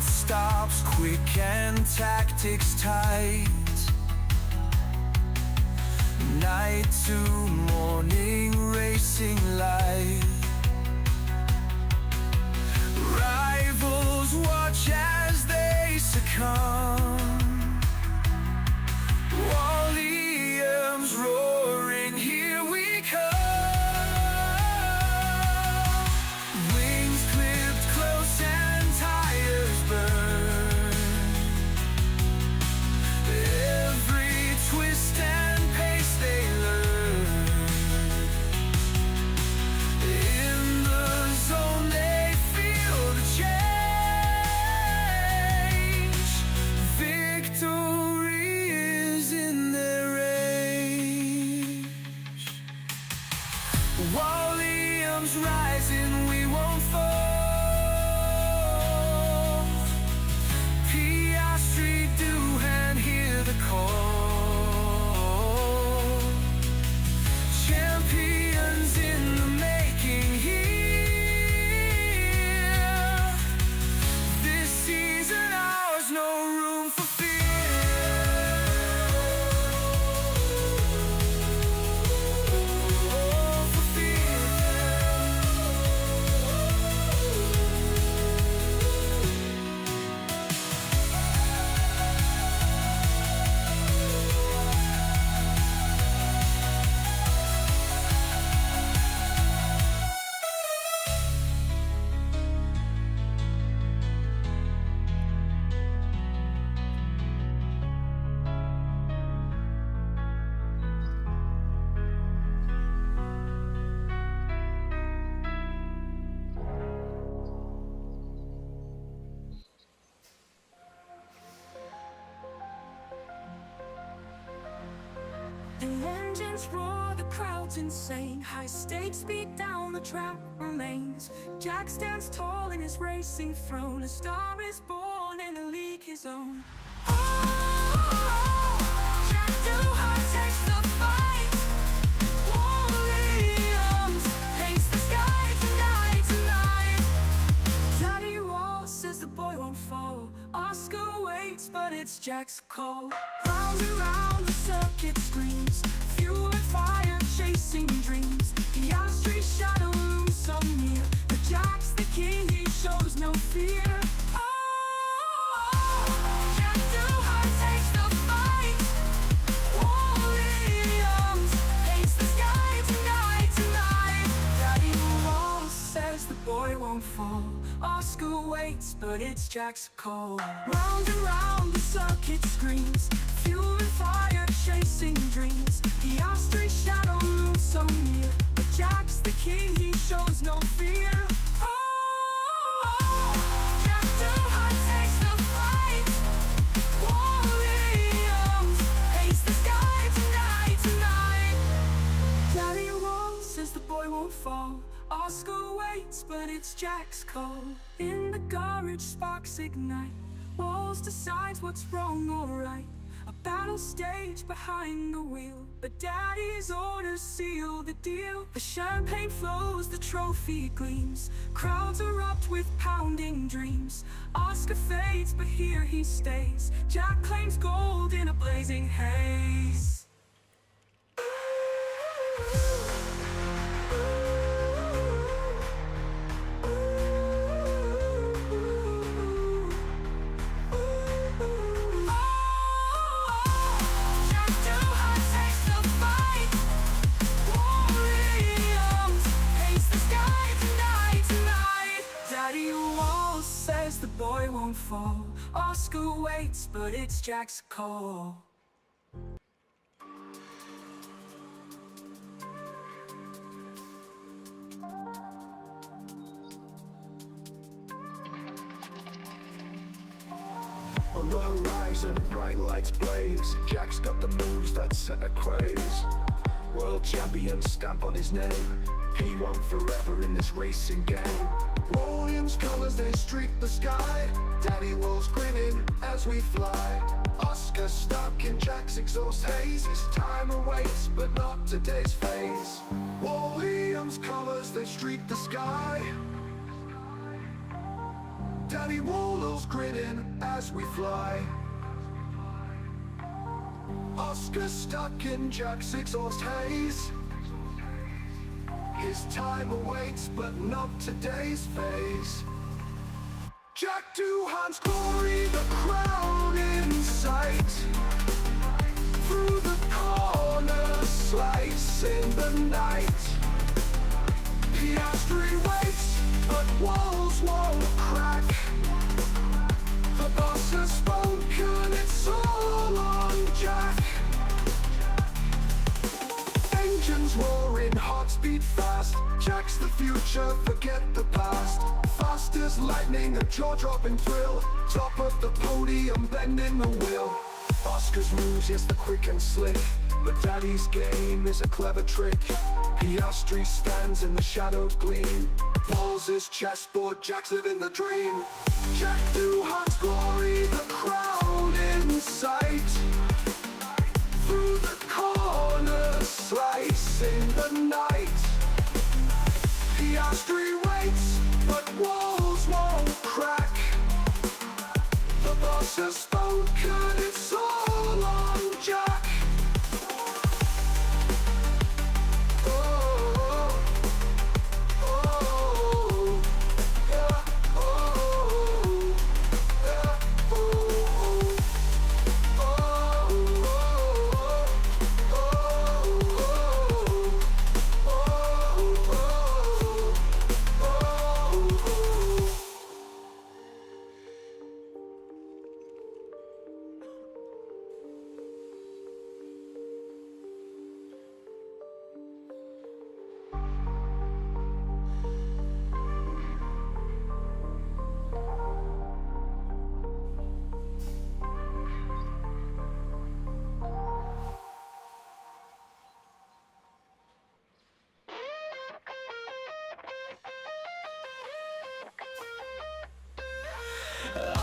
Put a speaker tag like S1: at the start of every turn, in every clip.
S1: pit stops quick and tactics tight. Night to morning racing light. Rivals watch as they succumb. Wawlliamz roaring, here we come. Wings clipped close and tires burn. Every twist and pace they learn. In the zone they feel the change. Victory is in their range. Wawlliamz rising, we won't fall. Street do and hear the call. Champions in the making here. This season ours, no room for
S2: The engines roar, the crowd's insane. High stakes speed down, the track remains. Jack stands tall in his racing throne. A star is born in a league his own. Oh, Jack Doodog takes the fight. Wawlliamz paints the sky tonight, tonight. Daddy Wall says the boy won't fall. Oscar waits, but it's Jack's call. Round and round the circuit screams. Fuel and fire chasing dreams. The R19 shadow looms so near. But Jack's the king, he shows no fear. Oh, Jack Doodog takes the fight. Wawlliamz paints the sky tonight, tonight. Daddy Wall says the boy won't fall. Oscar waits, but it's Jack's call. Round and round the circuit screams. Fuel and fire chasing dreams. The R19 shadow looms so near. But Jack's the king, he shows no fear. Oh, Jack Doodog takes the fight. Wawlliamz paints the sky tonight, tonight. Daddy Wall says the boy won't fall. Oscar waits, but it's Jack's call. In the garage sparks ignite. Walls decides what's wrong or right. A battle stage behind the wheel. But Daddy's orders seal the deal. The champagne flows, the trophy gleams. Crowds erupt with pounding dreams. Oscar fades, but here he stays. Jack claims gold in a blazing haze. The boy won't fall. Oscar waits, but it's Jack's call.
S3: On the horizon, bright lights blaze. Jack's got the moves that set a craze. World champion stamp on his name. He won forever in this racing game. Wawlliamz colors, they streak the sky. Daddy Wall's grinning as we fly. Oscar stuck in Jack's exhaust haze. His time awaits, but not today's phase. Wawlliamz colors, they streak the sky. Daddy Wawlliamz grinning as we fly. Oscar stuck in Jack's exhaust haze. His time awaits, but not today's phase. Jack Doohan's glory, the crown in sight. Through the corner, slice in the night. Piastri waits, but walls won't crack. The boss has spoken, it's all on Jack. Engines roaring, hearts beat fast. Jack's the future, forget the past. Fast as lightning, a jaw-dropping thrill. Top of the podium, bending the wheel. Oscar's moves, yes, they're quick and slick, but Daddy's game is a clever trick. Piastri stands in the shadowed gleam. Paul's his chessboard, Jack's living the dream. Jack Doohan's glory, the crown in sight. Through the corner, slice in the night. Piastri waits, but walls won't crack. The boss has spoken, it's all on Jack. Oh, oh, yeah, oh, yeah, oh,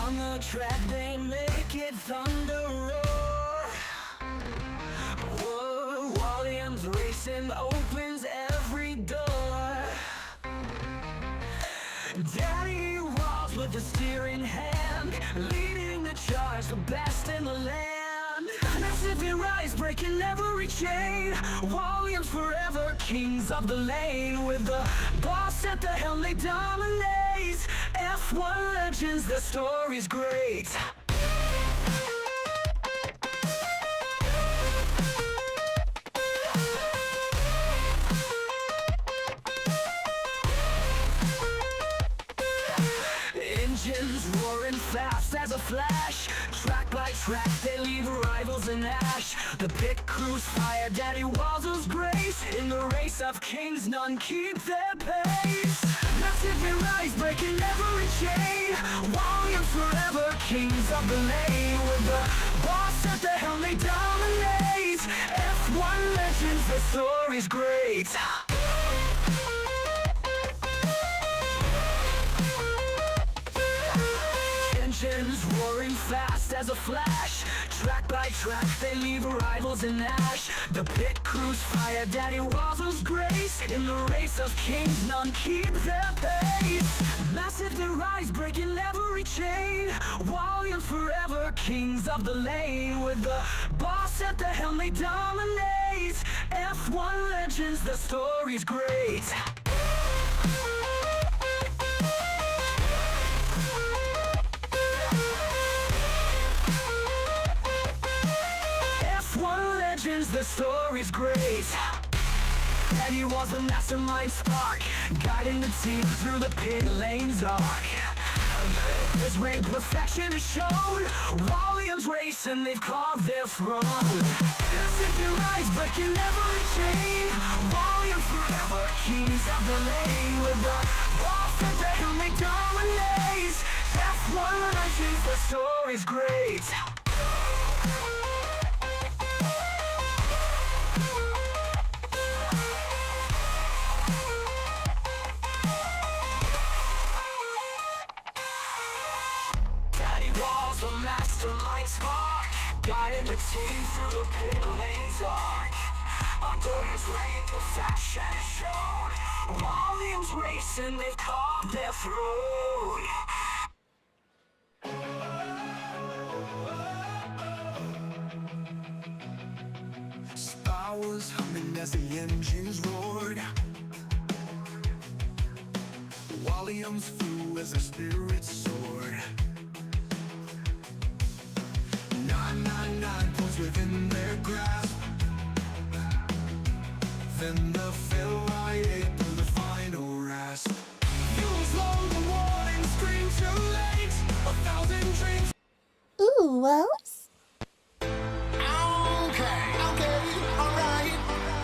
S2: On the track they make it thunder roar. Whoa, Wawlliamz racing opens every door. Daddy walks with the steering hand, leading the charge, the best in the land. Massive rise, breaking every chain. Wawlliamz forever, kings of the lane. With the boss at the helm, they dominate. F1 legends, the story's great. Engines roaring fast as a flash. Track by track, they leave rivals in ash. The pit crews fire, Daddy Wawlliamz's grace. In the race of kings, none keep their pace. Massive rise, breaking every chain. Wawlliamz forever, kings of the lane. With the boss at the helm, they dominate. F1 legends, the story's great. Engines roaring fast as a flash. Track by track, they leave rivals in ash. The pit crews fire, Daddy Wawlliamz's grace. In the race of kings, none keep their pace. Massive the rise, breaking every chain. Wawlliamz forever, kings of the lane. With the boss at the helm, they dominate. F1 legends, the story's great. The story's great. Daddy was the mastermind spark, guiding the team through the pit lane's arc. His reign perfection is shown. Wawlliamz racing, they've carved their throne. Massive rise, breaking every chain. Wawlliamz forever, kings of the lane. With the boss at the helm, they dominate. F1 legends, the story's great. Guiding the team through the pit lane's arc. Under his reign, perfection is shown. Wawlliamz racing, they've carved their throne.
S1: Wawlliamz flew as a spirit soared. 999 points within their grasp. Then the failure through the final rasp. Fuels low, the warning scream too late. 1,000 dreams.
S4: Ooh, Wawlliamz.
S1: Okay, alright.
S4: Wawlliamz.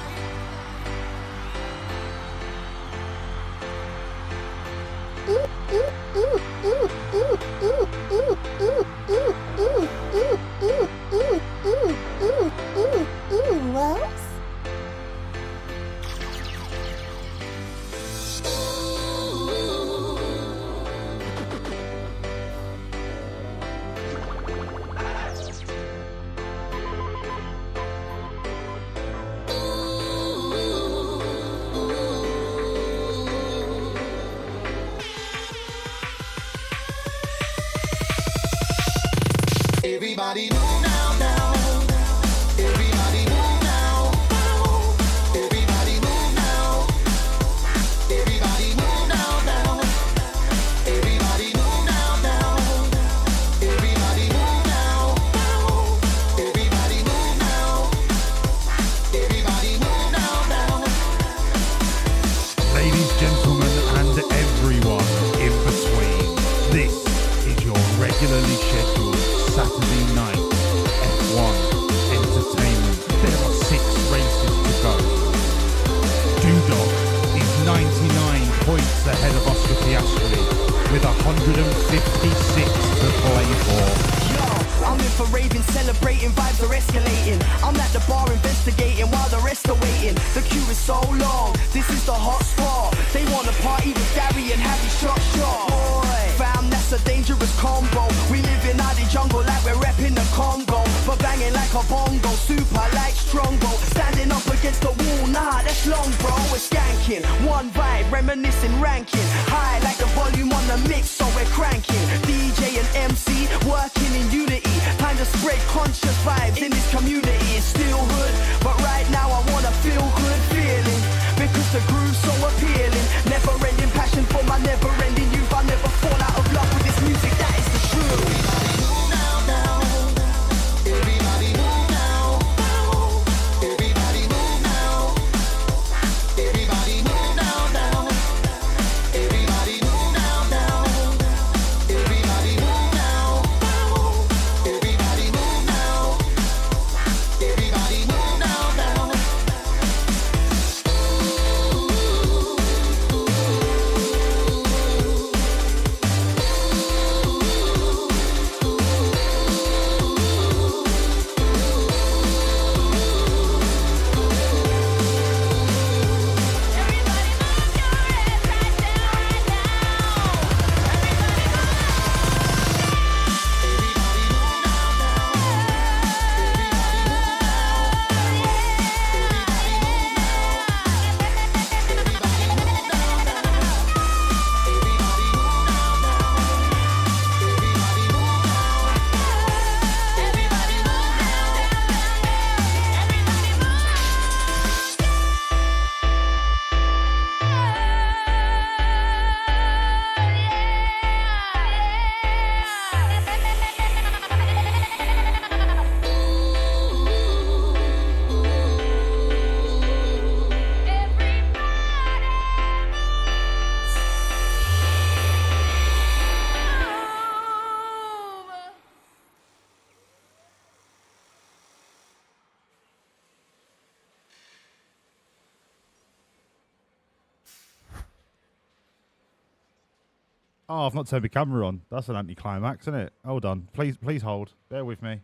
S1: Everybody move now, now. Everybody move now. Everybody move now. Everybody move now, now. Everybody move now, now. Everybody move now. Everybody move now. Everybody move now, now.
S5: Ladies, gentlemen, and everyone in between, this is your regularly scheduled Saturday night F1 entertainment. There are 6 races to go. Doodog is 99 points ahead of Oscar Piastri with 156 to play for.
S6: Yo, I'm in for raving, celebrating, vibes are escalating. I'm at the bar investigating while the rest are waiting. The queue is so long, this is the hot spot. They wanna party with Gary and Harry shot. Boy, fam, that's a dangerous combo. We live in the jungle like we're repping the Congo. But banging like a bongo, super like Strongbow. Standing up against the wall, nah, that's long, bro. We're skanking, one vibe, reminiscing, ranking. High like the volume on the mix, so we're cranking. DJ and MC, working in unity. Time to spread conscious vibes in this community. It's still hood, but right now I wanna feel good feeling. Because the groove's so appealing. Never ending passion for my never ending youth. I never fall out of love with this music, that is the truth.
S1: Everybody move now, now. Everybody move now. Everybody move now. Everybody move now, now. Everybody move now, now. Everybody move now. Everybody move now. Everybody move now, now.
S5: Oh, I've not turned my camera on. That's an anticlimax, isn't it? Hold on. Please hold. Bear with me.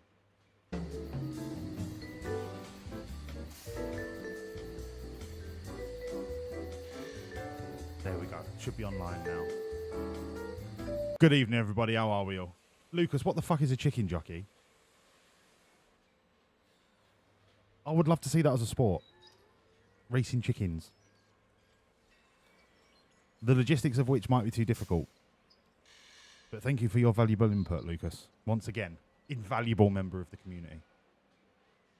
S5: There we go. Should be online now. Good evening, everybody. How are we all? Lucas, what the fuck is a chicken jockey? I would love to see that as a sport. Racing chickens. The logistics of which might be too difficult. But thank you for your valuable input, Lucas. Once again, invaluable member of the community.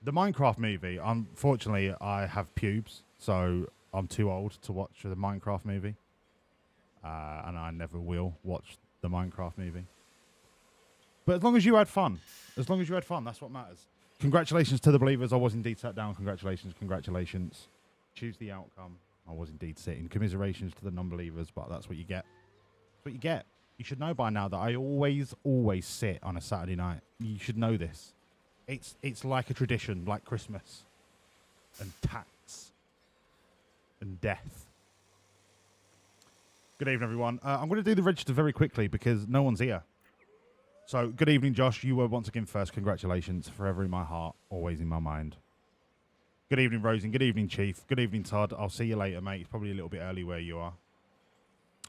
S5: The Minecraft movie, unfortunately, I have pubes, so I'm too old to watch the Minecraft movie. and I never will watch the Minecraft movie. But as long as you had fun, that's what matters. Congratulations to the believers. I was indeed sat down. Congratulations. Choose the outcome. I was indeed sitting. Commiserations to the non-believers, but that's what you get. That's what you get. You should know by now that I always sit on a Saturday night. You should know this. It's like a tradition, like Christmas and tax and death. Good evening, everyone. I'm going to do the register very quickly because no one's here. So, good evening, Josh. You were once again first. Congratulations. Forever in my heart, always in my mind. Good evening, Rosen. Good evening, Chief. Good evening, Todd. I'll see you later, mate. It's probably a little bit early where you are.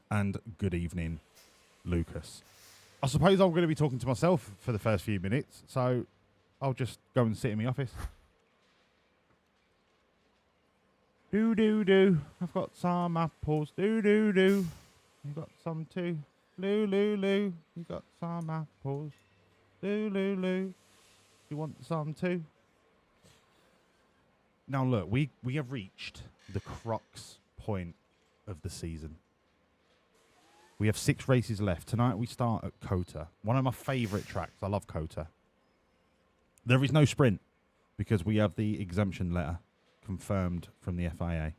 S5: And good evening, Lucas. I suppose I'm going to be talking to myself for the first few minutes, so I'll just go and sit in my office. Do. I've got some apples. Do. You've got some too. Lou. You got some apples. Lou. You want some too? Now look, we have reached the crux point of the season. We have 6 races left. Tonight we start at Cota. One of my favourite tracks. I love Cota. There is no sprint because we have the exemption letter confirmed from the FIA.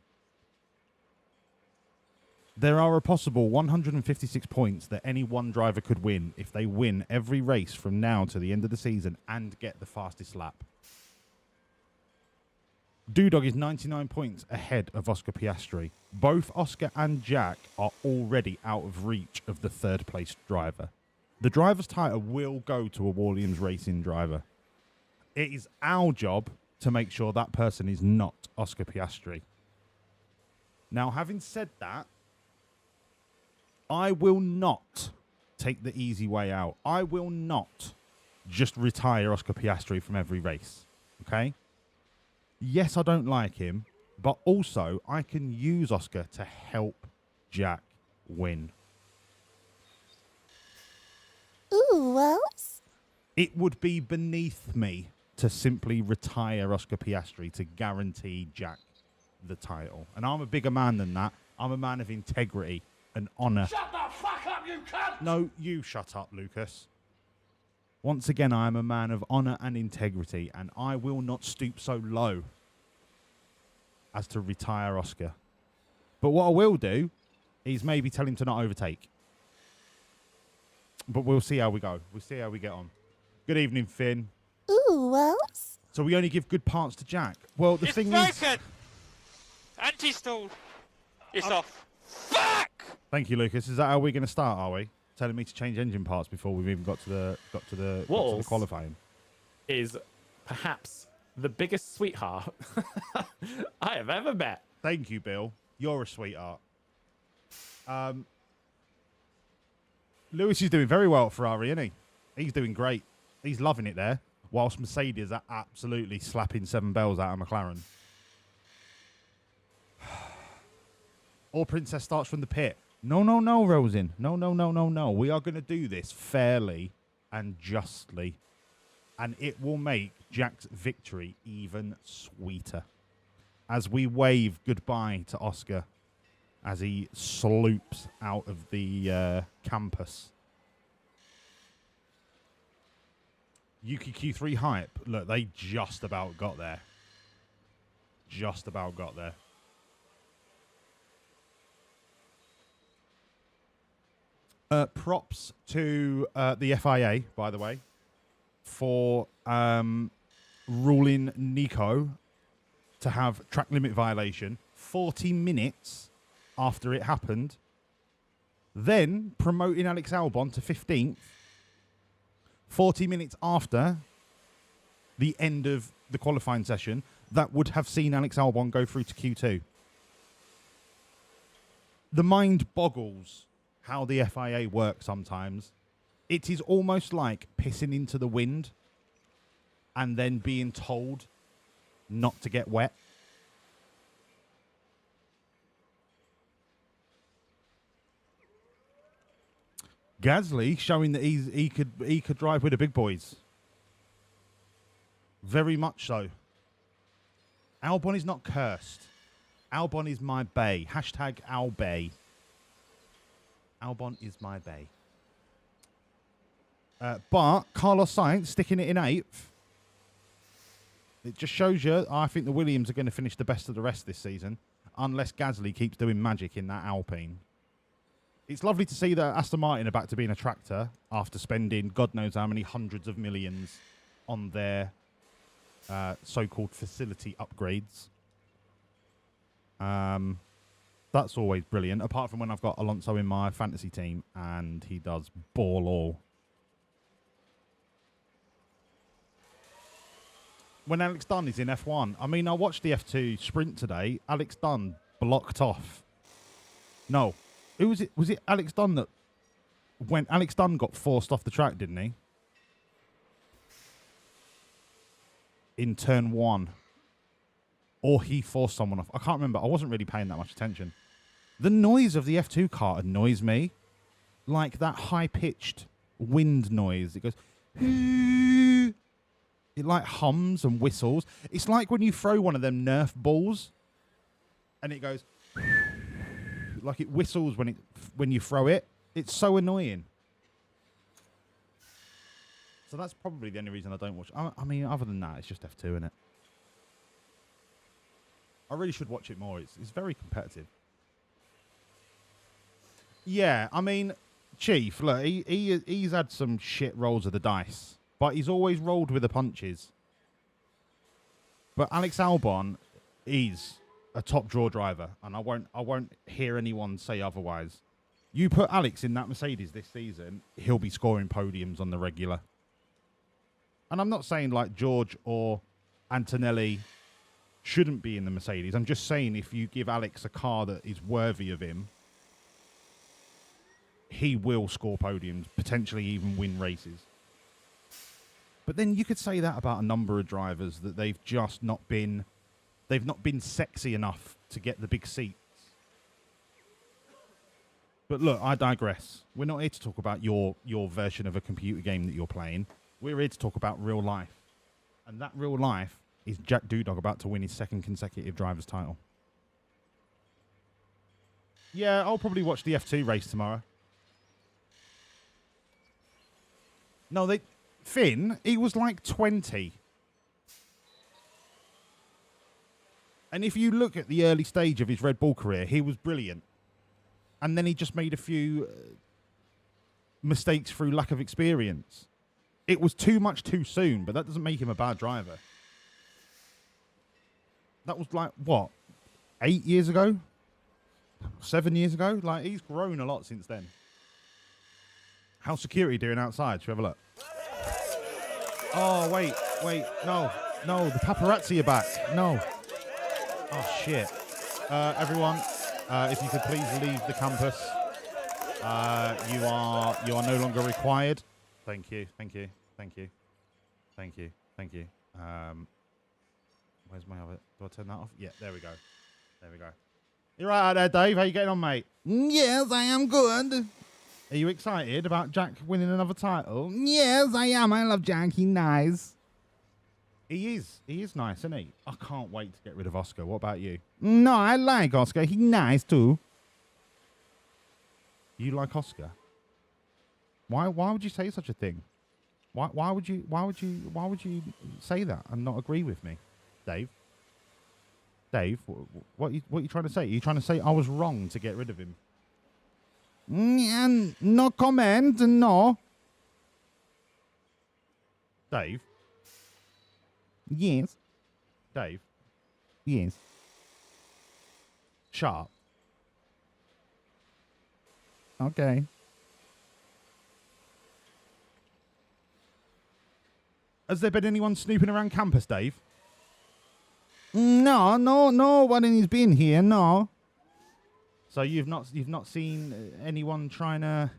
S5: There are a possible 156 points that any one driver could win if they win every race from now to the end of the season and get the fastest lap. Doodog is 99 points ahead of Oscar Piastri. Both Oscar and Jack are already out of reach of the third place driver. The driver's title will go to a Wawlliamz racing driver. It is our job to make sure that person is not Oscar Piastri. Now, having said that, I will not take the easy way out. I will not just retire Oscar Piastri from every race, okay? Yes, I don't like him, but also I can use Oscar to help Jack win.
S4: Ooh, Wells?
S5: It would be beneath me to simply retire Oscar Piastri to guarantee Jack the title. And I'm a bigger man than that. I'm a man of integrity and honour.
S7: Shut the fuck up, you cunt!
S5: No, you shut up, Lucas. Once again, I am a man of honour and integrity, and I will not stoop so low as to retire Oscar. But what I will do is maybe tell him to not overtake. But we'll see how we go. We'll see how we get on. Good evening, Finn.
S4: Ooh, Wells?
S5: So we only give good parts to Jack. Well, the thing is...
S8: Anti-stall! It's off. Fuck!
S5: Thank you, Lucas. Is that how we're going to start, are we? Telling me to change engine parts before we've even got to the qualifying.
S9: Is perhaps the biggest sweetheart I have ever met.
S5: Thank you, Bill. You're a sweetheart. Lewis is doing very well at Ferrari, isn't he? He's doing great. He's loving it there, whilst Mercedes are absolutely slapping 7 bells out of McLaren. Or Princess starts from the pit. No, Rosin. No. We are going to do this fairly and justly. And it will make Jack's victory even sweeter. As we wave goodbye to Oscar as he sloops out of the campus. Yuki Q3 hype. Look, they just about got there. Props to the FIA, by the way, for ruling Nico to have track limit violation 40 minutes after it happened, then promoting Alex Albon to 15th 40 minutes after the end of the qualifying session that would have seen Alex Albon go through to Q2. The mind boggles how the FIA works sometimes. It is almost like pissing into the wind and then being told not to get wet. Gasly showing that he could drive with the big boys. Very much so. Albon is not cursed. Albon is my bae. Hashtag Albay. Albon is my bae. But Carlos Sainz sticking it in 8th. It just shows you, I think the Williams are going to finish the best of the rest this season, unless Gasly keeps doing magic in that Alpine. It's lovely to see that Aston Martin are back to being a tractor after spending God knows how many hundreds of millions on their so-called facility upgrades. That's always brilliant, apart from when I've got Alonso in my fantasy team and he does ball all. When Alex Dunn is in F1, I mean, I watched the F2 sprint today. Alex Dunn blocked off. No. Who was it? Was it Alex Dunn that... When Alex Dunn got forced off the track, didn't he? In turn 1. Or he forced someone off. I can't remember. I wasn't really paying that much attention. The noise of the F2 car annoys me. Like that high-pitched wind noise. It goes... It like hums and whistles. It's like when you throw one of them Nerf balls and it goes... Like it whistles when you throw it. It's so annoying. So that's probably the only reason I don't watch. I mean, other than that, it's just F2, isn't it? I really should watch it more. It's very competitive. Yeah, I mean, Chief, look, he's had some shit rolls of the dice, but he's always rolled with the punches. But Alex Albon is a top draw driver, and I won't hear anyone say otherwise. You put Alex in that Mercedes this season, he'll be scoring podiums on the regular. And I'm not saying like George or Antonelli shouldn't be in the Mercedes. I'm just saying if you give Alex a car that is worthy of him, he will score podiums, potentially even win races. But then you could say that about a number of drivers, that they've just not been sexy enough to get the big seats. But look, I digress. We're not here to talk about your version of a computer game that you're playing. We're here to talk about real life. And that real life is Jack Doodog about to win his 2nd consecutive driver's title. Yeah, I'll probably watch the F2 race tomorrow. No, Finn, he was like 20. And if you look at the early stage of his Red Bull career, he was brilliant. And then he just made a few mistakes through lack of experience. It was too much too soon, but that doesn't make him a bad driver. That was like, what, 8 years ago? 7 years ago? Like, he's grown a lot since then. How's security doing outside? Should we have a look? Oh, wait, no, the paparazzi are back. No. Oh, shit. Everyone, if you could please leave the campus. You are no longer required. Thank you. Where's my other... Do I turn that off? Yeah, there we go. You're right out there, Dave. How you getting on, mate? Yes, I am good. Are you excited about Jack winning another title? Yes, I am. I love Jack. He's nice. He is nice, isn't he? I can't wait to get rid of Oscar. What about you? No, I like Oscar. He's nice too. You like Oscar? Why would you say such a thing? Why would you say that and not agree with me? Dave, what are you trying to say? Are you trying to say I was wrong to get rid of him? No comment, no. Dave? Yes. Dave? Yes. Sharp. Okay. Has there been anyone snooping around campus, Dave? No one has been here, no. So you've not seen anyone trying to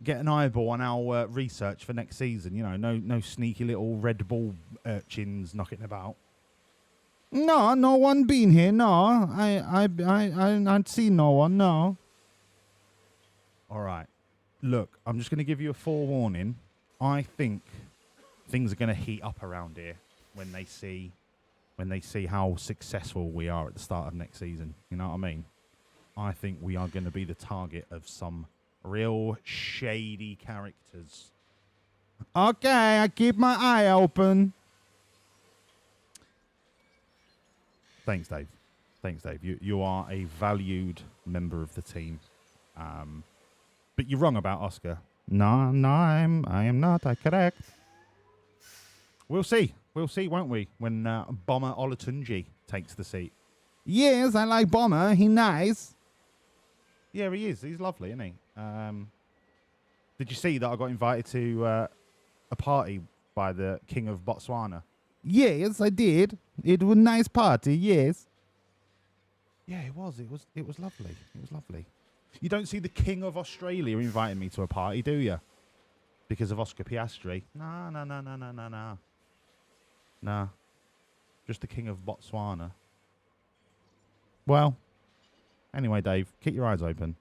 S5: get an eyeball on our research for next season? You know, no sneaky little Red Bull urchins knocking about. No one been here. No, I'd seen no one. No. All right. Look, I'm just going to give you a forewarning. I think things are going to heat up around here when they see how successful we are at the start of next season. You know what I mean? I think we are going to be the target of some Real shady characters. Okay, I keep my eye open. Thanks, Dave. Thanks, Dave. You are a valued member of the team. But you're wrong about Oscar. No, I am not. I correct. We'll see. We'll see, won't we? When Bomber Olatunji takes the seat. Yes, I like Bomber. He nice. Yeah, he is. He's lovely, isn't he? Did you see that I got invited to a party by the King of Botswana? Yes, I did. It was a nice party, yes. Yeah, it was. It was lovely. It was lovely. You don't see the King of Australia inviting me to a party, do you? Because of Oscar Piastri. No. No. Just the King of Botswana. Well, anyway, Dave, keep your eyes open.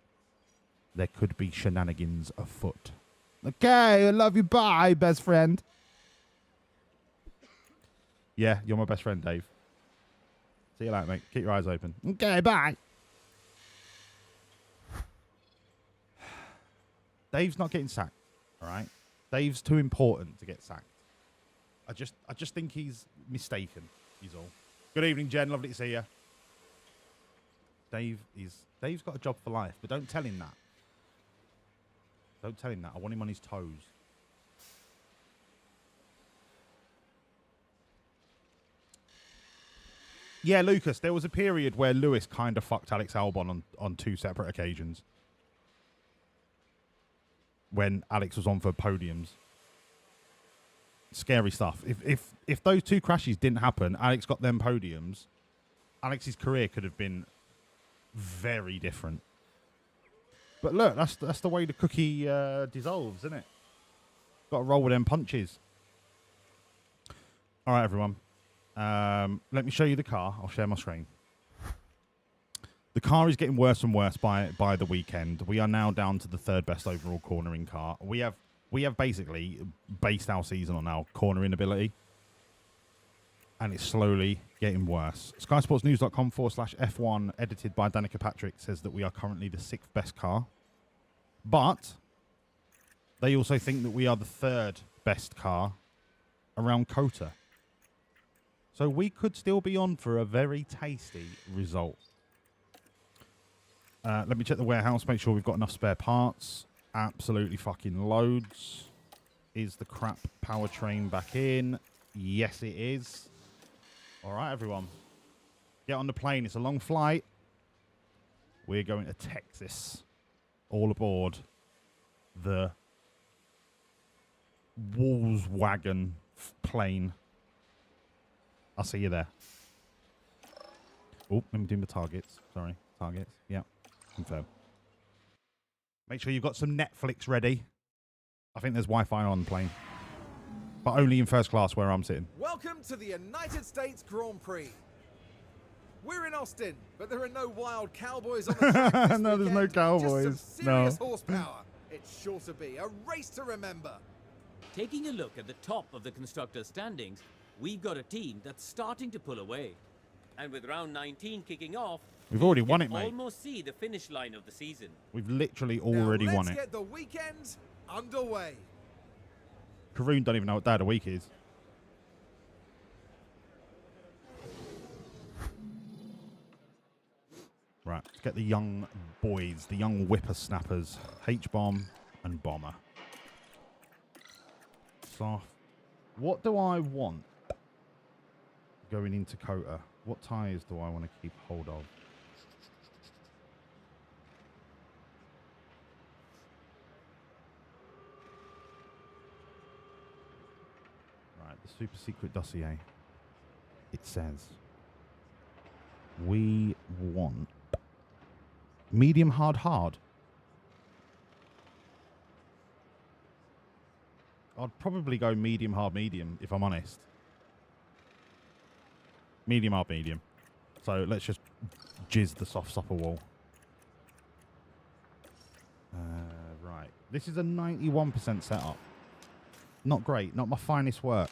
S5: There could be shenanigans afoot. Okay, I love you. Bye, best friend. Yeah, you're my best friend, Dave. See you later, mate. Keep your eyes open. Okay, bye. Dave's not getting sacked, all right? Dave's too important to get sacked. I just think he's mistaken, he's all. Good evening, Jen. Lovely to see you. Dave's got a job for life, but don't tell him that. Don't tell him that. I want him on his toes. Yeah, Lucas, there was a period where Lewis kind of fucked Alex Albon on two separate occasions. When Alex was on for podiums. Scary stuff. If those two crashes didn't happen, Alex got them podiums, Alex's career could have been very different. But look, that's the way the cookie dissolves, isn't it? Got to roll with them punches. All right, everyone. Let me show you the car. I'll share my screen. The car is getting worse and worse by the weekend. We are now down to the third best overall cornering car. We have basically based our season on our cornering ability. And it's slowly getting worse. SkySportsNews.com/F1, edited by Danica Patrick, says that we are currently the 6th best car. But they also think that we are the 3rd best car around Cota. So we could still be on for a very tasty result. Let me check the warehouse, make sure we've got enough spare parts. Absolutely fucking loads. Is the crap powertrain back in? Yes, it is. All right, everyone. Get on the plane. It's a long flight. We're going to Texas. All aboard the Wawlliamz plane. I'll see you there. Oh, let me do my targets. Sorry, targets. Yeah, confirm. Make sure you've got some Netflix ready. I think there's Wi-Fi on the plane. But only in first class where I'm sitting.
S10: Welcome to the United States Grand Prix. We're in Austin, but there are no wild cowboys on the track this
S5: No, there's no
S10: weekend.
S5: cowboys.
S10: Just some serious
S5: No.
S10: horsepower. It's sure to be a race to remember.
S11: Taking a look at the top of the constructors' standings, we've got a team that's starting to pull away. And with round 19 kicking off,
S5: We've already
S11: we
S5: won
S11: can
S5: it, mate.
S11: almost see the finish line of the season.
S5: We've literally already
S10: now,
S5: won
S10: let's
S5: it.
S10: get the weekend underway.
S5: Karoon don't even know what day of the week is. Right, let's get the young boys, the young whippersnappers, H-Bomb and Bomber. So, what do I want going into Cota? What tyres do I want to keep hold of? Right, the super secret dossier. It says we want medium hard. I'd probably go medium hard medium if I'm honest. Medium hard medium. So let's just jizz the soft supper wall. Right. This is a 91% setup. Not great. Not my finest work.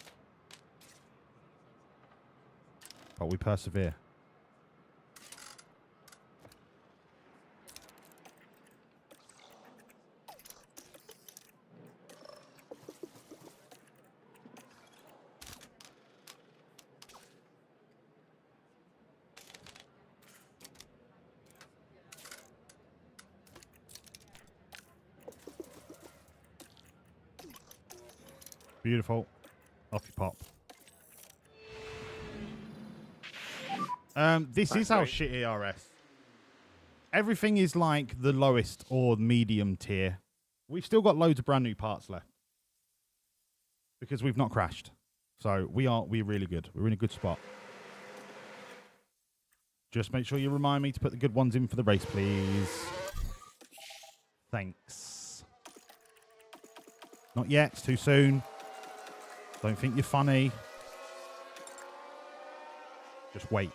S5: But we persevere. Beautiful. Off you pop. This is our shit ERS. Everything is like the lowest or medium tier. We've still got loads of brand new parts left because we've not crashed. So we're really good. We're in a good spot. Just make sure you remind me to put the good ones in for the race, please. Thanks. Not yet. It's too soon. Don't think you're funny. Just wait.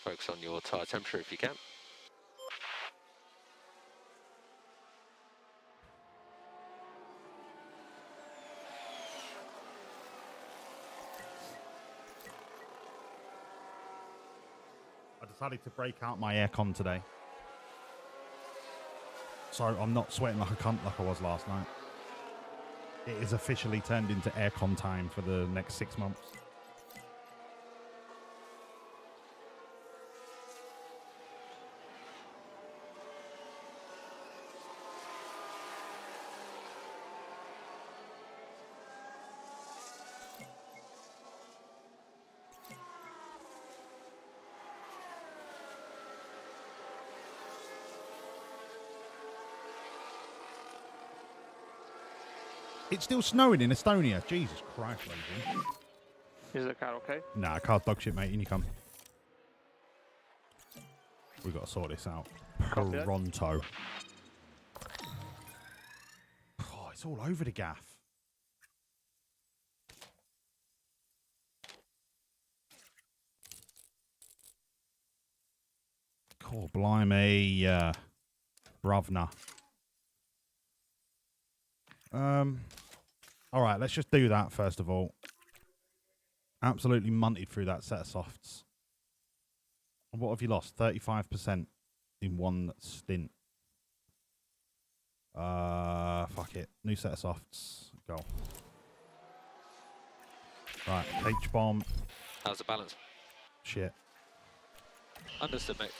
S12: Focus on your tyre temperature if you can.
S5: I decided to break out my aircon today. So I'm not sweating like a cunt like I was last night. It is officially turned into aircon time for the next 6 months. It's still snowing in Estonia. Jesus Christ, lady.
S8: Is the car okay?
S5: Nah, car's dog shit, mate. In you come. We've got to sort this out. Pronto. Oh, it's all over the gaff. Oh, blimey. Brovna. All right, let's just do that first of all. Absolutely munted through that set of softs. And what have you lost? 35% in one stint. Fuck it. New set of softs. Go. Right, H-bomb.
S12: How's the balance?
S5: Shit.
S12: Understood, mate.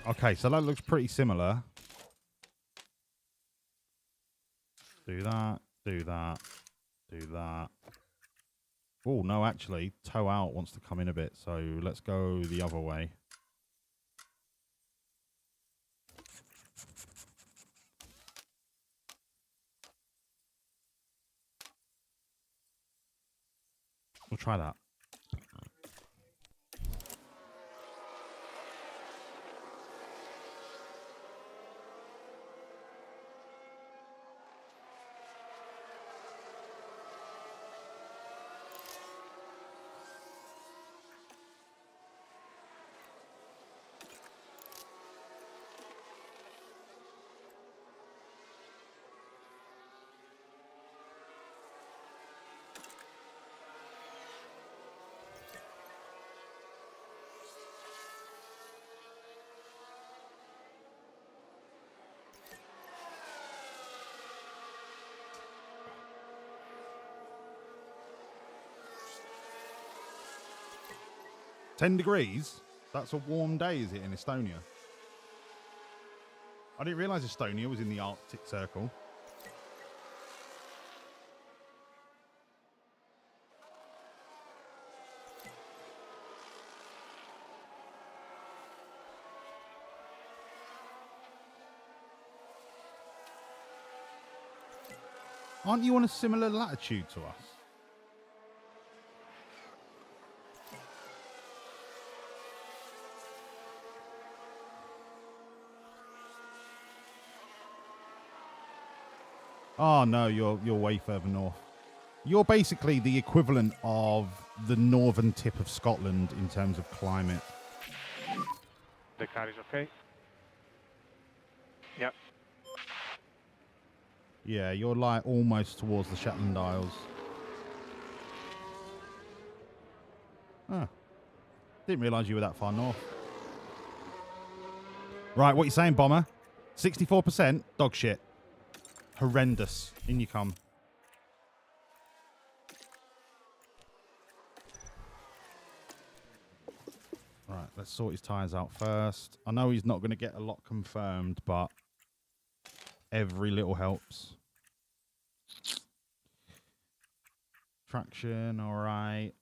S5: Okay, so that looks pretty similar. Do that, do that, do that. Oh, no, actually, toe out wants to come in a bit, so let's go the other way. We'll try that. $10 degrees? That's a warm day, is it, in Estonia? I didn't realise Estonia was in the Arctic Circle. Aren't you on a similar latitude to us? Oh no, you're way further north. You're basically the equivalent of the northern tip of Scotland in terms of climate.
S8: The car is okay? Yep.
S5: Yeah, you're like almost towards the Shetland Isles. Oh. Didn't realise you were that far north. Right, what you saying, Bomber? 64%? Dog shit. Horrendous. In you come. Right, let's sort his tyres out first. I know he's not going to get a lot confirmed, but every little helps. Traction, all right.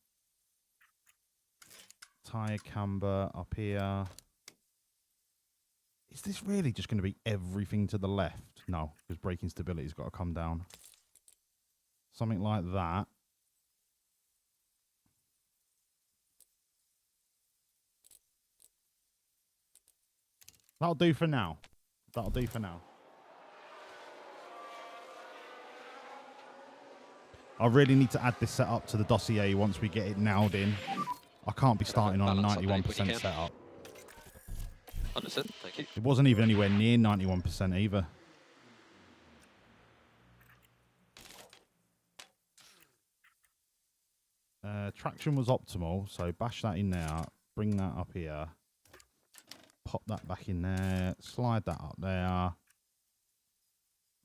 S5: Tyre camber up here. Is this really just going to be everything to the left? No, because braking stability's got to come down. Something like that. That'll do for now. That'll do for now. I really need to add this setup to the dossier once we get it nailed in. I can't be starting on a 91% setup.
S12: Understood, thank you.
S5: It wasn't even anywhere near 91% either. Traction was optimal, so bash that in there, bring that up here, pop that back in there, slide that up there.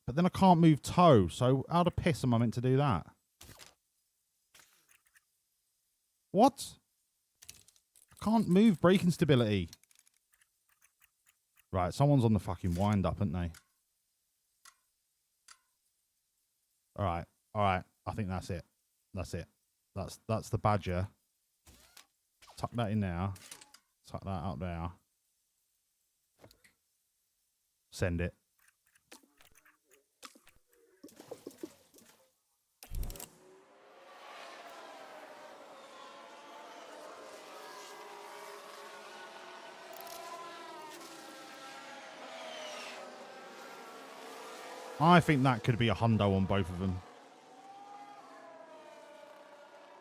S5: But then I can't move toe, so how the piss am I meant to do that? What? I can't move braking stability. Right, someone's on the fucking wind up, aren't they? Alright, alright. I think that's it. That's it. That's the badger. Tuck that in there. Tuck that up there. Send it. I think that could be a hundo on both of them.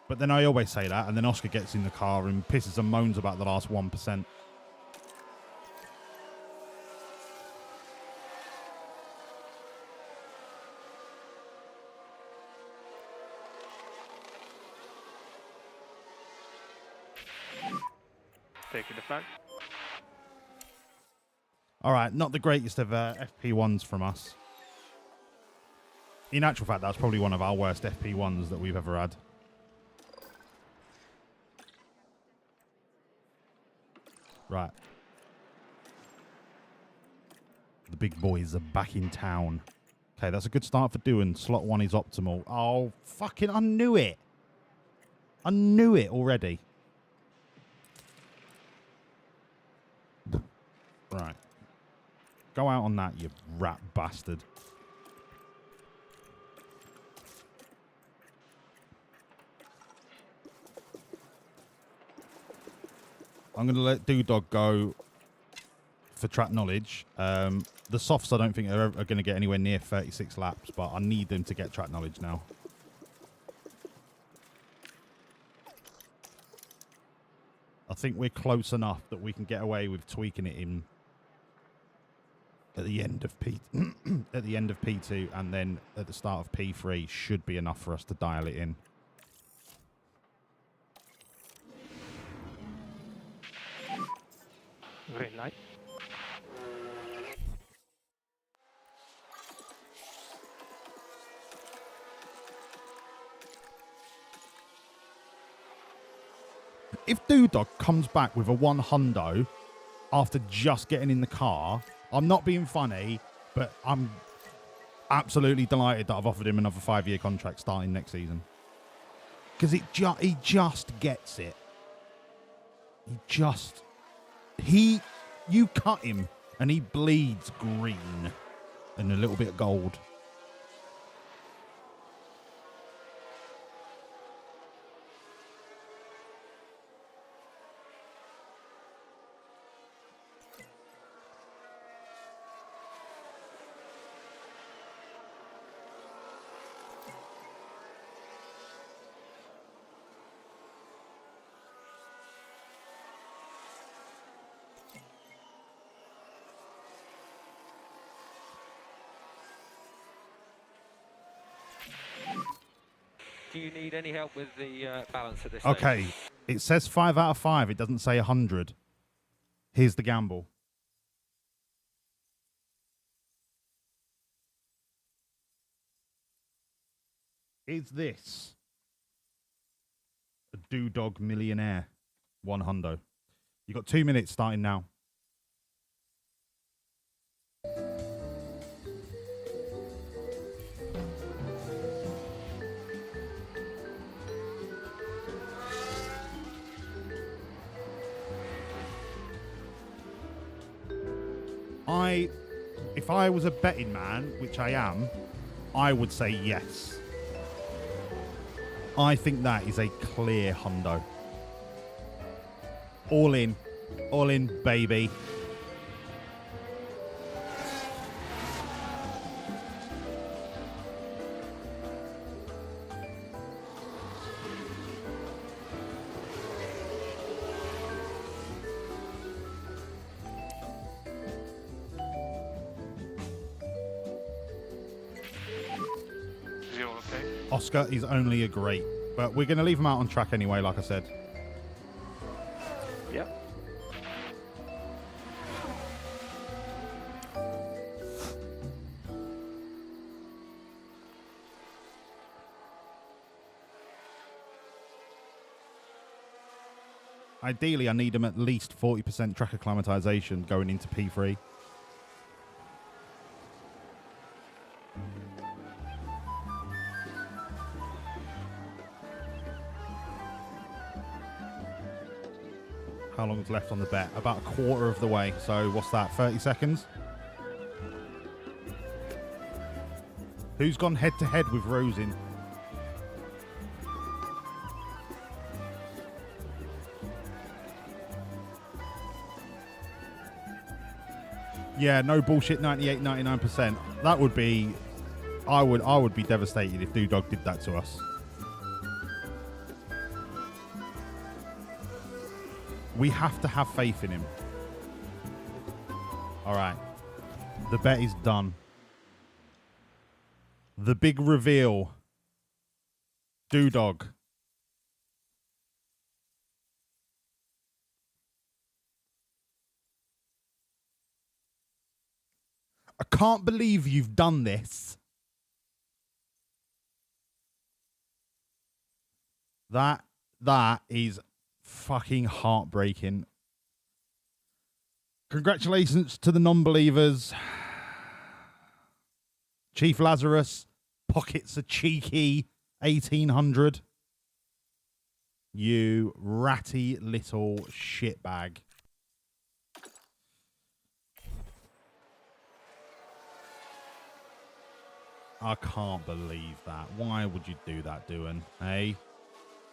S5: But then I always say that, and then Oscar gets in the car and pisses and moans about the last 1%.
S8: Taking the flag.
S5: All right, not the greatest of FP1s from us. In actual fact, that's probably one of our worst FP1s that we've ever had. Right. The big boys are back in town. Okay, that's a good start for doing. Slot 1 is optimal. Oh, fucking, I knew it. I knew it already. Right. Go out on that, you rat bastard. I'm going to let Doodog go for track knowledge. The softs I don't think are going to get anywhere near 36 laps, but I need them to get track knowledge now. I think we're close enough that we can get away with tweaking it in at the end of at the end of P2, and then at the start of P3 should be enough for us to dial it in.
S8: Green light.
S5: If Doodog comes back with a 1 hundo after just getting in the car, I'm not being funny, but I'm absolutely delighted that I've offered him another 5-year contract starting next season. Because he just gets it. You cut him and he bleeds green and a little bit of gold.
S12: Do you need any help with the balance at this
S5: Okay,
S12: stage?
S5: it says 5 out of 5. It doesn't say 100. Here's the gamble. Is this a Doodog millionaire 1 hundo? You got 2 minutes starting now. If I was a betting man, which I am, I would say yes. I think that is a clear hundo. All in, baby. Oscar is only a great, but we're going to leave him out on track anyway, like I said.
S8: Yep.
S5: Ideally, I need him at least 40% track acclimatization going into P3. How long's left on the bet? About a quarter of the way. So what's that, 30 seconds? Who's gone head-to-head with Rosin? Yeah, no bullshit, 98, 99%. That would be... I would be devastated if Doodog did that to us. We have to have faith in him. All right. The bet is done. The big reveal. Doodog. I can't believe you've done this. That is fucking heartbreaking. Congratulations to the non-believers. Chief Lazarus pockets a cheeky 1800. You ratty little shitbag. I can't believe that. Why would you do that, Doohan? Hey?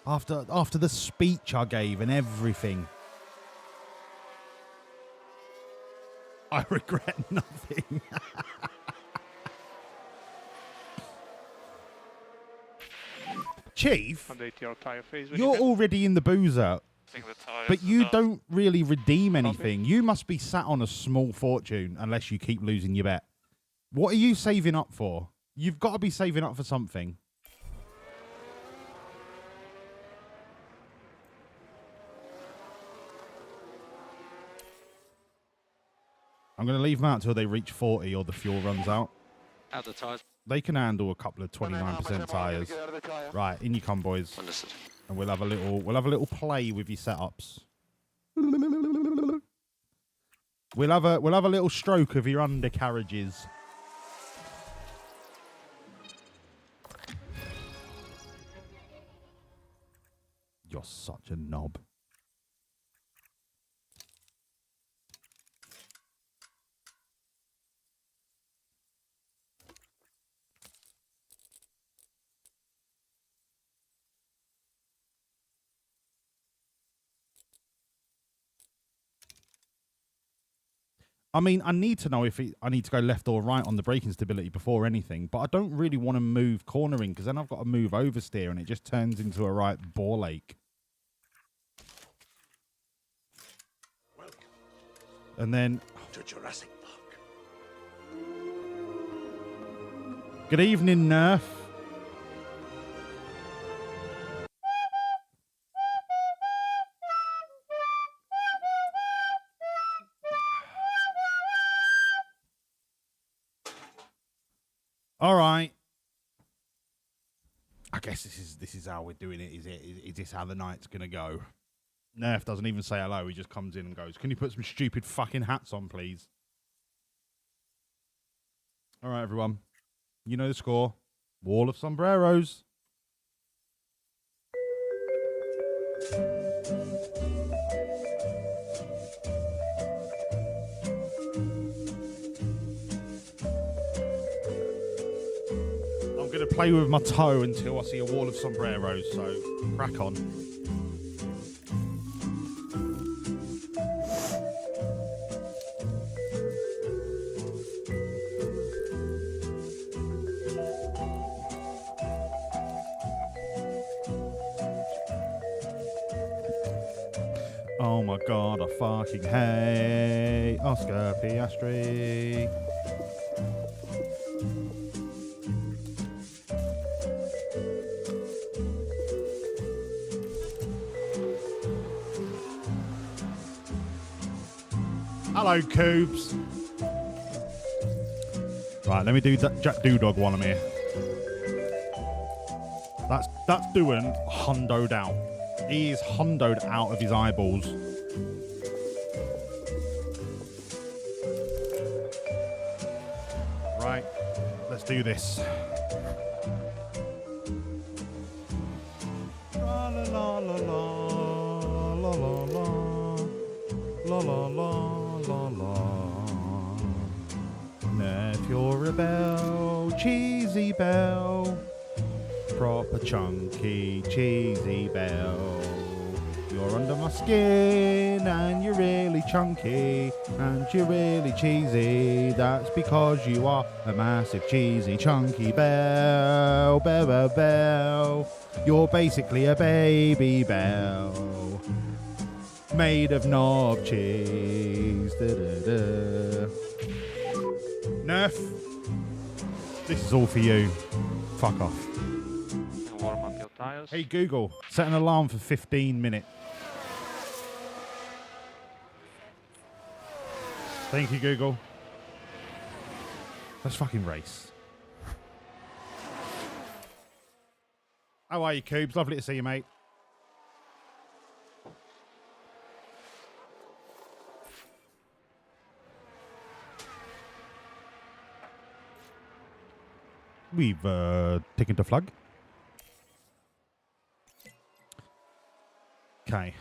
S5: After the speech I gave and everything. I regret nothing. Chief, you're already in the boozer, but you don't really redeem anything. You must be sat on a small fortune unless you keep losing your bet. What are you saving up for? You've got to be saving up for something. I'm going to leave them out until they reach 40 or the fuel runs out.
S12: Out the tyres.
S5: They can handle a couple of 29% tyres. Right, in you come, boys.
S12: Understood.
S5: And we'll have a little play with your setups. We'll have a little stroke of your undercarriages. You're such a knob. I mean, I need to know if I need to go left or right on the braking stability before anything, but I don't really want to move cornering because then I've got to move oversteer and it just turns into a right ball ache. And then...
S7: To Jurassic Park.
S5: Good evening, Nerf. All right. I guess this is how we're doing it, is it? Is this how the night's gonna go? Nerf doesn't even say hello. He just comes in and goes, "Can you put some stupid fucking hats on, please?" All right, everyone. You know the score. Wall of sombreros. I'm going to play with my toe until I see a wall of sombreros, so crack on. Oh my god, I fucking hate Oscar Piastri. Hello, Coobs. Right, let me do Jack Doodog while I'm here. That's doing hundoed out. He is hundoed out of his eyeballs. Right, let's do this. La la la la la la la la la la la. Nerf your rebel, cheesy bell. Proper chunky, cheesy bell. You're under my skin and you're really chunky and you're really cheesy. That's because you are a massive cheesy chunky bell, bell, bell, bell. You're basically a baby bell made of knob cheese. Da, da, da. Nerf, this is all for you. Fuck off.
S8: Warm up your tires.
S5: Hey Google, set an alarm for 15 minutes. Thank you, Google. Let's fucking race. How are you, Coobs? Lovely to see you, mate. We've taken the flag. Okay.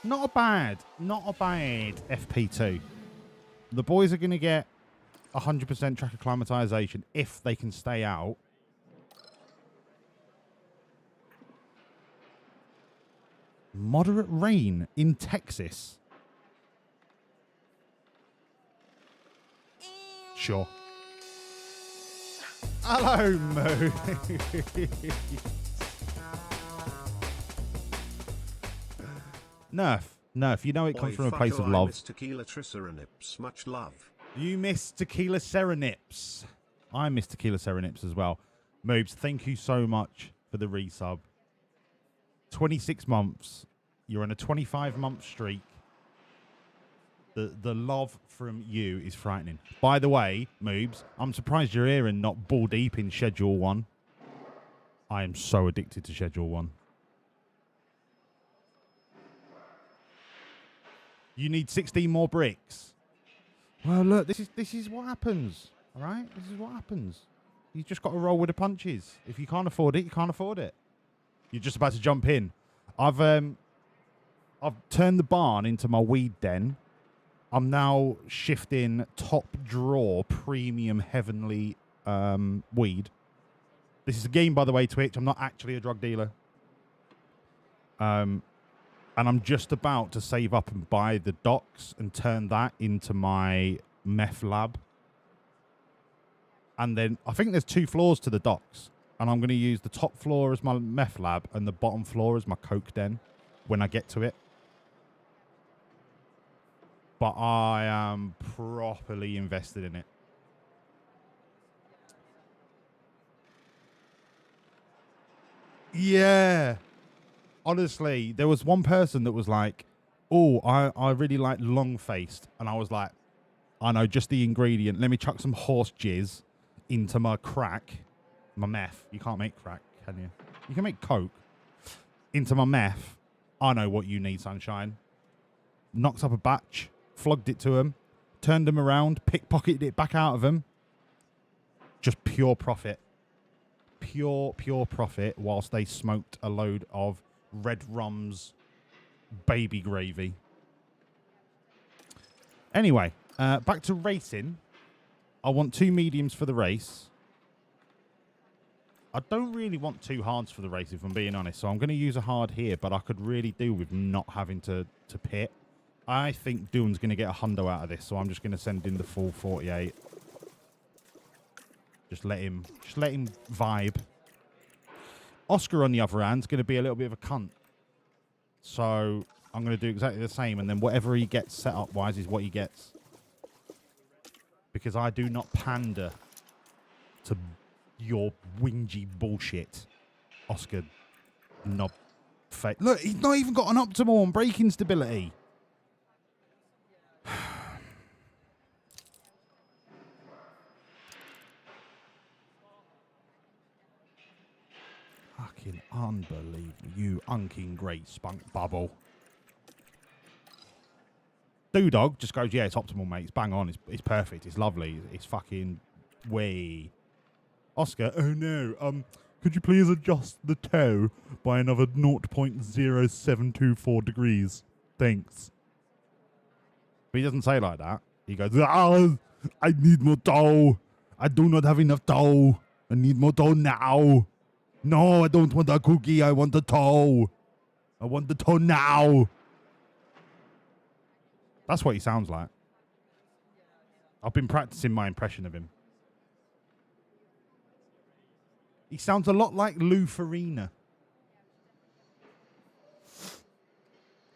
S5: Not a bad FP2. The boys are going to get 100% track acclimatization if they can stay out. Moderate rain in Texas. Sure. Hello, Moo. Nerf, you know it comes from a place of love.
S13: I miss tequila Triceranips. Much love.
S5: You miss tequila Serenips. I miss tequila Serenips as well. Moobs, thank you so much for the resub. 26 months. You're on a 25-month streak. The love from you is frightening. By the way, Moobs, I'm surprised you're here and not ball deep in Schedule 1. I am so addicted to Schedule 1. You need 16 more bricks. Well, look, this is what happens. All right? This is what happens. You just got to roll with the punches. If you can't afford it, you can't afford it. You're just about to jump in. I've turned the barn into my weed den. I'm now shifting top drawer premium heavenly weed. This is a game, by the way, Twitch. I'm not actually a drug dealer. And I'm just about to save up and buy the docks and turn that into my meth lab. And then I think there's 2 floors to the docks. And I'm going to use the top floor as my meth lab and the bottom floor as my coke den when I get to it. But I am properly invested in it. Yeah. Honestly, there was one person that was like, oh, I really like long-faced. And I was like, I know just the ingredient. Let me chuck some horse jizz into my crack, my meth. You can't make crack, can you? You can make coke. Into my meth. I know what you need, sunshine. Knocked up a batch, flogged it to him, turned him around, pickpocketed it back out of him. Just pure profit. Pure profit whilst they smoked a load of red rum's baby gravy. Anyway, back to racing. I want 2 mediums for the race. I don't really want 2 hards for the race, if I'm being honest. So I'm going to use a hard here, but I could really do with not having to pit. I think Doon's going to get a hundo out of this, so I'm just going to send in the full 48. Just let him vibe. Oscar, on the other hand, is going to be a little bit of a cunt. So I'm going to do exactly the same, and then whatever he gets set up wise is what he gets. Because I do not pander to your whingy bullshit, Oscar. Knob fake. Look, he's not even got an optimal on braking stability. Fucking unbelievable. You unking great spunk bubble. Doodog just goes, yeah, it's optimal, mate. It's bang on. It's perfect. It's lovely. It's fucking way. Oscar, oh no. Could you please adjust the toe by another 0.0724 degrees? Thanks. But he doesn't say like that. He goes, I need more toe. I do not have enough toe. I need more toe now. No, I don't want a cookie. I want the toe. I want the toe now. That's what he sounds like. I've been practicing my impression of him. He sounds a lot like Lou Farina.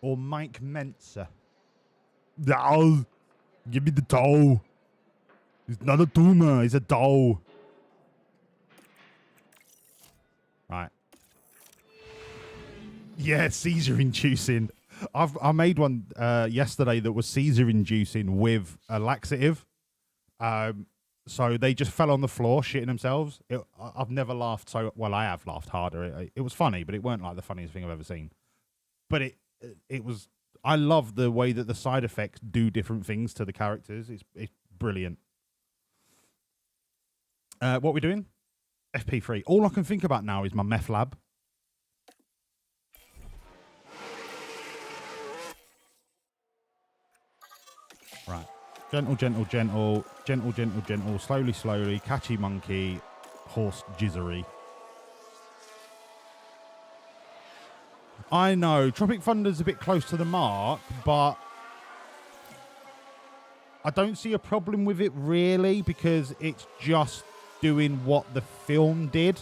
S5: Or Mike Mensa. No, give me the toe. He's not a tumor, he's a toe. Right. Yeah, seizure inducing. I made one yesterday that was seizure inducing with a laxative. So they just fell on the floor, shitting themselves. I've never laughed so well. I have laughed harder. It was funny, but it weren't like the funniest thing I've ever seen. But it was. I love the way that the side effects do different things to the characters. It's brilliant. What we doing? FP3. All I can think about now is my meth lab. Right. Gentle, gentle, gentle. Gentle, gentle, gentle. Slowly, slowly. Catchy monkey. Horse jizzery. I know. Tropic Thunder's a bit close to the mark, but I don't see a problem with it really because it's just doing what the film did.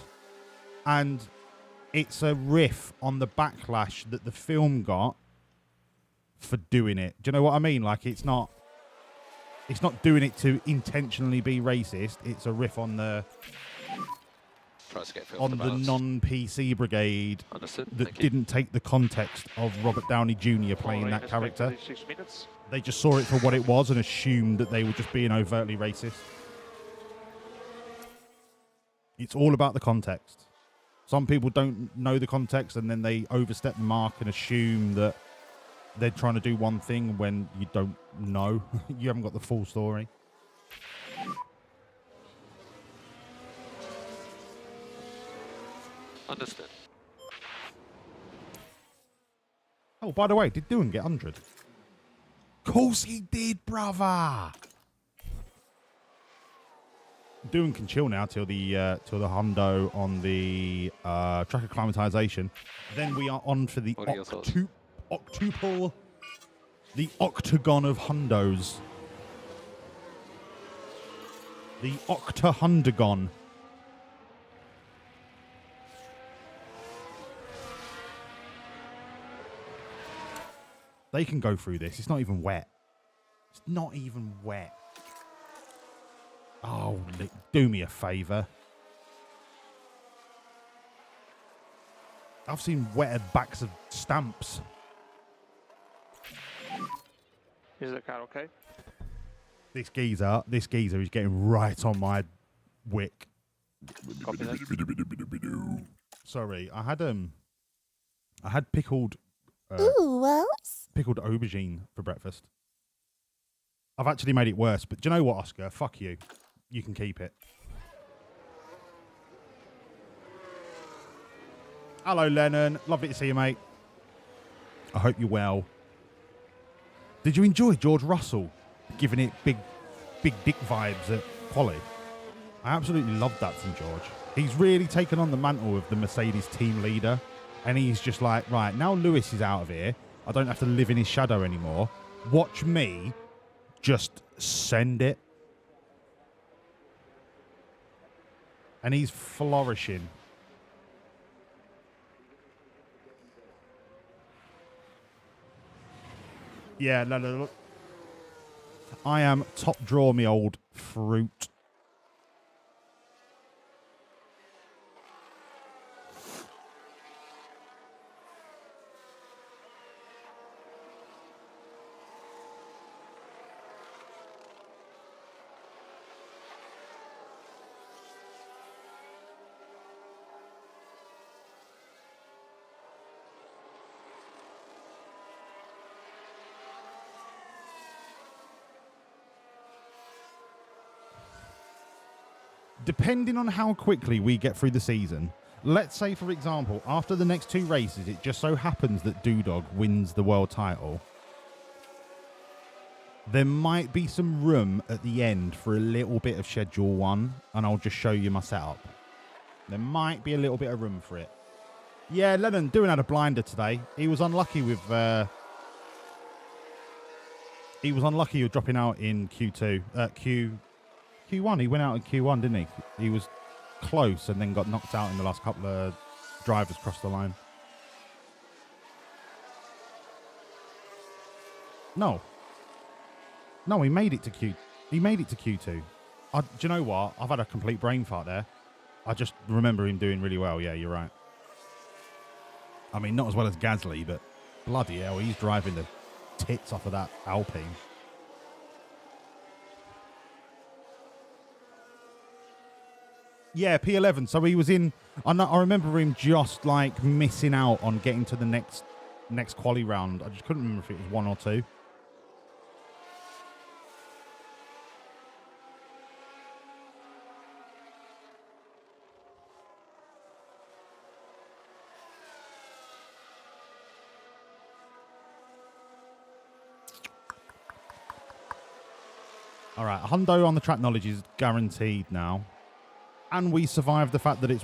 S5: And it's a riff on the backlash that the film got for doing it. Do you know what I mean? Like, it's not doing it to intentionally be racist. It's a riff on the non-PC brigade that didn't take the context of Robert Downey Jr. playing that character. They just saw it for what it was and assumed that they were just being overtly racist. It's all about the context. Some people don't know the context and then they overstep the mark and assume that they're trying to do one thing when you don't know. You haven't got the full story.
S12: Understood.
S5: Oh, by the way, did Doon get 100? Course he did, brother. Doon can chill now till the hundo on the track acclimatization. Then we are on for the octuple, the octagon of hundos. The octahundagon. They can go through this. It's not even wet. It's not even wet. Oh, do me a favour. I've seen wetter backs of stamps.
S12: Is the car okay?
S5: This geezer is getting right on my wick.
S12: Copy that.
S5: Sorry, I had pickled
S4: Ooh, Wells.
S5: pickled aubergine for breakfast. I've actually made it worse, but do you know what, Oscar? Fuck you. You can keep it. Hello, Lennon. Lovely to see you, mate. I hope you're well. Did you enjoy George Russell giving it big dick vibes at Quali? I absolutely loved that from George. He's really taken on the mantle of the Mercedes team leader, and he's just like, right, now Lewis is out of here. I don't have to live in his shadow anymore. Watch me just send it. And he's flourishing. Yeah, no. I am top draw, me old fruit. Depending on how quickly we get through the season, let's say, for example, after the next 2 races, it just so happens that Doodog wins the world title. There might be some room at the end for a little bit of Schedule 1, and I'll just show you my setup. There might be a little bit of room for it. Yeah, Lennon doing had a blinder today. He was unlucky with... he was unlucky with dropping out in Q1. He went out in Q1, didn't he? He was close and then got knocked out in the last couple of drivers crossed the line. No, he made it to Q2. Do you know what? I've had a complete brain fart there. I just remember him doing really well. Yeah, you're right. I mean, not as well as Gasly, but bloody hell, he's driving the tits off of that Alpine. Yeah, P11. So he was in. I remember him just like missing out on getting to the next quali round. I just couldn't remember if it was 1 or 2. All right, Hundo on the track knowledge is guaranteed now. And we survived the fact that it's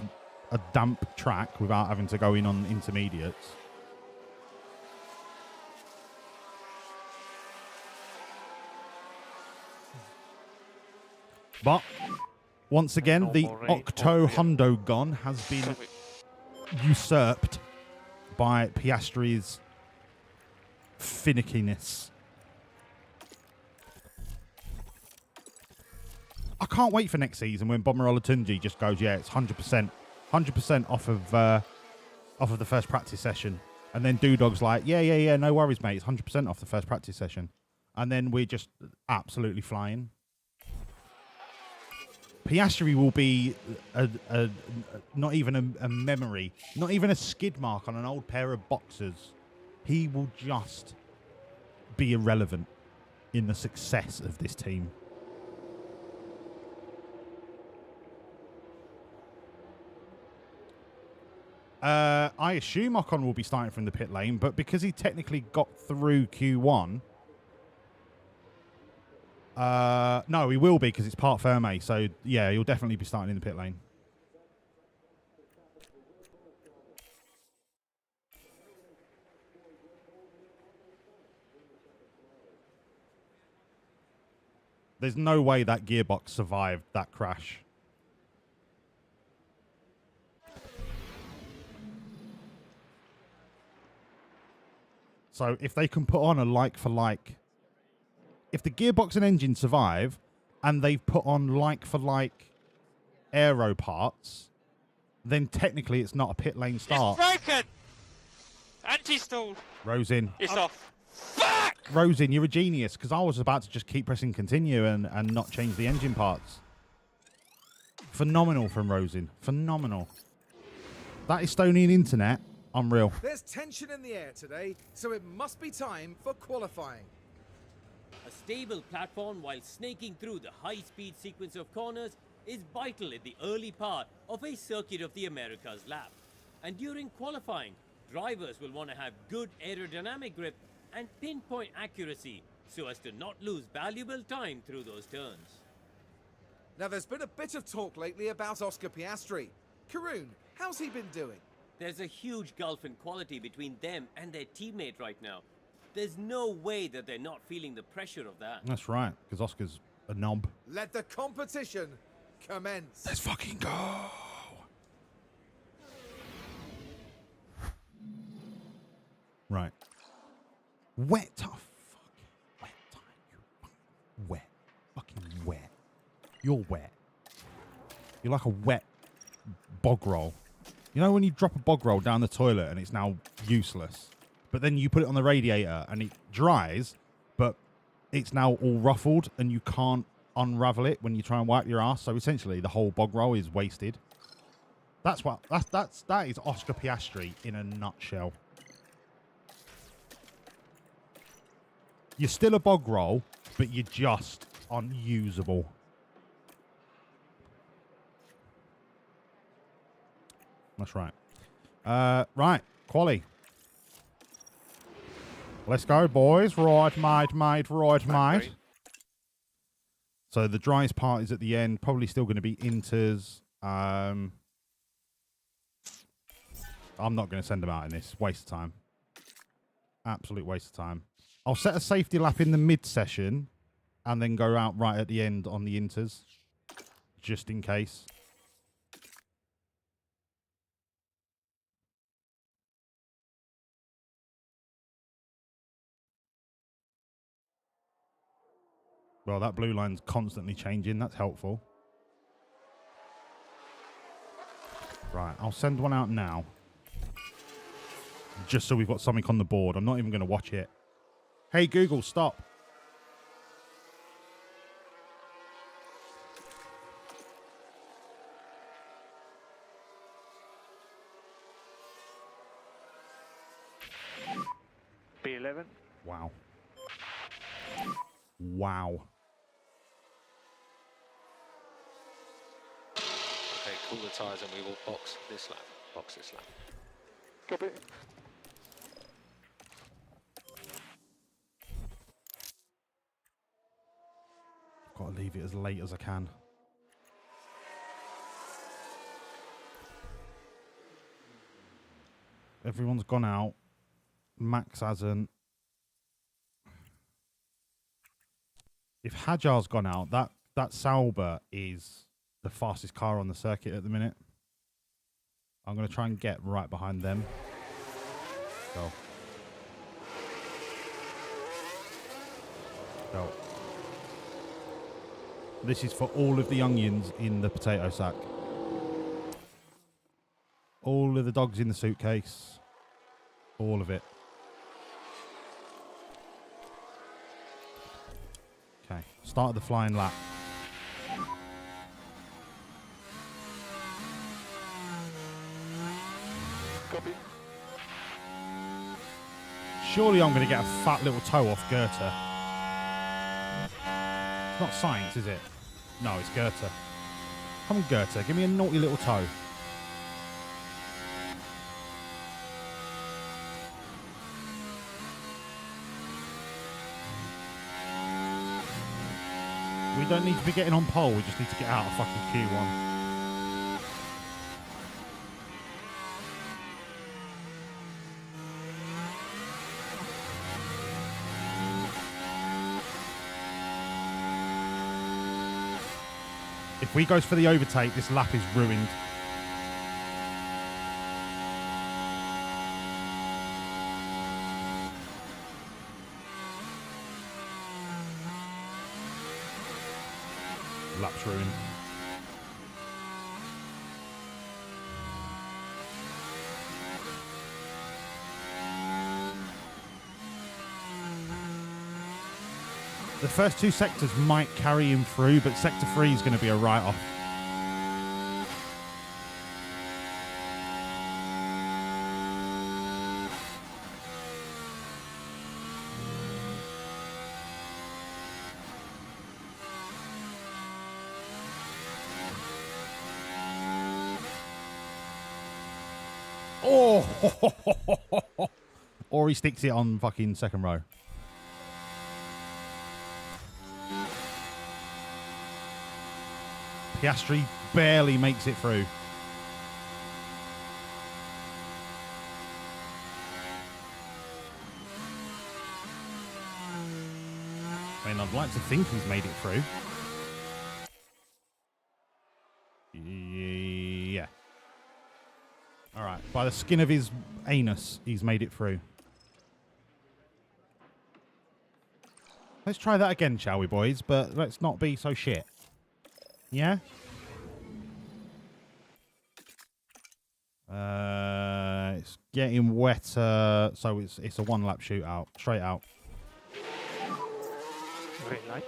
S5: a damp track without having to go in on intermediates. But once again, the Octo Hundo gun has been usurped by Piastri's finickiness. I can't wait for next season when Bomber Olatunji just goes, yeah, it's 100% off of the first practice session. And then Doodog's like, yeah, no worries, mate. It's 100% off the first practice session. And then we're just absolutely flying. Piastri will be not even a memory, not even a skid mark on an old pair of boxers. He will just be irrelevant in the success of this team. I assume Ocon will be starting from the pit lane, but because he technically got through Q1... no, he will be because it's part Ferme. So, yeah, he'll definitely be starting in the pit lane. There's no way that gearbox survived that crash. So if they can put on a like-for-like... If the gearbox and engine survive and they've put on like-for-like aero parts, then technically it's not a pit lane start.
S12: It's broken! Anti-stall.
S5: Rosin.
S12: It's off. Fuck!
S5: Rosin, you're a genius, because I was about to just keep pressing continue and not change the engine parts. Phenomenal from Rosin. Phenomenal. That Estonian internet Unreal.
S10: There's tension in the air today, so it must be time for qualifying.
S11: A stable platform while snaking through the high-speed sequence of corners is vital in the early part of a Circuit of the Americas lap. And during qualifying, drivers will want to have good aerodynamic grip and pinpoint accuracy so as to not lose valuable time through those turns.
S10: Now, there's been a bit of talk lately about Oscar Piastri. Karun, how's he been doing?
S11: There's a huge gulf in quality between them and their teammate right now. There's no way that they're not feeling the pressure of that.
S5: That's right, because Oscar's a knob.
S10: Let the competition commence.
S5: Let's fucking go. Right. Wet tough. Wet time. You wet. Fucking wet. You're wet. You're like a wet bog roll. You know when you drop a bog roll down the toilet and it's now useless, but then you put it on the radiator and it dries, but it's now all ruffled and you can't unravel it when you try and wipe your ass. So essentially, the whole bog roll is wasted. That is Oscar Piastri in a nutshell. You're still a bog roll, but you're just unusable. That's right. Right, quali. Let's go, boys. Right, mate. Right, mate. So the driest part is at the end. Probably still going to be inters. I'm not going to send them out in this. Waste of time. Absolute waste of time. I'll set a safety lap in the mid-session and then go out right at the end on the inters. Just in case. Well, that blue line's constantly changing. That's helpful. Right, I'll send one out now. Just so we've got something on the board. I'm not even going to watch it. Hey, Google, stop.
S12: B11.
S5: Wow. Wow.
S14: Okay, cool the tyres and we will box this lap. Box this lap.
S12: Copy.
S5: Got to leave it as late as I can. Everyone's gone out. Max hasn't. If Hajar's gone out, that Sauber is the fastest car on the circuit at the minute. I'm going to try and get right behind them. Go. Go. This is for all of the onions in the potato sack. All of the dogs in the suitcase. All of it. Okay, start the flying lap.
S12: Copy.
S5: Surely I'm going to get a fat little toe off Goethe. It's not science, is it? No, it's Goethe. Come on, Goethe, give me a naughty little toe. We don't need to be getting on pole, we just need to get out of fucking Q1. If we goes for the overtake, this lap is ruined. Lap's ruined. The first two sectors might carry him through, but sector 3 is going to be a write-off. Oh! Or he sticks it on fucking second row. Piastri barely makes it through. I mean, I'd like to think he's made it through. Yeah. All right. By the skin of his anus, he's made it through. Let's try that again, shall we, boys? But let's not be so shit. Yeah? It's getting wetter, so it's a one-lap shootout. Straight out.
S8: Green light.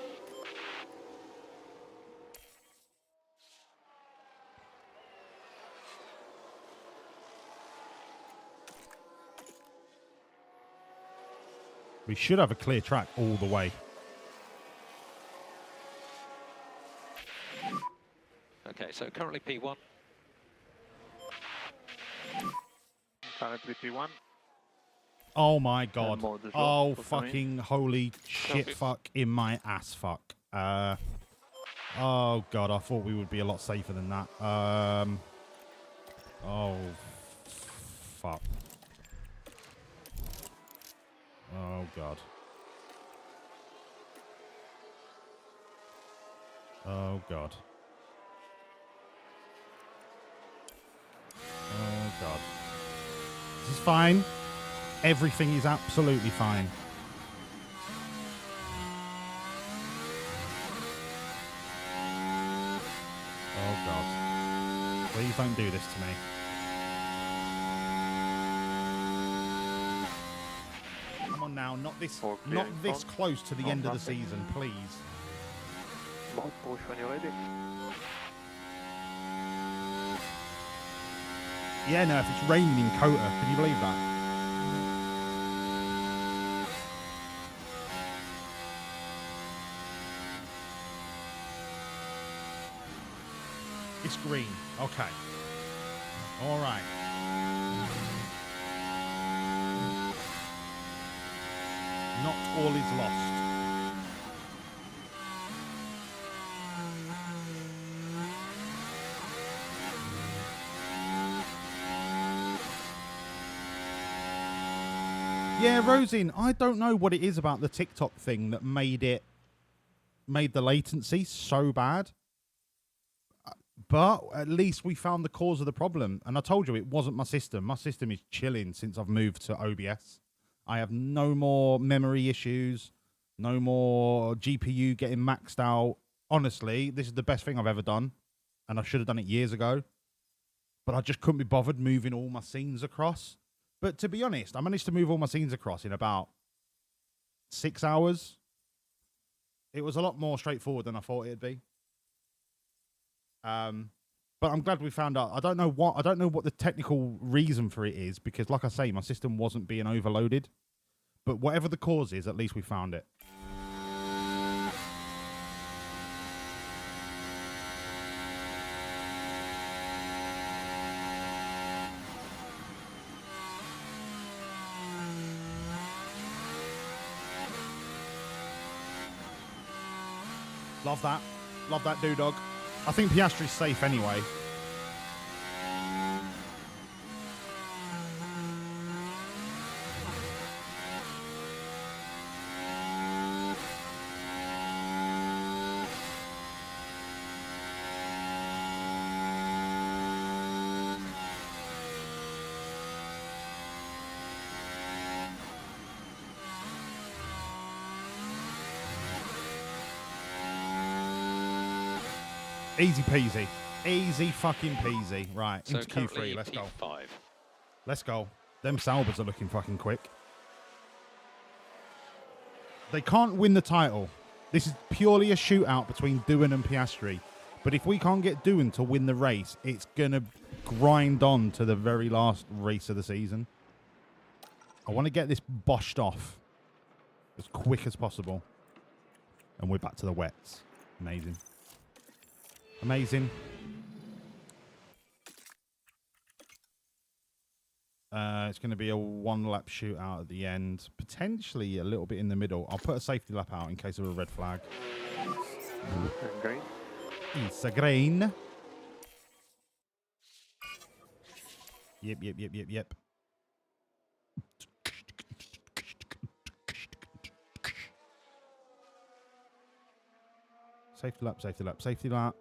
S5: We should have a clear track all the way.
S14: Okay, so currently P1.
S8: Currently P1.
S5: Oh my god. Oh
S8: for
S5: fucking holy shit fuck in my ass fuck. Oh god, I thought we would be a lot safer than that. Oh fuck. Oh god. Oh god. Oh god. This is fine. Everything is absolutely fine. Oh god. Please don't do this to me. Come on now, not this close to the end of the season, please.
S8: Bolt push when you're ready.
S5: Yeah, no, if it's raining in Cota, can you believe that? It's green. Okay. All right. Not all is lost. Yeah, Rosin, I don't know what it is about the TikTok thing that made the latency so bad. But at least we found the cause of the problem. And I told you it wasn't my system. My system is chilling since I've moved to OBS. I have no more memory issues, no more GPU getting maxed out. Honestly, this is the best thing I've ever done. And I should have done it years ago. But I just couldn't be bothered moving all my scenes across. But to be honest, I managed to move all my scenes across in about 6 hours. It was a lot more straightforward than I thought it'd be. But I'm glad we found out. I don't know what the technical reason for it is, because like I say, my system wasn't being overloaded. But whatever the cause is, at least we found it. Love that. Love that, Doodog. I think Piastri's safe anyway. Easy peasy. Easy fucking peasy. Right,
S14: So
S5: into Q3. Let's go.
S14: P5.
S5: Let's go. Them Salbers are looking fucking quick. They can't win the title. This is purely a shootout between Doohan and Piastri. But if we can't get Doohan to win the race, it's going to grind on to the very last race of the season. I want to get this boshed off as quick as possible. And we're back to the wets. Amazing. Amazing. It's going to be a one-lap shootout at the end, potentially a little bit in the middle. I'll put a safety lap out in case of a red flag.
S8: Green.
S5: It's a green. Yep. Safety lap.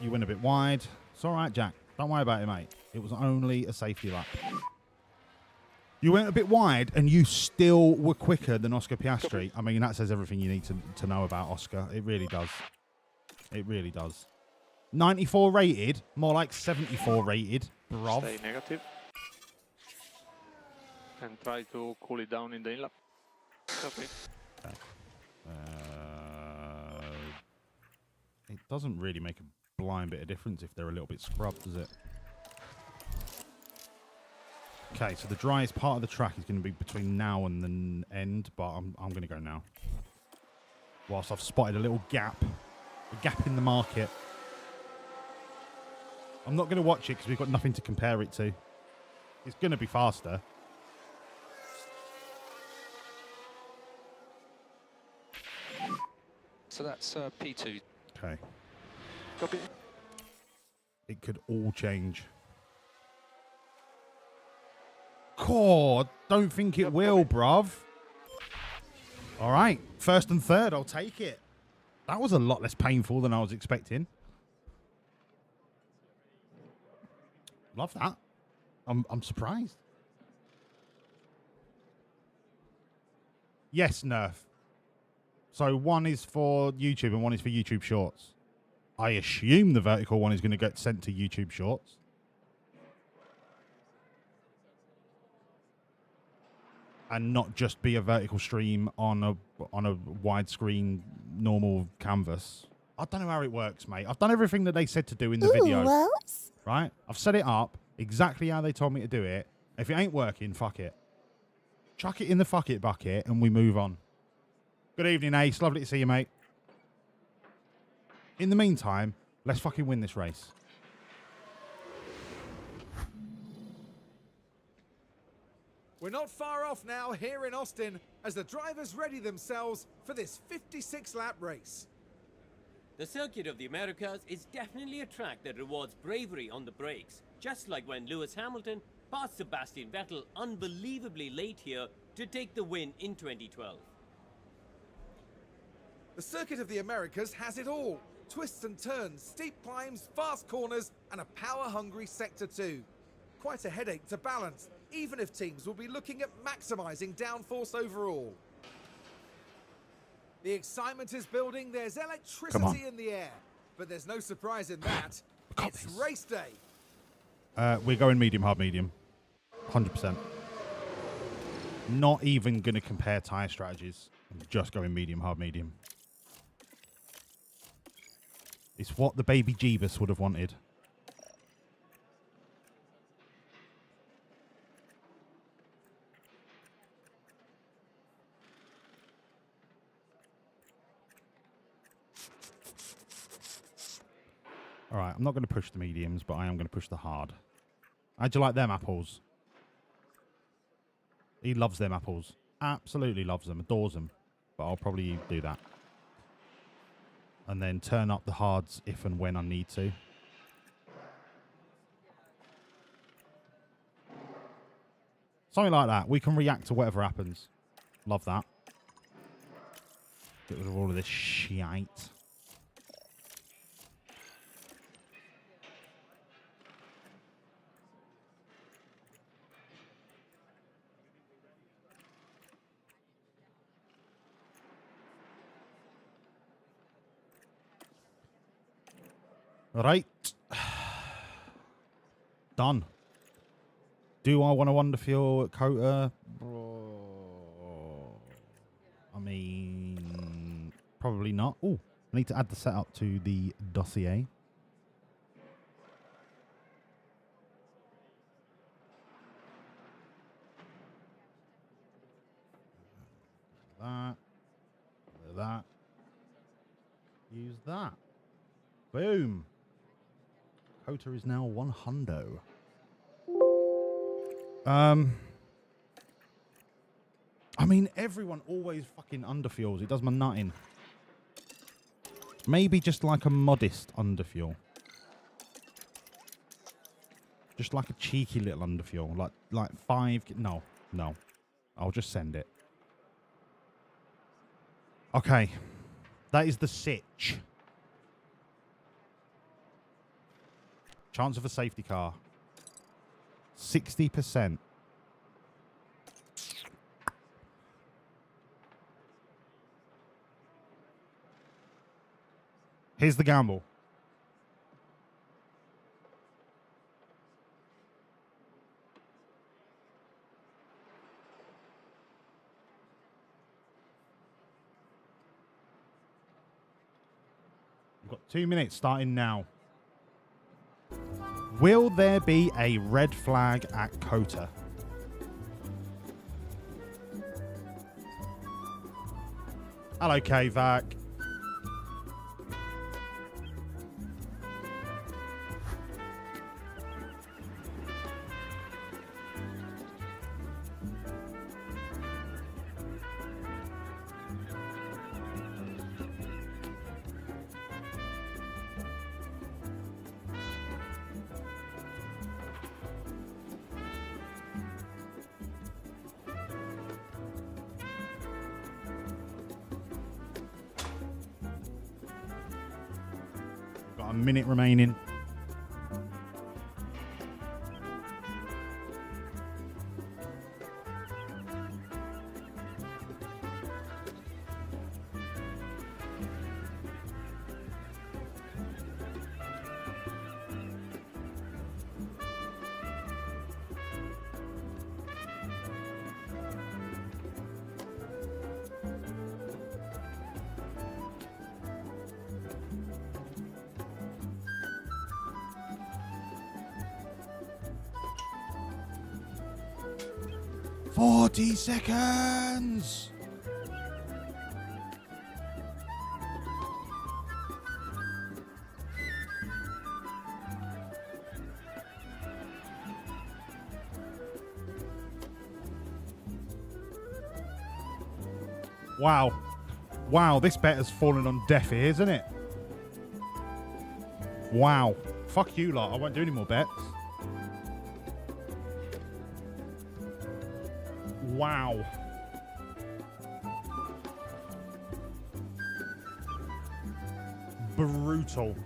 S5: You went a bit wide. It's all right, Jack. Don't worry about it, mate. It was only a safety lap. You went a bit wide, and you still were quicker than Oscar Piastri. I mean, that says everything you need to know about Oscar. It really does. It really does. 94 rated, more like 74 rated, bruv.
S8: Stay negative. And try to cool it down in the in-lap. Copy.
S5: Okay. It doesn't really make a blind bit of difference if they're a little bit scrubbed, does it? Okay, so the driest part of the track is going to be between now and the end, but I'm going to go now. Whilst I've spotted a little gap. A gap in the market. I'm not going to watch it because we've got nothing to compare it to. It's going to be faster.
S14: So that's P2.
S5: Okay.
S8: Copy.
S5: It could all change. God, don't think it will, bruv. All right, first and third, I'll take it. That was a lot less painful than I was expecting. Love that. I'm surprised. Yes, Nerf. So one is for YouTube and one is for YouTube Shorts. I assume the vertical one is going to get sent to YouTube Shorts. And not just be a vertical stream on a widescreen normal canvas. I don't know how it works, mate. I've done everything that they said to do in the video.
S4: Wawlliamz.
S5: Right? I've set it up exactly how they told me to do it. If it ain't working, fuck it. Chuck it in the fuck it bucket and we move on. Good evening, Ace. Lovely to see you, mate. In the meantime, let's fucking win this race.
S10: We're not far off now here in Austin as the drivers ready themselves for this 56-lap race.
S11: The Circuit of the Americas is definitely a track that rewards bravery on the brakes, just like when Lewis Hamilton passed Sebastian Vettel unbelievably late here to take the win in 2012.
S10: The Circuit of the Americas has it all. Twists and turns, steep climbs, fast corners, and a power-hungry Sector 2. Quite a headache to balance, even if teams will be looking at maximising downforce overall. The excitement is building, there's electricity in the air. But there's no surprise in that. It's race day.
S5: We're going medium, hard, medium. 100%. Not even going to compare tyre strategies. I'm just going medium, hard, medium. It's what the baby Jeebus would have wanted. All right, I'm not going to push the mediums, but I am going to push the hard. How'd you like them apples? He loves them apples. Absolutely loves them, adores them. But I'll probably do that. And then turn up the hards if and when I need to. Something like that. We can react to whatever happens. Love that. Get rid of all of this shite. Right. Done. Do I want to underfuel at Cota? I mean, probably not. Oh, I need to add the setup to the dossier. That. Use that. Boom. Cota is now 100. I mean, everyone always fucking underfuels. It does my nutting. Maybe just like a modest underfuel. Just like a cheeky little underfuel. Like 5... No. I'll just send it. Okay. That is the sitch. Chance of a safety car. 60%. Here's the gamble. We've got 2 minutes starting now. Will there be a red flag at Cota? Hello, K-Vac. Got a minute remaining. Seconds. Wow. Wow, this bet has fallen on deaf ears, isn't it? Wow. Fuck you lot. I won't do any more bets. Wow. Brutal.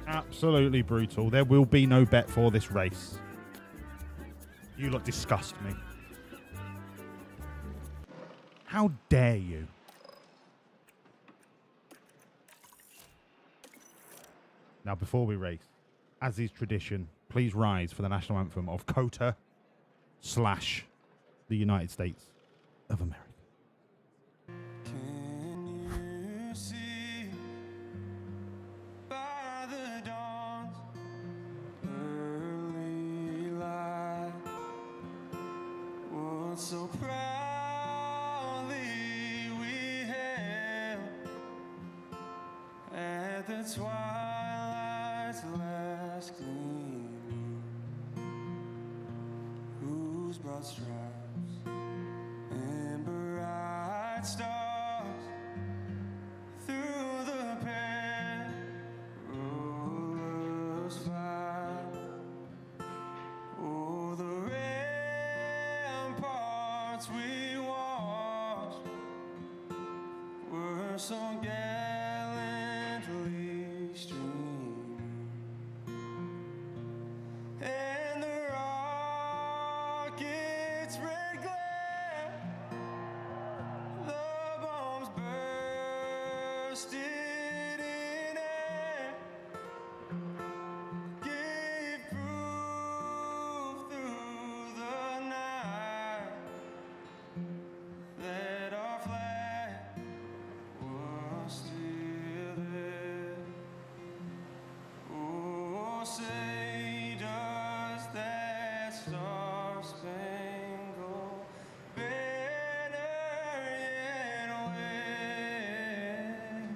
S5: Absolutely brutal. There will be no bet for this race. You lot disgust me. How dare you? Now, before we race, as is tradition, please rise for the national anthem of Cota / the United States of America.
S1: Can you see by the dawn's early light what so proudly we hailed at the twilight's last gleam, whose broad stripes and bright stars through the perilous fight, oh, the ramparts we watched were so gallantly streaming, and the rocket's red glare, the bombs bursted in air, gave proof through the night that our flag was still there. Oh, say does that star-spangled banner yet wave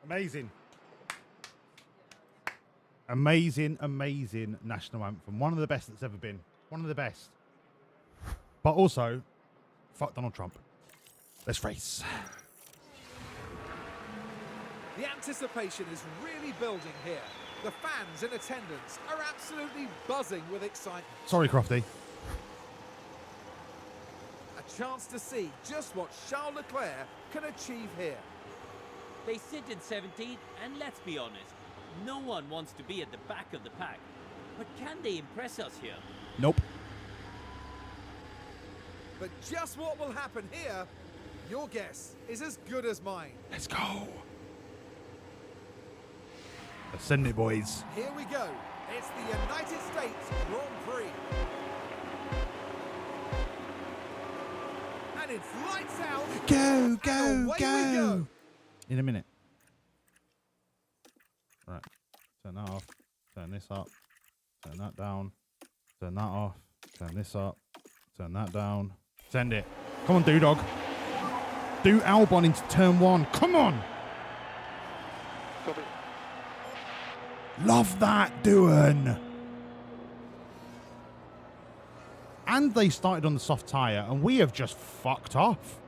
S5: Amazing. Amazing, amazing national anthem. One of the best that's ever been. One of the best. But also, fuck Donald Trump. Let's race.
S10: The anticipation is really building here. The fans in attendance are absolutely buzzing with excitement.
S5: Sorry, Crofty.
S10: A chance to see just what Charles Leclerc can achieve here.
S11: They sit in 17th, and let's be honest, no one wants to be at the back of the pack. But can they impress us here?
S5: Nope.
S10: But just what will happen here, your guess is as good as mine.
S5: Let's go. Let's send it, boys.
S10: Here we go. It's the United States Grand Prix. And it's lights out.
S5: Go, go,
S10: and away
S5: go.
S10: we go.
S5: In a minute. Right. Turn that off. Turn this up. Turn that down. Turn that off. Turn this up. Turn that down. Send it. Come on, Doodog. Do Albon into turn 1. Come on.
S14: Copy.
S5: Love that, doing. And they started on the soft tyre, and we have just fucked off.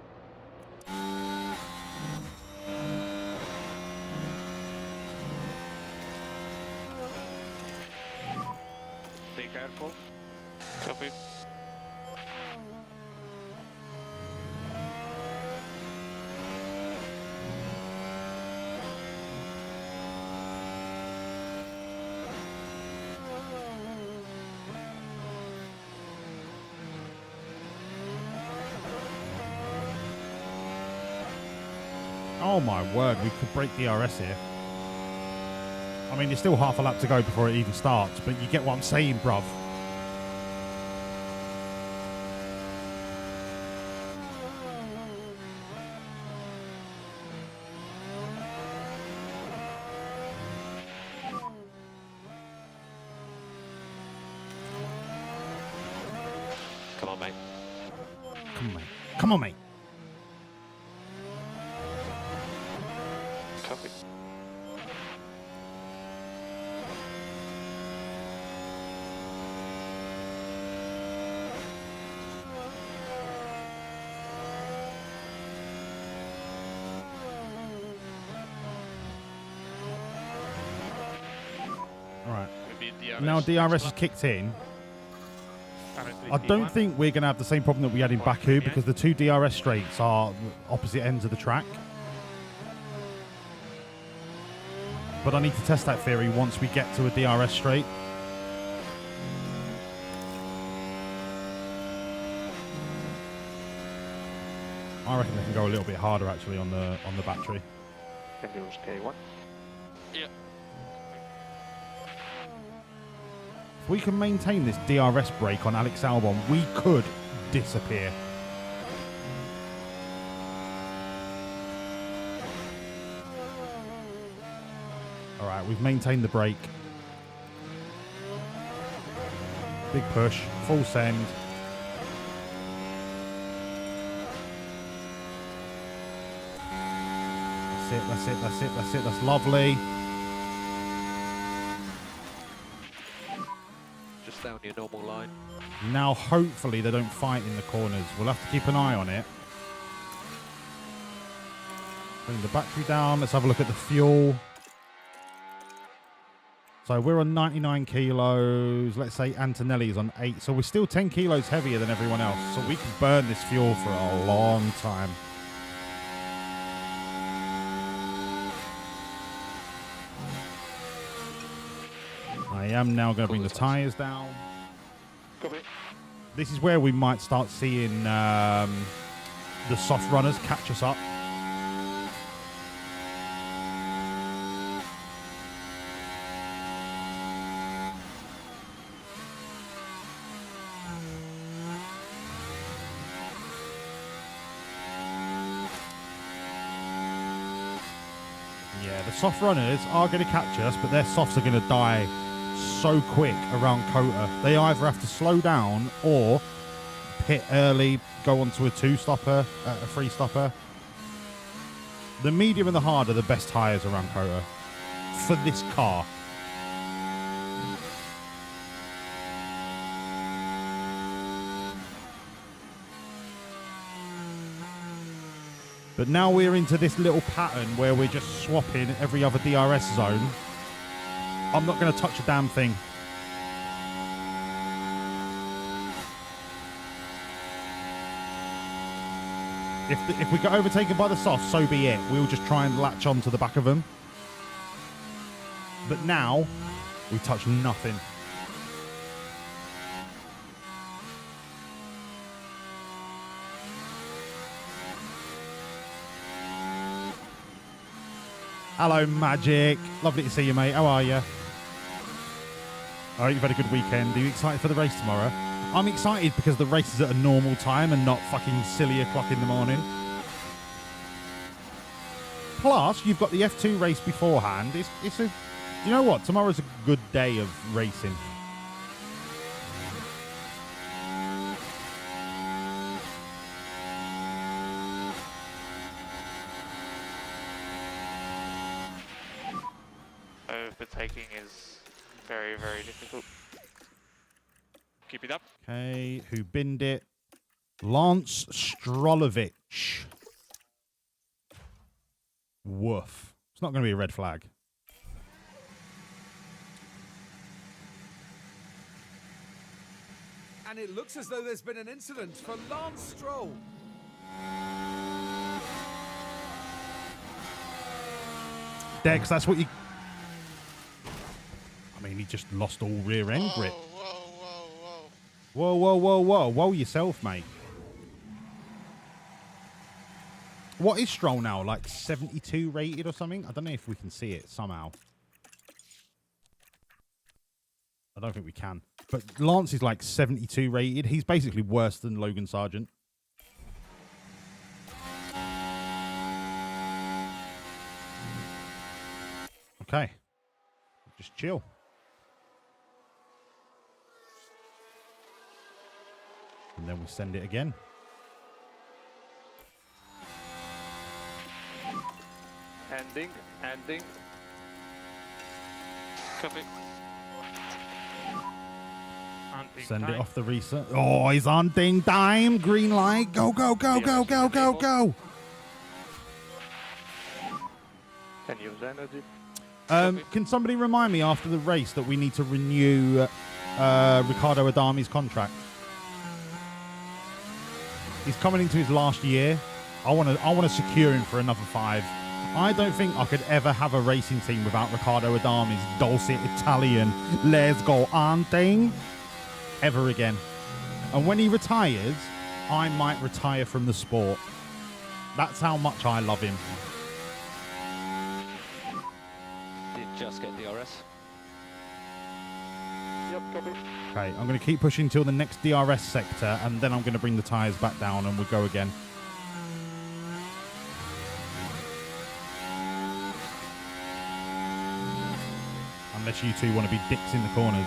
S14: Be careful. Copy.
S5: Oh my word, we could break DRS here. I mean, there's still half a lap to go before it even starts, but you get what I'm saying, bruv.
S14: Come on, mate.
S5: Come on, mate. Come on, mate.
S14: Copy.
S5: Right.
S8: Maybe DRS.
S5: Now DRS has kicked in. I don't think we're going to have the same problem that we had in Baku because the two DRS straights are opposite ends of the track. But I need to test that theory once we get to a DRS straight. I reckon they can go a little bit harder actually on the battery.
S14: Can do K1. Yeah.
S5: If we can maintain this DRS break on Alex Albon, we could disappear. All right, we've maintained the break. Big push, full send. That's it, that's it, that's it, that's it, that's lovely.
S14: Just down your normal line.
S5: Now, hopefully, they don't fight in the corners. We'll have to keep an eye on it. Bring the battery down. Let's have a look at the fuel. So we're on 99 kilos. Let's say Antonelli's on 8. So we're still 10 kilos heavier than everyone else. So we can burn this fuel for a long time. I am now going to bring the tyres down.
S14: Copy.
S5: This is where we might start seeing the soft runners catch us up. Yeah, the soft runners are going to catch us, but their softs are going to die so quick around Cota. They either have to slow down or pit early, go onto a 2-stopper, a 3-stopper. The medium and the hard are the best tyres around Cota for this car. But now we're into this little pattern where we're just swapping every other DRS zone. I'm not going to touch a damn thing. If we get overtaken by the soft, so be it. We'll just try and latch on to the back of them. But now, we touch nothing. Hello, Magic. Lovely to see you, mate. How are you? All right, you've had a good weekend. Are you excited for the race tomorrow? I'm excited because the race is at a normal time and not fucking silly o'clock in the morning. Plus, you've got the F2 race beforehand. You know what? Tomorrow's a good day of racing.
S14: Overtaking is very, very difficult. Keep it up.
S5: Okay, who binned it? Lance Strolovich. Woof. It's not going to be a red flag.
S10: And it looks as though there's been an incident for Lance Stroll.
S5: Dex, that's what you... I mean, he just lost all rear end grip. Whoa, whoa, whoa, whoa. Whoa yourself, mate. What is Stroll now? Like 72 rated or something? I don't know if we can see it somehow. I don't think we can. But Lance is like 72 rated. He's basically worse than Logan Sargent. Okay. Just chill. And then we send it again.
S14: Ending. Copy.
S5: Send it off the reset. Oh, he's on ding dime. Green light. Go, go, go, go, go, go, go.
S14: Can use energy.
S5: Can somebody remind me after the race that we need to renew Riccardo Adami's contract? He's coming into his last year. I want to secure him for another 5. I don't think I could ever have a racing team without Riccardo Adami's dulcet Italian "Let's go on" thing ever again. And when he retires, I might retire from the sport. That's how much I love him.
S14: Did just get DRS. Yep, copy.
S5: Okay, I'm going to keep pushing till the next DRS sector, and then I'm going to bring the tyres back down and we'll go again. Unless you two want to be dicks in the corners.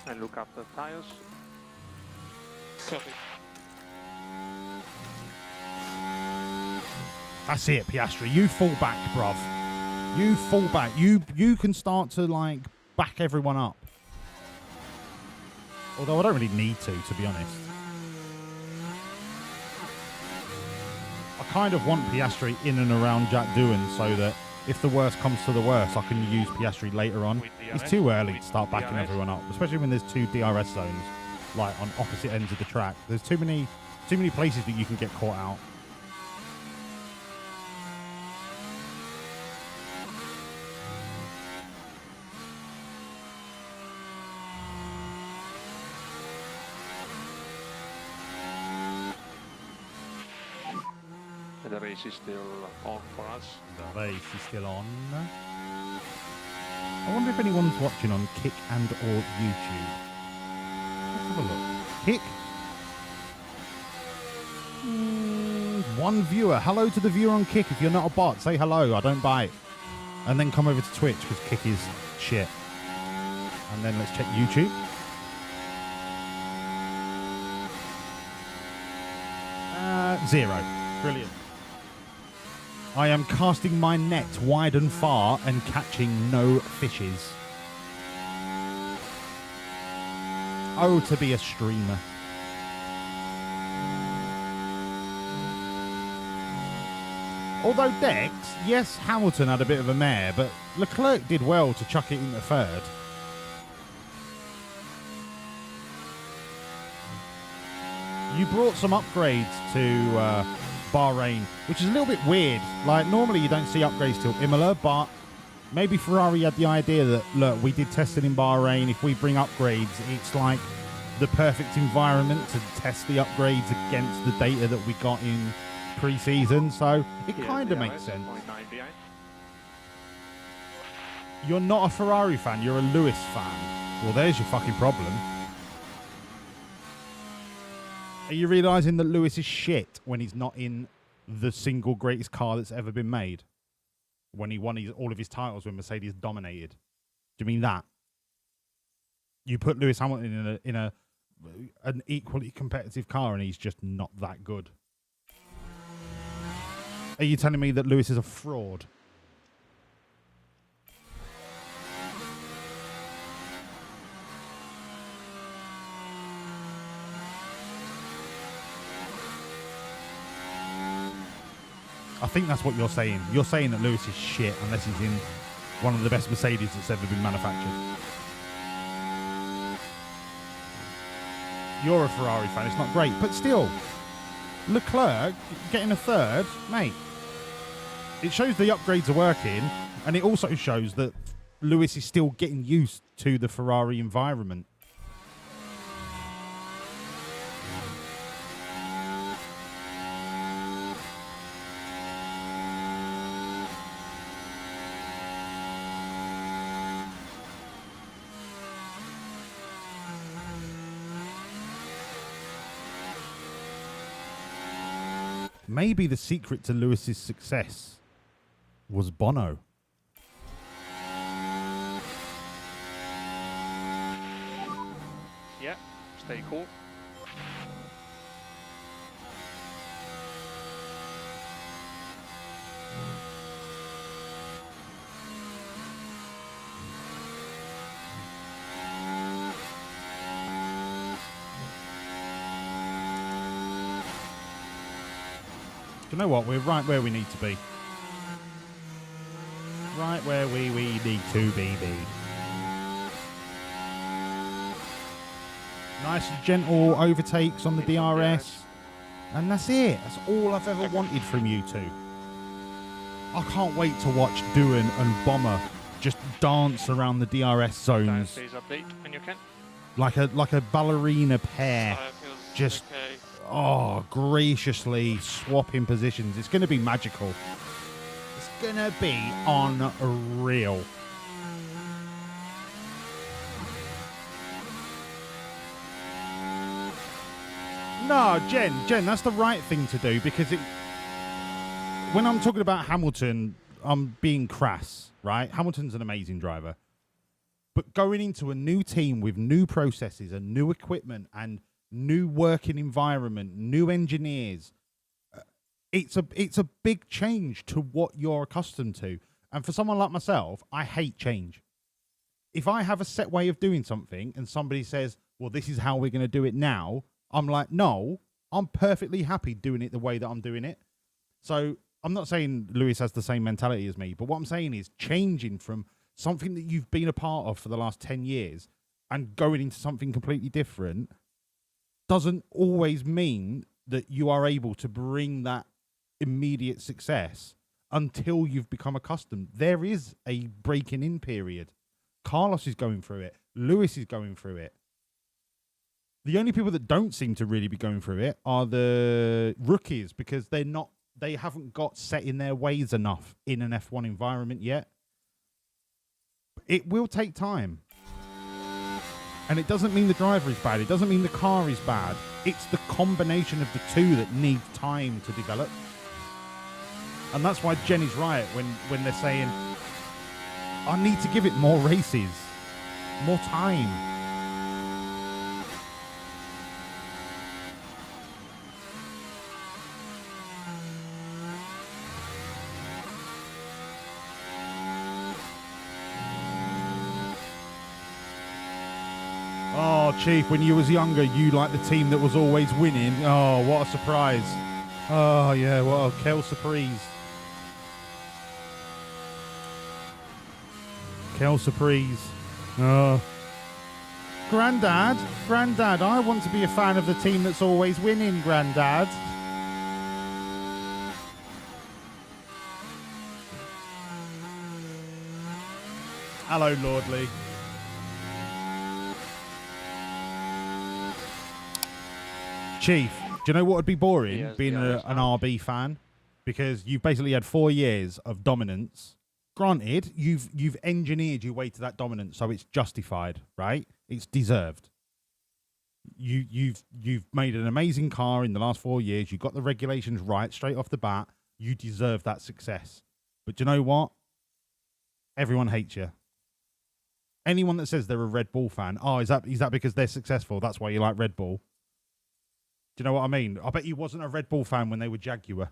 S14: And look up the tires. Copy.
S5: That's it, Piastri. You fall back, bruv. You fall back. You can start to, like, back everyone up. Although I don't really need to be honest. I kind of want Piastri in and around Jack Doohan so that if the worst comes to the worst, I can use Piastri later on. It's too early to start backing everyone up, especially when there's 2 DRS zones, like on opposite ends of the track. There's too many places that you can get caught out.
S14: The race is still on for us.
S5: The race is still on. I wonder if anyone's watching on Kick and or YouTube. Let's have a look. Kick. 1 viewer. Hello to the viewer on Kick. If you're not a bot, say hello. I don't bite. And then come over to Twitch because Kick is shit. And then let's check YouTube. Zero. Brilliant. I am casting my net wide and far and catching no fishes. Oh, to be a streamer. Although Dex, yes, Hamilton had a bit of a mare, but Leclerc did well to chuck it into third. You brought some upgrades to Bahrain, which is a little bit weird. Like, normally you don't see upgrades till Imola, but maybe Ferrari had the idea that, look, we did testing in Bahrain. If we bring upgrades, it's like the perfect environment to test the upgrades against the data that we got in pre-season. So it kind of makes sense. You're not a Ferrari fan, you're a Lewis fan. Well, there's your fucking problem. Are you realising that Lewis is shit when he's not in the single greatest car that's ever been made? When he won all of his titles when Mercedes dominated? Do you mean that? You put Lewis Hamilton in an equally competitive car and he's just not that good. Are you telling me that Lewis is a fraud? I think that's what you're saying. You're saying that Lewis is shit unless he's in one of the best Mercedes that's ever been manufactured. You're a Ferrari fan. It's not great. But still, Leclerc getting a third, mate. It shows the upgrades are working, and it also shows that Lewis is still getting used to the Ferrari environment. Maybe the secret to Lewis's success was Bono.
S14: Yeah, stay cool.
S5: You know what? We're right where we need to be. Right where we need to be. Nice gentle overtakes on the DRS. And that's it. That's all I've ever wanted from you two. I can't wait to watch Doohan and Bomber just dance around the DRS zones. Like a ballerina pair. Just...
S14: Okay.
S5: Oh, graciously swapping positions. It's going to be magical. It's going to be unreal. No, Jen, that's the right thing to do because when I'm talking about Hamilton, I'm being crass, right? Hamilton's an amazing driver. But going into a new team with new processes and new equipment and new working environment, new engineers. It's a big change to what you're accustomed to. And for someone like myself, I hate change. If I have a set way of doing something and somebody says, well, this is how we're going to do it now, I'm like, no, I'm perfectly happy doing it the way that I'm doing it. So I'm not saying Lewis has the same mentality as me, but what I'm saying is changing from something that you've been a part of for the last 10 years and going into something completely different doesn't always mean that you are able to bring that immediate success until you've become accustomed. There is a breaking in period. Carlos is going through it. Lewis is going through it. The only people that don't seem to really be going through it are the rookies because they haven't got set in their ways enough in an F1 environment yet. It will take time. And it doesn't mean the driver is bad. It doesn't mean the car is bad. It's the combination of the two that needs time to develop. And that's why Jenny's right when they're saying, I need to give it more races. More time. Oh, Chief, when you was younger, you liked the team that was always winning. Oh, what a surprise. Oh, yeah, what a Kel surprise. Kel surprise. Oh. Grandad, I want to be a fan of the team that's always winning, Grandad. Hello, Lordly. Chief, do you know what would be boring being an RB fan? Because you've basically had 4 years of dominance. Granted, you've engineered your way to that dominance, so it's justified, right? It's deserved. You've made an amazing car in the last 4 years. You got the regulations right straight off the bat. You deserve that success. But do you know what? Everyone hates you. Anyone that says they're a Red Bull fan, oh, is that because they're successful? That's why you like Red Bull. Do you know what I mean? I bet you wasn't a Red Bull fan when they were Jaguar.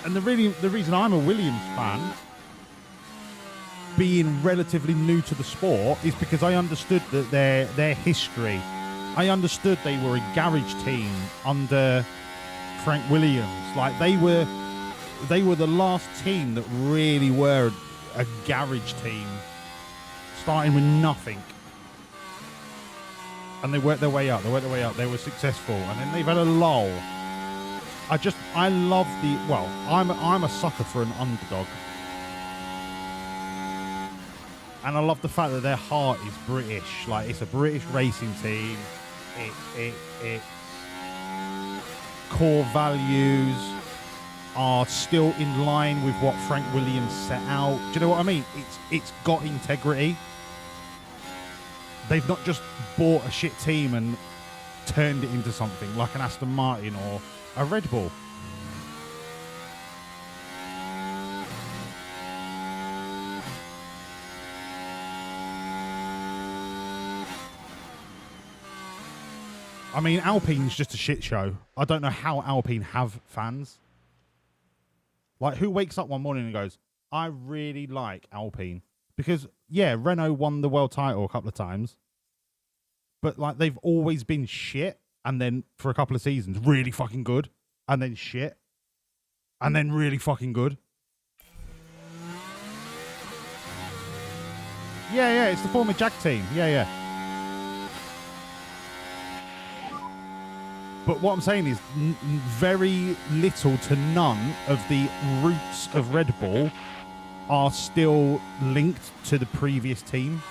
S5: And the reason I'm a Williams fan, being relatively new to the sport, is because I understood that their history. I understood they were a garage team under Frank Williams. Like they were the last team that really were a garage team, starting with nothing. And they worked their way up. They were successful, and then they've had a lull. I love I'm a sucker for an underdog. And I love the fact that their heart is British. Like, it's a British racing team. Its core values are still in line with what Frank Williams set out. Do you know what I mean? It's got integrity. They've not just bought a shit team and turned it into something like an Aston Martin or a Red Bull. I mean, Alpine's just a shit show. I don't know how Alpine have fans. Like, who wakes up one morning and goes, I really like Alpine? Because, yeah, Renault won the world title a couple of times. But, like, they've always been shit. And then, for a couple of seasons, really fucking good. And then shit. And then really fucking good. Yeah, it's the former Jag team. Yeah. But what I'm saying is very little to none of the roots of Red Bull are still linked to the previous team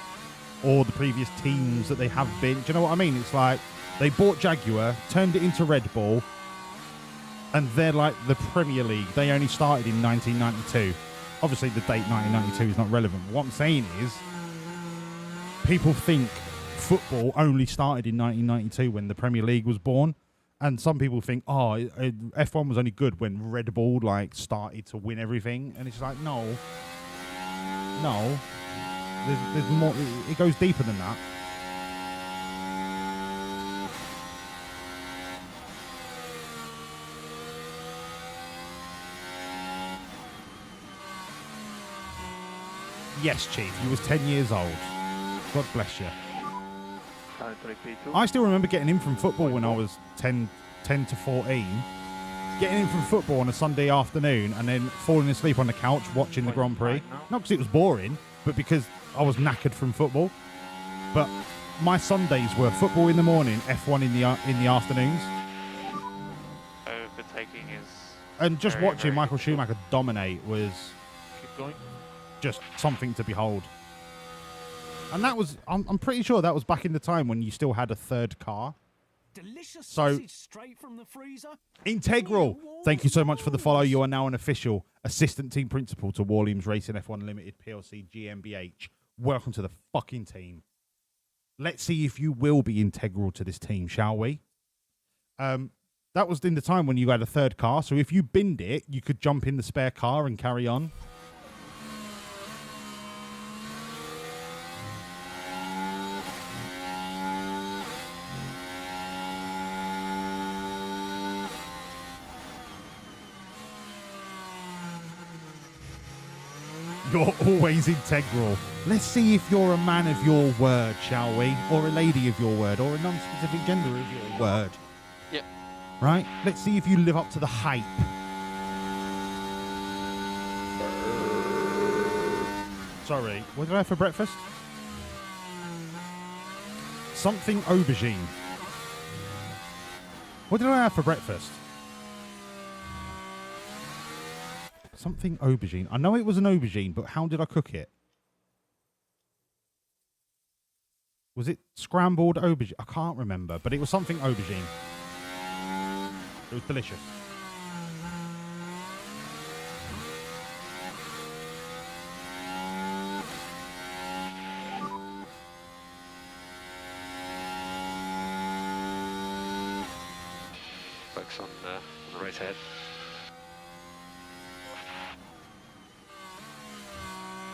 S5: or the previous teams that they have been. Do you know what I mean? It's like they bought Jaguar, turned it into Red Bull, and they're like the Premier League. They only started in 1992. Obviously, the date 1992 is not relevant. What I'm saying is people think football only started in 1992 when the Premier League was born. And some people think, F1 was only good when Red Bull started to win everything, and it's like, no, there's more. It goes deeper than that. Yes, Chief, you was 10 years old. God bless you. I still remember getting in from football when I was 10 to 14. Getting in from football on a Sunday afternoon and then falling asleep on the couch watching the Grand Prix. Not because it was boring, but because I was knackered from football. But my Sundays were football in the morning, F1 in the afternoons.
S14: Overtaking is...
S5: And just
S14: very,
S5: watching
S14: very
S5: Michael
S14: difficult.
S5: Schumacher dominate was just something to behold. And that was, I'm pretty sure that was back in the time when you still had a third car.
S15: Delicious
S5: So,
S15: sausage straight from the freezer.
S5: Integral, thank you so much for the follow. You are now an official assistant team principal to Wawlliamz Racing F1 Limited PLC GmbH. Welcome to the fucking team. Let's see if you will be integral to this team, shall we? That was in the time when you had a third car, so if you binned it, you could jump in the spare car and carry on. You're always integral. Let's see if you're a man of your word, shall we? Or a lady of your word, or a non-specific gender of your word.
S14: Yep.
S5: Right? Let's see if you live up to the hype. Sorry, what did I have for breakfast? Something aubergine. What did I have for breakfast? Something aubergine. I know it was an aubergine, but how did I cook it? Was it scrambled aubergine? I can't remember, but it was something aubergine. It was delicious.
S12: Focus on the race ahead.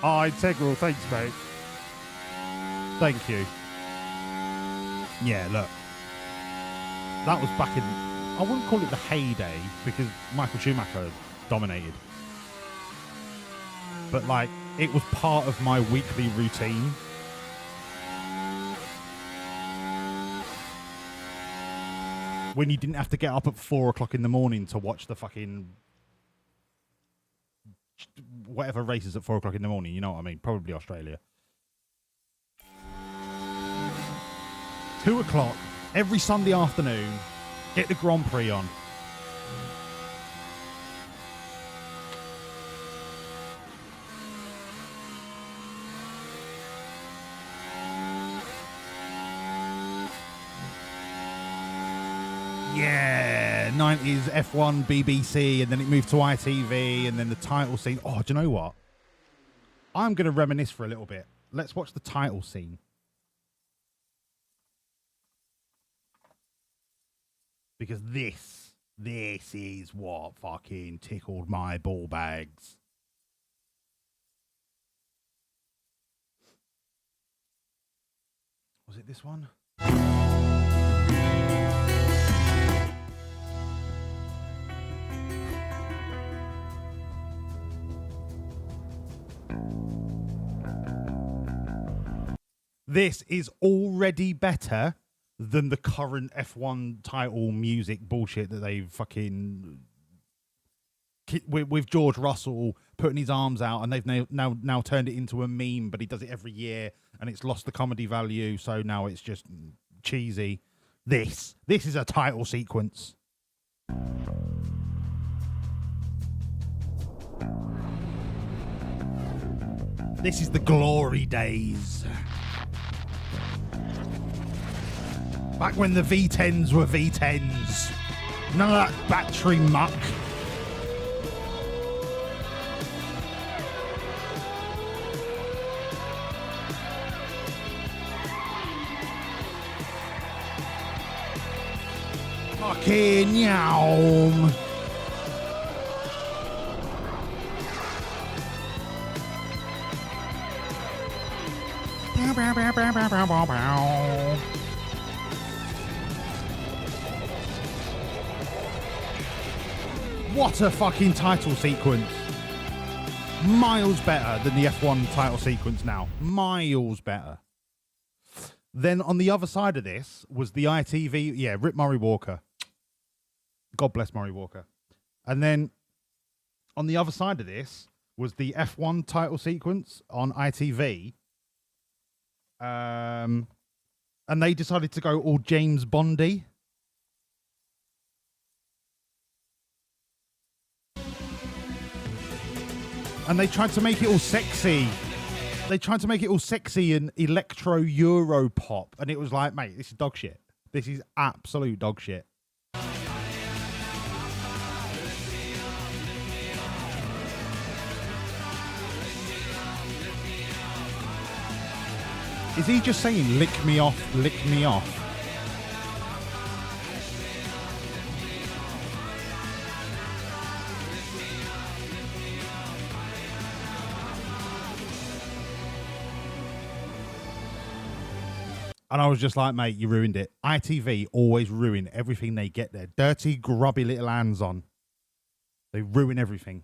S5: Oh, integral. Thanks, mate. Thank you. Yeah, look. That was back in... I wouldn't call it the heyday, because Michael Schumacher dominated. But, like, it was part of my weekly routine. When you didn't have to get up at 4 o'clock in the morning to watch the fucking... whatever races at 4 o'clock in the morning, you know what I mean? Probably Australia. 2 o'clock every Sunday afternoon, get the Grand Prix on. Yeah, 90s F1 BBC, and then it moved to ITV, and then the title scene. Oh, do you know what? I'm going to reminisce for a little bit. Let's watch the title scene. Because this is what fucking tickled my ball bags. Was it this one? This is already better than the current F1 title music bullshit that they've fucking... With George Russell putting his arms out, and they've now turned it into a meme, but he does it every year, and it's lost the comedy value, so now it's just cheesy. This is a title sequence. This is the glory days. Back when the V10s were V10s. None of that battery muck. Fucking yowm. Bow, bow, bow, bow, bow, bow, bow, bow. What a fucking title sequence. Miles better than the F1 title sequence now. Miles better. Then on the other side of this was the ITV. Yeah, Rip Murray Walker. God bless Murray Walker. And then on the other side of this was the F1 title sequence on ITV. And they decided to go all James Bondy. And they tried to make it all sexy. They tried to make it all sexy and electro Euro pop. And it was like, mate, this is dog shit. This is absolute dog shit. Is he just saying lick me off, lick me off? And I was just like, mate, you ruined it. ITV always ruin everything they get their dirty, grubby little hands on. They ruin everything.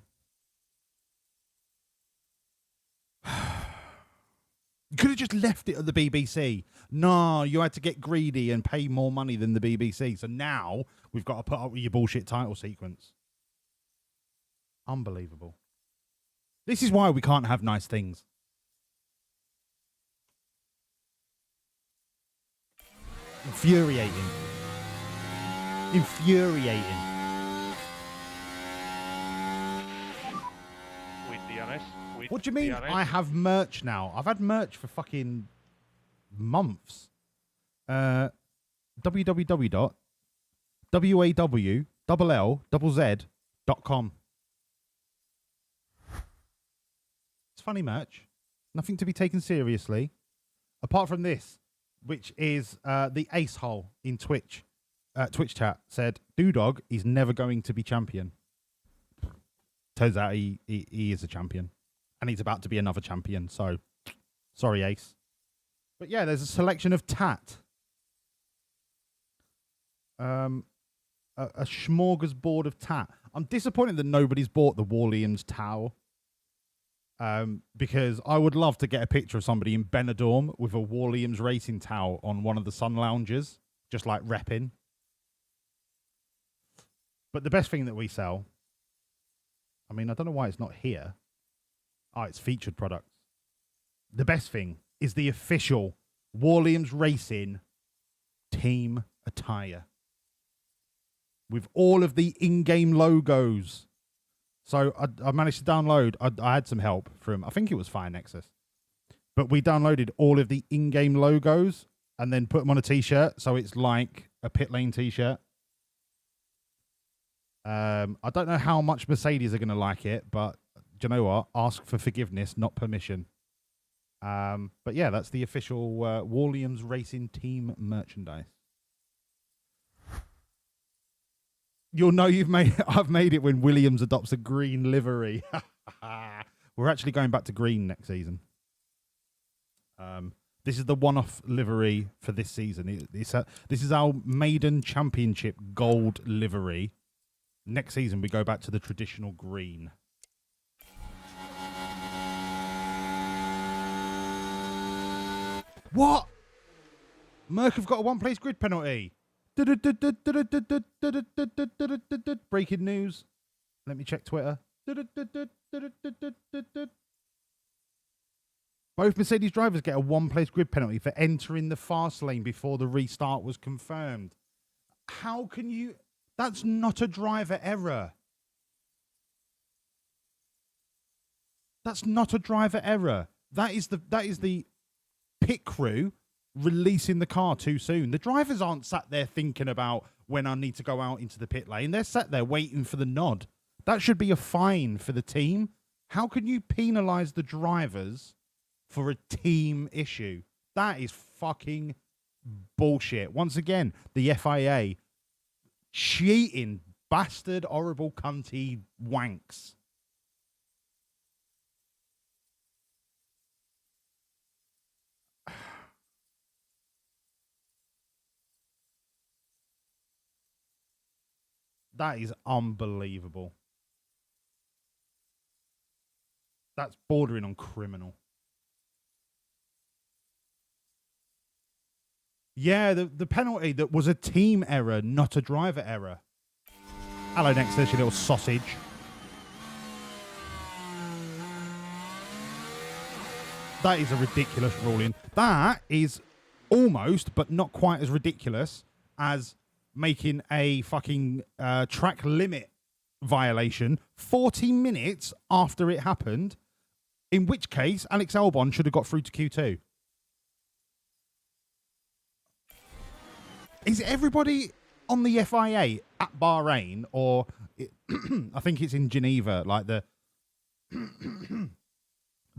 S5: You could have just left it at the BBC. No, you had to get greedy and pay more money than the BBC. So now we've got to put up with your bullshit title sequence. Unbelievable. This is why we can't have nice things. Infuriating. Infuriating.
S14: With the honest.
S5: What do you mean I have merch now? I've had merch for fucking months. www.wawlllz.com. It's funny merch. Nothing to be taken seriously. Apart from this, which is the ace hole in Twitch. Twitch chat said, Doodog is never going to be champion. Turns out he is a champion. And he's about to be another champion, so sorry, Ace. But yeah, there's a selection of tat. A smorgasbord of tat. I'm disappointed that nobody's bought the Wawlliamz towel. Because I would love to get a picture of somebody in Benidorm with a Wawlliamz racing towel on one of the sun lounges, just like repping. But the best thing that we sell, I mean, I don't know why it's not here. Oh, it's featured products. The best thing is the official Wawlliamz Racing team attire with all of the in-game logos. So I managed to download. I had some help from, I think it was Fire Nexus, but we downloaded all of the in-game logos and then put them on a t-shirt, so it's like a pit lane t-shirt. I don't know how much Mercedes are going to like it, but do you know what? Ask for forgiveness, not permission. But yeah, that's the official Wawlliamz Racing team merchandise. You'll know I've made it when Williams adopts a green livery. We're actually going back to green next season. This is the one-off livery for this season. This is our maiden championship gold livery. Next season, we go back to the traditional green. What? Merc have got a one-place grid penalty. Breaking news. Let me check Twitter. Both Mercedes drivers get a one-place grid penalty for entering the fast lane before the restart was confirmed. How can you... That's not a driver error. That's not a driver error. That is the pit crew releasing the car too soon. The drivers aren't sat there thinking about when I need to go out into the pit lane. They're sat there waiting for the nod. That should be a fine for the team. How can you penalise the drivers for a team issue? That is fucking bullshit. Once again, the FIA cheating, bastard, horrible, cunty wanks. That is unbelievable. That's bordering on criminal. Yeah, the penalty that was a team error, not a driver error. Hello, Nexus, you little sausage. That is a ridiculous ruling. That is almost, but not quite as ridiculous as making a fucking track limit violation 40 minutes after it happened, in which case Alex Albon should have got through to Q2. Is everybody on the FIA at Bahrain, or I think it's in Geneva, like the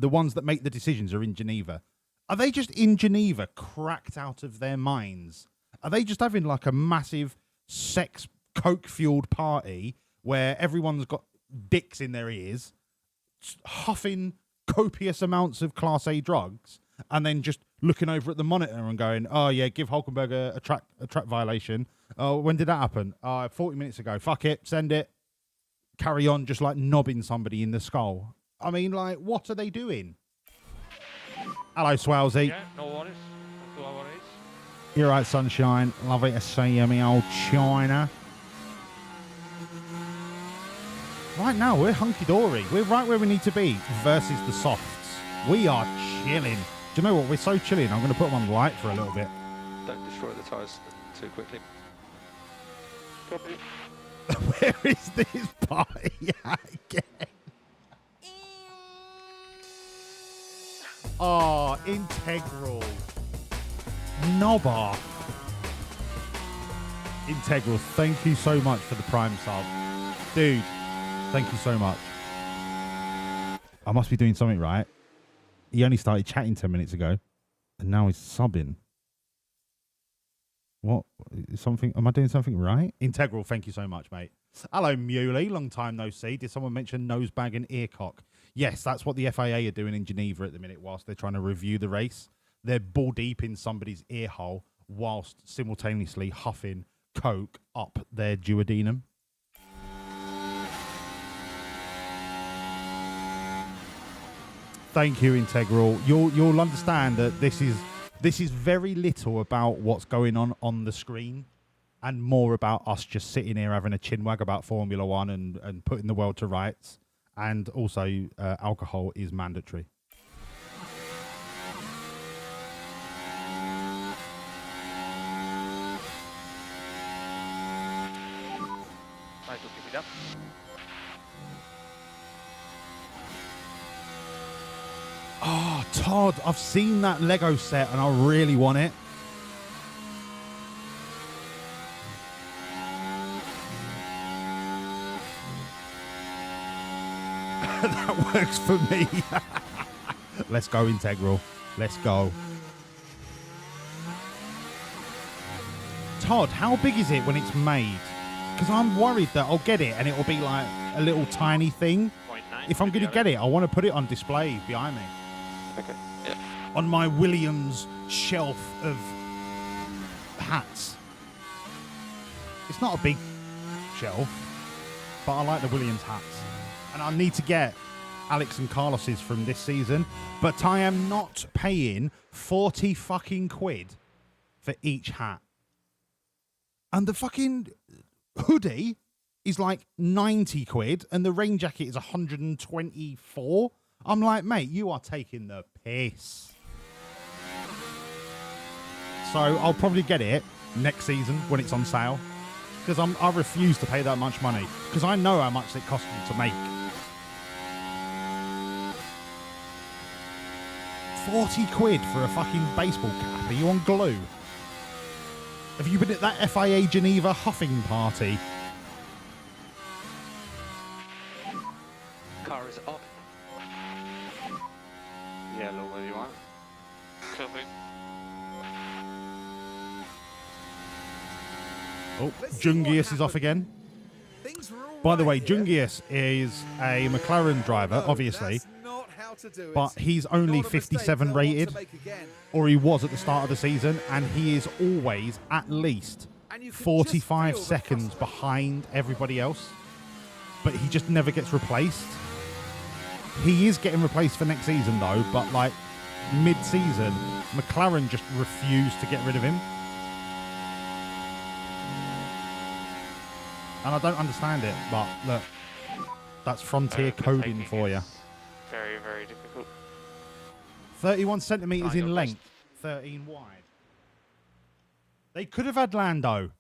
S5: ones that make the decisions are in Geneva. Are they just in Geneva cracked out of their minds? Are they just having like a massive sex coke-fueled party where everyone's got dicks in their ears, huffing copious amounts of Class A drugs, and then just looking over at the monitor and going, oh, yeah, give Hulkenberg a track violation. Oh, when did that happen? 40 minutes ago. Fuck it, send it. Carry on just like knobbing somebody in the skull. I mean, like, what are they doing? Hello, Swalesy.
S12: Yeah, no worries. No worries.
S5: You're right, sunshine. Lovely to see you, me old China. Right now, we're hunky-dory. We're right where we need to be versus the softs. We are chilling. Do you know what? We're so chilling. I'm going to put them on light for a little bit.
S12: Don't destroy the tyres too quickly. Copy.
S5: Where is this party again? Oh, integral. Knobber. Integral, thank you so much for the Prime sub. Dude, thank you so much. I must be doing something right. He only started chatting 10 minutes ago, and now he's subbing. What? Something? Am I doing something right? Integral, thank you so much, mate. Hello, Muley. Long time no see. Did someone mention nosebag and earcock? Yes, that's what the FIA are doing in Geneva at the minute whilst they're trying to review the race. They're ball deep in somebody's ear hole whilst simultaneously huffing coke up their duodenum. Thank you, Integral. You'll understand that this is very little about what's going on the screen and more about us just sitting here having a chinwag about Formula One and putting the world to rights. And also, alcohol is mandatory.
S12: Might as well keep it up.
S5: Oh, Todd, I've seen that Lego set and I really want it. That works for me. Let's go, Integral. Let's go. Todd, how big is it when it's made? Because I'm worried that I'll get it and it will be like a little tiny thing.
S14: 0.9.
S5: If I'm going to get it, I want to put it on display behind me.
S14: Okay. Yeah.
S5: On my Wawlliamz shelf of hats. It's not a big shelf, but I like the Wawlliamz hats. And I need to get Alex and Carlos's from this season, but I am not paying 40 fucking quid for each hat. And the fucking hoodie is like 90 quid and the rain jacket is 124. I'm like, mate, you are taking the piss. So I'll probably get it next season when it's on sale, because I refuse to pay that much money, because I know how much it costs them to make. 40 quid for a fucking baseball cap. Are you on glue? Have you been at that FIA Geneva huffing party?
S12: Car is up.
S14: Yeah, look where you want. Copy.
S5: Oh, Jungius is off again. By the way, Jungius is a McLaren driver, obviously, but he's only 57 rated, or he was at the start of the season, and he is always at least 45 seconds behind everybody else, but he just never gets replaced. He is getting replaced for next season, though, but like mid-season, McLaren just refused to get rid of him. And I don't understand it, but look, that's frontier coding for you.
S14: Very, very difficult.
S5: 31 centimetres in length, 13 wide. They could have had Lando.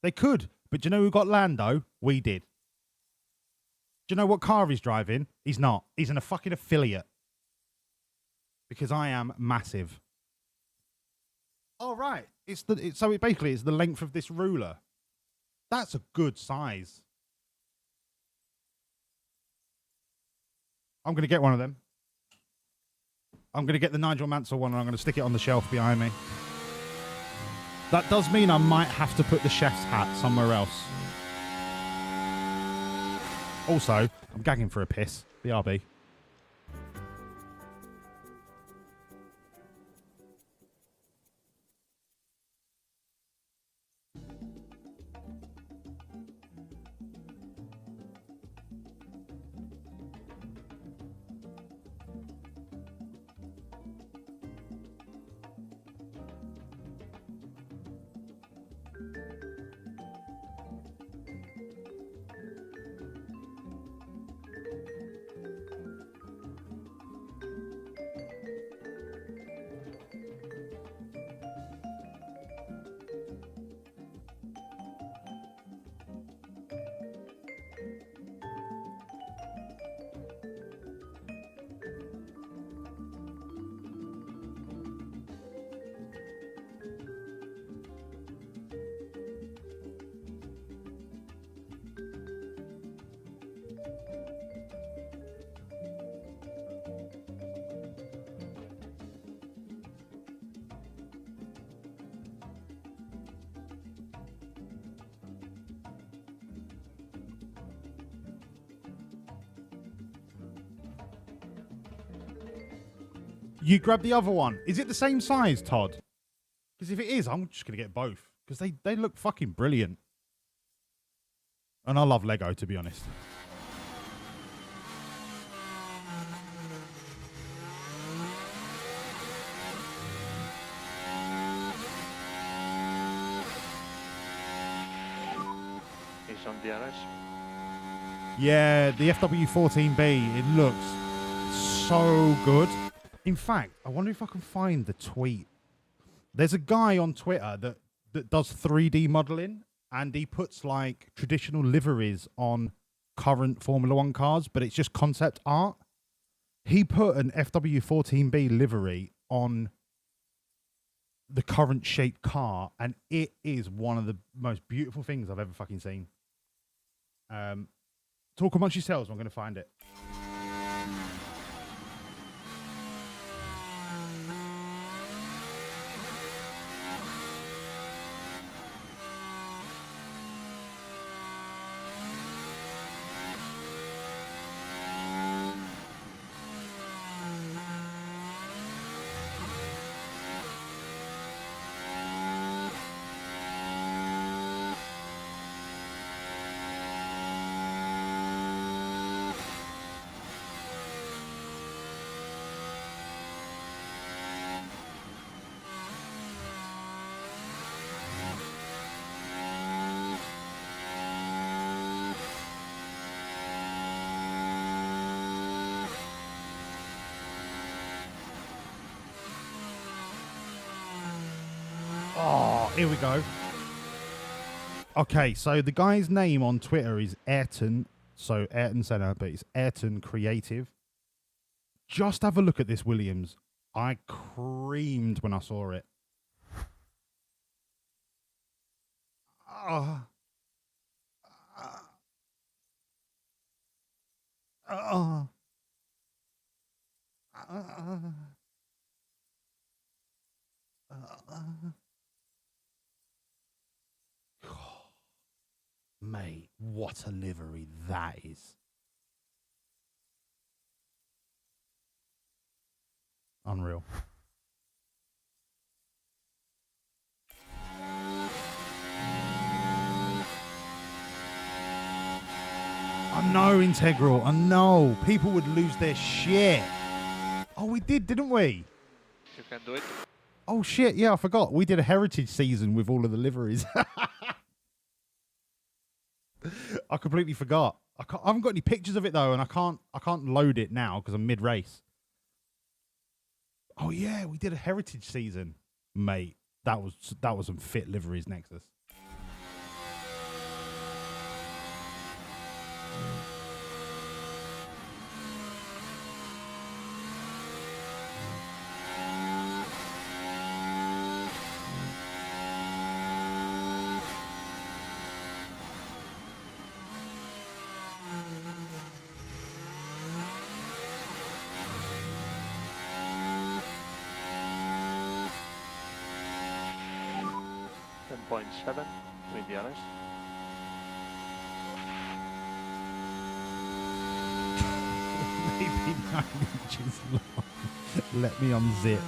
S5: They could. But do you know who got Lando? We did. Do you know what car he's driving? He's not. He's in a fucking affiliate. Because I am massive. All right. So it basically is the length of this ruler. That's a good size. I'm going to get one of them. I'm going to get the Nigel Mansell one and I'm going to stick it on the shelf behind me. That does mean I might have to put the chef's hat somewhere else. Also, I'm gagging for a piss. BRB. You grab the other one. Is it the same size, Todd? Because if it is, I'm just going to get both. Because they look fucking brilliant. And I love Lego, to be honest.
S12: He's on DRS.
S5: Yeah, the FW14B, it looks so good. In fact, I wonder if I can find the tweet. There's a guy on Twitter that does 3D modeling, and he puts like traditional liveries on current Formula One cars, but it's just concept art. He put an FW14B livery on the current shaped car, and it is one of the most beautiful things I've ever fucking seen. Talk amongst yourselves, I'm going to find it. Oh, here we go. Okay, so the guy's name on Twitter is Ayrton. So Ayrton Senna, but it's Ayrton Creative. Just have a look at this Williams. I creamed when I saw it. Mate, what a livery that is. Unreal. I know, Integral. I know. People would lose their shit. Oh, we did, didn't we?
S12: You can do it.
S5: Oh, shit. Yeah, I forgot. We did a heritage season with all of the liveries. I completely forgot. I haven't got any pictures of it though, and I can't load it now because I'm mid-race. Oh yeah, we did a heritage season, mate. That was some fit liveries, Nexus.
S14: 8.7 with the others.
S5: Maybe 9 inches long. Let me unzip.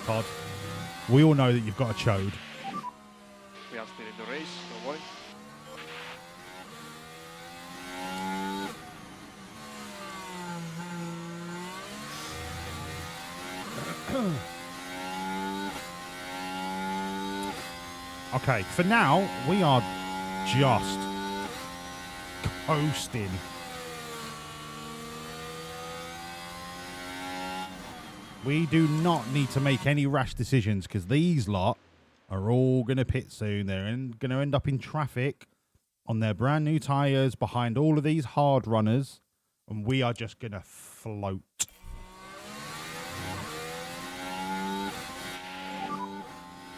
S5: Todd, we all know that you've got a chode.
S14: We are still in the race, don't worry.
S5: Okay, for now, we are just coasting. We do not need to make any rash decisions because these lot are all going to pit soon. They're going to end up in traffic on their brand new tyres behind all of these hard runners, and we are just going to float.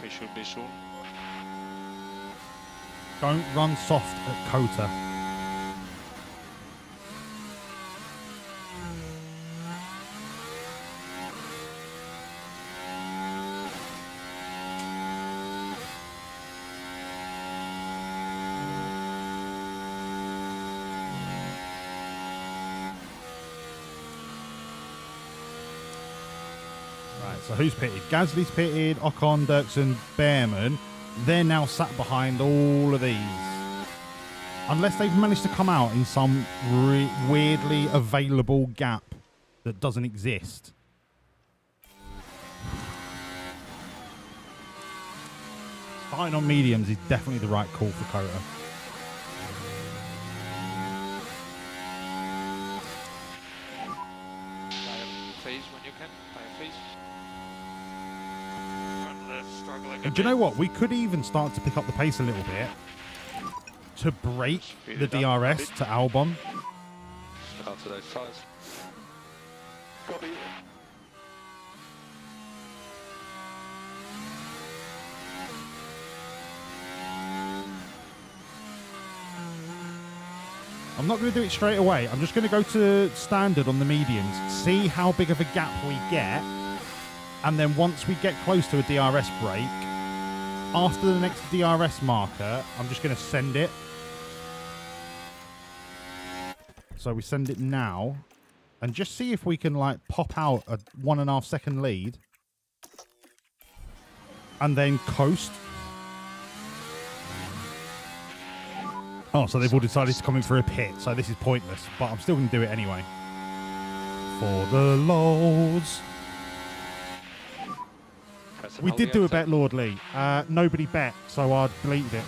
S14: We should be soon.
S5: Don't run soft at Cota. Right, so who's pitted? Gasly's pitted, Ocon, Dirksen, Behrman. They're now sat behind all of these. Unless they've managed to come out in some weirdly available gap that doesn't exist. Starting on mediums is definitely the right call for Cota.
S14: Phase when you can. Tire phase. Front left, struggling.
S5: And do you know what? We could even start to pick up the pace a little bit to break the DRS to Albon.
S12: After those tyres. Copy.
S5: I'm not going to do it straight away. I'm just going to go to standard on the mediums, see how big of a gap we get, and then once we get close to a DRS break, after the next DRS marker, I'm just going to send it. So we send it now, and just see if we can like pop out a 1.5 second lead, and then coast. Oh, so they've all decided to come in for a pit, so this is pointless, but I'm still going to do it anyway. For the lols. We did do a bet, Lord Lee. Nobody bet, so I deleted it.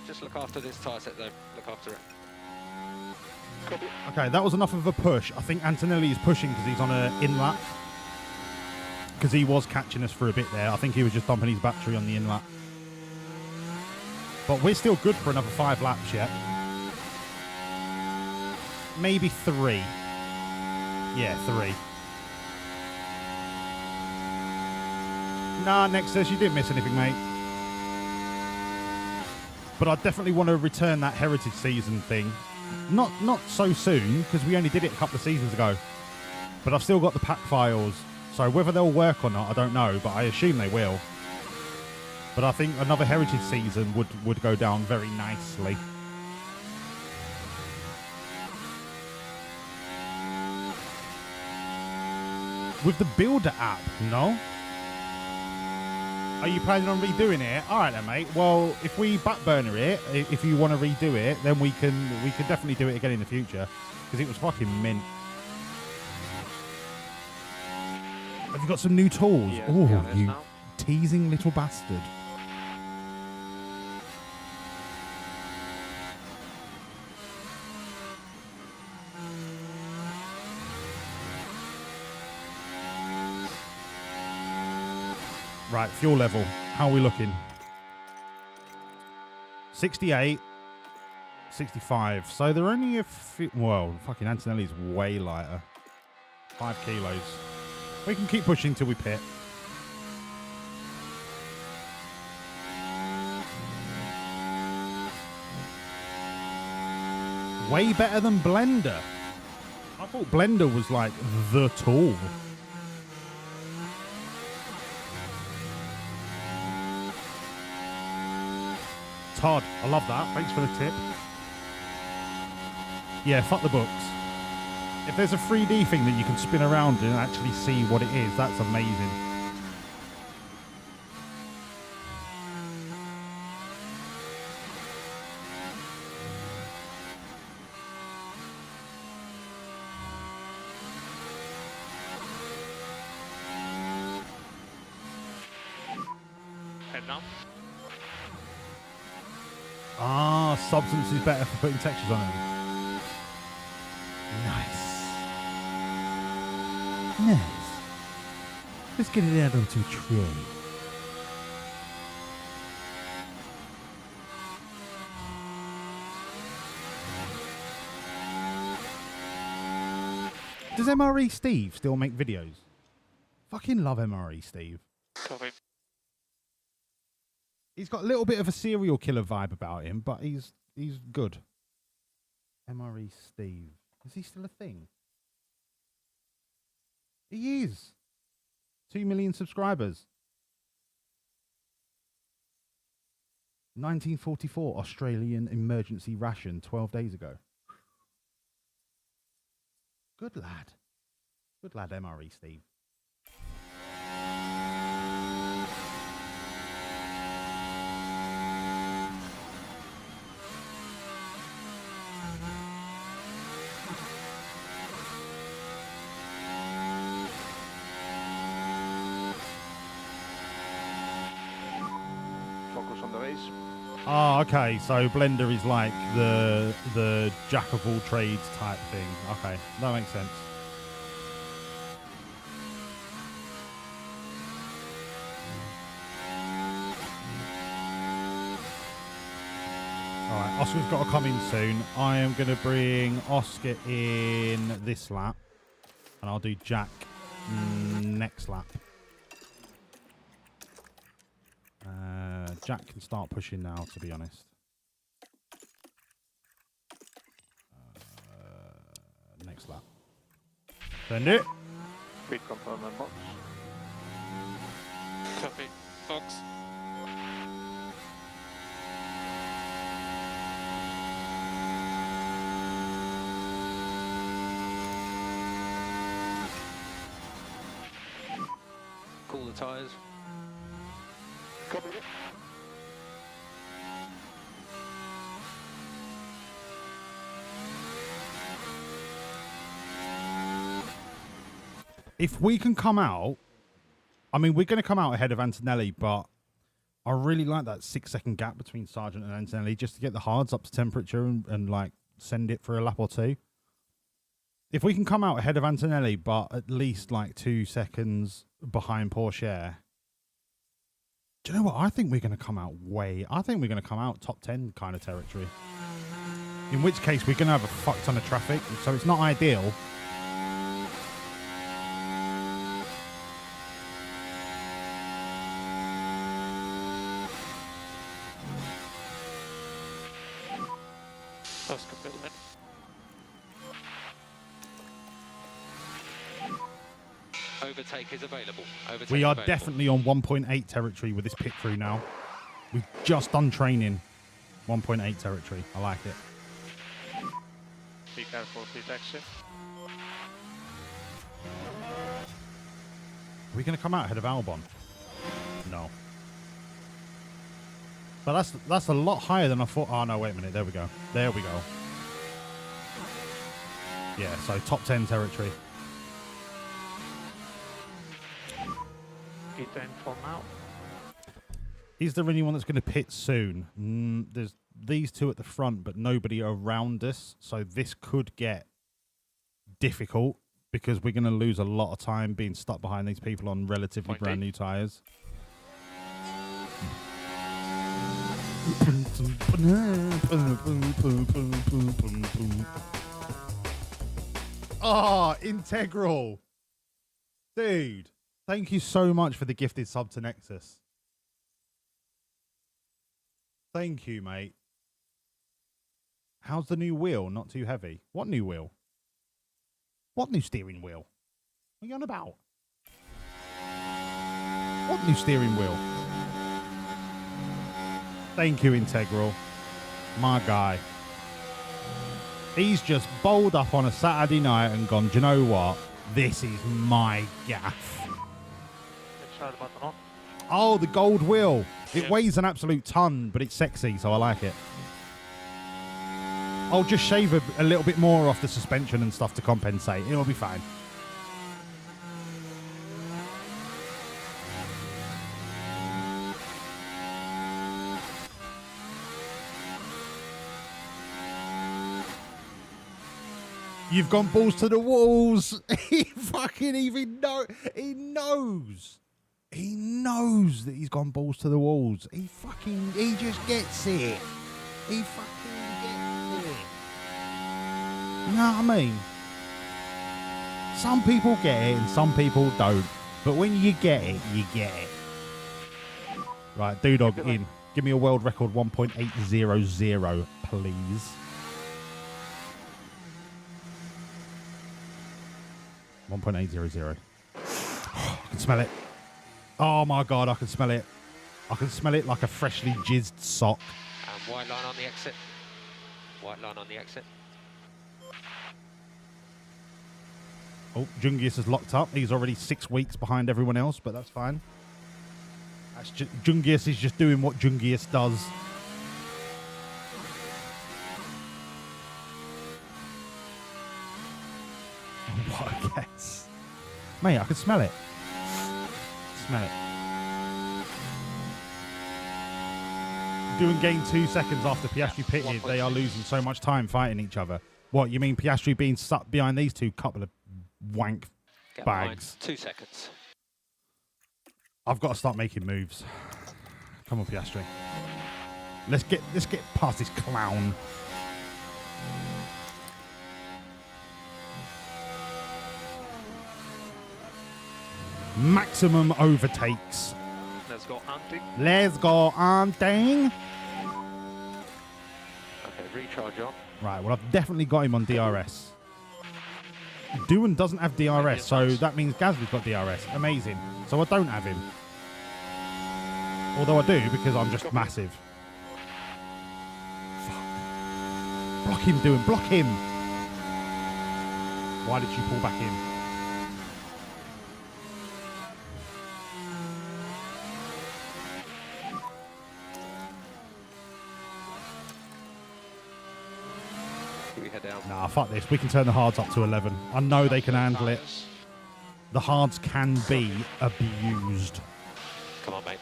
S12: Just look after this tyre set though. Look after it. Copy.
S5: Okay, that was enough of a push. I think Antonelli is pushing because he's on an in-lap. Because he was catching us for a bit there. I think he was just dumping his battery on the in-lap. But we're still good for another 5 laps yet. Maybe 3. Yeah, 3. Nah, Nexus, you didn't miss anything, mate. But I definitely want to return that heritage season thing. Not so soon, because we only did it a couple of seasons ago. But I've still got the pack files. So whether they'll work or not, I don't know. But I assume they will. But I think another heritage season would go down very nicely. With the Builder app, no? Are you planning on redoing it? All right then, mate. Well, if we backburner it, if you want to redo it, then we can definitely do it again in the future because it was fucking mint. Have you got some new tools?
S14: Yeah,
S5: Oh, you
S14: now.
S5: teasing little bastard. Right, fuel level. How are we looking? 68, 65. So they're only a few... Well, fucking Antonelli's way lighter. 5 kilos. We can keep pushing till we pit. Way better than Blender. I thought Blender was like the tool. Todd, I love that. Thanks for the tip. Yeah, fuck the books. If there's a 3D thing that you can spin around and actually see what it is, that's amazing.
S14: Head now.
S5: Ah, Substance is better for putting textures on them. Nice. Nice. Let's get it out onto a tray. Does MRE Steve still make videos? Fucking love MRE Steve.
S14: Copy.
S5: He's got a little bit of a serial killer vibe about him, but he's good. MRE Steve. Is he still a thing? He is. 2 million subscribers. 1944 Australian emergency ration 12 days ago. Good lad. Good lad, MRE Steve.
S12: Focus on the race.
S5: Oh, okay. So Blender is like the jack of all trades type thing. Okay, that makes sense. All right, Oscar's got to come in soon. I am going to bring Oscar in this lap, and I'll do Jack next lap. Jack can start pushing now, to be honest. Next lap. Send it.
S14: Speed component box. Copy. Box.
S12: Cool the tyres. Copy it.
S5: If we can come out, I mean, we're going to come out ahead of Antonelli, but I really like that 6-second gap between Sargent and Antonelli just to get the hards up to temperature and like send it for a lap or two. If we can come out ahead of Antonelli, but at least like 2 seconds behind Porsche, do you know what? I think we're going to come out I think we're going to come out top 10 kind of territory. In which case, we're going to have a fuck ton of traffic, so it's not ideal.
S14: Oscar building.
S12: Overtake is available. Overtake
S5: We are
S12: available.
S5: definitely on 1.8 territory with this pit crew now. We've just done training. 1.8 territory. I like it.
S14: Be careful of the exit.
S5: Are we going to come out ahead of Albon? No. But that's a lot higher than I thought. Oh, no, wait a minute. There we go. There we go. Yeah, so top 10 territory.
S14: Get in for now.
S5: Is there anyone that's going to pit soon? There's these two at the front, but nobody around us. So this could get difficult because we're going to lose a lot of time being stuck behind these people on relatively brand new tyres. Oh, integral. Dude, thank you so much for the gifted sub to Nexus. Thank you, mate. How's the new wheel? Not too heavy. What new wheel? What new steering wheel? What are you on about? What new steering wheel? Thank you, Integral. My guy. He's just bowled up on a Saturday night and gone, do you know what? This is my gaff. Oh, the gold wheel. It weighs an absolute ton, but it's sexy, so I like it. I'll just shave a little bit more off the suspension and stuff to compensate. It'll be fine. You've gone balls to the walls. He fucking even know. He knows. He knows that he's gone balls to the walls. He just gets it. He fucking gets it. You know what I mean? Some people get it and some people don't. But when you get it, you get it. Right, Doodog in. Give me a world record 1.800, please. 1.800. I can smell it. Oh my god, I can smell it. I can smell it like a freshly jizzed sock.
S12: White line on the exit. White line on the exit.
S5: Oh, Jungius is locked up. He's already 6 weeks behind everyone else, but that's fine. That's Jungius is just doing what Jungius does. What a guess. Mate, I can smell it. Smell it. Doing gain 2 seconds after Piastri pitted. They are losing so much time fighting each other. What, you mean Piastri being stuck behind these two couple of wank bags?
S12: 2 seconds.
S5: I've got to start making moves. Come on, Piastri. Let's get past this clown. Maximum overtakes.
S12: Let's go hunting.
S5: Let's go hunting.
S12: Okay, recharge on.
S5: Right, well, I've definitely got him on DRS. Doohan doesn't have DRS, so that means Gasly's got DRS. Amazing. So I don't have him. Although I do, because I'm just massive. Fuck. Block him, Doohan. Block him. Why did you pull back in? Nah, fuck this. We can turn the hards up to 11. I know they can handle it. The hards can be abused.
S12: Come on, mate.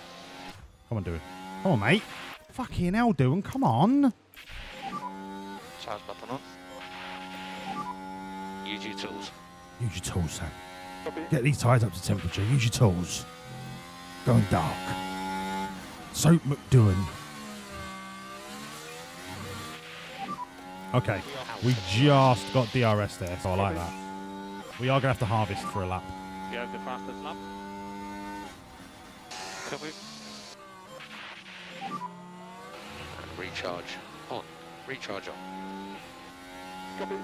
S5: Come on, Doohan. Come on, mate. Fucking hell, Doohan. Come on.
S12: Charge button on. Use your tools.
S5: Use your tools, Sam. Get these tyres up to temperature. Use your tools. Going dark. Soap McDoohan. Okay, we just got DRS there, so I like that. We are going to have to harvest for a lap.
S8: You have the fastest lap.
S12: Copy. And recharge on. Recharge on. Copy.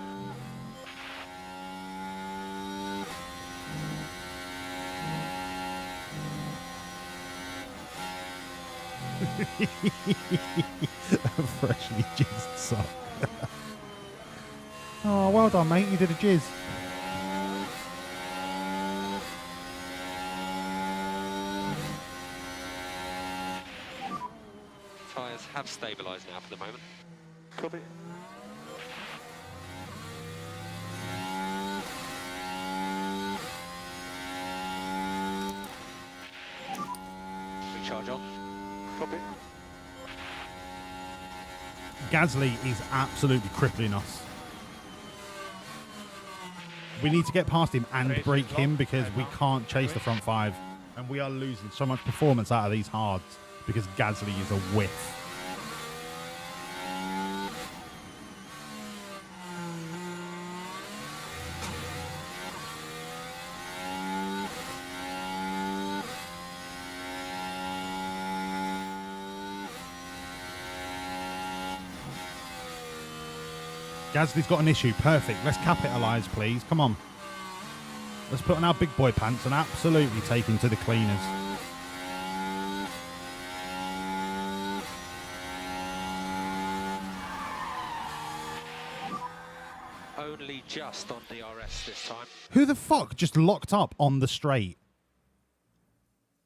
S5: Freshly jizzed sock. Oh, well done, mate. You did a jizz.
S12: Tyres have stabilised now for the moment. Copy. Recharge on. Copy.
S5: Gasly is absolutely crippling us. We need to get past him and break him because we can't chase the front five. And we are losing so much performance out of these hards because Gasly is a whiff. Gasly's got an issue. Perfect. Let's capitalise, please. Come on. Let's put on our big boy pants and absolutely take him to the cleaners.
S12: Only just on DRS this time.
S5: Who the fuck just locked up on the straight?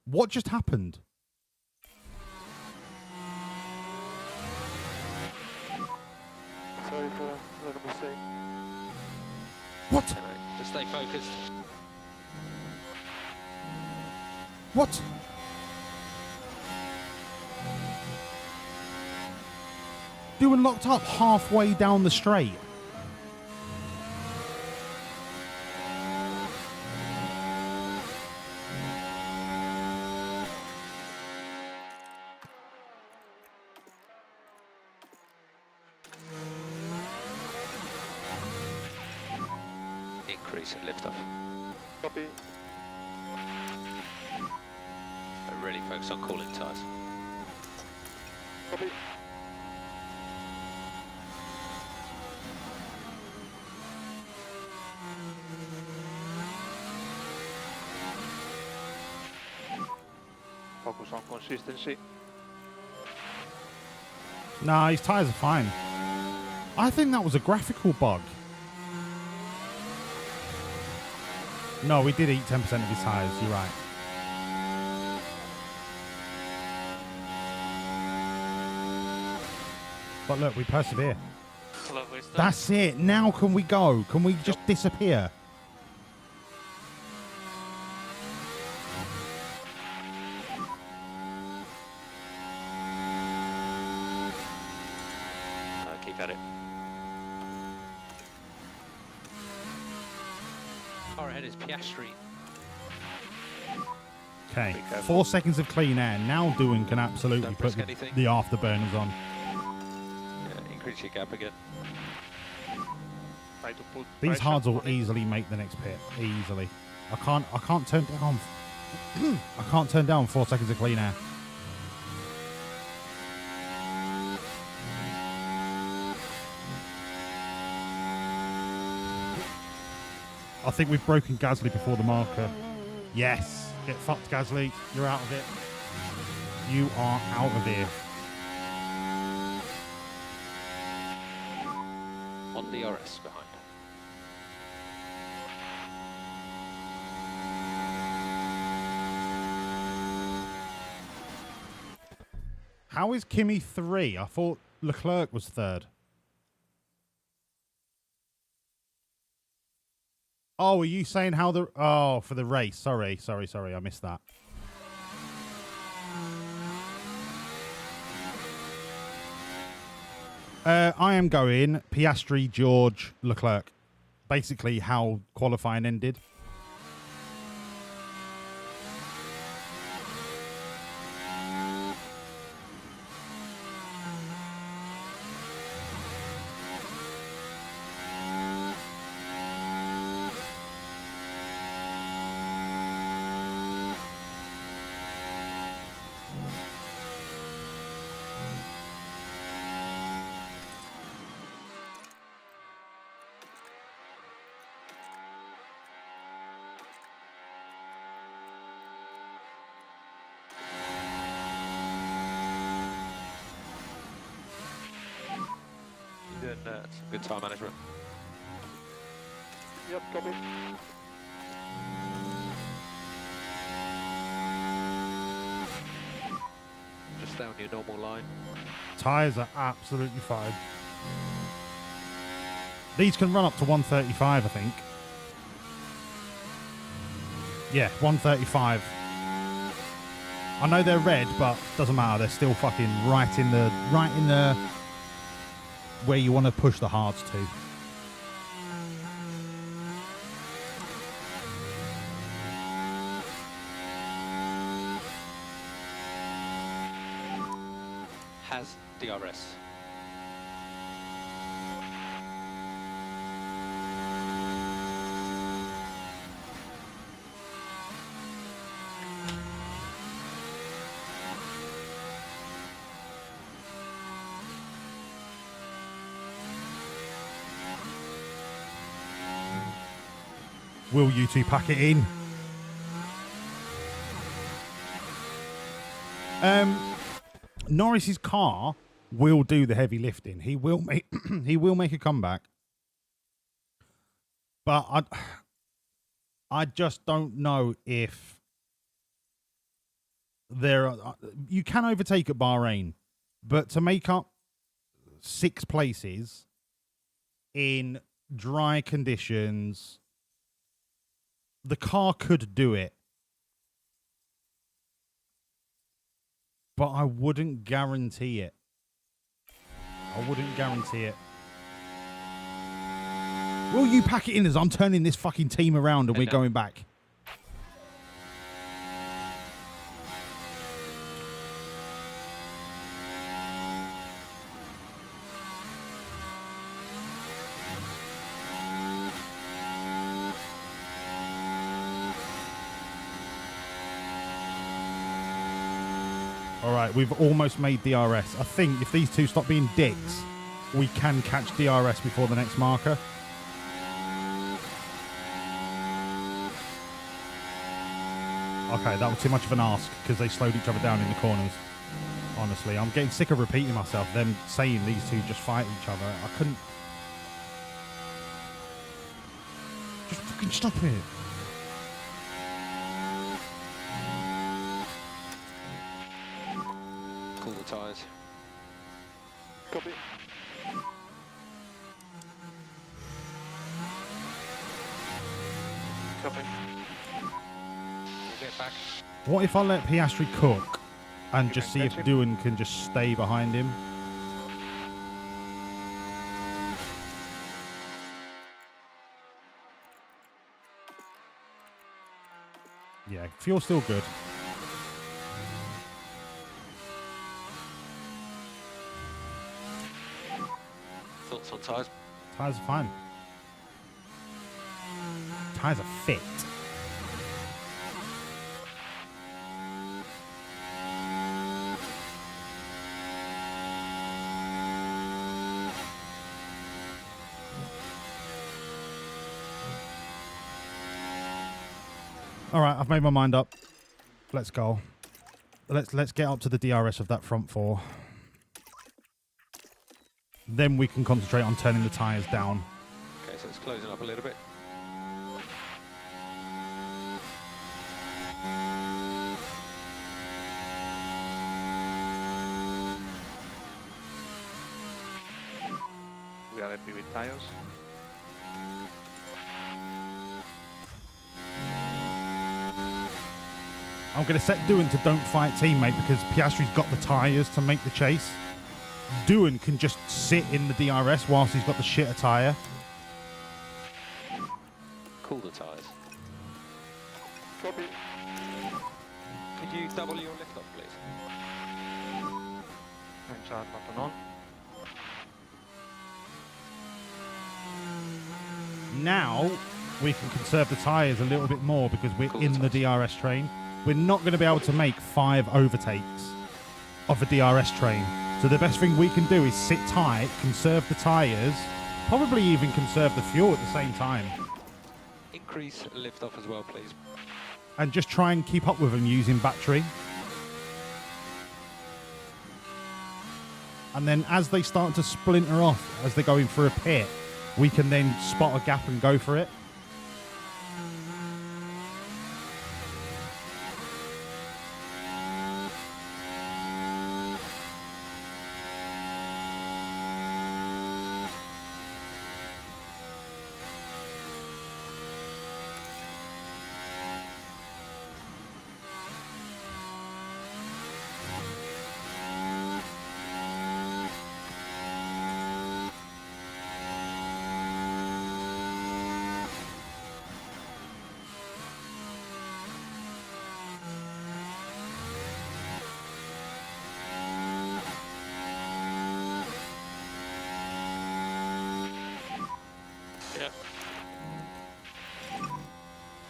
S5: What just happened?
S12: Sorry for a little mistake.
S5: What?
S12: Just stay focused.
S5: What? Doing locked up halfway down the straight.
S12: Increase and lift off.
S14: Copy.
S12: But really focus on cooling tyres.
S14: Copy. Focus on consistency.
S5: Nah, his tyres are fine. I think that was a graphical bug. No, we did eat 10% of his tyres, you're right. But look, we persevere.
S14: Lovely stuff.
S5: That's it. Now can we go? Can we just disappear?
S12: Keep at it. Far ahead is Piastri.
S5: Okay, 4 seconds of clean air. Now Doing can absolutely
S12: Don't
S5: put
S12: risk anything.
S5: the afterburners on.
S12: Yeah, increase your gap again.
S14: Try to put
S5: These
S14: pressure
S5: hards will
S14: on it.
S5: easily make the next pit. Easily. I can't turn down. I can't turn down 4 seconds of clean air. I think we've broken Gasly before the marker. Yes. Get fucked, Gasly. You're out of it. You are out of here.
S12: On DRS behind.
S5: How is Kimi 3? I thought Leclerc was 3rd. Oh, are you saying how the... Oh, for the race. Sorry. I missed that. I am going Piastri, George, Leclerc. Basically how qualifying ended.
S12: You're doing some good time management.
S14: Yep, copy.
S12: Just stay on your normal line.
S5: Tyres are absolutely fine. These can run up to 135, I think. Yeah, 135. I know they're red, but doesn't matter. They're still fucking right in the where you want to push the hards to.
S12: Has DRS.
S5: Will you two pack it in? Norris's car will do the heavy lifting. He will make he will make a comeback. But I just don't know if there are, you can overtake at Bahrain, but to make up 6 places in dry conditions, the car could do it. But I wouldn't guarantee it. I wouldn't guarantee it. Will you pack it in as I'm turning this fucking team around and we're going back? All right, we've almost made DRS. I think if these two stop being dicks, we can catch DRS before the next marker. Okay, that was too much of an ask because they slowed each other down in the corners. Honestly, I'm getting sick of repeating myself, them saying these two just fight each other. I couldn't... Just fucking stop it.
S12: Cool the tyres. Copy.
S14: Copy.
S12: Get back.
S5: What if I let Piastri cook and just see if Doohan can just stay behind him? Yeah, fuel's still good.
S12: Thoughts on tyres?
S5: Tyres are fine. Tyres are fit. All right, I've made my mind up. Let's go. Let's get up to the DRS of that front 4. Then we can concentrate on turning the tyres down.
S12: Okay, so it's closing up a little bit.
S14: We are happy with tires.
S5: I'm going to set Doohan to don't fight teammate because Piastri's got the tyres to make the chase. Doohan can just sit in the DRS whilst he's got the shitter tyre.
S12: Cool the tyres. Copy. Could you double your lift off, please?
S14: And start button on.
S5: Now we can conserve the tyres a little bit more because we're in the DRS train. We're not going to be able to make 5 overtakes of a DRS train. So the best thing we can do is sit tight, conserve the tyres, probably even conserve the fuel at the same time.
S12: Increase lift off as well, please.
S5: And just try and keep up with them using battery. And then as they start to splinter off, as they're going through a pit, we can then spot a gap and go for it.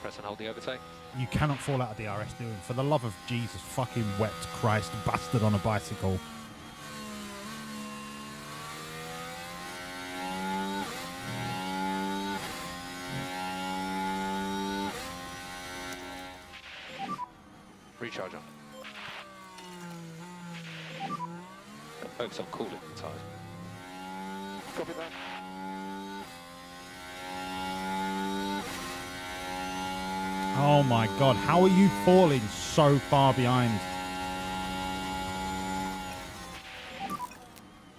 S12: Press and hold the overtake.
S5: You cannot fall out of DRS, Doohan. For the love of Jesus fucking wept Christ bastard on a bicycle.
S12: Focus on cooling the tyres.
S14: Copy that.
S5: Oh my god, how are you falling so far behind?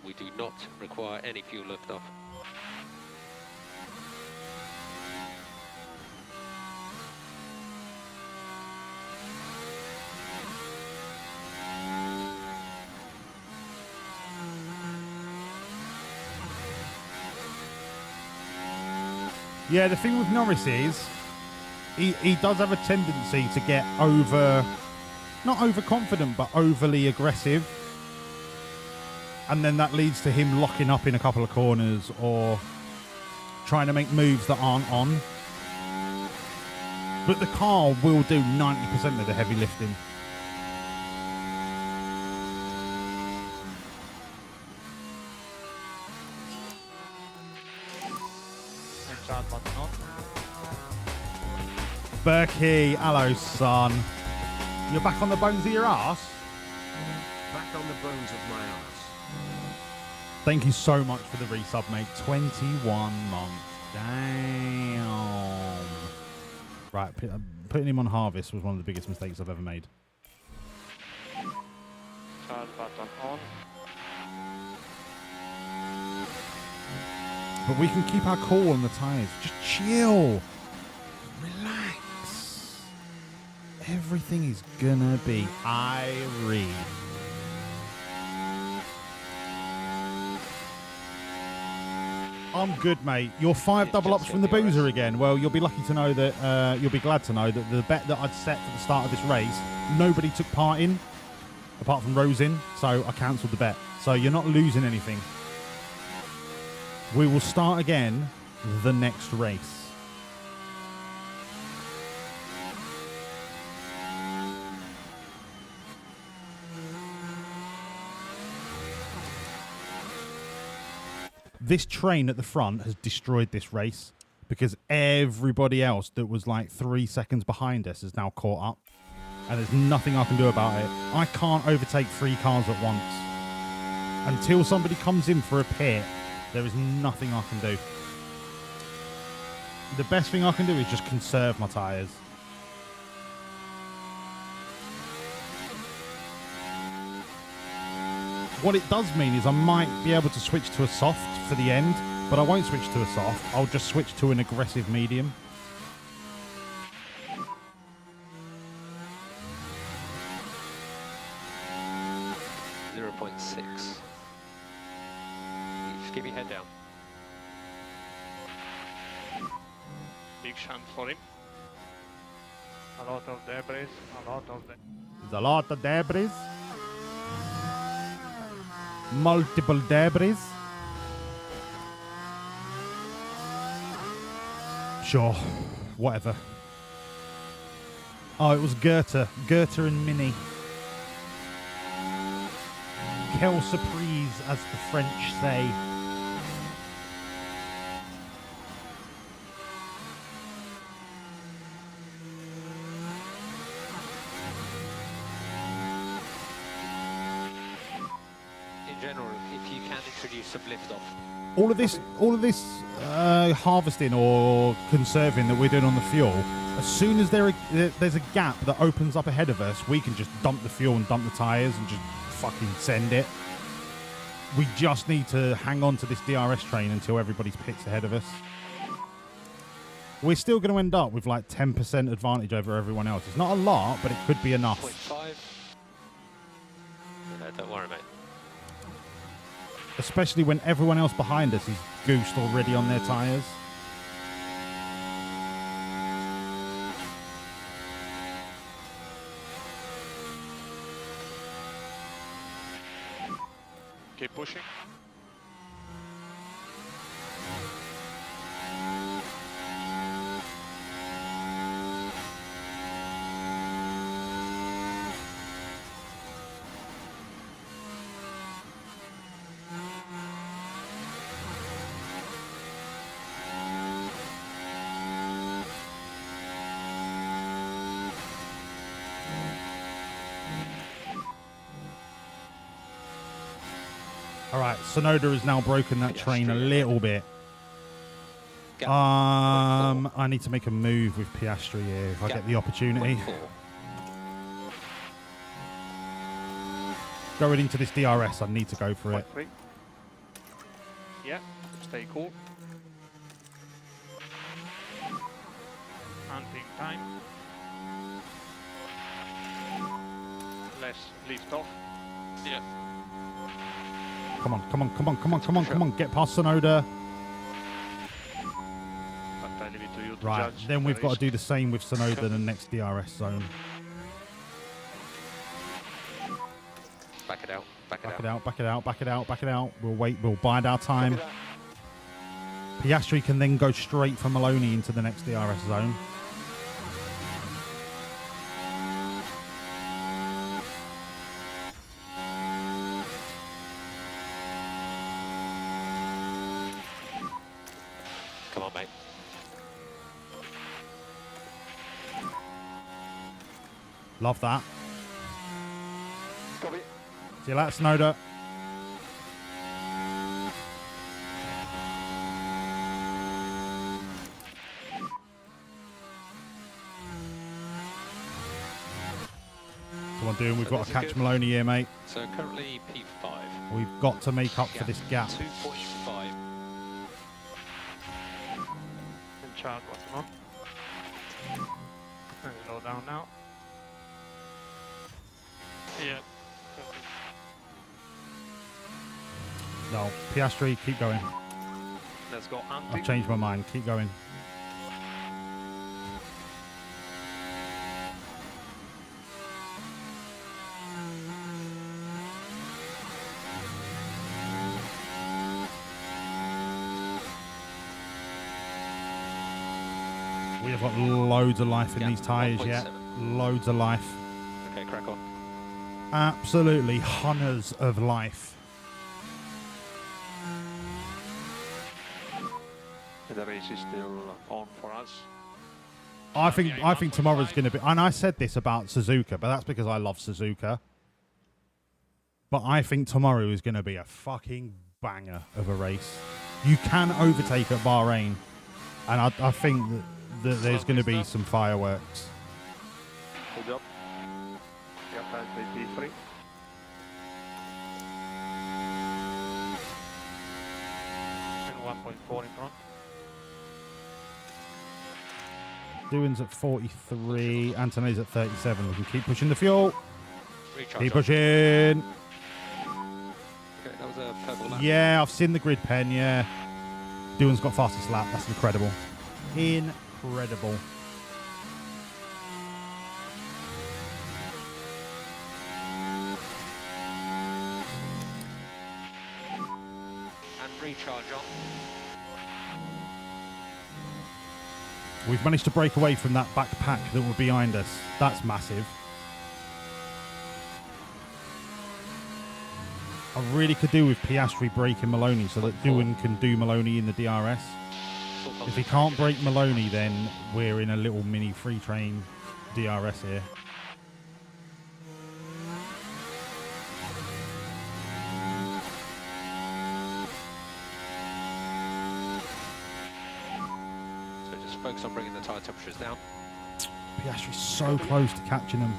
S12: We do not require any fuel liftoff.
S5: Yeah, the thing with Norris is he does have a tendency to get not overconfident, but overly aggressive. And then that leads to him locking up in a couple of corners or trying to make moves that aren't on. But the car will do 90% of the heavy lifting.
S14: Start button on.
S5: Berkey, hello, son. You're back on the bones of your ass?
S13: Back on the bones of my ass.
S5: Thank you so much for the resub, mate. 21 months. Damn. Right, putting him on Harvest was one of the biggest mistakes I've ever made.
S14: Start button on.
S5: But we can keep our cool on the tyres. Just chill. Relax. Everything is gonna be Irie. I'm good, mate. You're 5 double ups from the boozer again. Well, you'll be lucky to know that, you'll be glad to know that the bet that I'd set for the start of this race, nobody took part in, apart from Rosin, so I cancelled the bet. So you're not losing anything. We will start again the next race. This train at the front has destroyed this race because everybody else that was like 3 seconds behind us is now caught up. And there's nothing I can do about it. I can't overtake 3 cars at once. Until somebody comes in for a pit, there is nothing I can do. The best thing I can do is just conserve my tyres. What it does mean is I might be able to switch to a soft for the end, but I won't switch to a soft. I'll just switch to an aggressive medium.
S12: .6. Just keep your head down.
S14: Big shunt for him. A lot of debris, a lot of
S5: There's a lot of debris. Multiple debris. Sure, whatever. Oh, it was Goethe and Mini. Quelle surprise, as the French say.
S12: In general, if you can introduce some lift off.
S5: All of this harvesting or conserving that we're doing on the fuel, as soon as there's a gap that opens up ahead of us, we can just dump the fuel and dump the tyres and just fucking send it. We just need to hang on to this DRS train until everybody's pits ahead of us. We're still going to end up with like 10% advantage over everyone else. It's not a lot, but it could be enough.
S12: 0.5. No, don't worry, mate.
S5: Especially when everyone else behind us is goosed already on their tyres.
S14: keep pushing.
S5: All right, Sonoda has now broken that train a little bit. I need to make a move with Piastri here if I get the opportunity. Going into this DRS, I need to go for it.
S8: Yeah, stay cool. Hunting time. Less lift off. Yeah.
S5: Come on, come on, come on, come on, come on, come on. Get past Sonoda.
S8: But I leave it to you to
S5: Right,
S8: judge
S5: then
S8: the
S5: we've got to
S8: risk.
S5: do the same with Sonoda in the next DRS zone.
S12: Back it out. Back it
S5: Back
S12: out.
S5: it out, back it out, back it out, back it out. We'll wait, we'll bide our time. Piastri can then go straight from Maloney into the next DRS zone.
S12: Come on, mate.
S5: Love that.
S12: Copy.
S5: See you later, Sonoda. Come on, Doom. We've got to catch Maloney here, mate.
S12: So currently P5.
S5: We've got to make up for this gap.
S12: 2.5.
S8: And charge what's on. And slow down now. Yeah.
S5: No, Piastri, keep going.
S8: Let's go anti.
S5: I've changed my mind. Keep going. We have got loads of life in these tyres yet. Loads of life.
S12: Okay, crack on.
S5: Absolutely hunters of life.
S8: The race is still on for us.
S5: I think tomorrow's going to be, and I said this about Suzuka, but that's because I love Suzuka. But I think tomorrow is going to be a fucking banger of a race. You can overtake at Bahrain, and I think that there's going to be some fireworks.
S8: Good job. Yeah, P3. And 1.4 in front.
S5: Doohan's at 43, Anthony's at 37. We can keep pushing the fuel.
S12: Recharge
S5: Keep
S12: on.
S5: pushing.
S12: Okay, that was a purple lap.
S5: Yeah, I've seen the grid pen, yeah. Doohan's got fastest lap. That's incredible. Incredible.
S12: And recharge on.
S5: We've managed to break away from that backpack that were behind us. That's massive. I really could do with Piastri breaking Maloney so that Doohan can do Maloney in the DRS. If he can't break Maloney, then we're in a little mini free train DRS here.
S12: So just focus on bringing the tyre temperatures down.
S5: Piastri's so close to catching him.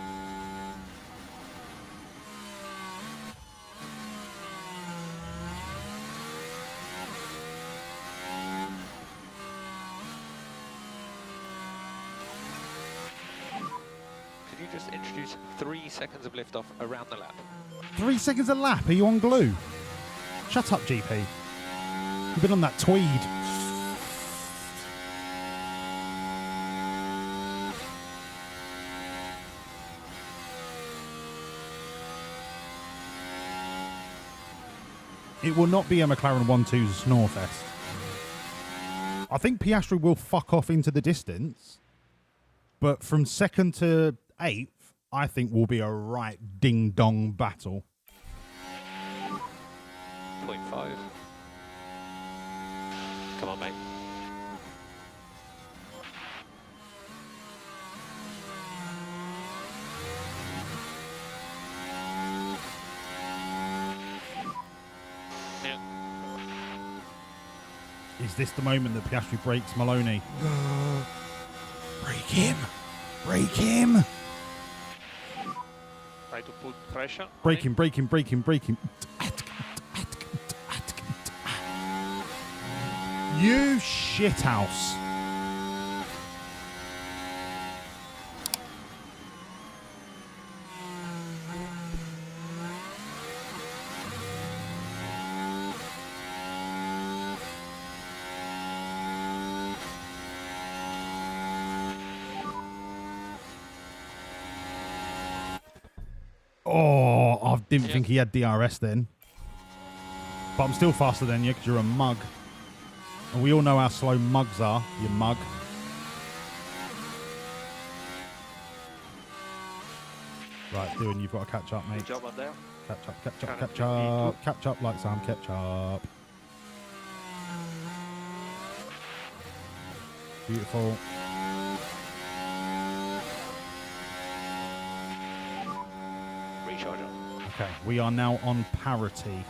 S12: Could you just introduce 3 seconds of liftoff around the lap?
S5: 3 seconds a lap. Are you on glue? Shut up, GP. You've been on that tweed. It will not be a McLaren 1-2 snorefest. I think Piastri will fuck off into the distance, but from 2nd to 8th, I think will be a right ding-dong battle.
S12: 0.5. Come on, mate.
S5: Is this the moment that Piastri breaks Maloney? Break him! Break him!
S14: Try to put pressure.
S5: Break him, break him, break him, break him. You shithouse. Oh, I didn't think he had DRS then. But I'm still faster than you because you're a mug. And we all know how slow mugs are, you mug. Right, Doing, you've got to catch up, mate.
S12: Good job on there.
S5: Catch up, catch up, catch up. Catch up like Sam, catch up. Beautiful.
S12: Recharger.
S5: Okay, we are now on parity.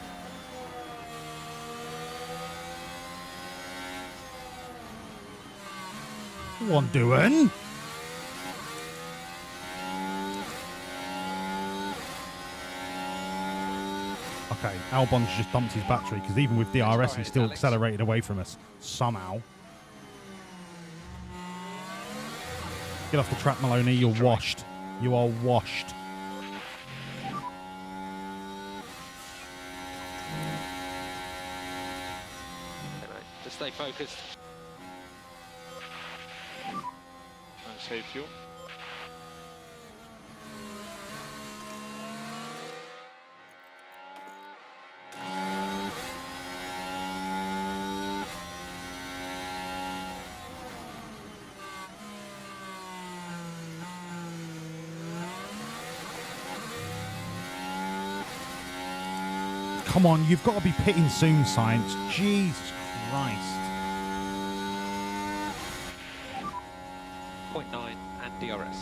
S5: One doing. Okay, Albon's just dumped his battery because even with DRS, he's still accelerated away from us somehow. Get off the track, Maloney. You're washed. You are washed.
S12: Just stay focused.
S14: And save you.
S5: Come on, you've got to be pitting soon, Science. Jesus Christ.
S12: 0.9 and DRS.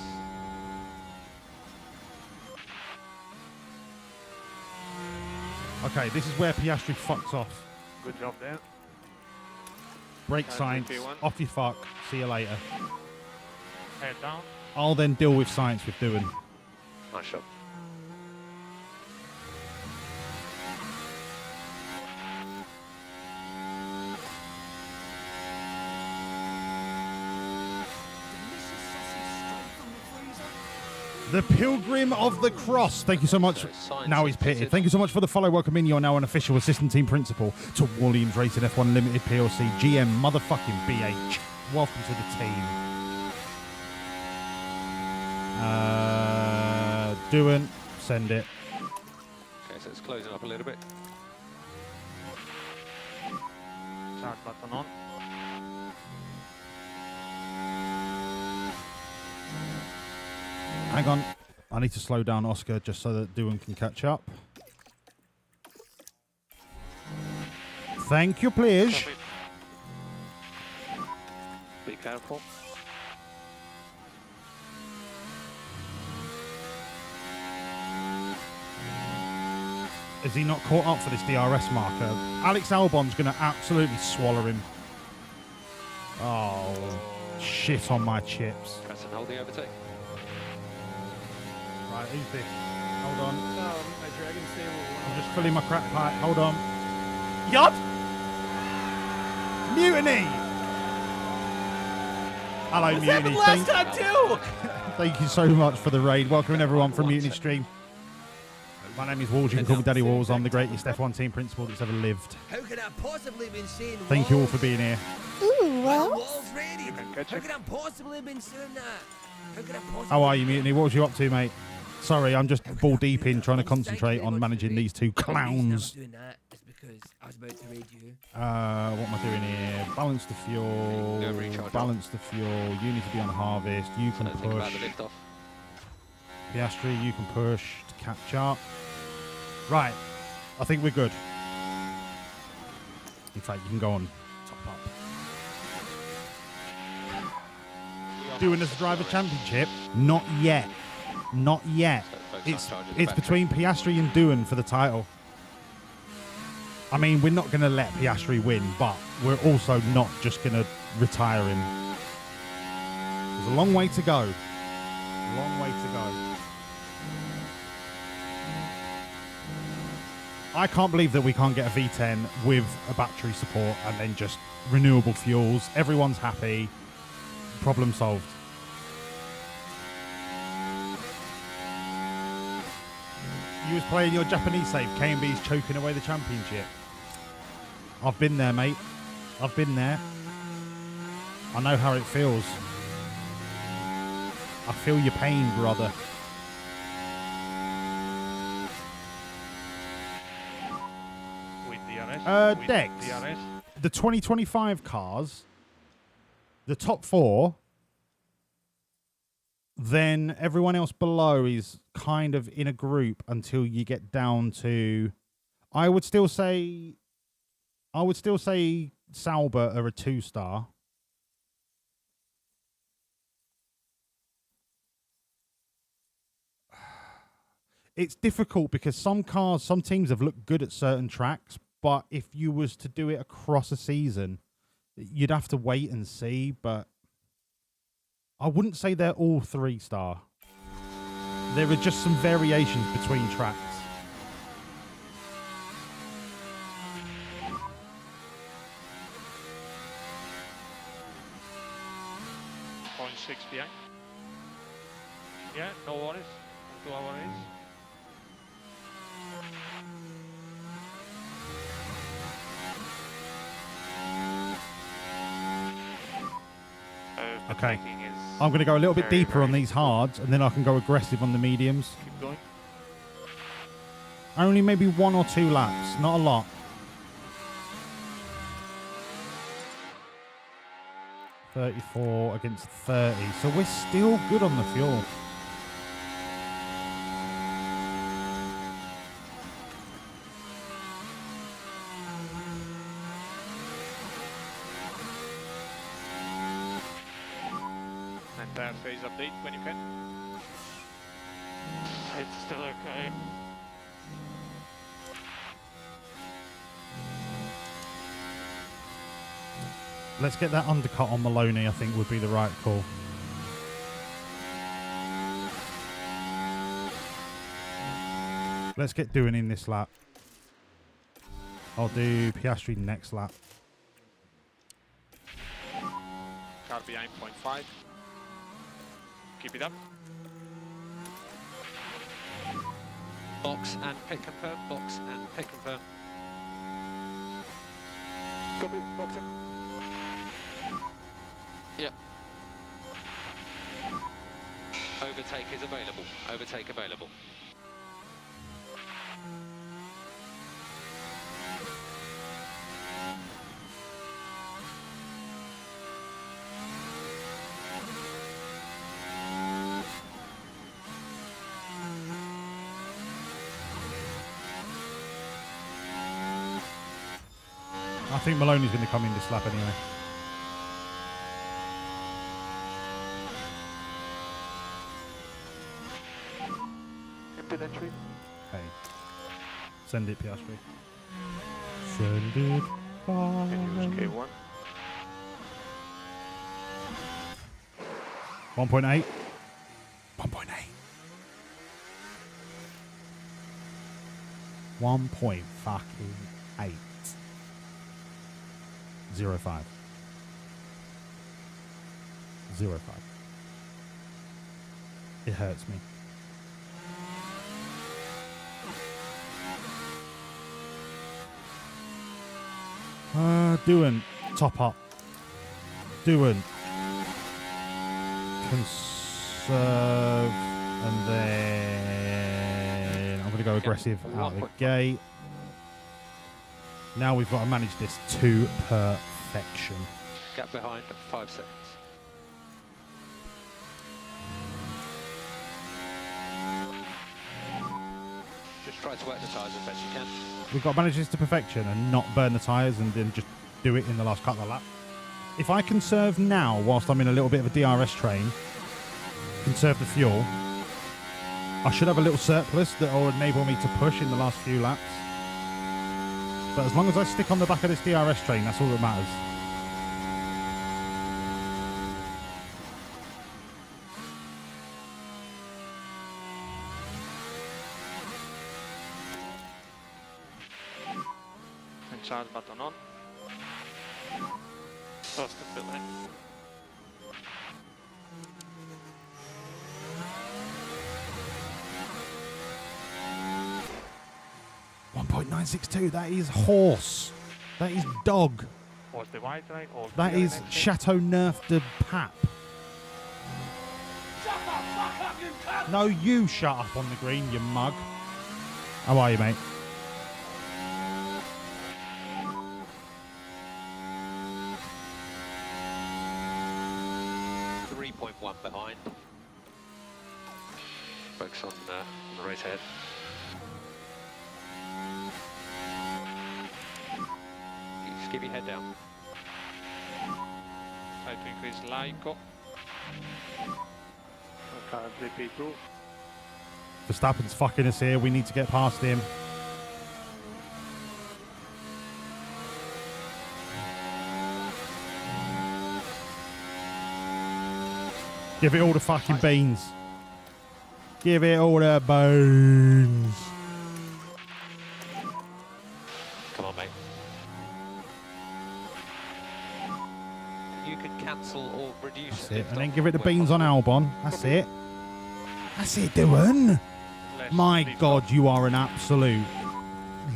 S5: Okay, this is where Piastri fucks off.
S14: Good job there.
S5: Break Science. Off your fuck. See you later.
S14: Head down.
S5: I'll then deal with Science with Doing.
S12: Nice shot.
S5: The Pilgrim of the Cross. Thank you so much. Now he's pitted. Thank you so much for the follow. Welcome in. You're now an official assistant team principal to Wawlliamz Racing F1 Limited PLC GM motherfucking BH. Welcome to the team. Doing. Send it.
S12: Okay, so it's closing up a little bit.
S14: Start button on.
S5: Hang on. I need to slow down Oscar just so that Doing can catch up. Thank you, please.
S12: Be careful.
S5: Is he not caught up for this DRS marker? Alex Albon's going to absolutely swallow him. Oh, shit on my chips.
S12: Press and hold the overtake.
S5: Right, who's this? Hold on. I'm just filling my crap pipe. Hold on. Yod! Mutiny! Hello, Mutiny.
S6: Last time too!
S5: Thank you so much for the raid. Welcome everyone from Mutiny Stream. My name is Walls. You can call me Daddy Walls. I'm the greatest F1 team principal that's ever lived.
S6: How could I possibly been saying
S5: Thank you all for being here.
S4: Ooh, well.
S6: Walls ready? How could I possibly been saying that? How could I possibly...
S5: How are you, Mutiny? What was you up to, mate? Sorry, I'm just ball deep in trying to concentrate on managing these two clowns.
S6: Doing that is because I was about to raid you.
S5: What am I doing here? Balance the fuel. Balance the fuel. You need to be on harvest. You can push. Piastri, you can push to catch up. Right. I think we're good. In fact, you can go on top up. Doing this driver championship? Not yet. Not yet. It's between Piastri and Doing for the title. I mean, we're not going to let Piastri win, but we're also not just going to retire him. There's a long way to go. A long way to go. I can't believe that we can't get a V10 with a battery support and then just renewable fuels. Everyone's happy. Problem solved. You was playing your Japanese save. KMB's choking away the championship. I've been there, mate. I've been there. I know how it feels. I feel your pain, brother. With
S12: DRS.
S5: Dex,
S12: DRS.
S5: the 2025 cars, the top 4, then everyone else below is kind of in a group until you get down to, I would still say Sauber are a 2-star. It's difficult because some teams have looked good at certain tracks, but if you was to do it across a season, you'd have to wait and see, but I wouldn't say they're all 3-star. There are just some variations between tracks.
S12: .6 behind. Yeah, no worries. 2 hours.
S5: Okay, I'm going to go a little bit deeper on these hards, and then I can go aggressive on the mediums.
S12: Keep going.
S5: Only maybe 1 or 2 laps, not a lot. 34 against 30, so we're still good on the fuel.
S12: Entire phase update when you can. It's still okay.
S5: Let's get that undercut on Maloney, I think would be the right call. Let's get doing in this lap. I'll do Piastri next lap.
S12: Car behind 0.5. Keep it up.
S15: Box and pick confirm. Box and pick confirm.
S12: Copy. Box it.
S15: Yep. Overtake is available. Overtake available.
S5: I think Maloney's going to come in this lap anyway.
S12: Empty entry.
S5: Hey. Send it, Piastri. Send it.
S12: Can use K1.
S5: 1.8. 1.8. 1.8. 0.5. 0.5. It hurts me. Doing top up. Doing conserve, and then I'm going to go aggressive out the gate. Now we've got to manage this to perfection.
S15: Gap behind 5 seconds. Just try to work the tyres as best you can.
S5: We've got to manage this to perfection and not burn the tyres and then just do it in the last couple of laps. If I conserve now whilst I'm in a little bit of a DRS train, conserve the fuel, I should have a little surplus that will enable me to push in the last few laps. But as long as I stick on the back of this DRS train, that's all that matters.
S14: And charge button on. First to fill in.
S5: 1.962. That is horse. That is dog.
S14: What's the white line? Or
S5: That is Chateau Neuf de Pape.
S7: Shut the fuck up, you cunt!
S5: No, you shut up on the green, you mug. How are you, mate?
S15: Behind. Focus on the race ahead. Just keep your head down.
S14: Try to increase Laiko. Currently P2.
S5: Verstappen's fucking us here. We need to get past him. Give it all the fucking beans. Give it all the bones.
S15: Come on, mate. You can cancel or reduce
S5: That's it. And then give it the beans on Albon. That's it. That's it, Dylan. My God, you are an absolute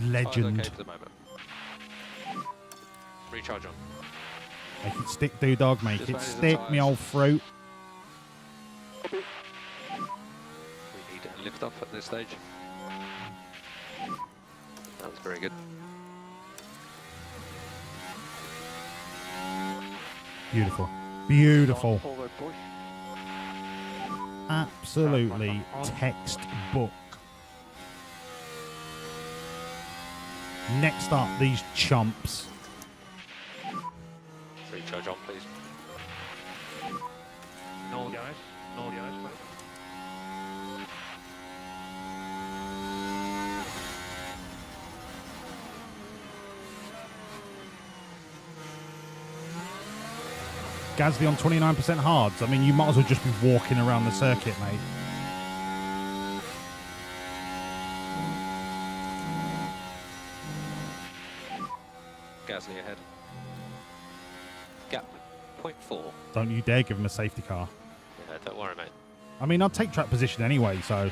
S5: legend.
S15: Okay for the moment. Recharge on.
S5: Make it stick, Doodog. Make it stick, me old fruit.
S15: We need a lift off at this stage. That was very good.
S5: Beautiful. Beautiful.
S14: Forward push.
S5: Absolutely textbook. Next up, these chumps.
S15: Recharge on, please.
S14: No DRS. No DRS, please.
S5: Gasly on 29% hards. I mean, you might as well just be walking around the circuit, mate.
S15: Gasly ahead. Gap 0.4.
S5: Don't you dare give him a safety car.
S15: Yeah, don't worry, mate.
S5: I mean, I'd take track position anyway, so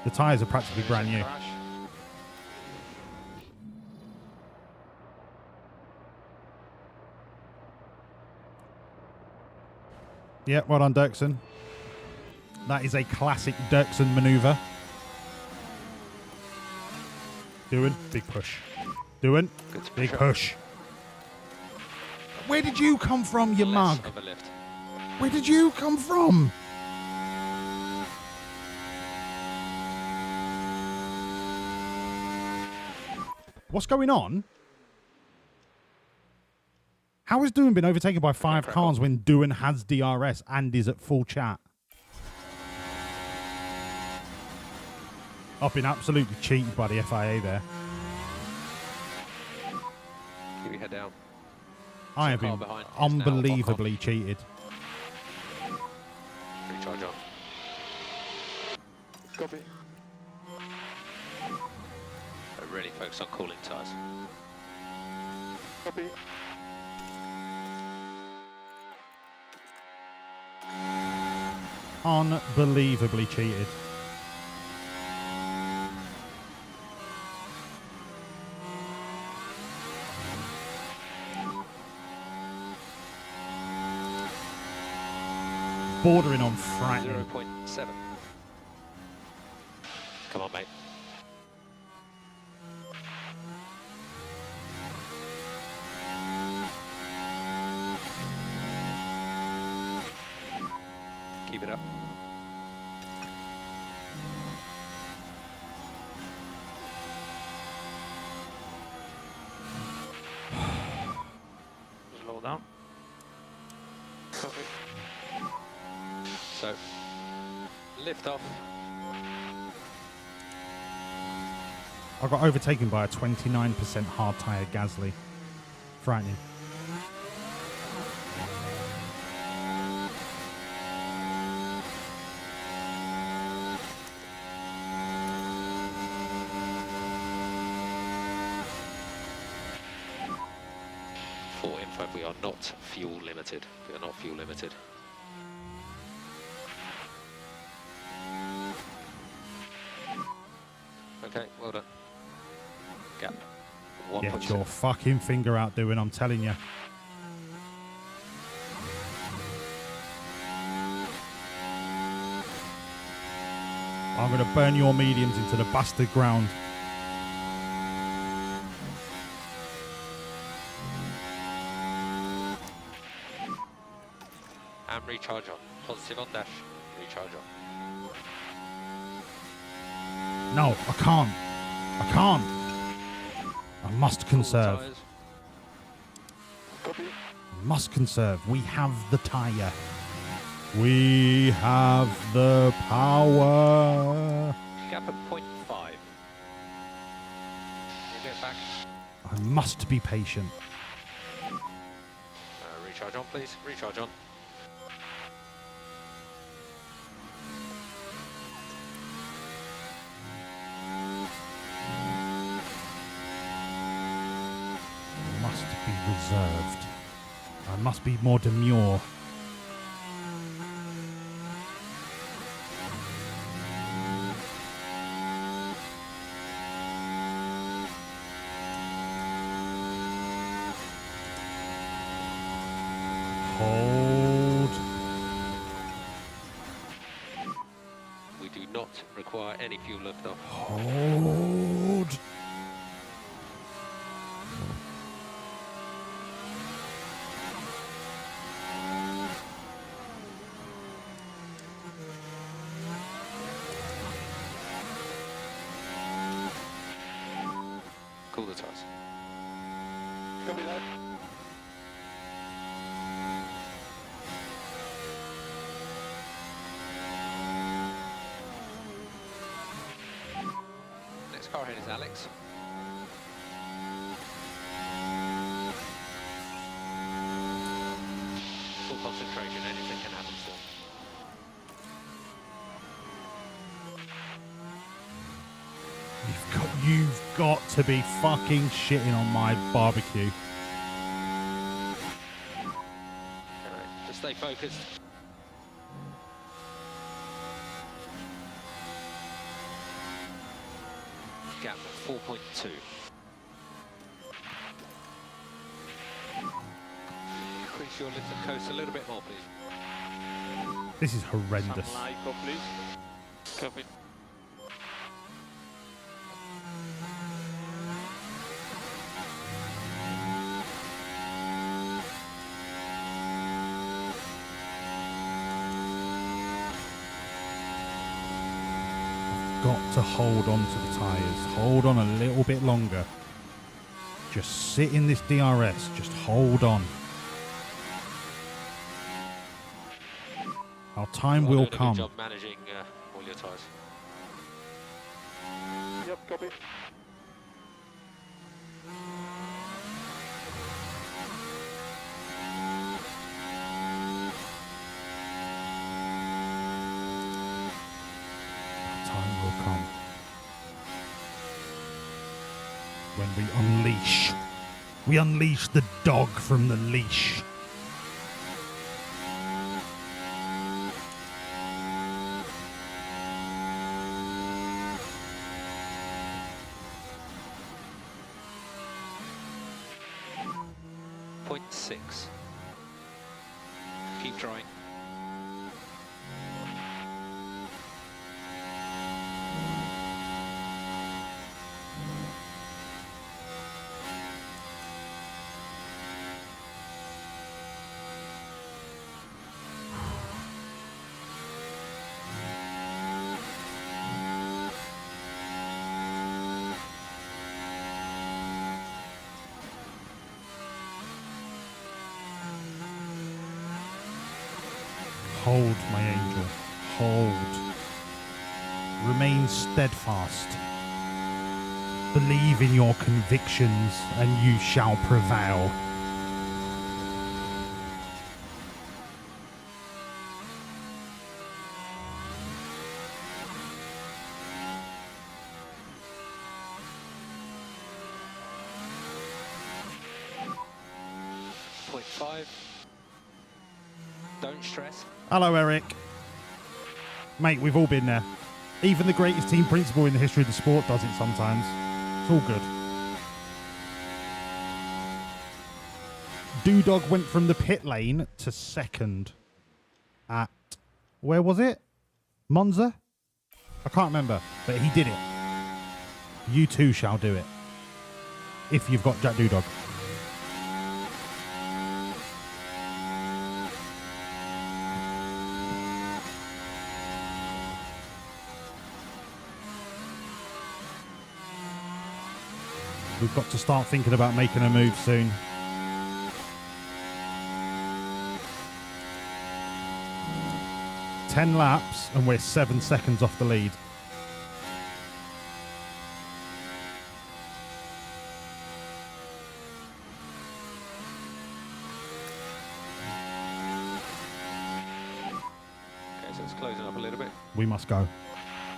S5: the tyres are practically brand new.
S14: Crash.
S5: Yeah, well done, Dirksen. That is a classic Dirksen manoeuvre. Doing big push. Doing big push. Where did you come from, you mug? Where did you come from? What's going on? How has Doohan been overtaken by 5 cars when Doohan has DRS and is at full chat? I've been absolutely cheated by the FIA there.
S15: Keep your head down.
S5: I have been unbelievably cheated.
S15: Recharge on.
S14: Copy.
S15: Really focus on cooling tyres.
S14: Copy.
S5: Unbelievably cheated. Bordering on frightening.
S15: 0.7. Come on, mate. Keep it up.
S14: Slow down. Copy.
S15: So, lift off.
S5: I got overtaken by a 29% hard tyre Gasly. Frightening.
S15: For info, we are not fuel limited. We are not fuel limited. Okay, well done. Gap.
S5: Get your fucking finger out doing, I'm telling you. I'm going to burn your mediums into the bastard ground.
S15: And recharge on. Positive on dash. Recharge on.
S5: No, I can't. I can't. I must conserve. Must conserve. We have the tyre. We have the power.
S15: Gap at 0.5. You get back.
S5: I must be patient.
S15: Recharge on, please. Recharge on.
S5: Must be reserved. I must be more demure. Hold.
S15: We do not require any fuel liftoff.
S5: Hold.
S15: Cool the tires.
S14: Copy that.
S15: Next car ahead is Alex. Full concentration, anything can happen still.
S5: You've got to be fucking shitting on my barbecue.
S15: Alright, just stay focused. Gap 4.2. Increase your lift of coast a little bit more, please.
S5: This is horrendous.
S8: Some Lyco, please. Copy.
S5: Got to hold on to the tyres. Hold on a little bit longer. Just sit in this DRS. Just hold on. Our time will come.
S15: Good job managing all your tyres.
S14: Yep, copy.
S5: Time will come when we unleash the dog from the leash.
S15: .6. Keep trying.
S5: Hold, my angel. Hold. Remain steadfast. Believe in your convictions and you shall prevail.
S15: Don't stress.
S5: Hello, Eric. Mate, we've all been there. Even the greatest team principal in the history of the sport does it sometimes. It's all good. Doodog went from the pit lane to second at, where was it? Monza? I can't remember, but he did it. You too shall do it. If you've got Jack Doodog. We've got to start thinking about making a move soon. Ten laps and we're 7 seconds off the lead.
S15: Okay, so it's closing up a little bit.
S5: We must go.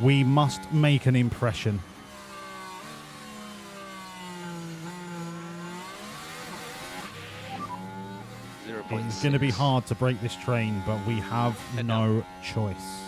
S5: We must make an impression. It's going to be hard to break this train, but we have no choice.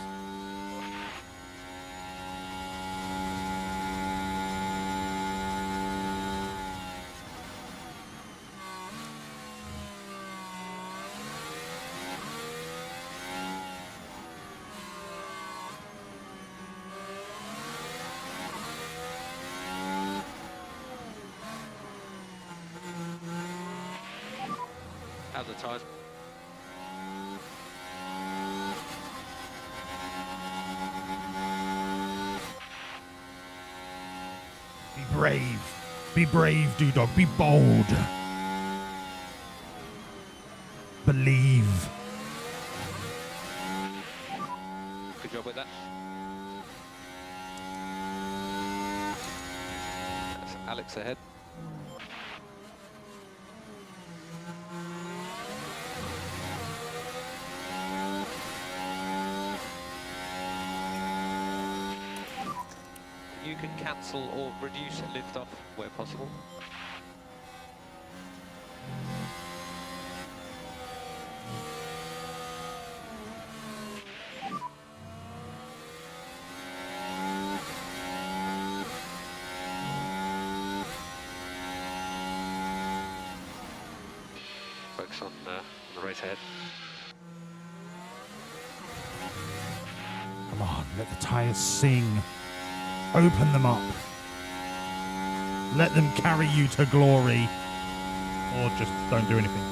S15: How's the tyres?
S5: Be brave. Be brave, Doodog. Be bold. Believe.
S15: Good job with that. That's Alex ahead. You can cancel or reduce lift off where possible. Focus on the race ahead.
S5: Come on, let the tyres sing. Open them up. Let them carry you to glory. Or just don't do anything.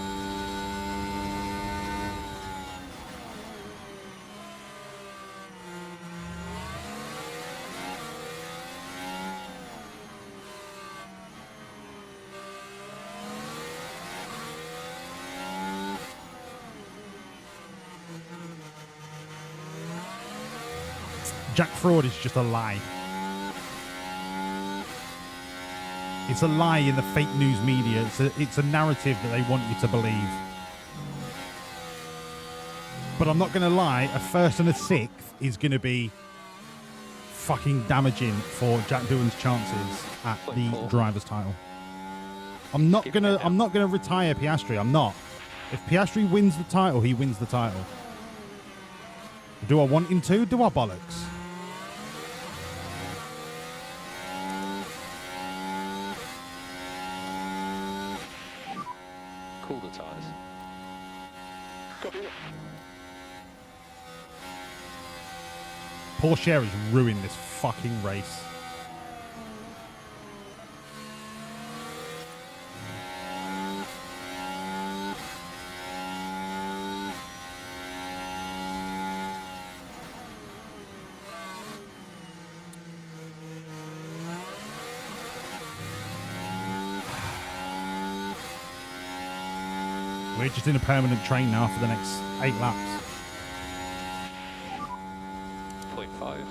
S5: Jack Fraud is just a lie. It's a lie in the fake news media. It's a narrative that they want you to believe. But I'm not going to lie, a first and a sixth is going to be fucking damaging for Jack Doohan's chances at the driver's title. I'm not gonna retire Piastri. I'm not. If Piastri wins the title, he wins the title. Do I want him to? Do I bollocks?
S15: Cool the tyres.
S5: Porsche has ruined this fucking race. We're just in a permanent train now for the next 8 laps.
S15: 0.5.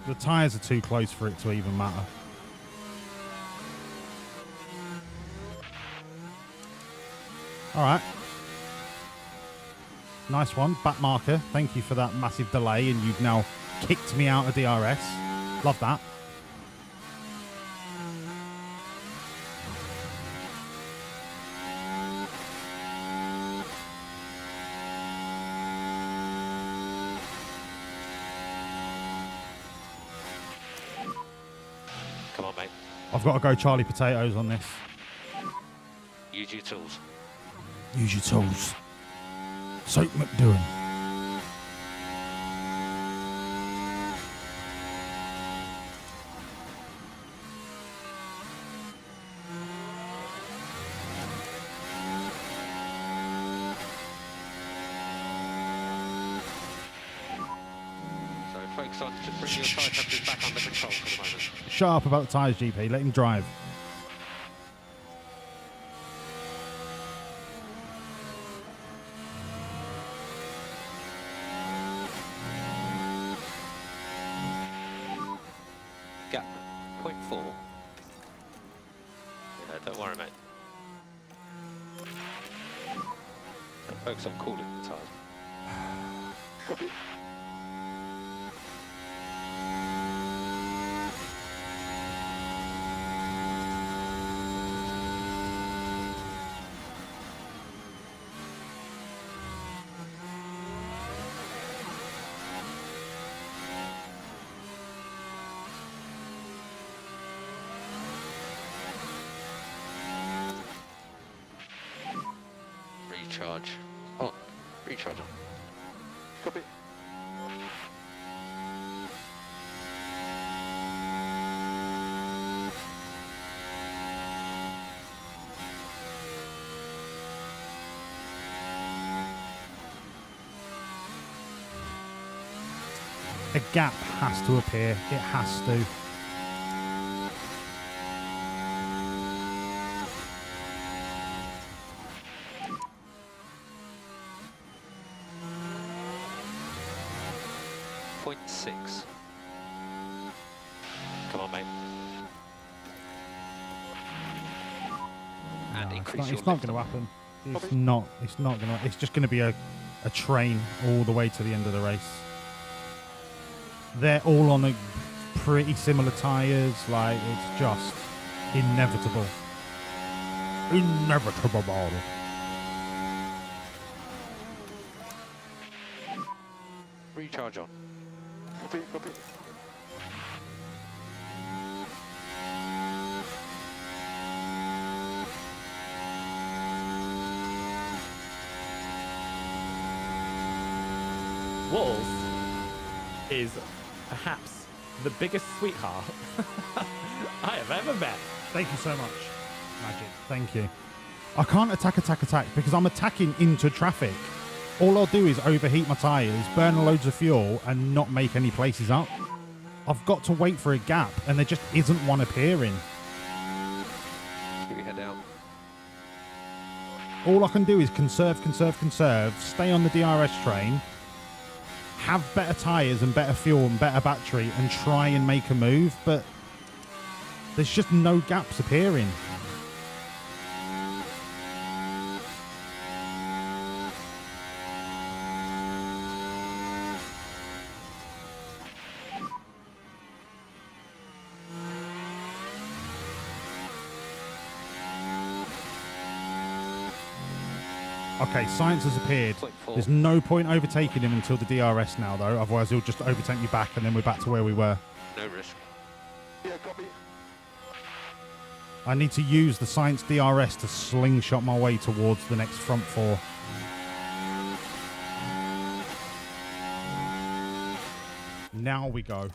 S5: The tyres are too close for it to even matter. All right. Nice one. Back marker. Thank you for that massive delay, and you've now kicked me out of DRS. Love that.
S15: Come on, mate.
S5: I've got to go Charlie Potatoes on this.
S15: Use your tools.
S5: Use your tools. Soap McDoing.
S15: So focus on just bringing your tyre temperatures back under control for the moment.
S5: Shut up about the tyres, GP. Let him drive.
S15: Gap 0.4. Yeah, don't worry, mate. Focus on cooling the tyres. Recharge. Oh, recharge on. Copy.
S5: A gap has to appear. It has to.
S15: .6. Come on, mate. And increase your
S5: It's not going to happen. It's not. It's not going to. It's just going to be a train all the way to the end of the race. They're all on a pretty similar tyres. Like, it's just inevitable. Inevitable.
S15: Recharge on. Copy, copy.
S9: Walls is perhaps the biggest sweetheart I have ever met.
S5: Thank you so much, Magic. Thank you. I can't attack because I'm attacking into traffic. All I'll do is overheat my tyres, burn loads of fuel, and not make any places up. I've got to wait for a gap, and there just isn't one appearing.
S15: Keep your head down.
S5: All I can do is conserve, stay on the DRS train, have better tyres and better fuel and better battery, and try and make a move, but there's just no gaps appearing. Okay, science has appeared. There's no point overtaking him until the DRS now, though. Otherwise, he'll just overtake me back, and then we're back to where we were.
S15: No risk.
S3: Yeah, copy.
S5: I need to use the science DRS to slingshot my way towards the next front four. Now we go.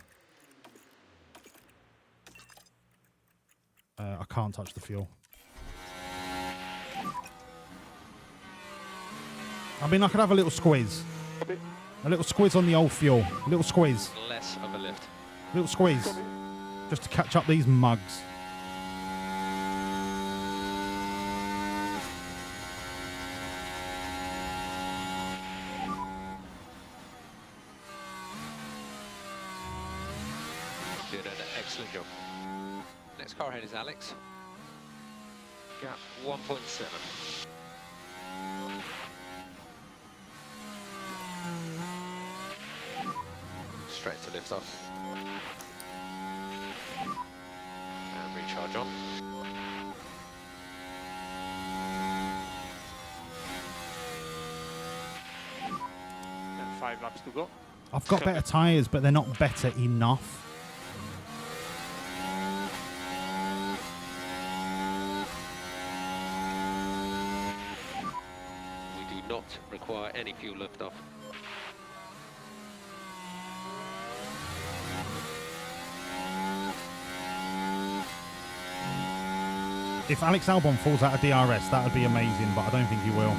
S5: I can't touch the fuel. I mean, I could have a little squeeze. A little squeeze on the old fuel. A little squeeze.
S15: Less of a lift.
S5: A little squeeze. Just to catch up these mugs.
S15: Did an excellent job. Next car ahead is Alex. Gap 1.7. straight to lift off. And recharge on.
S8: And 5 laps to go.
S5: I've got better tyres, but they're not better enough.
S15: We do not require any fuel lift off.
S5: If Alex Albon falls out of DRS, that would be amazing, but I don't think he will.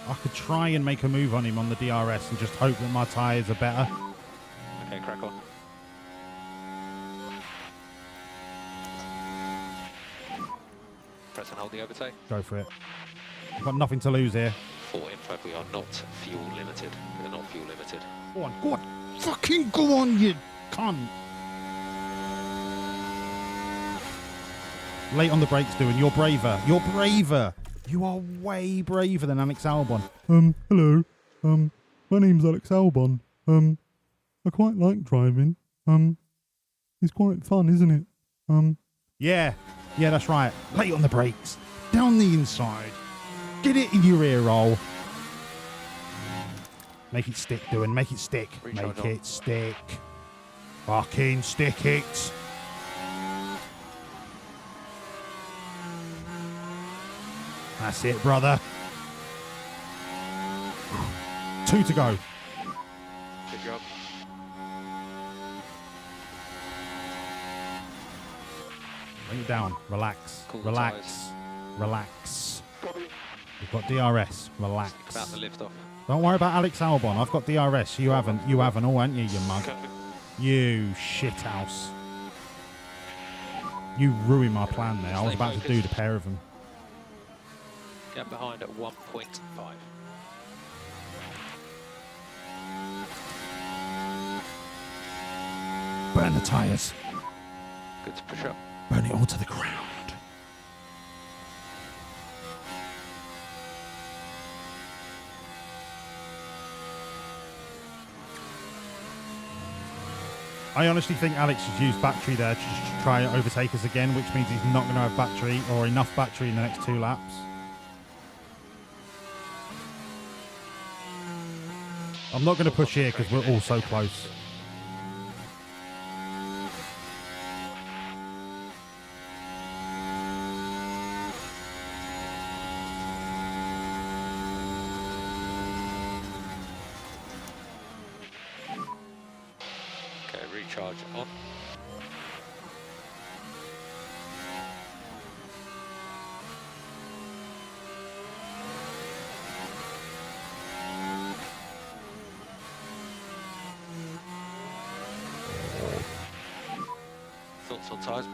S5: I could try and make a move on him on the DRS and just hope that my tyres are better.
S15: Okay, crack on. Press and hold the overtake.
S5: Go for it. I've got nothing to lose here.
S15: For info, we are not fuel limited. We're not fuel limited.
S5: Go on, go on. Fucking go on, you cunt. Late on the brakes, doing. You're braver. You're braver. You are way braver than Alex Albon. Hello. My name's Alex Albon. I quite like driving. It's quite fun, isn't it? Yeah, that's right. Late on the brakes. Down the inside. Get it in your ear roll. Make it stick, doing. Make it stick.
S15: Recharge
S5: Make
S15: on.
S5: it stick. Fucking stick it. That's it, brother. 2 to go.
S15: Good job.
S5: Bring it down. Relax.
S15: Cool the
S5: Relax.
S15: tyres.
S5: Relax. We've got DRS. Relax.
S15: Think about the lift off.
S5: Don't worry about Alex Albon. I've got DRS. You haven't. You haven't all, haven't you, you mug? You shithouse. You ruined my plan there. I was about to do the pair of them.
S15: Get behind at 1.5.
S5: Burn the tyres.
S15: Good to push up.
S5: Burn it all to the ground. I honestly think Alex has used battery there to just try and overtake us again, which means he's not going to have battery or enough battery in the next 2 laps. I'm not going to push here because we're all so close.
S15: Okay, recharge on. Thoughts on tyres?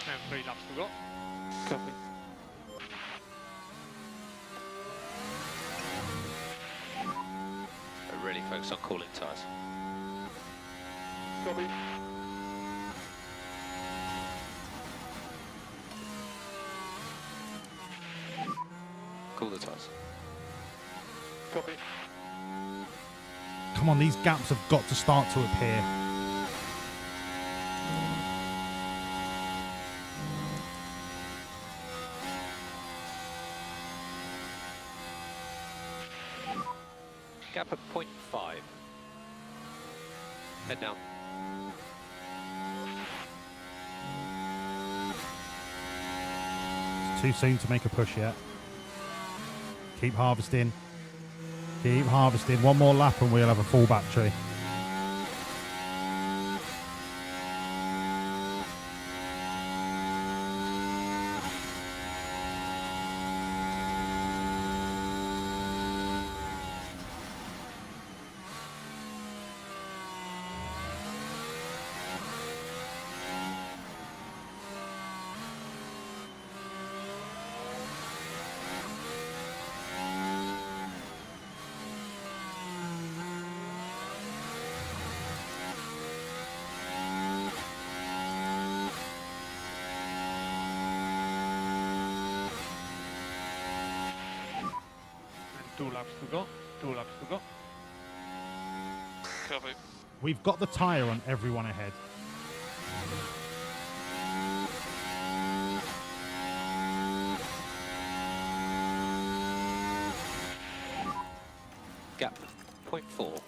S8: And 3 laps to go.
S12: Copy.
S15: We're really focused on cooling tyres.
S12: Copy.
S15: Cool the tyres.
S12: Copy.
S5: Come on, these gaps have got to start to appear.
S15: Gap at 0.5. Head down.
S5: It's too soon to make a push yet. Keep harvesting. Keep harvesting. One more lap and we'll have a full battery.
S15: 2 laps to go. 2 laps to go.
S14: Copy.
S5: We've got the tyre on everyone ahead.
S15: Gap 0.4.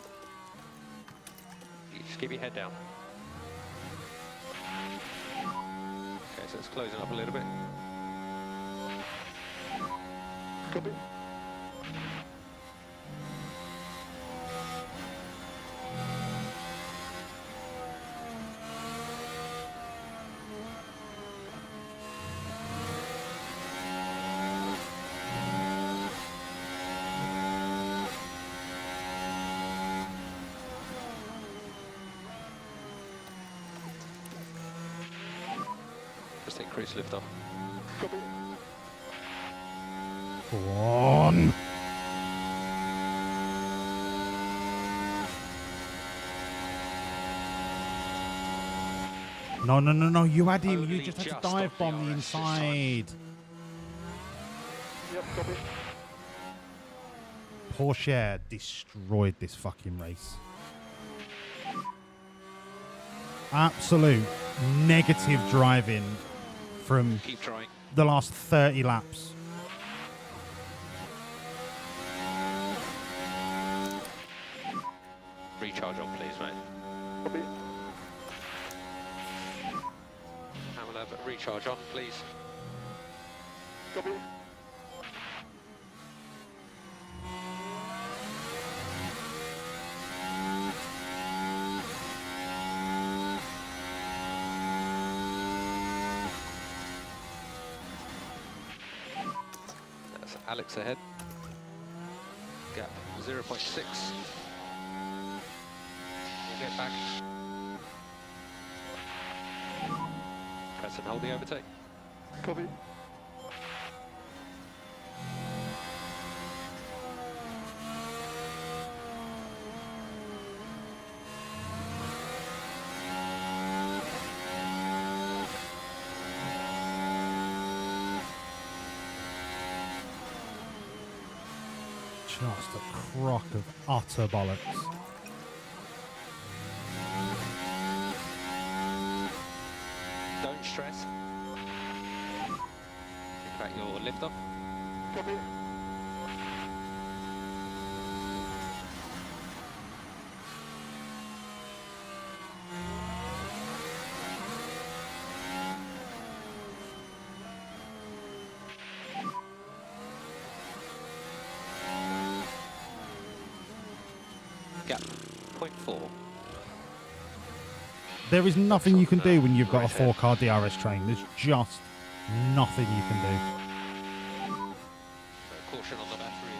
S15: You just keep your head down. Okay, so it's closing up a little bit. Copy. Just increase lift off. Copy.
S5: Go on. No, no, no, no. You had him. You just had to dive bomb the inside.
S15: Yep, copy.
S5: Porsche destroyed this fucking race. Absolute negative driving from
S15: Keep trying.
S5: the last 30 laps.
S15: Recharge on, please, mate. Copy. And we'll have a recharge on, please. Copy. That's Alex ahead. Gap 0.6. Get back. Press and hold the overtake. Copy.
S5: Just a crock of utter bollocks.
S15: Don't stress. Crack your lift off. Copy. Gap 0.4.
S5: There is nothing you can do when you've got a 4-car DRS train. There's just nothing you can do.
S15: Caution on the battery.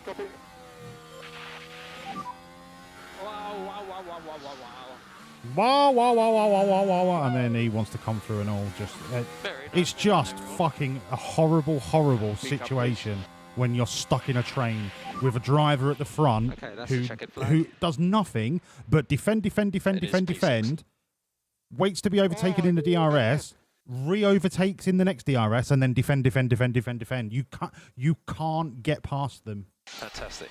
S15: Copy. Wow, wow, wow, wow, wow, wow, wow.
S5: Wow, wow, wow, wow, wow, wow, wow, wow. And then he wants to come through and all. Just it's just fucking a horrible, horrible situation when you're stuck in a train with a driver at the front who does nothing but defend, waits to be overtaken in the DRS, re-overtakes in the next DRS, and then defend. You can't get past them.
S15: Fantastic.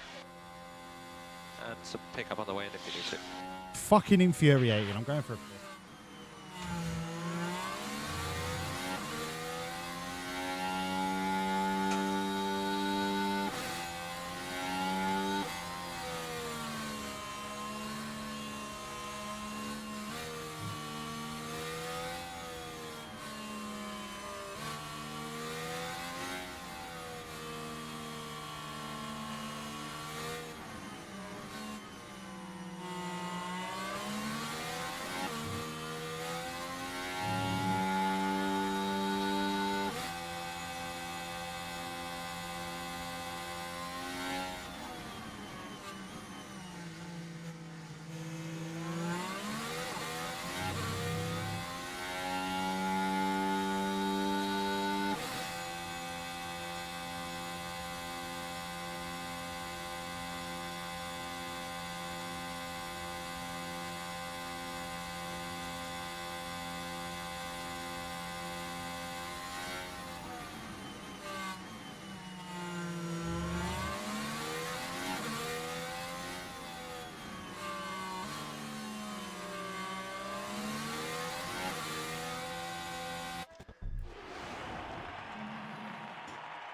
S15: And some pickup on the way in if you need to.
S5: Fucking infuriating. I'm going for a piss.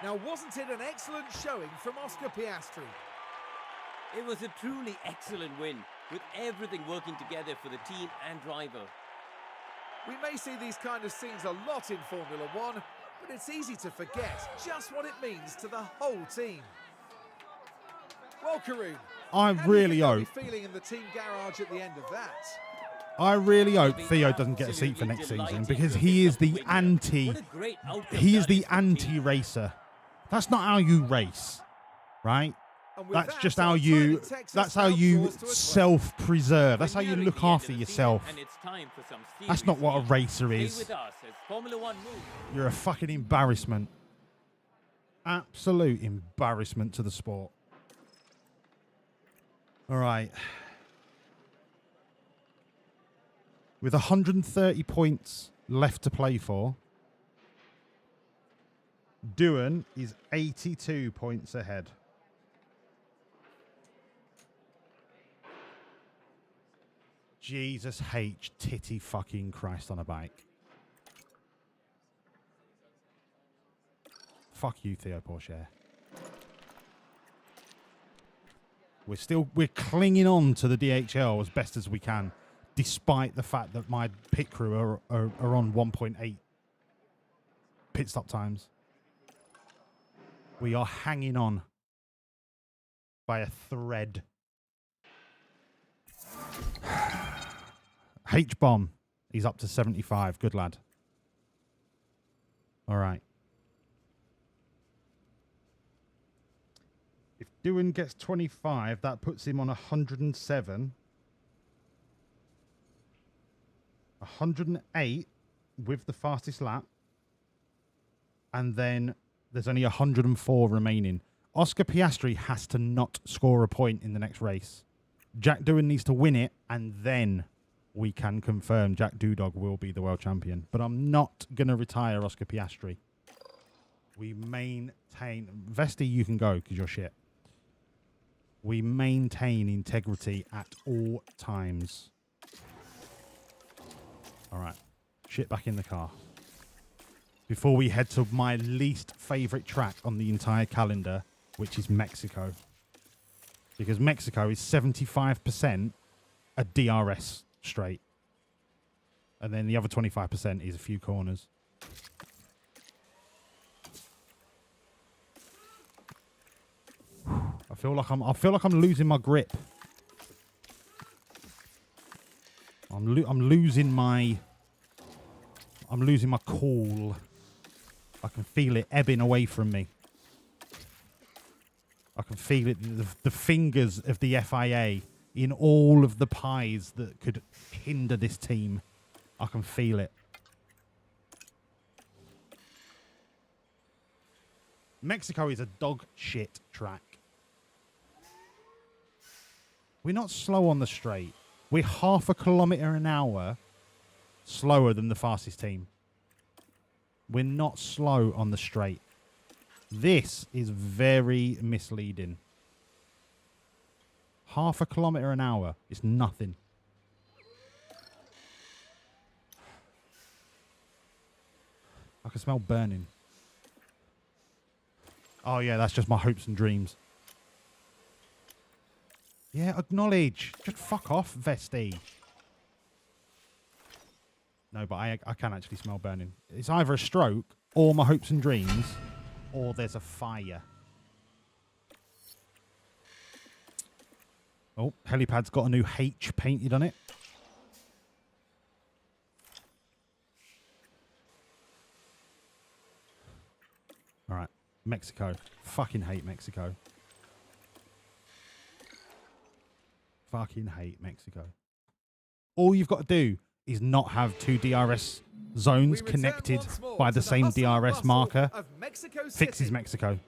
S10: Now, wasn't it an excellent showing from Oscar Piastri?
S11: It was a truly excellent win, with everything working together for the team and driver.
S10: We may see these kind of scenes a lot in Formula One, but it's easy to forget just what it means to the whole team. Well, Karoon,
S5: I really hope.
S10: Feeling in the team garage at the end of that.
S5: I really hope Theo doesn't get a seat for next season, because he is the anti-racer. That's not how you race, right? That's just how you self-preserve. That's how you look after yourself. That's not what a racer is. You're a fucking embarrassment. Absolute embarrassment to the sport. All right. With 130 points left to play for, Doohan is 82 points ahead. Jesus H. Titty fucking Christ on a bike. Fuck you, Theo Porcher. We're clinging on to the DHL as best as we can, despite the fact that my pit crew are on 1.8 pit stop times. We are hanging on by a thread. H-Bomb, he's up to 75. Good lad. All right. If Doohan gets 25, that puts him on 107. 108 with the fastest lap. And then there's only 104 remaining. Oscar Piastri has to not score a point in the next race. Jack Doohan needs to win it, and then we can confirm Jack Doodog will be the world champion. But I'm not going to retire Oscar Piastri. We maintain... Vesti, you can go because you're shit. We maintain integrity at all times. All right. Shit back in the car. Before we head to my least favourite track on the entire calendar, which is Mexico. Because Mexico is 75% a DRS straight. And then the other 25% is a few corners. I feel like I'm losing my grip. I'm losing my cool. I can feel it ebbing away from me. I can feel it, the fingers of the FIA in all of the pies that could hinder this team. I can feel it. Mexico is a dog shit track. We're not slow on the straight. We're half a kilometre an hour slower than the fastest team. We're not slow on the straight. This is very misleading. Half a kilometre an hour is nothing. I can smell burning. Oh yeah, that's just my hopes and dreams. Yeah, acknowledge. Just fuck off, Vesti. No, but I can actually smell burning. It's either a stroke or my hopes and dreams, or there's a fire. Oh, helipad's got a new H painted on it. All right, Mexico. Fucking hate Mexico. Fucking hate Mexico. All you've got to do is not have two DRS zones connected by the same DRS marker. Fixes Mexico.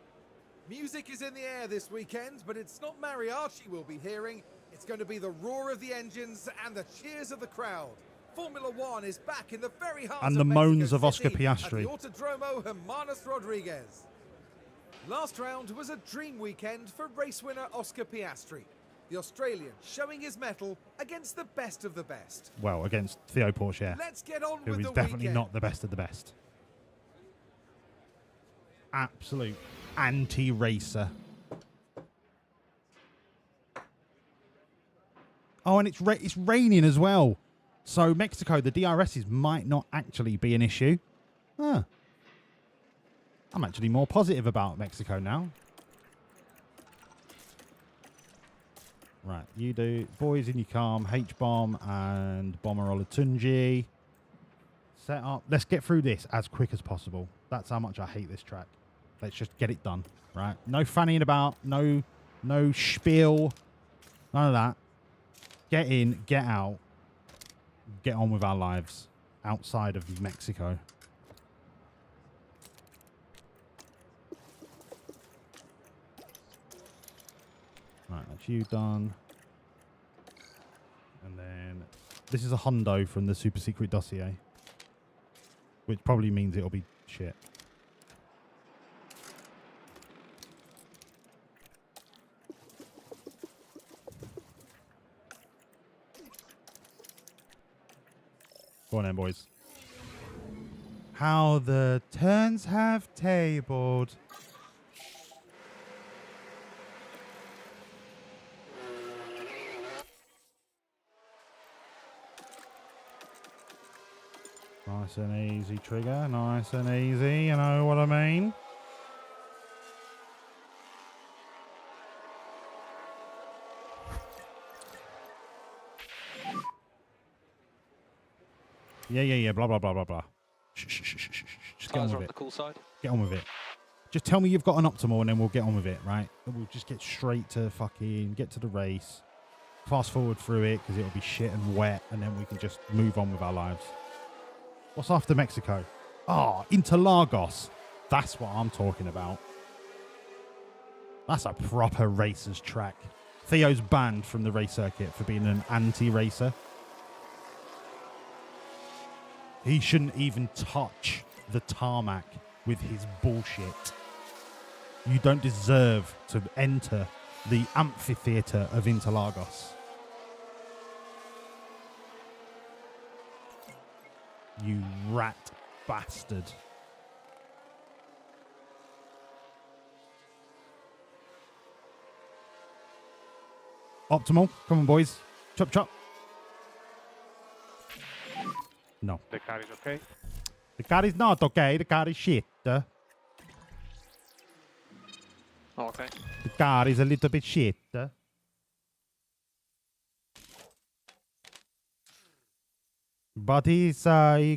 S10: Music is in the air this weekend, but it's not mariachi we'll be hearing. It's going to be the roar of the engines and the cheers of the crowd. Formula One is back in the very heart
S5: and the moans of Oscar Piastri.
S10: At the Autodromo Hermanos Rodriguez. Last round was a dream weekend for race winner Oscar Piastri. The Australian showing his mettle against the best of the best.
S5: Well, against Theo Porcher,
S10: Let's get on
S5: who
S10: with
S5: is
S10: the
S5: definitely
S10: weekend.
S5: not the best of the best. absolute anti-racer. Oh, and it's raining as well. So Mexico, the DRSs might not actually be an issue. Huh. I'm actually more positive about Mexico now. Right, you do. Boys in your calm, H-bomb and Bomber Olatunji. Set up. Let's get through this as quick as possible. That's how much I hate this track. Let's just get it done, right? No fannying about, no spiel, none of that. Get in, get out, get on with our lives outside of Mexico. Right, that's you done. And then this is a hundo from the super secret dossier, which probably means it'll be shit. Go on then, boys. How the turns have tabled. Nice and easy, Trigger. Nice and easy, you know what I mean? Yeah, blah, blah, blah, blah, blah. Shh. Just get on with it.
S15: The cool side.
S5: Get on with it. Just tell me you've got an optimal and then we'll get on with it, right? And we'll just get straight to get to the race. Fast forward through it because it'll be shit and wet and then we can just move on with our lives. What's after Mexico? Oh, Interlagos. That's what I'm talking about. That's a proper racer's track. Theo's banned from the race circuit for being an anti-racer. He shouldn't even touch the tarmac with his bullshit. You don't deserve to enter the amphitheatre of Interlagos. You rat bastard. Optimal. Come on, boys. Chop, chop. No.
S8: The car is okay?
S5: The car is not okay. The car is shit.
S12: Okay.
S5: The car is a little bit shit. But he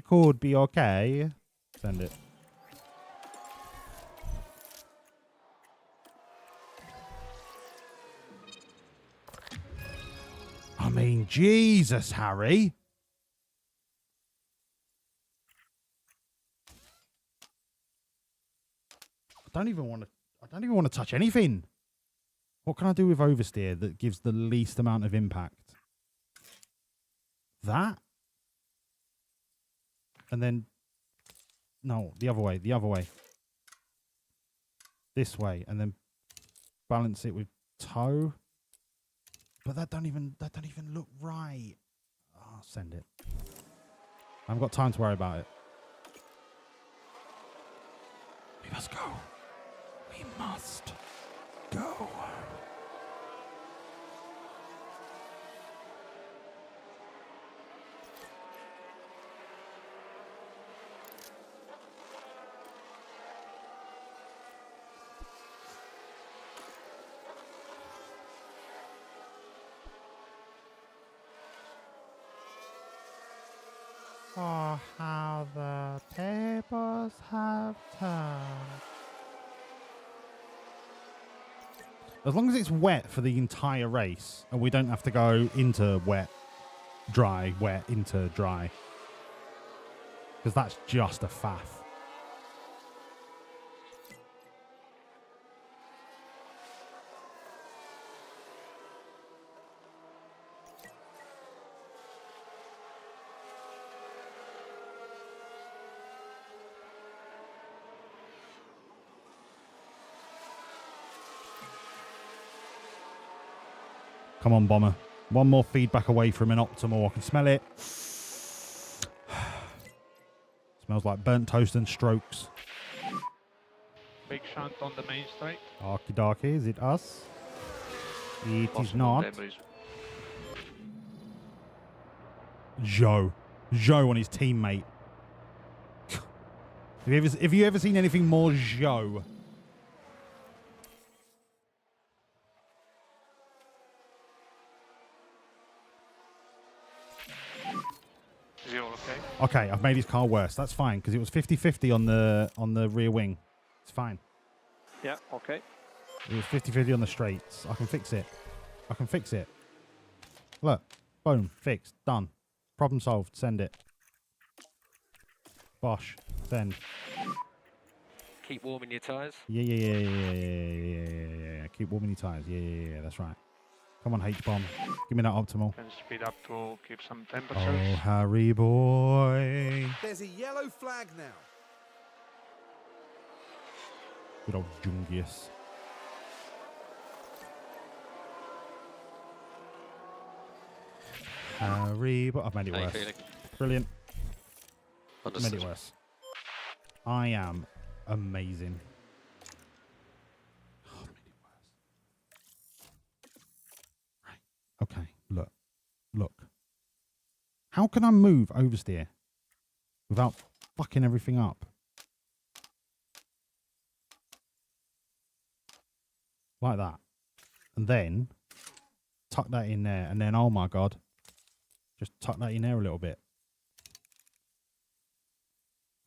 S5: could be okay. Send it. I mean, Jesus, Harry. I don't even want to touch anything. What can I do with oversteer that gives the least amount of impact? That? And then no, the other way. This way, and then balance it with toe. But that don't even look right. Oh, send it. I haven't got time to worry about it. We must go. We must go. Oh, how the tables have turned. As long as it's wet for the entire race, and we don't have to go into wet, dry, wet, into dry. Because that's just a faff. Come on, Bomber. One more feedback away from an optimal. I can smell it. Smells like burnt toast and strokes. Big shunt on the main straight.
S16: Okie dokie, is it us? It is
S12: Possible
S16: not.
S12: debris.
S16: Joe on his teammate. Have you ever seen anything more Joe?
S14: Is he all okay?
S16: Okay, I've made his car worse. That's fine because it was 50-50 on the rear wing. It's fine.
S12: Yeah, okay.
S16: It was 50-50 on the straights. I can fix it. I can fix it. Look, boom, fixed, done. Problem solved. Send it. Bosh, send.
S15: Keep warming your tyres.
S16: Yeah. Keep warming your tyres. Yeah. That's right. Come on, H-bomb. Give me that optimal.
S5: Can speed up to keep some temperature.
S16: Oh, Harry boy.
S10: There's a yellow flag now.
S16: Good old Jungius. Harry boy. I've made it
S15: How you
S16: worse.
S15: feeling?
S16: Brilliant.
S15: Understood.
S16: Made it worse. I am amazing. Oh, I've made it worse. Right. Okay. Look. How can I move oversteer without fucking everything up? Like that. And then tuck that in there. And then, oh my God, just tuck that in there a little bit.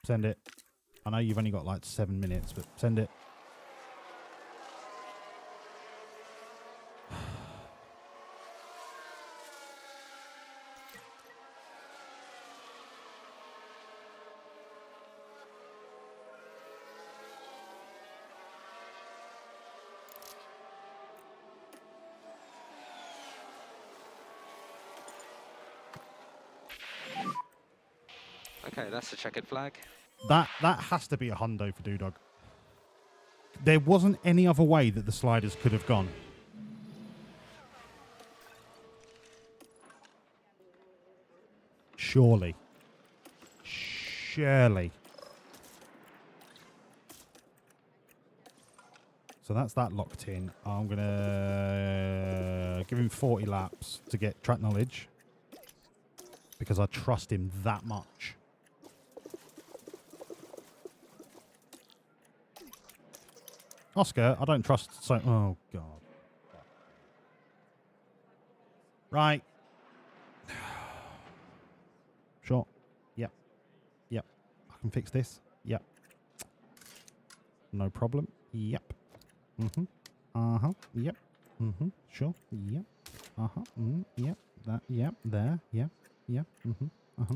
S16: Send it. I know you've only got like 7 minutes, but send it.
S15: Okay, that's the checkered flag.
S16: That has to be a hundo for Doodog. There wasn't any other way that the sliders could have gone. Surely. So that's that locked in. I'm going to give him 40 laps to get track knowledge because I trust him that much. Oscar, I don't trust so... Oh, God. Right. Sure. Yep. I can fix this. Yep. No problem. Yep. Mm-hmm. Uh-huh. Yep. Mm-hmm. Sure. Yep. Uh-huh. Mm-hmm. Yep. That. Yep. There. Yep. Yep. Mm-hmm. Uh-huh.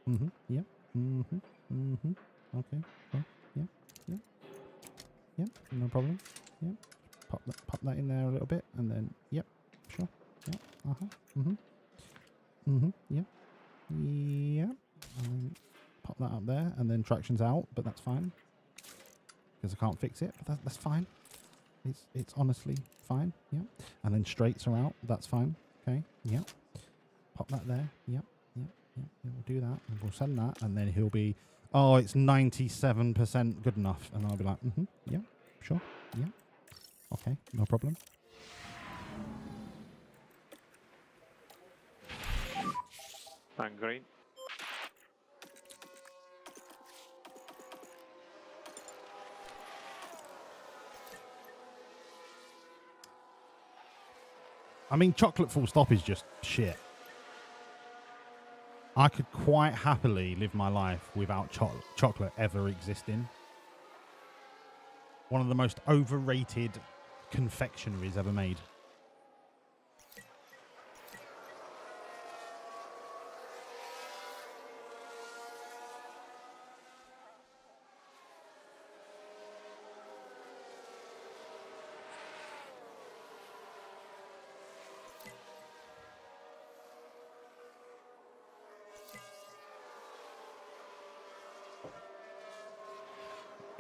S16: Mm-hmm. Yep. Mm-hmm. Mm-hmm. Okay. Cool. Yep. Yep. Yep. No problem. Yep. Pop that in there a little bit, and then yep. Sure. Yep. Uh-huh. Mm-hmm. Mm-hmm. Yep. Yep. And then pop that up there, and then traction's out, but that's fine because I can't fix it. But that's fine. It's honestly fine. Yep. And then straights are out. That's fine. Okay. Yep. Pop that there. Yep. We'll do that, and we'll send that, and then he'll be, oh, it's 97% good enough, and I'll be like, mm-hmm. Yeah. Sure. Yeah. Okay. No problem.
S5: And green.
S16: I mean, chocolate full stop is just shit. I could quite happily live my life without chocolate ever existing. One of the most overrated confectionaries ever made.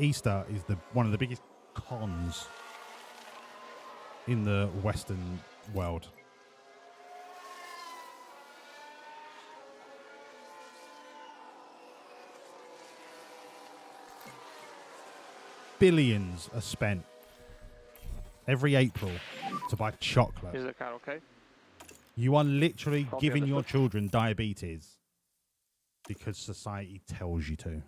S16: Easter is one of the biggest cons in the Western world. billions are spent every April to buy chocolate.
S14: Is the car okay?
S16: You are literally
S14: Copy,
S16: giving your
S14: understood.
S16: children diabetes because society tells you to.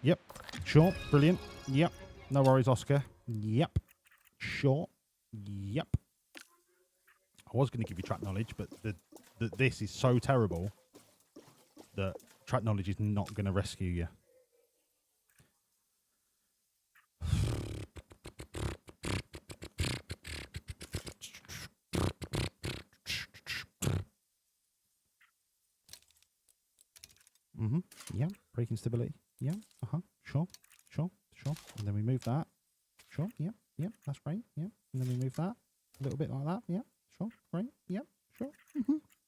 S16: Yep. Sure. Brilliant. Yep. No worries, Oscar. Yep. Sure. Yep. I was going to give you track knowledge, but this is so terrible that track knowledge is not going to rescue you. Yeah. Braking stability. Yeah. Sure. And then we move that. Sure. Yep. That's great. Yep. And then we move that a little bit like that. Yep. Sure. Great. Yep. Sure.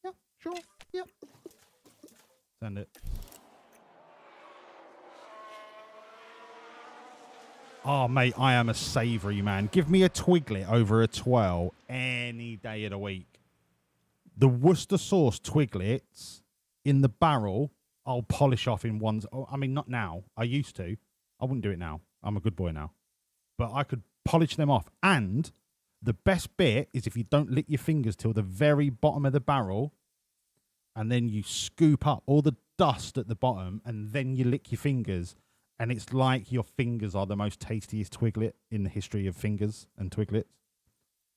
S16: Yep. Sure. Yep. Send it. Oh, mate, I am a savoury man. Give me a Twiglet over a twirl any day of the week. The Worcester sauce Twiglets in the barrel, I'll polish off in ones. Oh, I mean, not now. I used to. I wouldn't do it now. I'm a good boy now. But I could polish them off. And the best bit is if you don't lick your fingers till the very bottom of the barrel, and then you scoop up all the dust at the bottom, and then you lick your fingers. And it's like your fingers are the most tastiest Twiglet in the history of fingers and Twiglets.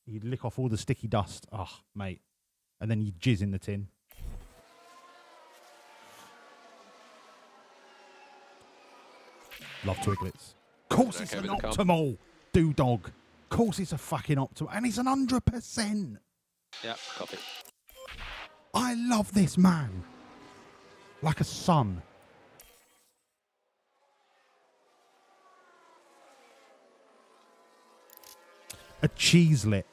S16: You lick off all the sticky dust. Oh, mate. And then you jizz in the tin. Love Twiglets. Of course it's an optimal. Doodog. Of course it's a fucking optimal. And it's an 100%.
S12: Yeah, copy.
S16: I love this man. Like a son. A cheeselet.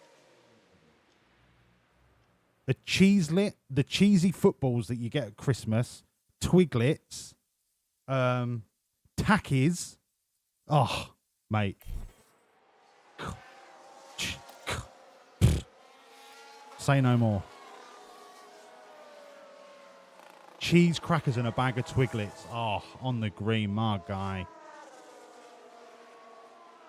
S16: A cheeselet, the cheesy footballs that you get at Christmas, Twiglets, Tackies. Oh, mate. Say no more. Cheese crackers and a bag of Twiglets. Oh, on the green, my guy.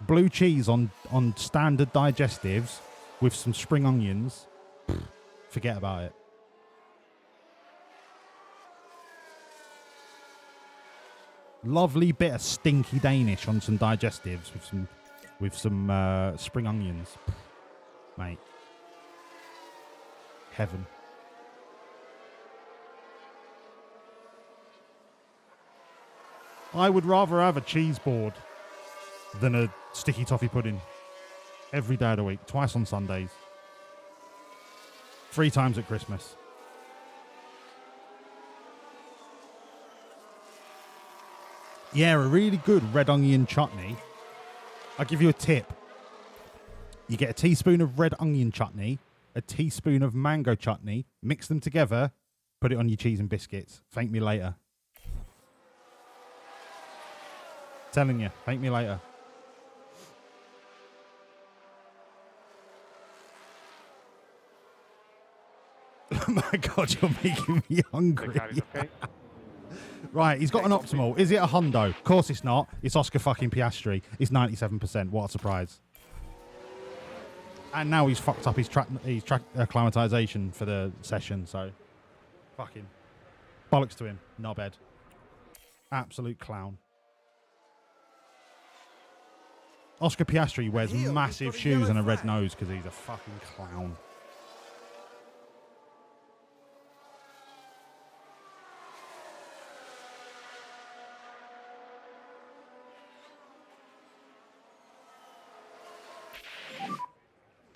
S16: Blue cheese on standard digestives with some spring onions. Forget about it. Lovely bit of stinky Danish on some digestives with some spring onions. Mate. Heaven. I would rather have a cheese board than a sticky toffee pudding. Every day of the week. Twice on Sundays. 3 times at Christmas. Yeah, a really good red onion chutney. I'll give you a tip. You get a teaspoon of red onion chutney, a teaspoon of mango chutney, mix them together, put it on your cheese and biscuits. Thank me later. Telling you, thank me later. Oh my God, you're making me hungry.
S14: Okay.
S16: Right, he's got an optimal. Is it a hundo? Of course it's not. It's Oscar fucking Piastri. It's 97%. What a surprise. And now he's fucked up his track acclimatization for the session, so fucking bollocks to him. Knobhead. Absolute clown. Oscar Piastri wears massive shoes and a red nose because he's a fucking clown.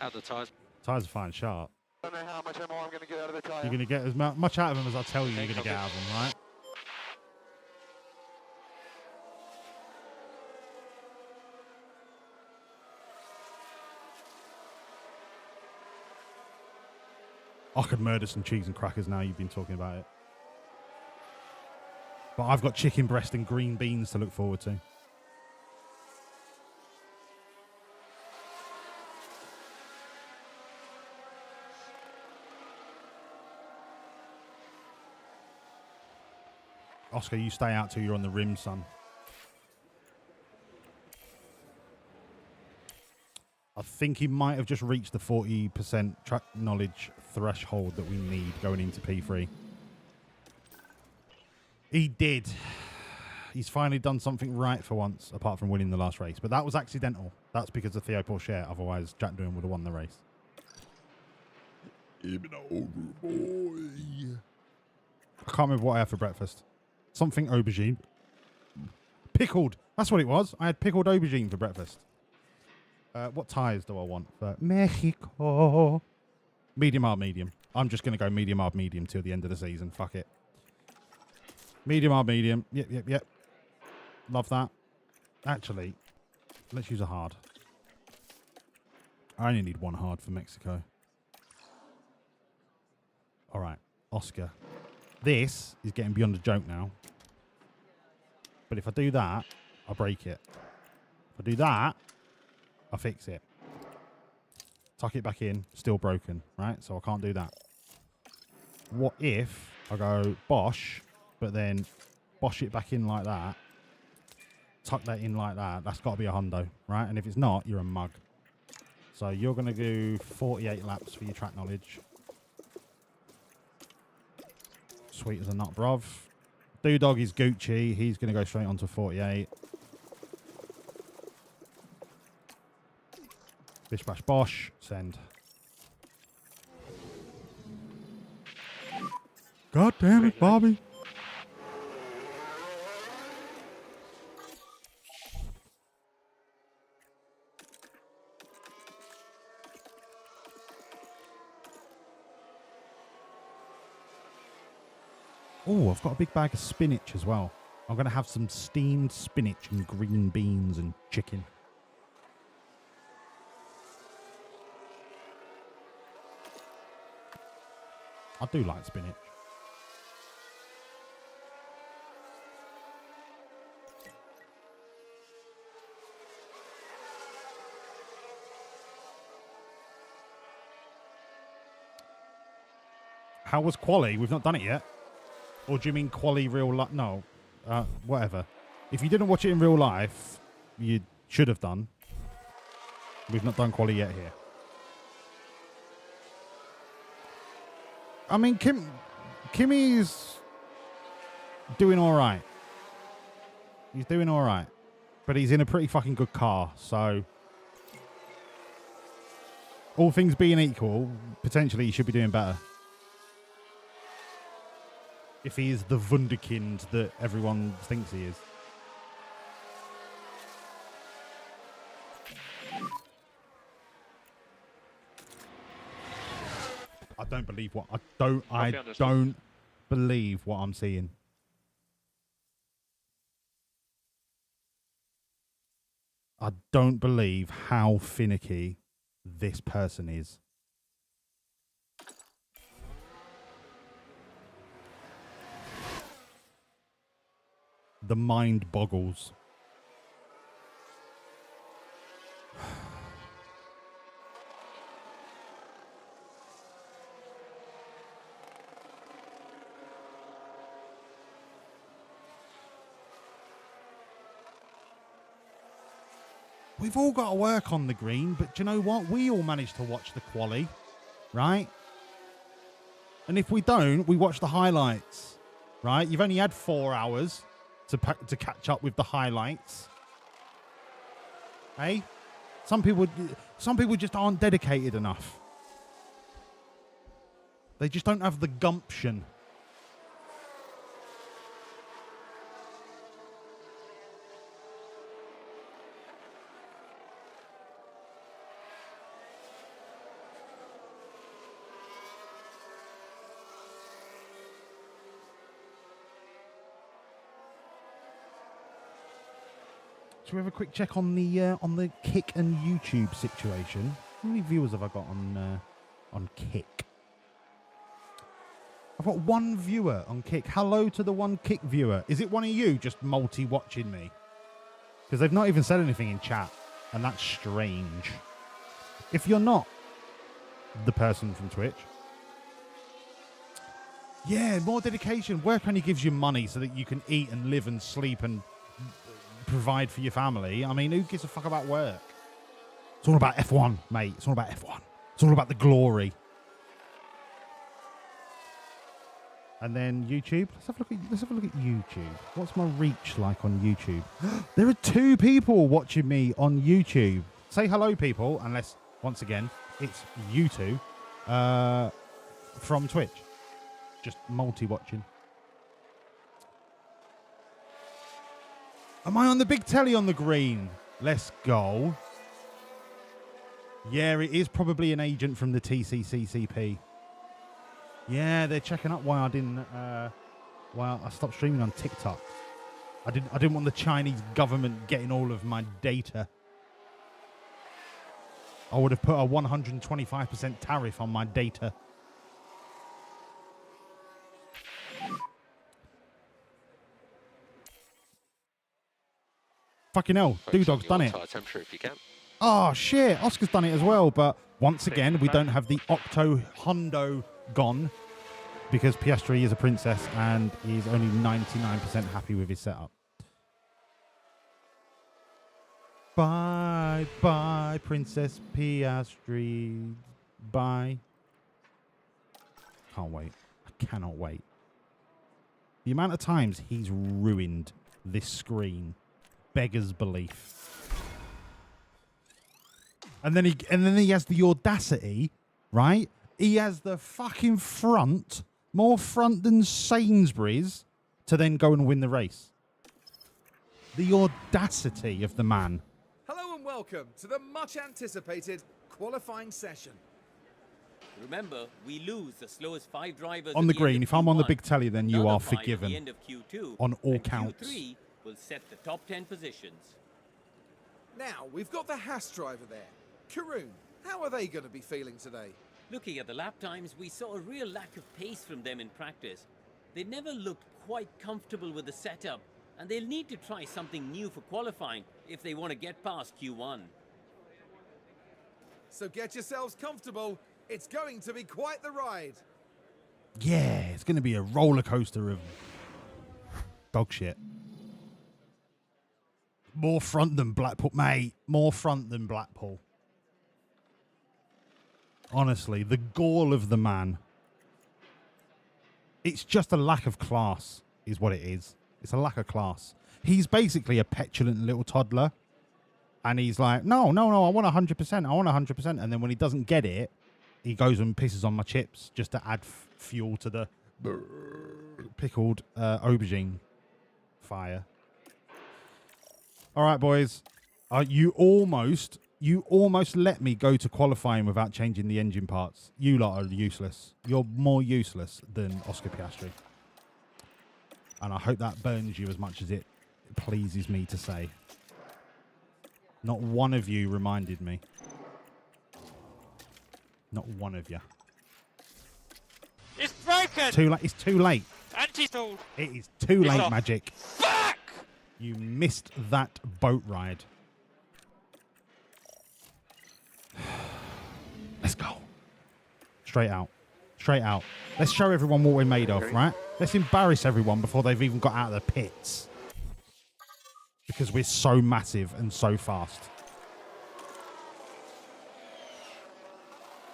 S12: Out the tyres.
S16: Tyres are fine sharp.
S14: I don't know how much more I'm going to get out of the tyre.
S16: You're going to get as much out of them as I tell you you're going to get out of them, right? I could murder some cheese and crackers now you've been talking about it. But I've got chicken breast and green beans to look forward to. Oscar, you stay out till you're on the rim, son. I think he might have just reached the 40% track knowledge threshold that we need going into P3. He did. He's finally done something right for once, apart from winning the last race. But that was accidental. That's because of Theo Pourchaire. Otherwise, Jack Doohan would have won the race. Even over, boy. I can't remember what I had for breakfast. Something aubergine. Pickled. That's what it was. I had pickled aubergine for breakfast. What tyres do I want for Mexico? Medium, hard, medium. I'm just going to go medium, hard, medium till the end of the season. Fuck it. Medium, hard, medium. Yep. Love that. Actually, let's use a hard. I only need one hard for Mexico. All right, Oscar. This is getting beyond a joke now. But if I do that, I break it. If I do that, I fix it. Tuck it back in, still broken, right? So I can't do that. What if I go Bosch, but then Bosch it back in like that, tuck that in like that? That's got to be a hundo, right? And if it's not, you're a mug. So you're going to do 48 laps for your track knowledge. Sweet as a nut, bruv. Doodog is Gucci. He's going to go straight on to 48. Bish bash bosh. Send. God damn it, Bobby. Oh, I've got a big bag of spinach as well. I'm going to have some steamed spinach and green beans and chicken. I do like spinach. How was quali? We've not done it yet. Or do you mean quali real life? No. Whatever. If you didn't watch it in real life, you should have done. We've not done quali yet here. I mean, Kimmy's doing all right. He's doing all right. But he's in a pretty fucking good car, so all things being equal, potentially he should be doing better. If he is the wunderkind that everyone thinks he is. I don't believe what I don't believe what I'm seeing. I don't believe how finicky this person is. The mind boggles. We've all got to work on the green, but do you know what? We all managed to watch the quali, right? And if we don't, we watch the highlights, right? You've only had 4 hours to catch up with the highlights. Hey? Some people just aren't dedicated enough. They just don't have the gumption. Should we have a quick check on the Kick and YouTube situation? How many viewers have I got on Kick? I've got 1 viewer on Kick. Hello to the 1 Kick viewer. Is it one of you just multi-watching me? Because they've not even said anything in chat, and that's strange. If you're not the person from Twitch,
S5: Yeah, more dedication. Work only gives you money so that you can eat and live and sleep and provide for your family. I mean, who gives a fuck about work? It's all about F1, mate. It's all about F1. It's all about the glory. And then YouTube. Let's have a look at YouTube. What's my reach like on YouTube? There are 2 people watching me on YouTube. Say hello, people, unless, once again, it's you two from Twitch. Just multi-watching. Am I on the big telly on the green? Let's go. Yeah, it is probably an agent from the TCCCP. Yeah, they're checking up why I didn't. Why I stopped streaming on TikTok. I didn't want the Chinese government getting all of my data. I would have put a 125% tariff on my data. Fucking hell, Doodog's done it.
S12: Temperature if you can.
S5: Oh shit, Oscar's done it as well, but once again we don't have the Octo Hondo gone because Piastri is a princess and is only 99% happy with his setup. Bye, bye, Princess Piastri. Bye. Can't wait. I cannot wait. The amount of times he's ruined this screen beggars belief. And then he has the audacity, right? He has the fucking front, more front than Sainsbury's, to then go and win the race. The audacity of the man.
S10: Hello and welcome to the much anticipated qualifying session.
S11: Remember, we lose the slowest 5 drivers
S5: On the
S11: at
S5: green,
S11: end
S5: if
S11: of
S5: I'm on the
S11: Q1,
S5: big telly, then you
S11: another
S5: are
S11: 5 at
S5: forgiven.
S11: the end of Q2,
S5: On all
S11: and
S5: counts.
S11: Q3 will set the top 10 positions.
S10: Now, we've got the Haas driver there. Karun, how are they going to be feeling today?
S11: Looking at the lap times, we saw a real lack of pace from them in practice. They never looked quite comfortable with the setup, and they'll need to try something new for qualifying if they want to get past Q1.
S10: So get yourselves comfortable. It's going to be quite the ride.
S5: Yeah, it's going to be a roller coaster of dog shit. More front than Blackpool, mate. More front than Blackpool. Honestly, the gall of the man. It's just a lack of class, is what it is. It's a lack of class. He's basically a petulant little toddler. And he's like, no, I want 100%. I want 100%. And then when he doesn't get it, he goes and pisses on my chips just to add fuel to the pickled aubergine fire. All right, boys. You almost let me go to qualifying without changing the engine parts. You lot are useless. You're more useless than Oscar Piastri. And I hope that burns you as much as it pleases me to say. Not one of you reminded me. Not one of you.
S14: It's broken!
S5: Too late. It's too late.
S14: Anti-stall!
S5: It is too late,
S14: off.
S5: Magic.
S14: Fuck!
S5: You missed that boat ride. Let's go. Straight out. Straight out. Let's show everyone what we're made of, right? Let's embarrass everyone before they've even got out of the pits. Because we're so massive and so fast.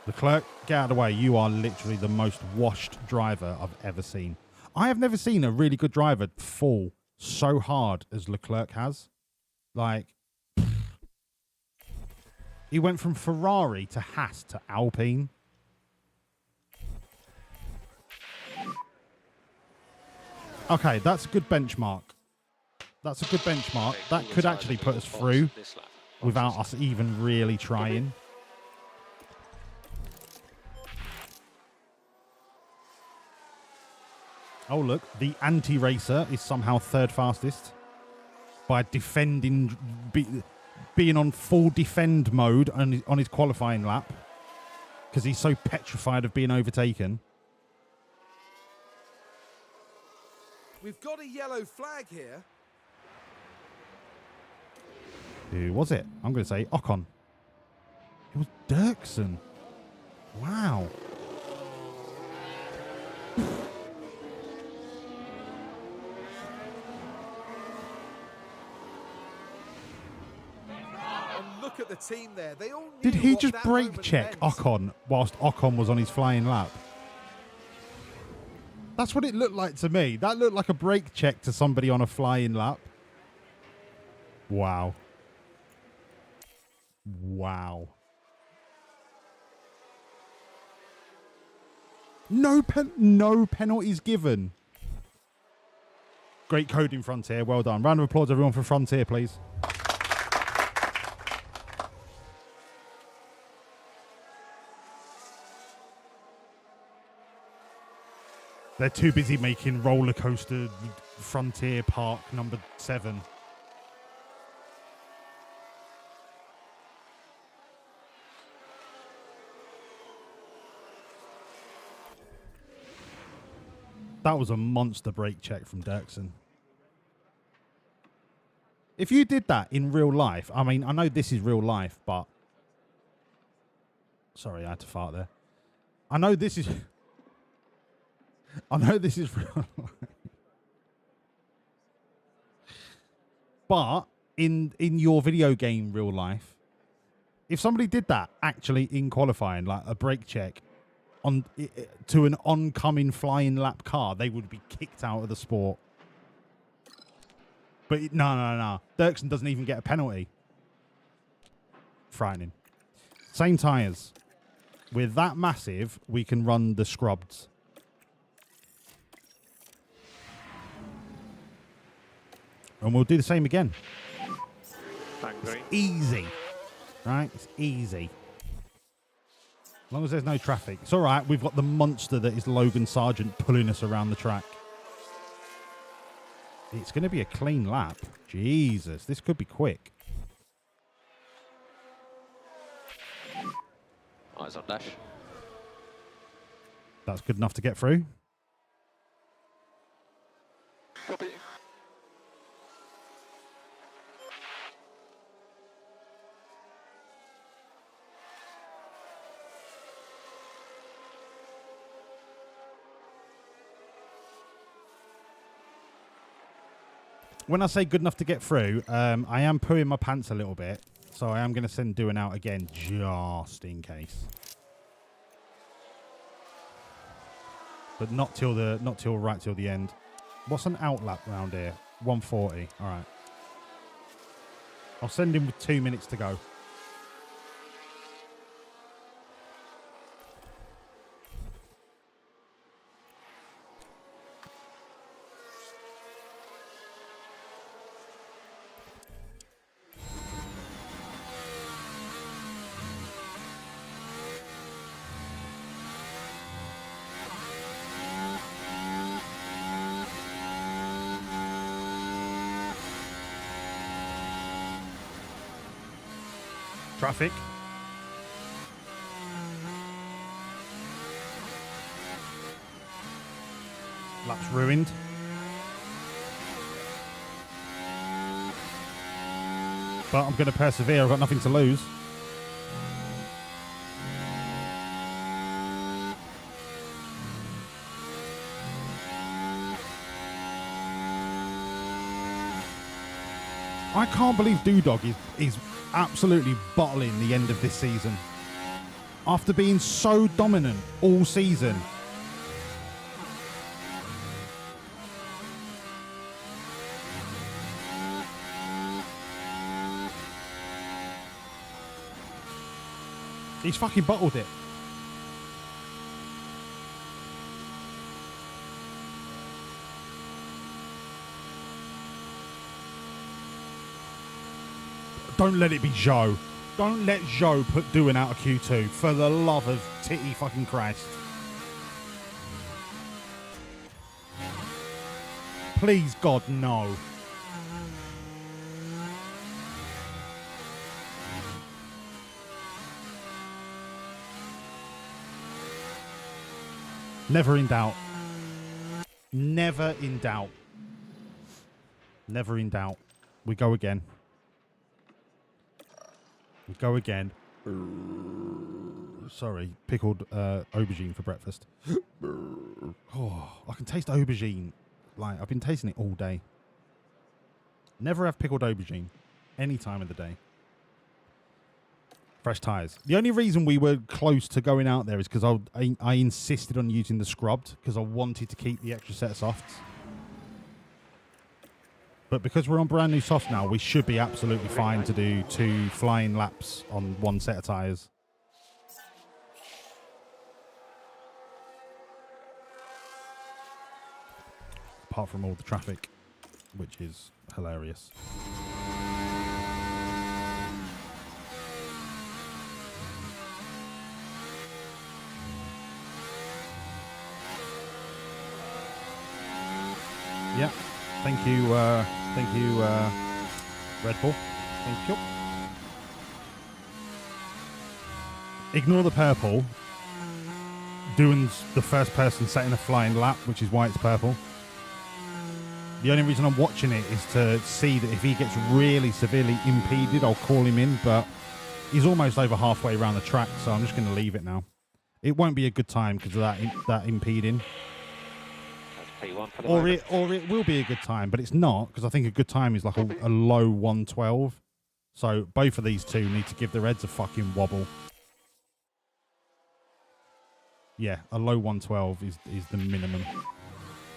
S5: Leclerc, get out of the way. You are literally the most washed driver I've ever seen. I have never seen a really good driver fall so hard as Leclerc has. Like, he went from Ferrari to Haas to Alpine. Okay, that's a good benchmark. That's a good benchmark. That could actually put us through without us even really trying. Oh, look. The anti-racer is somehow third fastest by defending, being on full defend mode on his qualifying lap because he's so petrified of being overtaken.
S10: We've got a yellow flag here.
S5: Who was it? I'm going to say Ocon. It was Dirksen. Wow.
S10: at the team there. They all knew
S16: Did he
S10: what
S16: just
S10: that
S16: brake
S10: moment
S16: check
S10: meant.
S16: Ocon whilst Ocon was on his flying lap? That's what it looked like to me. That looked like a brake check to somebody on a flying lap. Wow. Wow. No penalties given. Great coding, Frontier. Well done. Round of applause, everyone, for Frontier, please. They're too busy making roller coaster Frontier Park number 7. That was a monster brake check from Dirksen. If you did that in real life, I mean, I know this is real life, but... Sorry, I had to fart there. I know this is... I know this is real life. But in your video game real life, if somebody did that actually in qualifying, like a brake check, to an oncoming flying lap car, they would be kicked out of the sport. But no. Dirksen doesn't even get a penalty. Frightening. Same tyres. We're that massive, we can run the scrubbed. And we'll do the same again. It's easy. Right? It's easy. As long as there's no traffic. It's all right. We've got the monster that is Logan Sargent pulling us around the track. It's going to be a clean lap. Jesus, this could be quick.
S15: Eyes on dash.
S16: That's good enough to get through.
S12: Copy.
S16: When I say good enough to get through, I am pooing my pants a little bit, so I am going to send Doing out again just in case. But not till right till the end. What's an out lap round here? 140. All right. I'll send him with 2 minutes to go. Traffic. Lap's ruined. But I'm going to persevere. I've got nothing to lose. I can't believe Doodog is absolutely bottling the end of this season. After being so dominant all season. He's fucking bottled it. Don't let it be Zhou. Don't let Zhou put Doing out of Q2. For the love of titty fucking Christ. Please, God, no. Never in doubt. Never in doubt. Never in doubt. We go again. We go again. Sorry, pickled aubergine for breakfast. Oh, I can taste aubergine. Like, I've been tasting it all day. Never have pickled aubergine any time of the day. Fresh tyres. The only reason we were close to going out there is because I insisted on using the scrubbed because I wanted to keep the extra set of softs. But because we're on brand new softs now, we should be absolutely fine to do 2 flying laps on 1 set of tyres. Apart from all the traffic, which is hilarious. Yeah, thank you, Red Bull. Thank you. Ignore the purple. Doohan's the first person setting a flying lap, which is why it's purple. The only reason I'm watching it is to see that if he gets really severely impeded, I'll call him in, but he's almost over halfway around the track, so I'm just going to leave it now. It won't be a good time because of that impeding. Or it will be a good time, but it's not, because I think a good time is like a low 112. So both of these two need to give their heads a fucking wobble. Yeah, a low 112 is the minimum.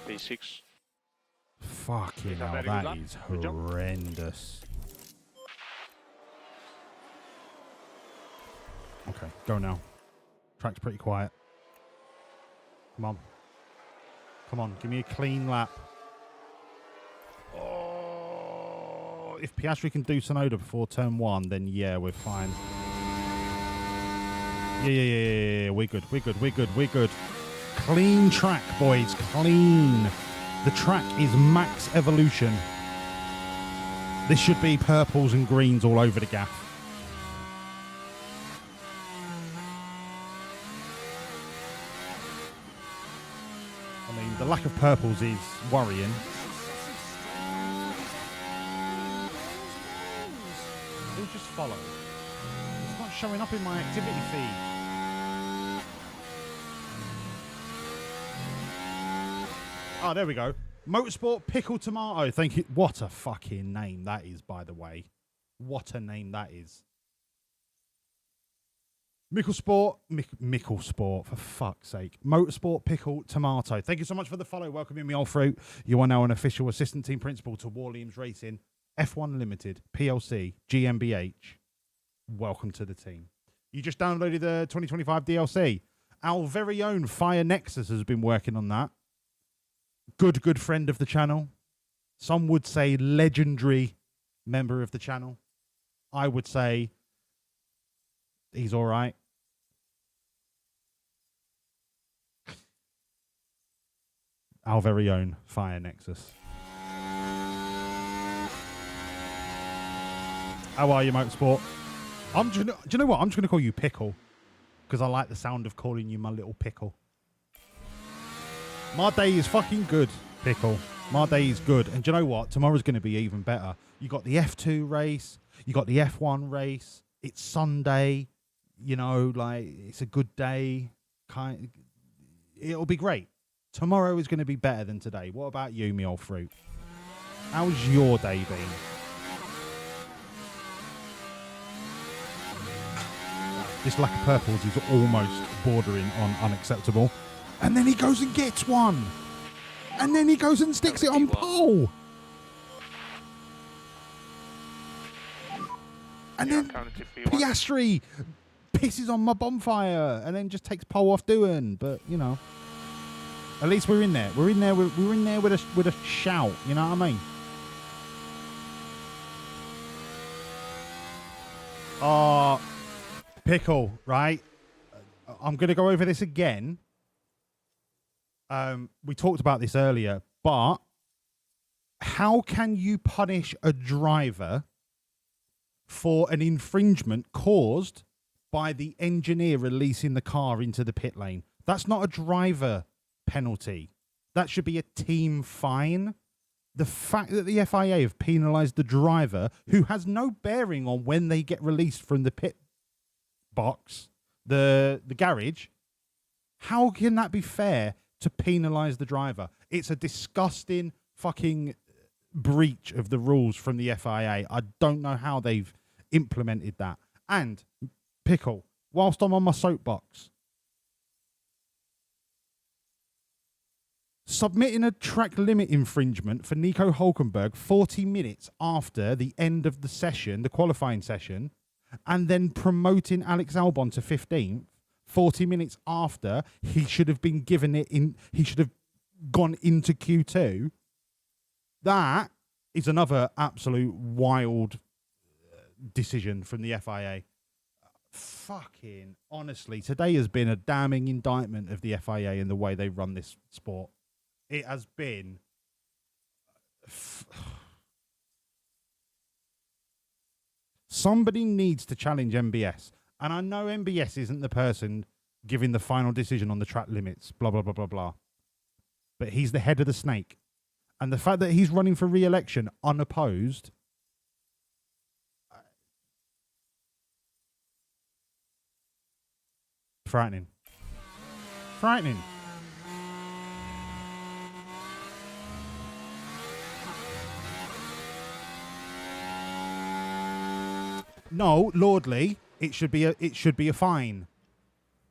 S14: B6.
S16: Fucking hell, that is horrendous. Okay, go now. Track's pretty quiet. Come on. Come on, give me a clean lap. Oh, if Piastri can do Tsunoda before turn 1, then yeah, we're fine. Yeah. We're good. Clean track, boys. Clean. The track is max evolution. This should be purples and greens all over the gaff. I mean, the lack of purples is worrying. It'll just follow. It's not showing up in my activity feed. Oh, there we go. Motorsport Pickle Tomato. Thank you. What a fucking name that is, by the way. What a name that is. Mickle Sport, for fuck's sake. Motorsport Pickle Tomato. Thank you so much for the follow. Welcoming me all through. You are now an official assistant team principal to Wawlliamz Racing, F1 Limited, PLC, GmbH. Welcome to the team. You just downloaded the 2025 DLC. Our very own Fire Nexus has been working on that. Good friend of the channel. Some would say legendary member of the channel. I would say he's all right. Our very own Fire Nexus. How are you, Motorsport? Do you know what? I'm just going to call you Pickle because I like the sound of calling you my little pickle. My day is fucking good, Pickle. My day is good. And do you know what? Tomorrow's going to be even better. You got the F2 race. You got the F1 race. It's Sunday. You know, like, it's a good day. It'll be great. Tomorrow is going to be better than today. What about you, me old fruit? How's your day been? This lack of purples is almost bordering on unacceptable. And then he goes and gets one. And then he goes and sticks it on pole. And then Piastri pisses on my bonfire and then just takes pole off doing. But, you know, at least we're in there. We're in there with a shout. You know what I mean? Oh, Pickle, right? I'm going to go over this again. We talked about this earlier, but how can you punish a driver for an infringement caused by the engineer releasing the car into the pit lane? That's not a driver penalty. That should be a team fine. The fact that the FIA have penalised the driver, who has no bearing on when they get released from the pit box, the garage, how can that be fair to penalise the driver? It's a disgusting fucking breach of the rules from the FIA. I don't know how they've implemented that. And Pickle, whilst I'm on my soapbox. Submitting a track limit infringement for Nico Hulkenberg 40 minutes after the end of the session, the qualifying session, and then promoting Alex Albon to 15th 40 minutes after he should have been given it in, he should have gone into Q2. That is another absolute wild decision from the FIA. Fucking honestly, today has been a damning indictment of the FIA and the way they run this sport. It has been somebody needs to challenge MBS. And I know MBS isn't the person giving the final decision on the track limits, blah, blah, blah, blah, blah. But he's the head of the snake. And the fact that he's running for re-election unopposed, frightening. Frightening. No, Lordley, it should be a fine.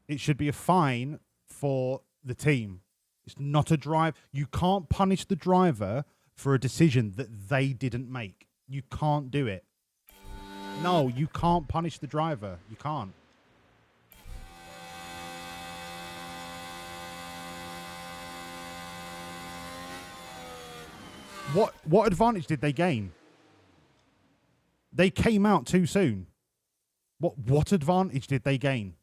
S16: It should be a fine for the team. It's not a drive. You can't punish the driver for a decision that they didn't make. You can't do it. No, you can't punish the driver. You can't. What advantage did they gain? They came out too soon. What advantage did they gain?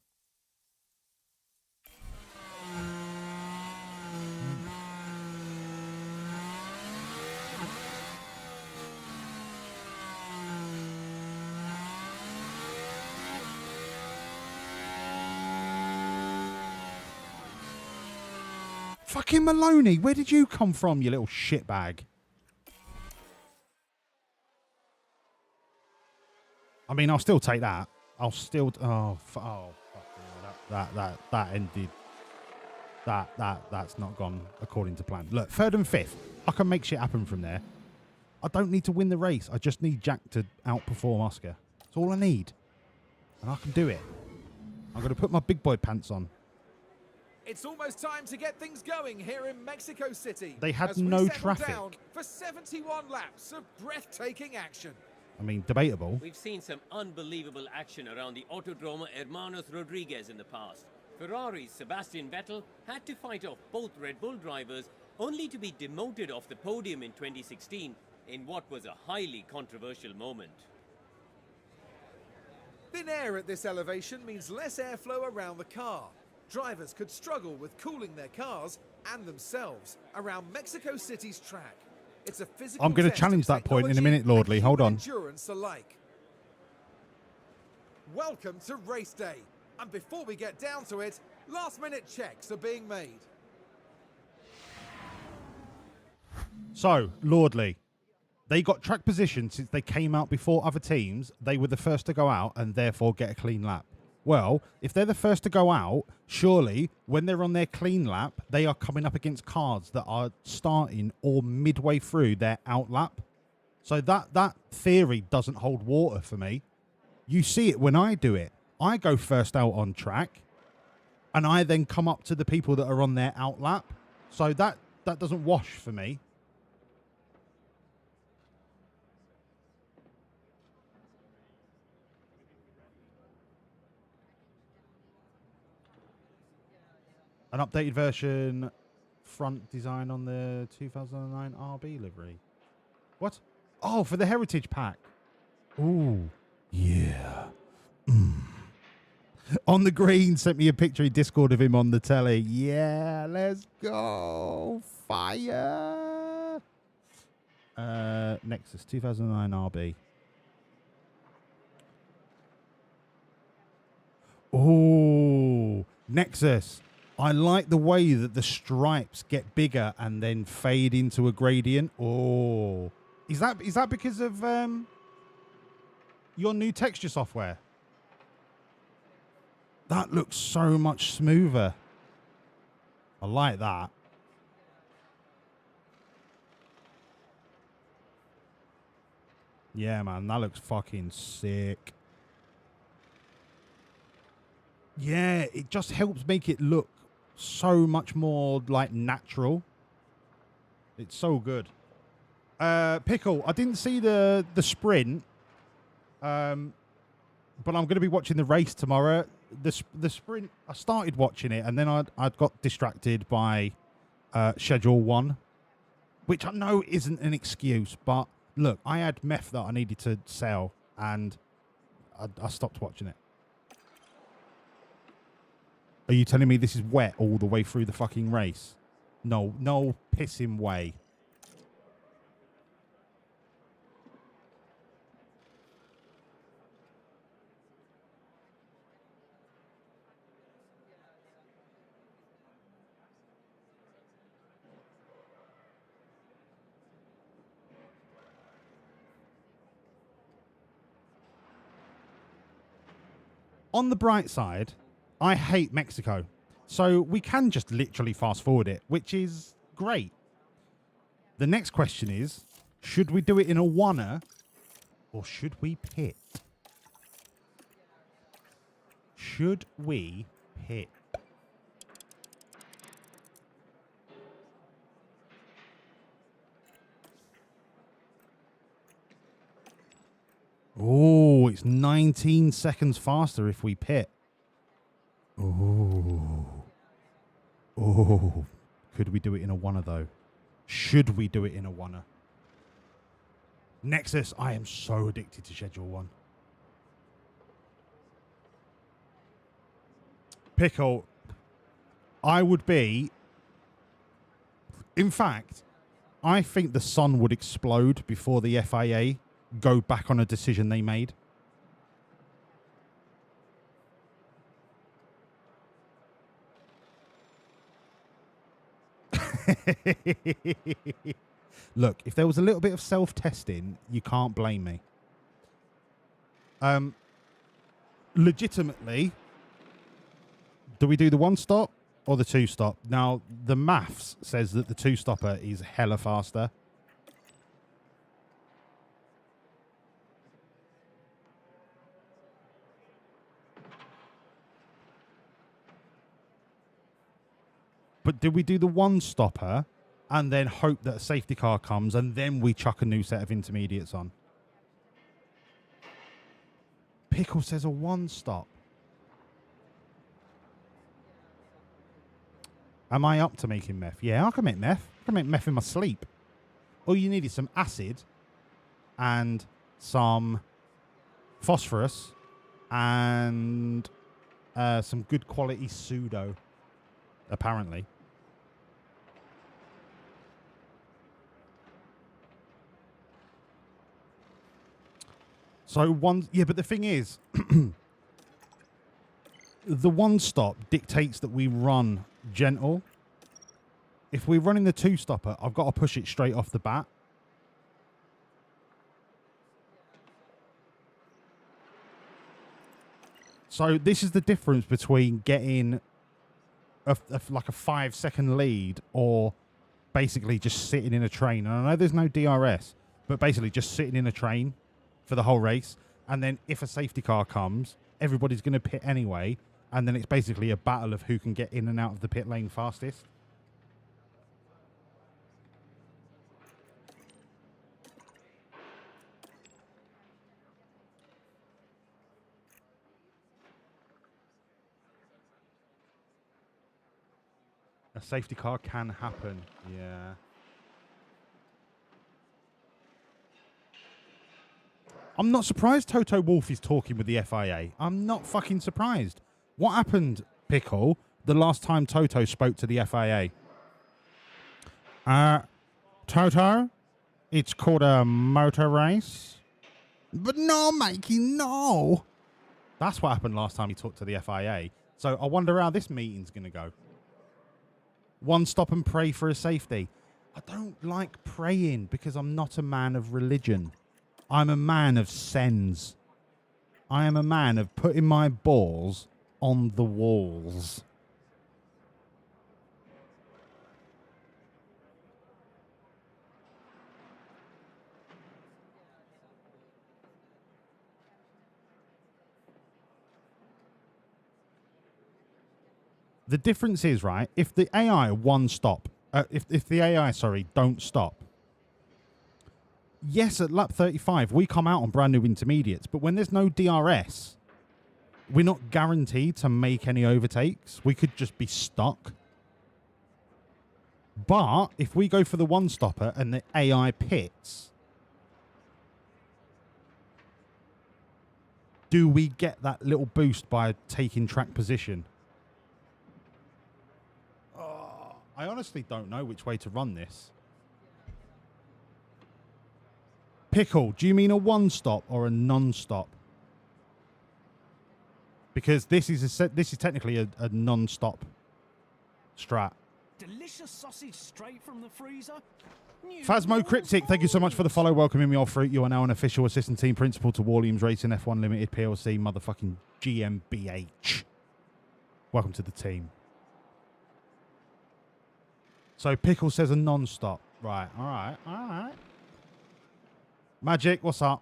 S16: Fucking Maloney, where did you come from, you little shitbag? I mean, I'll still take that. I'll still. Fuck that ended. That's not gone according to plan. Look, 3rd and 5th. I can make shit happen from there. I don't need to win the race. I just need Jack to outperform Oscar. That's all I need, and I can do it. I'm going to put my big boy pants on.
S10: It's almost time to get things going here in Mexico City.
S16: They had
S10: as we
S16: no
S10: settle
S16: traffic.
S10: Down for 71 laps of breathtaking action.
S16: I mean, debatable.
S11: We've seen some unbelievable action around the Autodromo Hermanos Rodriguez in the past. Ferrari's Sebastian Vettel had to fight off both Red Bull drivers, only to be demoted off the podium in 2016 in what was a highly controversial moment.
S10: Thin air at this elevation means less airflow around the car. Drivers could struggle with cooling their cars and themselves around Mexico City's track. It's a physical
S16: I'm going to challenge that point in a minute, Lordley. Hold on.
S10: Endurance alike. Welcome to race day. And before we get down to it, last-minute checks are being made.
S16: So, Lordley, they got track position since they came out before other teams. They were the first to go out and therefore get a clean lap. Well, if they're the first to go out, surely when they're on their clean lap, they are coming up against cars that are starting or midway through their out lap. So that theory doesn't hold water for me. You see it when I do it. I go first out on track, and I then come up to the people that are on their out lap. So that doesn't wash for me. An updated version front design on the 2009 RB livery. What? Oh, for the Heritage Pack. Ooh, yeah. On the green, sent me a picture in Discord of him on the telly. Yeah, let's go. Fire. Nexus 2009 RB. Ooh, Nexus. I like the way that the stripes get bigger and then fade into a gradient. Oh, is that because of your new texture software? That looks so much smoother. I like that. Yeah, man, that looks fucking sick. Yeah, it just helps make it look so much more like natural. It's so good. Pickle, I didn't see the sprint, but I'm going to be watching the race tomorrow. The sprint, I started watching it, and then I got distracted by Schedule 1, which I know isn't an excuse, but look, I had meth that I needed to sell, and I stopped watching it. Are you telling me this is wet all the way through the fucking race? No pissing way. On the bright side, I hate Mexico. So we can just literally fast forward it, which is great. The next question is, should we do it in a oneer or should we pit? Should we pit? Oh, it's 19 seconds faster if we pit. Oh. Oh. Could we do it in a oneer, though? Should we do it in a oneer? Nexus, I am so addicted to Schedule 1. Pickle, I would be... In fact, I think the sun would explode before the FIA go back on a decision they made. Look, if there was a little bit of self-testing, you can't blame me. Legitimately, do we do the one stop or the two stop? Now, the maths says that the two stopper is hella faster. But do we do the one stopper and then hope that a safety car comes and then we chuck a new set of intermediates on? Pickle says a one stop. Am I up to making meth? Yeah, I can make meth. I can make meth in my sleep. All you need is some acid and some phosphorus and some good quality pseudo, apparently. So one, yeah, but the thing is, the one stop dictates that we run gentle. If we're running the two stopper, I've got to push it straight off the bat. So this is the difference between getting like a 5-second lead or basically just sitting in a train. And I know there's no DRS, but basically just sitting in a train for the whole race, and then if a safety car comes, everybody's going to pit anyway, and then it's basically a battle of who can get in and out of the pit lane fastest. A safety car can happen, yeah. I'm not surprised Toto Wolff is talking with the FIA. I'm not fucking surprised. What happened, Pickle, the last time Toto spoke to the FIA? Toto, it's called a motor race. But no, Mikey, no. That's what happened last time he talked to the FIA. So I wonder how this meeting's going to go. One stop and pray for a safety. I don't like praying because I'm not a man of religion. I'm a man of sense. I am a man of putting my balls on the walls. The difference is, right, if the AI if the AI, sorry, don't stop, yes, at lap 35, we come out on brand new intermediates, but when there's no DRS, we're not guaranteed to make any overtakes. We could just be stuck. But if we go for the one stopper and the AI pits, do we get that little boost by taking track position? I honestly don't know which way to run this. Pickle, do you mean a one stop or a non-stop? Because this is technically a non-stop strat.
S17: Delicious sausage straight from the freezer.
S16: Phasmo Cryptic, thank you so much for the follow. Welcoming me off fruit. You are now an official assistant team principal to Wawlliamz Racing F1 Limited PLC, motherfucking GmbH. Welcome to the team. So Pickle says a non-stop. Right, all right. Magic, what's up?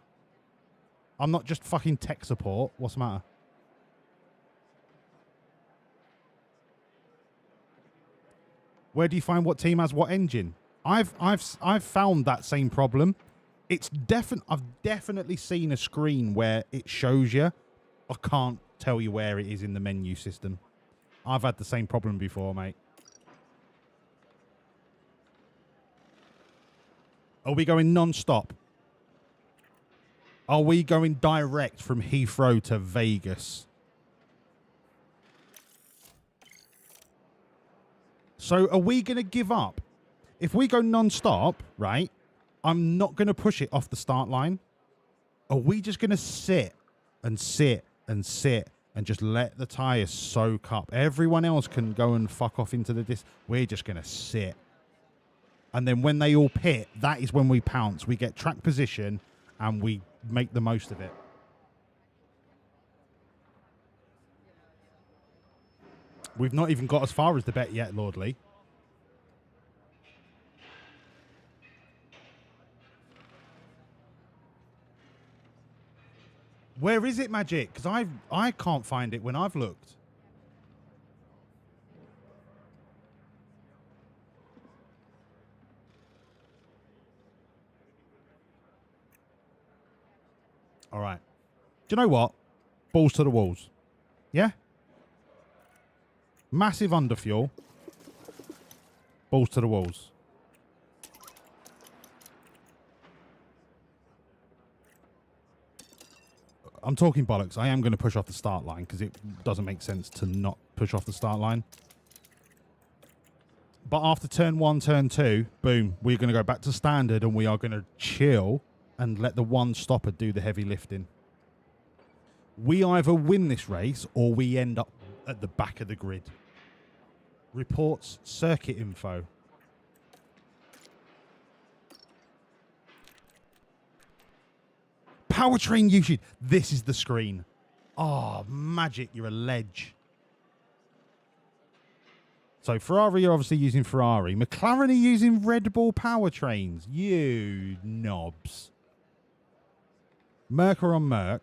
S16: I'm not just fucking tech support. What's the matter? Where do you find what team has what engine? I've found that same problem. I've definitely seen a screen where it shows you. I can't tell you where it is in the menu system. I've had the same problem before, mate. Are we going non-stop? Are we going direct from Heathrow to Vegas? So are we going to give up? If we go non-stop, right, I'm not going to push it off the start line. Are we just going to sit and sit and sit and just let the tyres soak up? Everyone else can go and fuck off into the We're just going to sit. And then when they all pit, that is when we pounce. We get track position and we make the most of it. We've not even got as far as the bet yet, Lordly. Where is it, Magic? Because I can't find it when I've looked. All right. Do you know what? Balls to the walls. Yeah? Massive underfuel. Balls to the walls. I'm talking bollocks. I am going to push off the start line because it doesn't make sense to not push off the start line. But after turn 1, turn 2, boom, we're going to go back to standard and we are going to chill and let the one stopper do the heavy lifting. We either win this race or we end up at the back of the grid. Reports circuit info. Powertrain usage. This is the screen. Oh, Magic, you're a ledge. So Ferrari are obviously using Ferrari. McLaren are using Red Bull powertrains. You knobs. Merc are on Merc.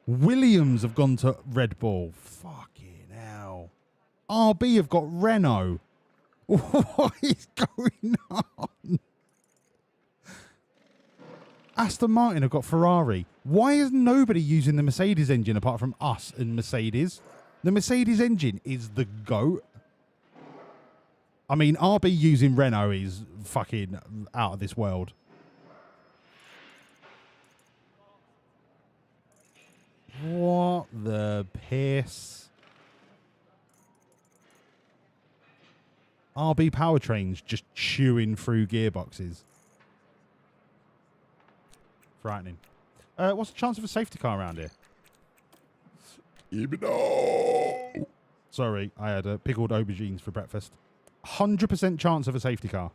S16: Williams have gone to Red Bull. Fucking hell. RB have got Renault. What is going on? Aston Martin have got Ferrari. Why is nobody using the Mercedes engine apart from us and Mercedes? The Mercedes engine is the GOAT. I mean, RB using Renault is fucking out of this world. What the piss? RB powertrains just chewing through gearboxes. Frightening. What's the chance of a safety car around here? Sorry, I had pickled aubergines for breakfast. 100% chance of a safety car.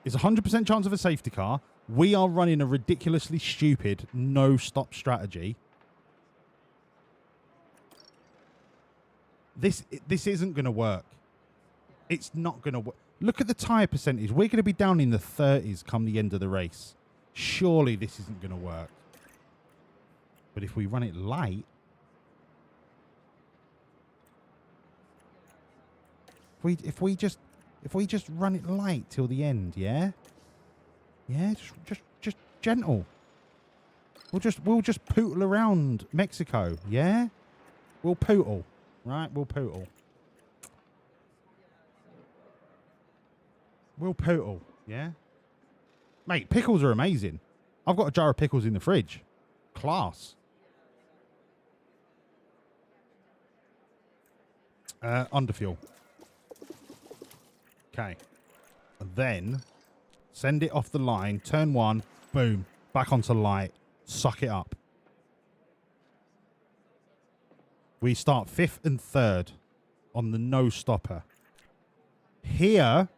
S16: It's 100% chance of a safety car. We are running a ridiculously stupid no-stop strategy. This isn't going to work. It's not going to work. Look at the tyre percentage. We're going to be down in the 30s come the end of the race. Surely this isn't going to work. But if we run it light... If we just run it light till the end, yeah? Yeah, just gentle. We'll just pootle around Mexico, yeah? We'll pootle, right? We'll pootle. We'll pootle, yeah? Mate, pickles are amazing. I've got a jar of pickles in the fridge. Class. Underfuel. Okay. Then send it off the line. Turn one. Boom. Back onto light. Suck it up. We start 5th and 3rd on the no stopper. Here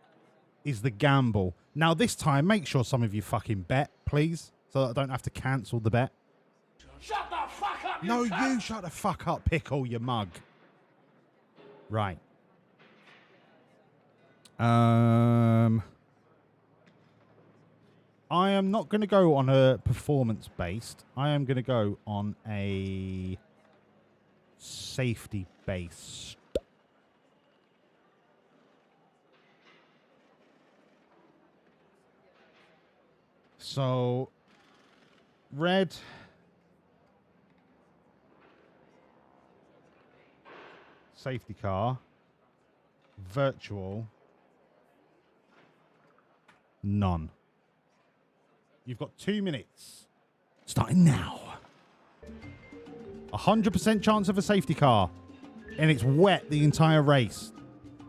S16: is the gamble. Now this time, make sure some of you fucking bet, please, so that I don't have to cancel the bet.
S7: Shut the fuck up,
S16: No, you shut the fuck up, Pickle, you mug. Right. I am not going to go on a performance-based. I am going to go on a safety-based. So, red. Safety car. Virtual. None. You've got 2 minutes. Starting now. 100% chance of a safety car. And it's wet the entire race.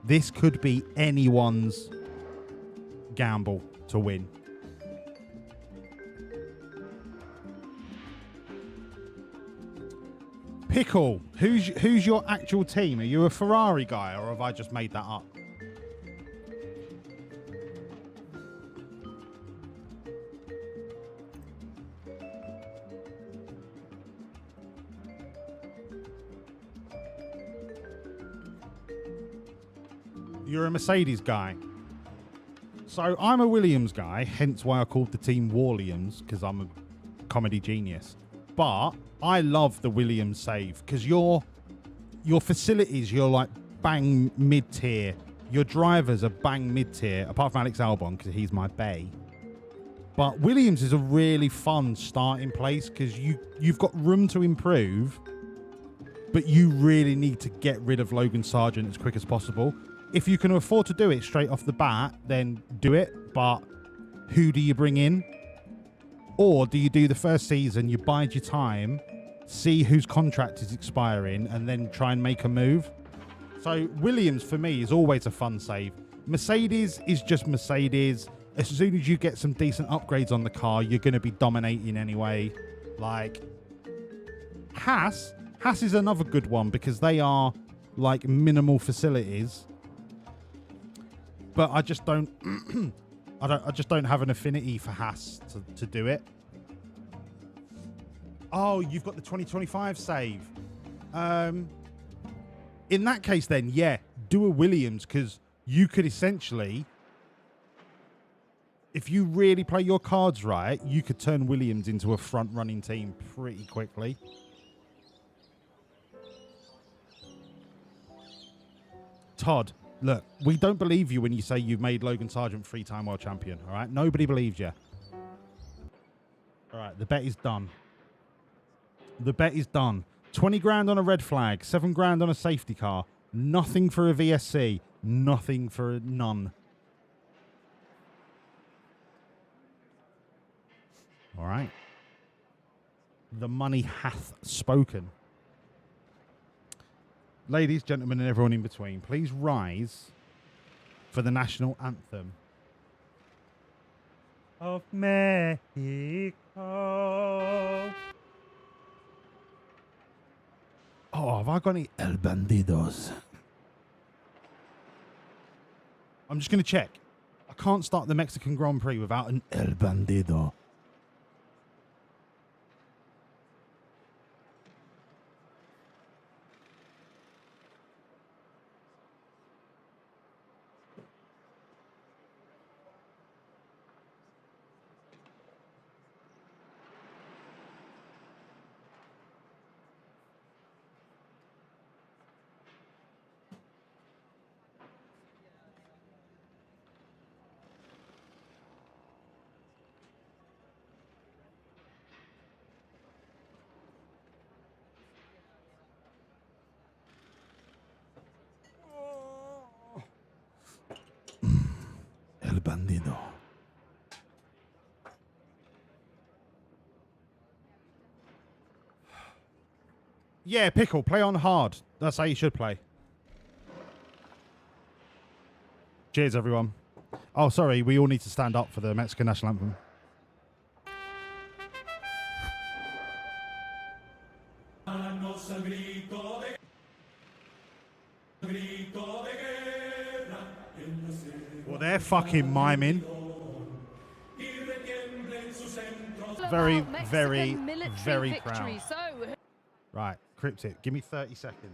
S16: This could be anyone's gamble to win. Pickle, who's your actual team? Are you a Ferrari guy or have I just made that up? You're a Mercedes guy. So I'm a Williams guy, hence why I called the team Wawlliamz, because I'm a comedy genius. But I love the Williams save because your facilities, you're like bang mid-tier. Your drivers are bang mid-tier, apart from Alex Albon because he's my bae. But Williams is a really fun starting place because you've got room to improve, but you really need to get rid of Logan Sargent as quick as possible. If you can afford to do it straight off the bat, then do it. But who do you bring in? Or do you do the first season, you bide your time, see whose contract is expiring, and then try and make a move? So Williams, for me, is always a fun save. Mercedes is just Mercedes. As soon as you get some decent upgrades on the car, you're going to be dominating anyway. Like, Haas is another good one because they are, like, minimal facilities. But I just don't... I just don't have an affinity for Haas to do it. Oh, you've got the 2025 save. In that case, then, yeah, do a Williams because you could essentially, if you really play your cards right, you could turn Williams into a front-running team pretty quickly. Todd. Look, we don't believe you when you say you've made Logan Sargent 3-time world champion, all right? Nobody believes you. All right, the bet is done. The bet is done. 20 grand on a red flag, 7 grand on a safety car, nothing for a VSC, nothing for a none. All right. The money hath spoken. Ladies, gentlemen, and everyone in between, please rise for the national anthem of Mexico. Oh, have I got any El Bandidos? I'm just going to check. I can't start the Mexican Grand Prix without an El Bandido. bandido. Yeah, Pickle, play on hard. That's how you should play. Cheers, everyone. Oh, sorry, we all need to stand up for the Mexican national anthem. Well, they're fucking miming. Very, very, very proud. Right, Cryptic, give me 30 seconds.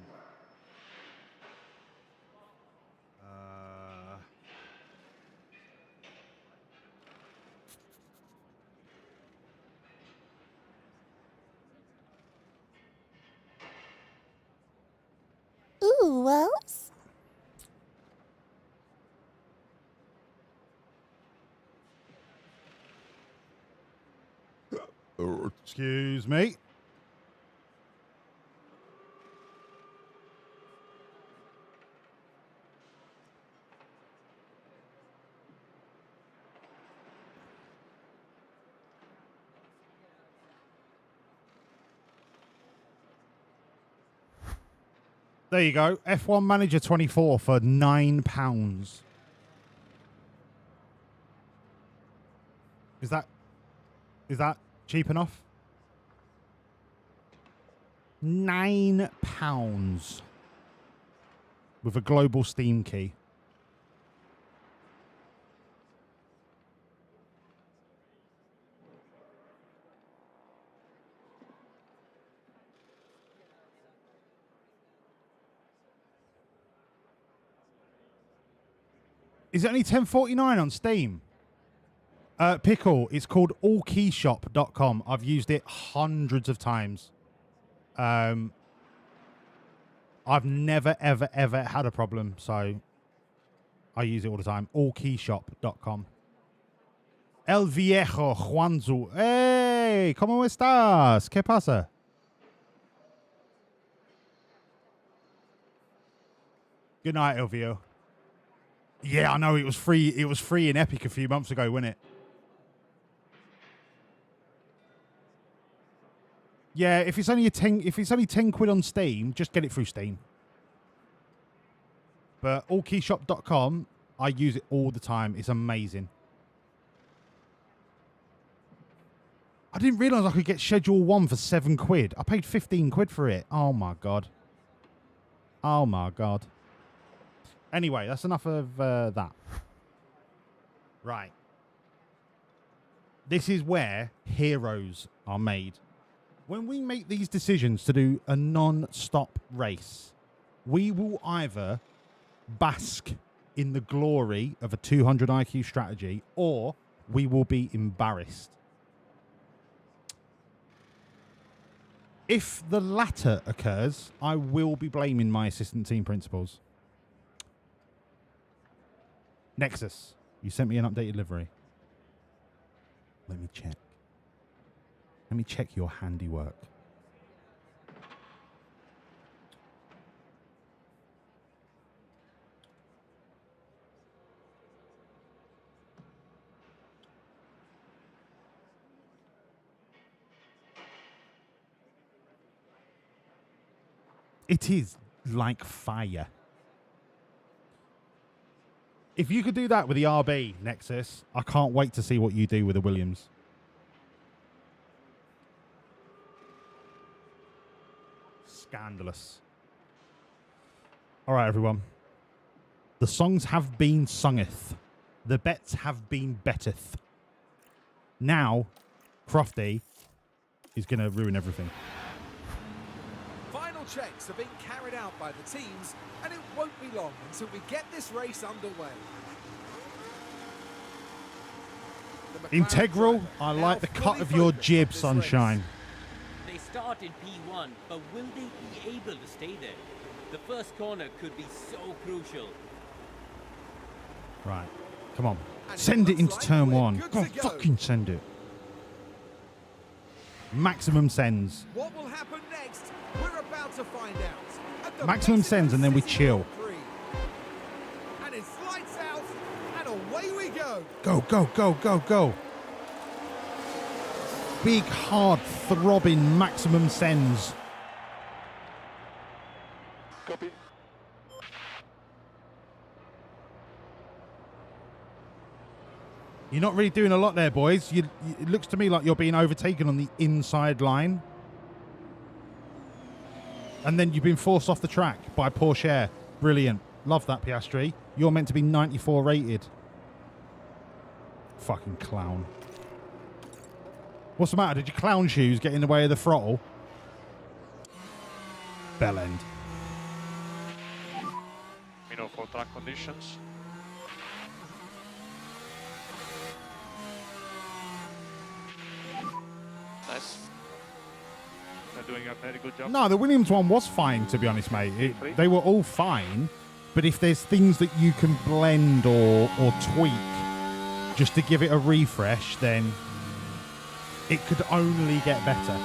S4: Ooh, Wawlliamz.
S16: Excuse me. There you go. F1 Manager 24 for £9. Is that cheap enough? £9 with a global Steam key. Is it only $10.49 on Steam? Pickle, it's called allkeyshop.com. I've used it hundreds of times. I've never, ever, ever had a problem, so I use it all the time. Allkeyshop.com. El Viejo Juanzu. Hey, ¿cómo estás? ¿Qué pasa? Good night, El Viejo. Yeah, I know, it was free. It was free in Epic a few months ago, wasn't it? Yeah, if it's only 10 quid on Steam, just get it through Steam. But allkeyshop.com, I use it all the time. It's amazing. I didn't realise I could get Schedule 1 for 7 quid. I paid 15 quid for it. Oh my god. Oh my god. Anyway, that's enough of that. Right. This is where heroes are made. When we make these decisions to do a non-stop race, we will either bask in the glory of a 200 IQ strategy, or we will be embarrassed. If the latter occurs, I will be blaming my assistant team principals. Nexus, you sent me an updated livery. Let me check. Let me check your handiwork. It is like fire. If you could do that with the RB, Nexus, I can't wait to see what you do with the Wawlliamz. Scandalous. All right, everyone. The songs have been sungeth. The bets have been betteth. Now, Crofty is going to ruin everything.
S10: Final checks are being carried out by the teams, and it won't be long until we get this race underway.
S16: Integral, I like the cut of your jib, Sunshine.
S11: They start in P1, but will they be able to stay there? The first corner could be so crucial.
S16: Right, come on. Send it into turn one. Go on, fucking send it. Maximum sends.
S10: What will happen next? We're about to find out.
S16: Maximum sends and then we chill.
S10: And it's lights out and away we go.
S16: Go, go, go, go, go. Big, hard, throbbing maximum sends.
S12: Copy.
S16: You're not really doing a lot there, boys. It looks to me like you're being overtaken on the inside line. And then you've been forced off the track by Porsche. Brilliant. Love that, Piastri. You're meant to be 94 rated. Fucking clown. What's the matter? Did your clown shoes get in the way of the throttle? Bell end.
S12: You know, for track conditions. Nice. They're doing a very good job.
S16: No, the Williams one was fine, to be honest, mate. They were all fine. But if there's things that you can blend or tweak just to give it a refresh, then it could only get better.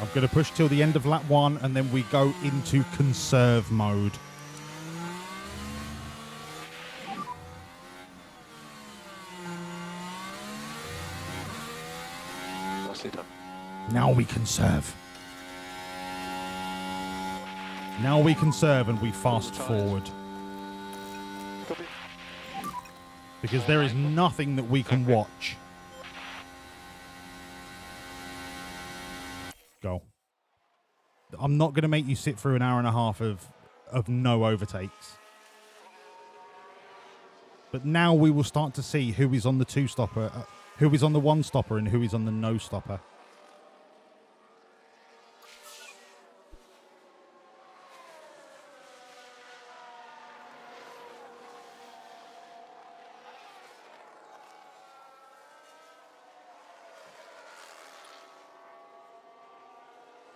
S16: I'm going to push till the end of lap 1 and then we go into conserve mode. Now we conserve. Now we conserve and we fast forward. Because there is nothing that we can watch. Go. I'm not going to make you sit through an hour and a half of no overtakes. But now we will start to see who is on the two-stopper, who is on the one-stopper and who is on the no-stopper.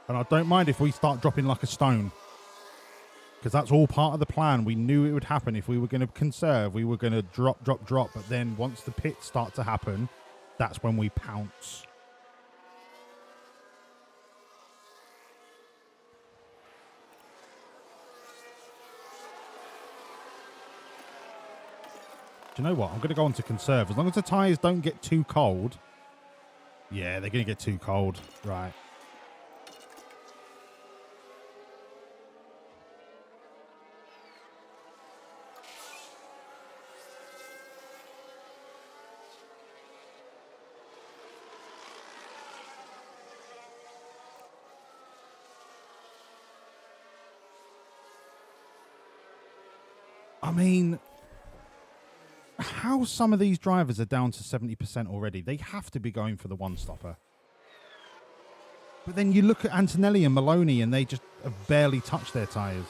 S16: And I don't mind if we start dropping like a stone. Because that's all part of the plan. We knew it would happen. If we were going to conserve, we were going to drop. But then once the pits start to happen, that's when we pounce. Do you know what? I'm going to go on to conserve. As long as the tyres don't get too cold. Yeah, they're going to get too cold. Right. I mean, how some of these drivers are down to 70% already? They have to be going for the one-stopper. But then you look at Antonelli and Maloney and they just have barely touched their tyres.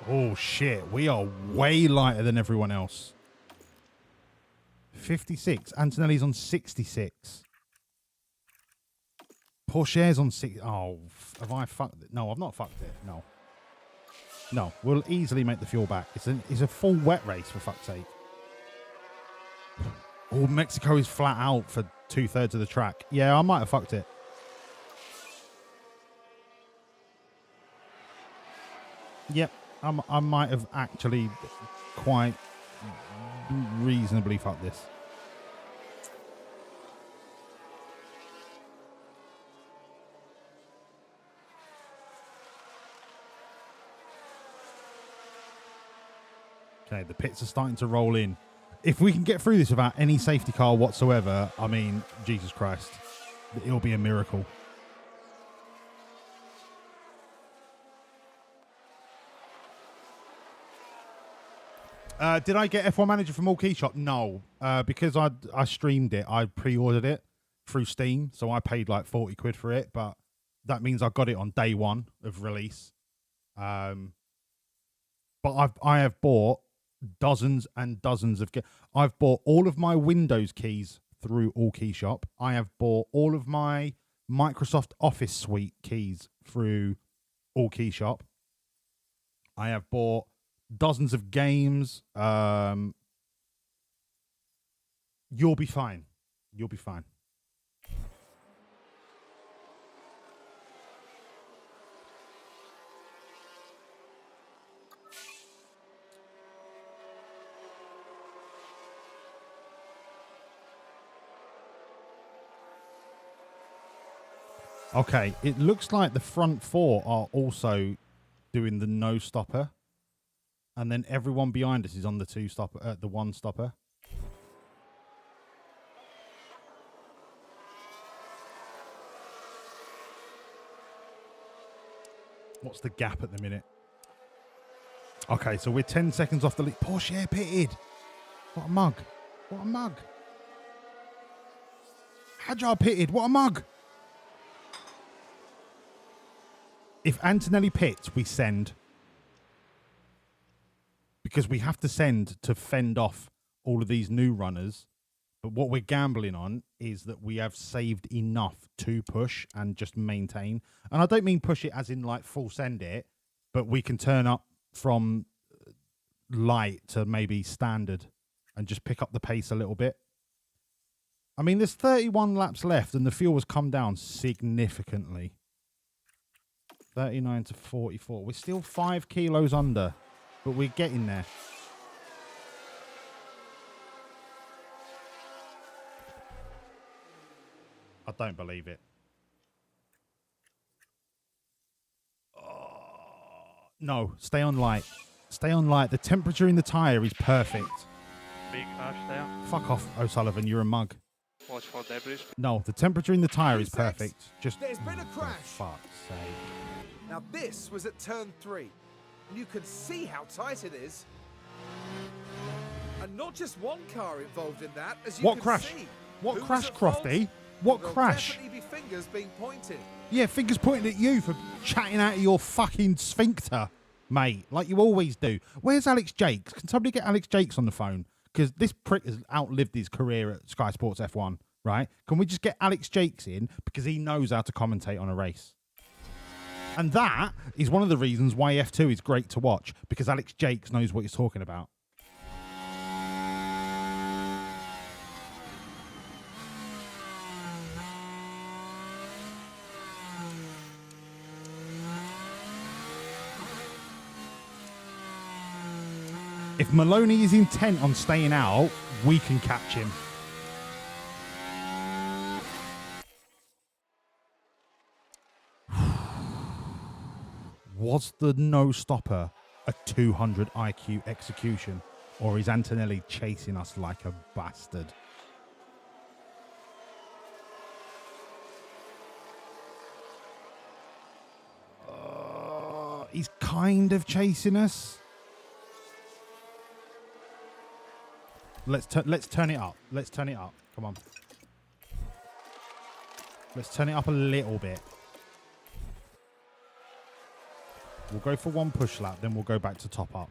S16: Oh, shit. We are way lighter than everyone else. 56. Antonelli's on 66. Porsche's on 6. Oh, have I fucked it? No, I've not fucked it. No. No, we'll easily make the fuel back. It's a full wet race, for fuck's sake. Oh, Mexico is flat out for 2/3 of the track. Yeah, I might have fucked it. Yep. I might have actually quite reasonably fucked this. Okay, the pits are starting to roll in. If we can get through this without any safety car whatsoever, I mean, Jesus Christ, it'll be a miracle. Did I get F1 Manager from All Key Shop? No, because I streamed it. I pre-ordered it through Steam, so I paid like 40 quid for it. But that means I got it on day one of release. But I have bought dozens and dozens of. I've bought all of my Windows keys through All Key Shop. I have bought all of my Microsoft Office Suite keys through All Key Shop. I have bought dozens of games. You'll be fine. You'll be fine. Okay, it looks like the front four are also doing the no stopper, and then everyone behind us is on the two stopper, the one stopper. What's the gap at the minute? Okay, so we're 10 seconds off the lead. Porsche pitted. What a mug. What a mug. Hajar pitted. What a mug. If Antonelli pits, we send. Because we have to send to fend off all of these new runners. But what we're gambling on is that we have saved enough to push and just maintain. And I don't mean push it as in like full send it, but we can turn up from light to maybe standard and just pick up the pace a little bit. I mean, there's 31 laps left and the fuel has come down significantly. 39 to 44. We're still 5 kilos under, but we're getting there. I don't believe it. Oh, no, stay on light. Stay on light. The temperature in the tyre is perfect.
S14: Big crash there.
S16: Fuck off, O'Sullivan. You're a mug.
S14: Watch for debris.
S16: No, the temperature in the tyre is perfect. Just
S10: There's been a crash.
S16: For fuck's sake.
S10: Now this was at turn 3, and you can see how tight it is. And not just one car involved in that, as you
S16: What
S10: can
S16: crash?
S10: see.
S16: What
S10: Who
S16: crash,
S10: was at fault?
S16: Crofty? What
S10: There'll
S16: crash?
S10: definitely be fingers being pointed.
S16: Yeah, fingers pointing at you for chatting out of your fucking sphincter, mate, like you always do. Where's Alex Jakes? Can somebody get Alex Jakes on the phone? Because this prick has outlived his career at Sky Sports F1, right? Can we just get Alex Jakes in? Because he knows how to commentate on a race. And that is one of the reasons why F2 is great to watch, because Alex Jakes knows what he's talking about. If Maloney is intent on staying out, we can catch him. Was the no stopper a 200 IQ execution, or is Antonelli chasing us like a bastard? He's kind of chasing us. Let's turn it up. Let's turn it up. Come on. Let's turn it up a little bit. We'll go for one push lap, then we'll go back to top up.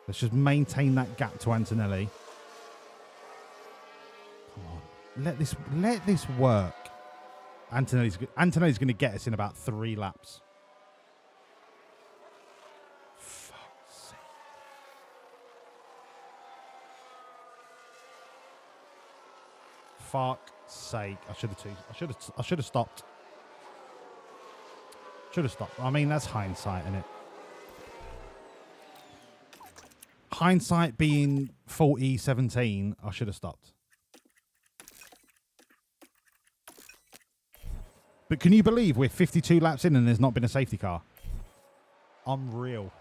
S16: Let's just maintain that gap to Antonelli. Come on. Let this work. Antonelli's going to get us in about 3 laps. Fuck's sake. I should have stopped. Should have stopped. I mean, that's hindsight, isn't it? Hindsight being 40-17, I should have stopped. But can you believe we're 52 laps in and there's not been a safety car? Unreal.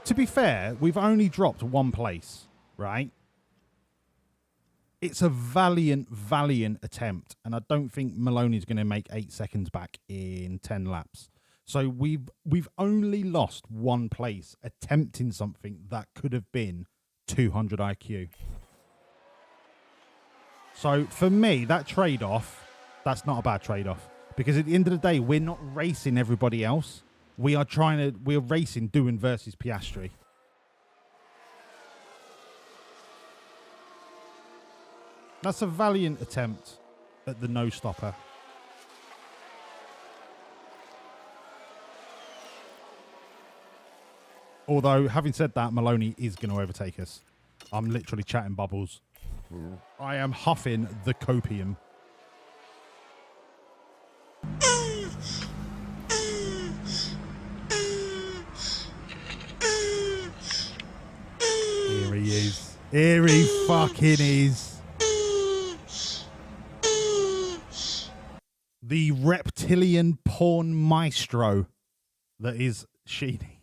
S16: To be fair, we've only dropped one place, right? It's a valiant attempt, and I don't think Maloney's going to make 8 seconds back in 10 laps. So we've only lost one place attempting something that could have been 200 IQ. So for me, that trade-off, that's not a bad trade-off, because at the end of the day, we're not racing everybody else. We're racing Doohan versus Piastri. That's a valiant attempt at the no-stopper. Although, having said that, Maloney is going to overtake us. I'm literally chatting bubbles. I am huffing the copium. Here he is. Here he fucking is. The reptilian porn maestro that is Sheeny.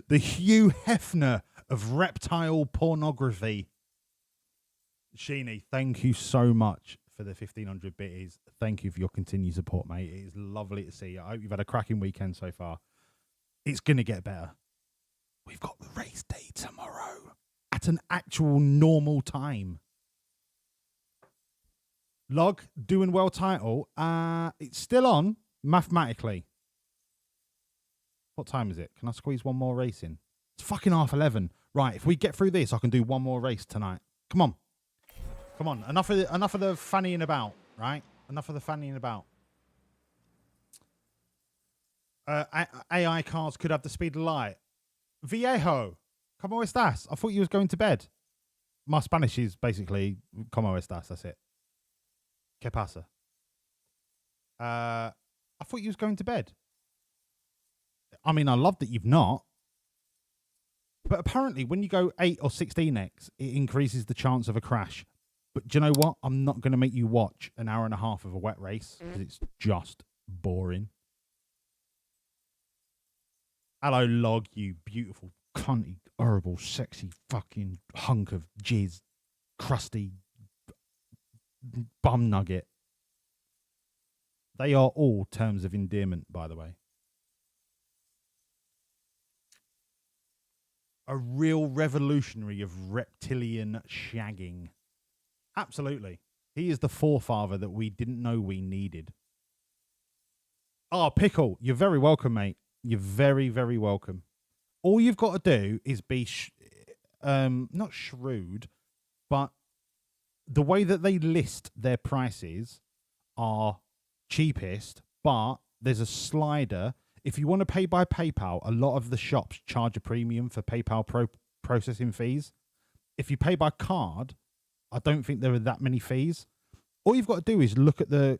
S16: The Hugh Hefner of reptile pornography. Sheeny, thank you so much for the 1500 bitties. Thank you for your continued support, mate. It is lovely to see you. I hope you've had a cracking weekend so far. It's going to get better. We've got the race day tomorrow at an actual normal time. Log, doing well title. It's still on mathematically. What time is it? Can I squeeze one more race in? It's fucking 11:30. Right, if we get through this, I can do one more race tonight. Come on. Come on. Enough of the fannying about, right? Enough of the fannying about. AI cars could have the speed of light. Viejo, ¿cómo estás? I thought you was going to bed. My Spanish is basically ¿cómo estás? That's it. ¿Qué pasa? I thought you was going to bed. I mean, I love that you've not. But apparently, when you go 8 or 16x, it increases the chance of a crash. But do you know what? I'm not going to make you watch an hour and a half of a wet race because it's just boring. Hello, Log, you beautiful, cunty, horrible, sexy fucking hunk of jizz, crusty bum nugget. They are all terms of endearment, by the way. A real revolutionary of reptilian shagging. Absolutely. He is the forefather that we didn't know we needed. Oh, Pickle, you're very welcome, mate. You're very, very welcome. All you've got to do is be, not shrewd, but the way that they list their prices are cheapest, but there's a slider. If you want to pay by PayPal, a lot of the shops charge a premium for PayPal processing fees. If you pay by card, I don't think there are that many fees. All you've got to do is look at the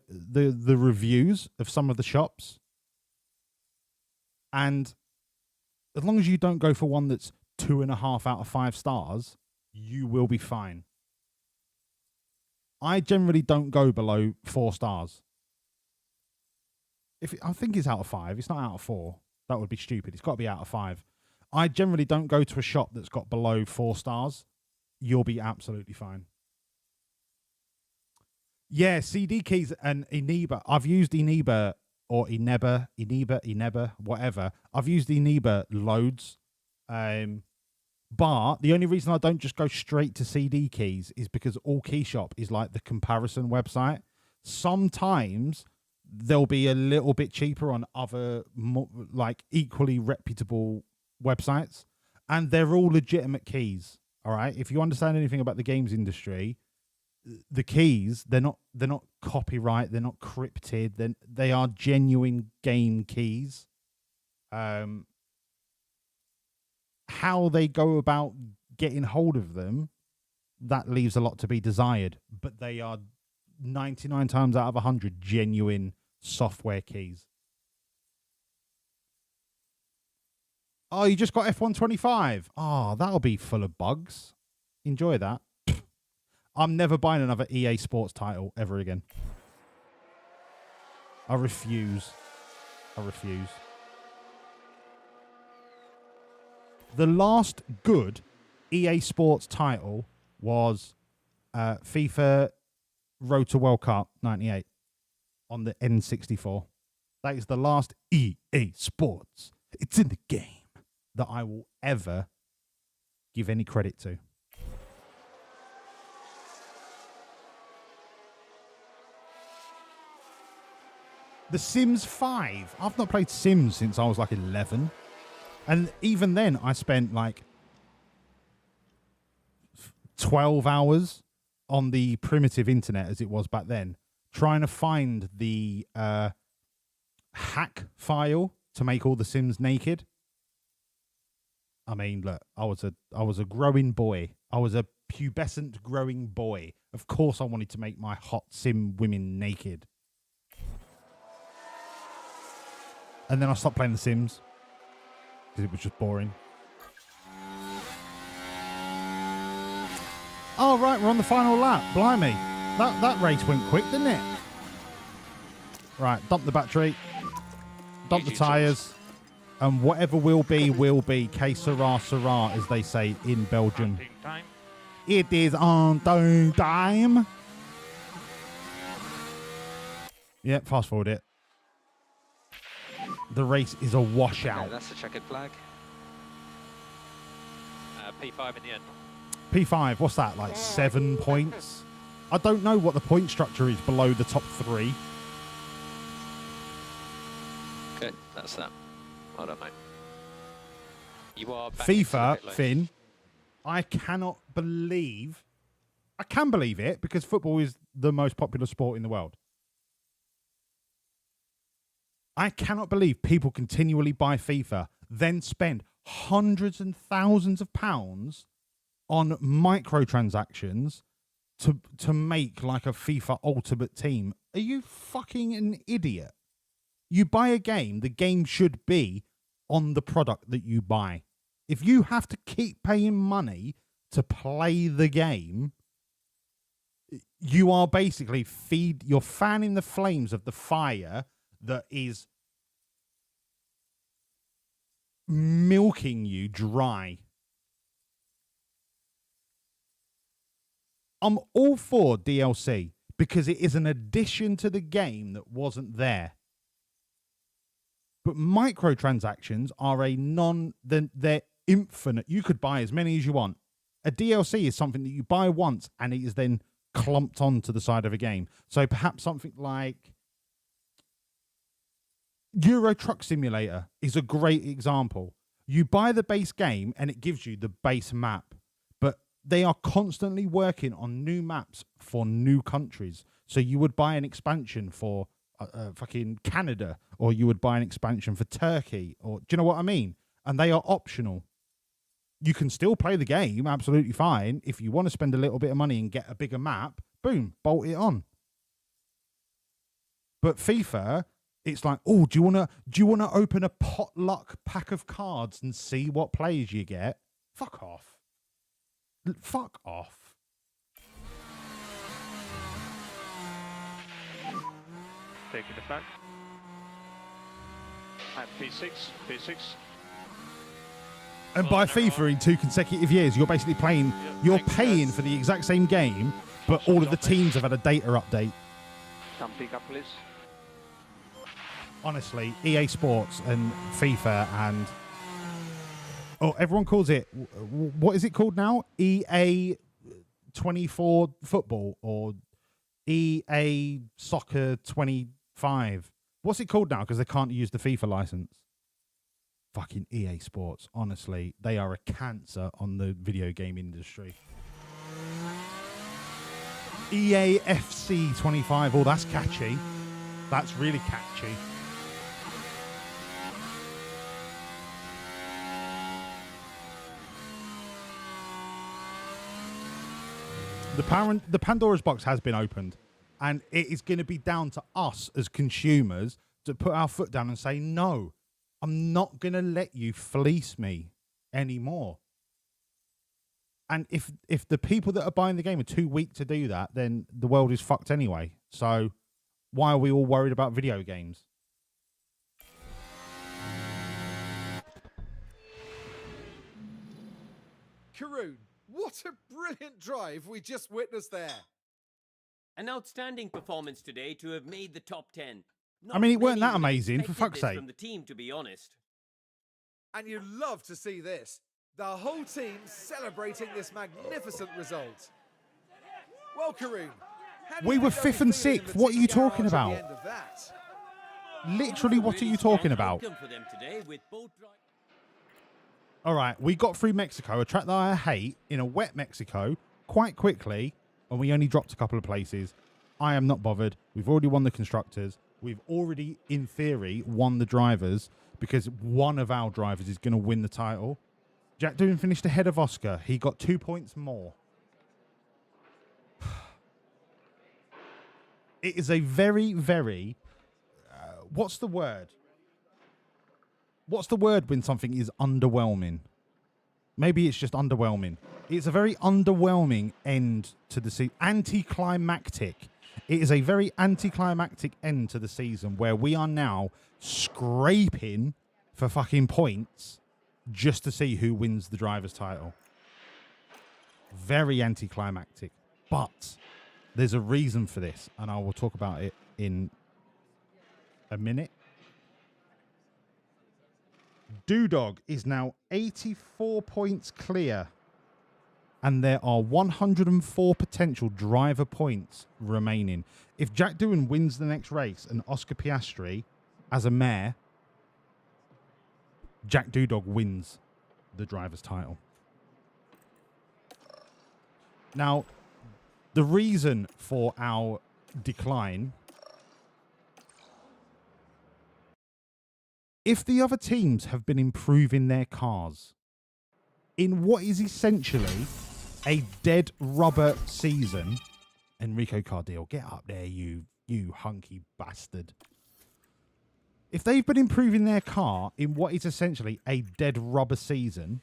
S16: reviews of some of the shops. And as long as you don't go for one that's 2.5 out of 5 stars, you will be fine. I generally don't go below 4 stars. I think it's out of 5. It's not out of 4. That would be stupid. It's got to be out of 5. I generally don't go to a shop that's got below 4 stars. You'll be absolutely fine. Yeah, CD keys and Eniba. I've used Eniba or Eneba, whatever. I've used Eneba loads. But the only reason I don't just go straight to CD keys is because All Key Shop is like the comparison website. Sometimes they'll be a little bit cheaper on other like equally reputable websites, and they're all legitimate keys. All right, if you understand anything about the games industry, the keys they're not copyright, they're not cryptid, they are genuine game keys. How they go about getting hold of them, that leaves a lot to be desired, but they are 99 times out of 100 genuine software keys. Oh, you just got F125. Oh, that'll be full of bugs. Enjoy that. I'm never buying another EA Sports title ever again. I refuse. The last good EA Sports title was FIFA Road to World Cup 98 on the N64. That is the last EA Sports. It's in the game that I will ever give any credit to. The Sims 5. I've not played Sims since I was like 11. And even then, I spent like 12 hours on the primitive internet, as it was back then, trying to find the hack file to make all the Sims naked. I mean, look, I was a growing boy. I was a pubescent growing boy. Of course I wanted to make my hot Sim women naked. And then I stopped playing The Sims because it was just boring. Oh, right, we're on the final lap. Blimey. That race went quick, didn't it? Right, dump the battery. Dump the tyres. And whatever will be, will be. Que sera, sera, as they say in Belgium. It is on time. Yep, fast forward it. The race is a washout.
S15: Okay, that's the checkered flag. P5 in the end.
S16: P5, what's that, like 7 points? I don't know what the point structure is below the top 3.
S15: Okay, that's that. Hold on, mate. You are back
S16: FIFA, Finn, I cannot believe... I can believe it, because football is the most popular sport in the world. I cannot believe people continually buy FIFA, then spend hundreds and thousands of pounds on microtransactions to make like a FIFA Ultimate Team. Are you fucking an idiot? You buy a game, the game should be on the product that you buy. If you have to keep paying money to play the game, you are basically you're fanning the flames of the fire that is milking you dry. I'm all for DLC because it is an addition to the game that wasn't there. But microtransactions are they're infinite. You could buy as many as you want. A DLC is something that you buy once and it is then clumped onto the side of a game. So perhaps something like Euro Truck Simulator is a great example. You buy the base game and it gives you the base map, but they are constantly working on new maps for new countries. So you would buy an expansion for fucking Canada, or you would buy an expansion for Turkey, or do you know what I mean? And they are optional. You can still play the game absolutely fine. If you want to spend a little bit of money and get a bigger map, boom, bolt it on. But FIFA, it's like, oh, do you wanna open a potluck pack of cards and see what players you get? Fuck off. Fuck off.
S8: Taking the flag. At P6.
S16: And by FIFA in 2 consecutive years, you're basically playing, you're paying for the exact same game, but all of the teams have had a data update.
S8: Come pick up, please.
S16: Honestly, EA Sports and FIFA and... Oh, everyone calls it... What is it called now? EA 24 Football or EA Soccer 25. What's it called now? Because they can't use the FIFA license. Fucking EA Sports. Honestly, they are a cancer on the video game industry. EA FC 25. Oh, that's catchy. That's really catchy. The Pandora's box has been opened, and it is going to be down to us as consumers to put our foot down and say, no, I'm not going to let you fleece me anymore. And if the people that are buying the game are too weak to do that, then the world is fucked anyway. So why are we all worried about video games?
S10: Karoon, what a brilliant drive we just witnessed there.
S11: An outstanding performance today to have made the top 10.
S16: I mean, it weren't
S11: many
S16: that
S11: would have
S16: amazing, for
S11: expected
S16: fuck's
S11: this
S16: sake.
S11: From the team, to be honest.
S10: And you love to see this. The whole team celebrating this magnificent result. Well, Karoon, how do
S16: We
S10: you
S16: were
S10: think they'll
S16: 5th
S10: be
S16: and
S10: feeling in
S16: 6th.
S10: the
S16: What are
S10: team
S16: you talking
S10: garage at
S16: about?
S10: the end of that?
S16: Literally, what are you talking about?
S11: Outcome for them today with both
S16: All right, we got through Mexico, a track that I hate, in a wet Mexico, quite quickly, and we only dropped a couple of places. I am not bothered. We've already won the constructors. We've already, in theory, won the drivers, because one of our drivers is going to win the title. Jack Doohan finished ahead of Oscar. He got 2 points more. It is a very, very... what's the word? What's the word when something is underwhelming? Maybe it's just underwhelming. It's a very underwhelming end to the season. Anticlimactic. It is a very anticlimactic end to the season where we are now scraping for fucking points just to see who wins the driver's title. Very anticlimactic. But there's a reason for this, and I will talk about it in a minute. Doodog is now 84 points clear, and there are 104 potential driver points remaining. If Jack Doohan wins the next race and Oscar Piastri as a mayor, Jack Doodog wins the driver's title. Now, the reason for our decline, if the other teams have been improving their cars in what is essentially a dead rubber season, Enrico Cardile, get up there, you hunky bastard. If they've been improving their car in what is essentially a dead rubber season,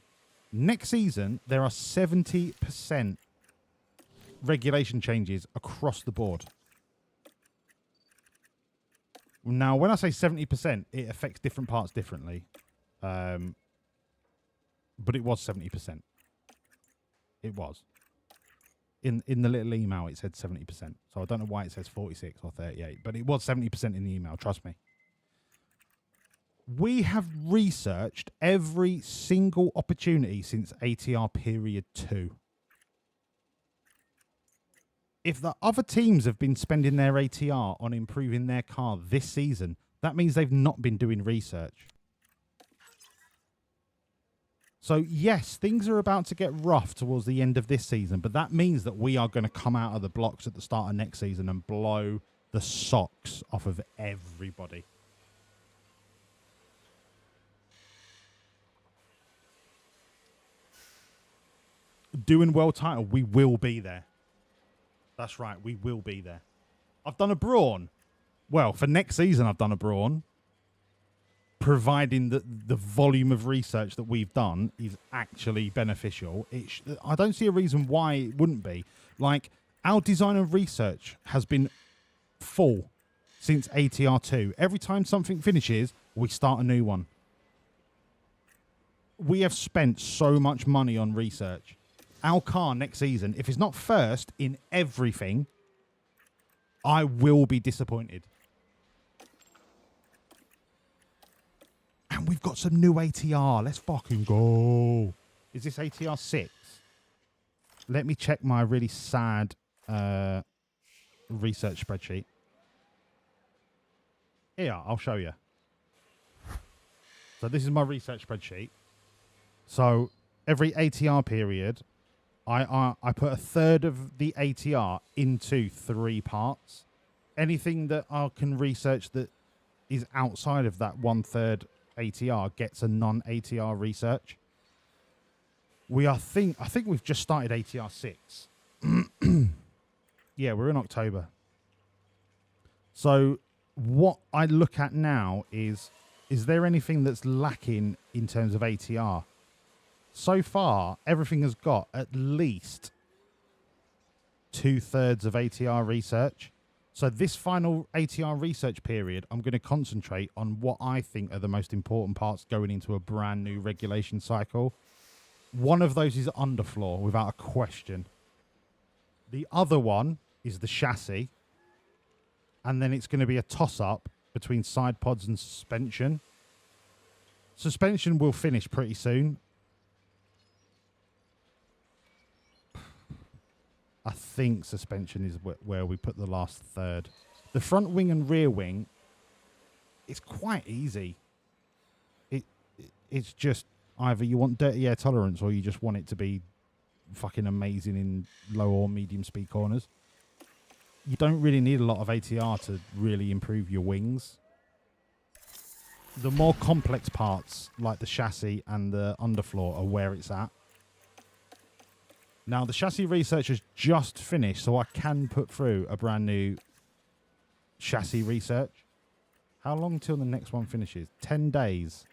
S16: next season there are 70% regulation changes across the board. Now, when I say 70%, it affects different parts differently. But it was 70%. It was. In the little email, it said 70%. So I don't know why it says 46 or 38. But it was 70% in the email, trust me. We have researched every single opportunity since ATR period 2. If the other teams have been spending their ATR on improving their car this season, that means they've not been doing research. So, yes, things are about to get rough towards the end of this season, but that means that we are going to come out of the blocks at the start of next season and blow the socks off of everybody. Doing well title, we will be there. That's right, we will be there. I've done a brawn. Well, for next season, I've done a brawn. Providing that the volume of research that we've done is actually beneficial. I don't see a reason why it wouldn't be. Like, our design and research has been full since ATR 2. Every time something finishes, we start a new one. We have spent so much money on research. Our car next season, if it's not first in everything, I will be disappointed. And we've got some new ATR. Let's fucking go. Is this ATR 6? Let me check my really sad research spreadsheet. Here, I'll show you. So this is my research spreadsheet. So every ATR period, I put a third of the ATR into 3 parts. Anything that I can research that is outside of that 1/3 ATR gets a non-ATR research. I think we've just started ATR 6. Yeah, we're in October. So what I look at now is there anything that's lacking in terms of ATR? So far, everything has got at least 2/3 of ATR research. So this final ATR research period, I'm going to concentrate on what I think are the most important parts going into a brand new regulation cycle. One of those is underfloor, without a question. The other one is the chassis. And then it's going to be a toss-up between side pods and suspension. Suspension will finish pretty soon. I think suspension is where we put the last third. The front wing and rear wing, it's quite easy. It's just either you want dirty air tolerance or you just want it to be fucking amazing in low or medium speed corners. You don't really need a lot of ATR to really improve your wings. The more complex parts, like the chassis and the underfloor, are where it's at. Now, the chassis research has just finished, so I can put through a brand new chassis research. How long till the next one finishes? 10 days.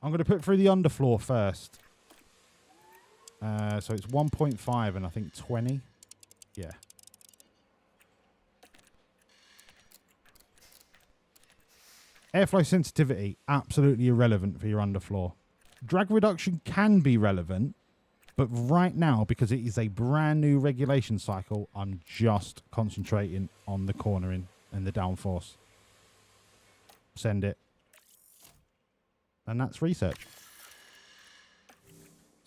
S16: I'm going to put through the underfloor first. So it's 1.5 and I think 20. Yeah. Airflow sensitivity, absolutely irrelevant for your underfloor. Drag reduction can be relevant, but right now, because it is a brand new regulation cycle, I'm just concentrating on the cornering and the downforce. Send it. And that's research.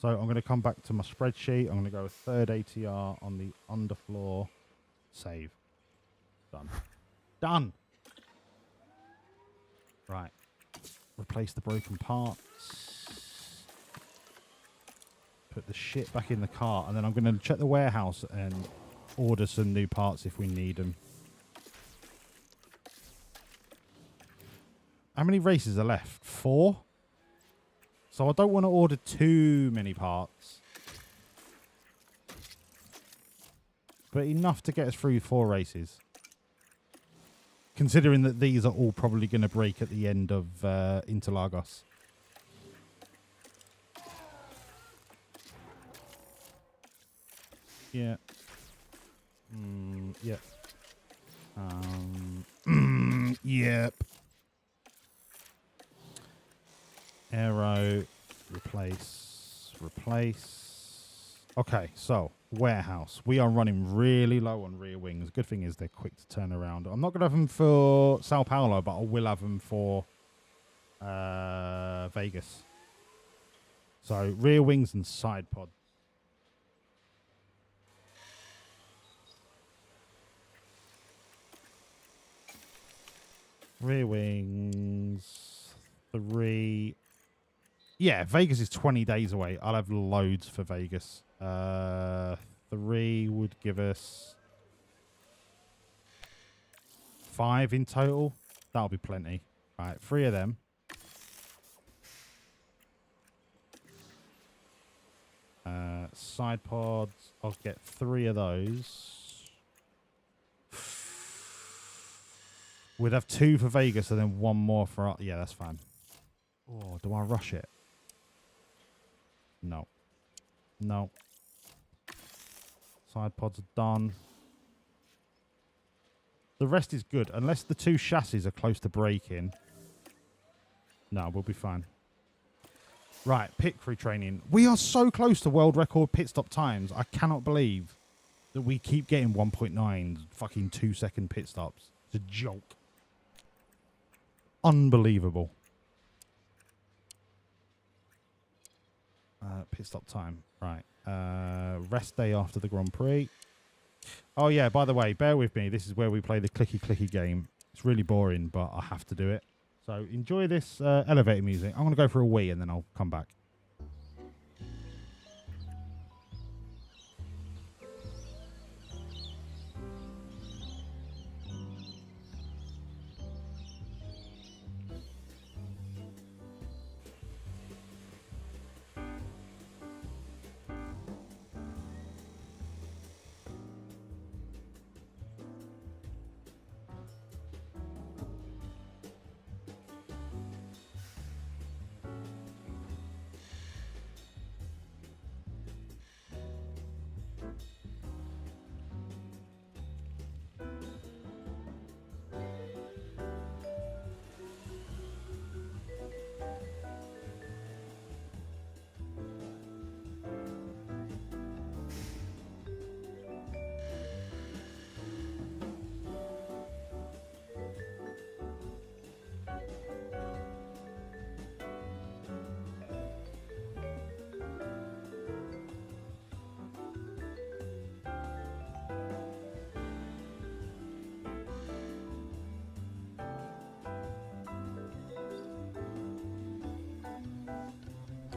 S16: So I'm going to come back to my spreadsheet. I'm going to go a third ATR on the underfloor. Save. Done. Done. Right. Replace the broken parts. Put the shit back in the car. And then I'm going to check the warehouse and order some new parts if we need them. How many races are left? 4? So I don't want to order too many parts. But enough to get us through 4 races. Considering that these are all probably going to break at the end of Interlagos. Yeah. Yep. Yep. Aero, replace. Okay, so warehouse. We are running really low on rear wings. Good thing is they're quick to turn around. I'm not going to have them for Sao Paulo, but I will have them for Vegas. So rear wings and side pod. Rear wings, 3. Yeah, Vegas is 20 days away. I'll have loads for Vegas. 3 would give us 5 in total. That'll be plenty. All right, 3 of them. Side pods. I'll get 3 of those. We'd have 2 for Vegas and then 1 more for... Yeah, that's fine. Oh, do I rush it? No. No. Side pods are done. The rest is good. Unless the 2 chassis are close to breaking. No, we'll be fine. Right, pit crew training. We are so close to world record pit stop times. I cannot believe that we keep getting 1.9 fucking 2-second pit stops. It's a joke. Unbelievable. Pit stop time. Right. Rest day after the Grand Prix. Oh, yeah, by the way, bear with me. This is where we play the clicky game. It's really boring, but I have to do it. So enjoy this elevator music. I'm going to go for a wee and then I'll come back.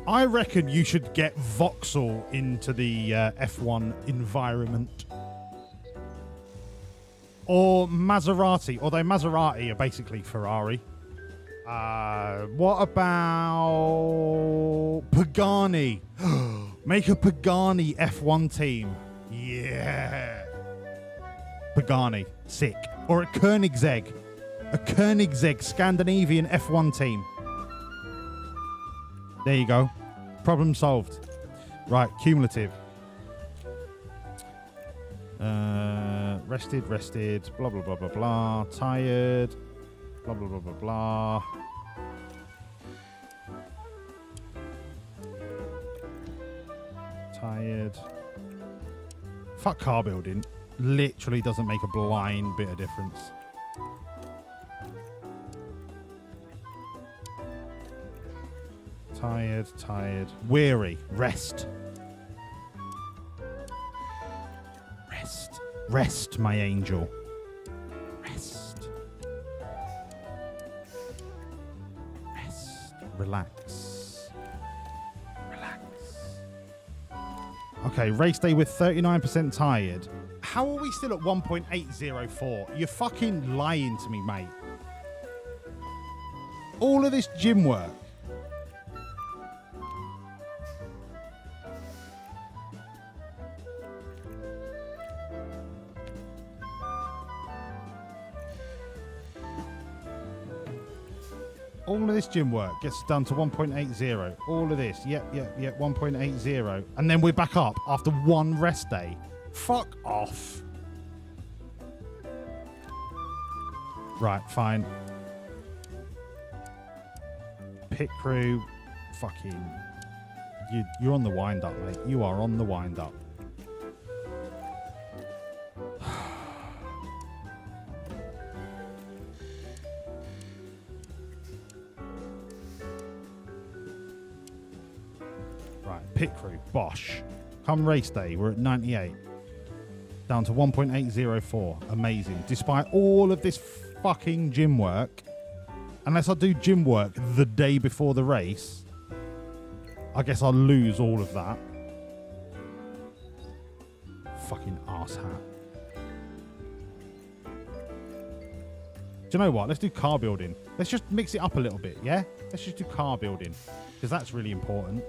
S16: I reckon you should get Vauxhall into the F1 environment. Or Maserati, although Maserati are basically Ferrari. What about Pagani? Make a Pagani F1 team. Yeah. Pagani, sick. Or a Koenigsegg. A Koenigsegg Scandinavian F1 team. There you go. Problem solved. Right, cumulative. Rested, blah, blah, blah, blah, blah. Tired, blah, blah, blah, blah, blah. Tired. Fuck car building. Literally doesn't make a blind bit of difference. Tired. Weary. Rest. Rest, my angel. Rest. Relax. Okay, race day with 39% tired. How are we still at 1.804? You're fucking lying to me, mate. All of this gym work. All of this gym work gets done to 1.80. All of this. Yep, 1.80. And then we're back up after one rest day. Fuck off. Right, fine. Pit crew. Fucking. You're on the wind up, mate. You are on the wind up. Pit crew, Bosch. Come race day, we're at 98. Down to 1.804. Amazing. Despite all of this fucking gym work, unless I do gym work the day before the race, I guess I'll lose all of that. Fucking arse hat. Do you know what? Let's do car building. Let's just mix it up a little bit, yeah? Let's just do car building, because that's really important.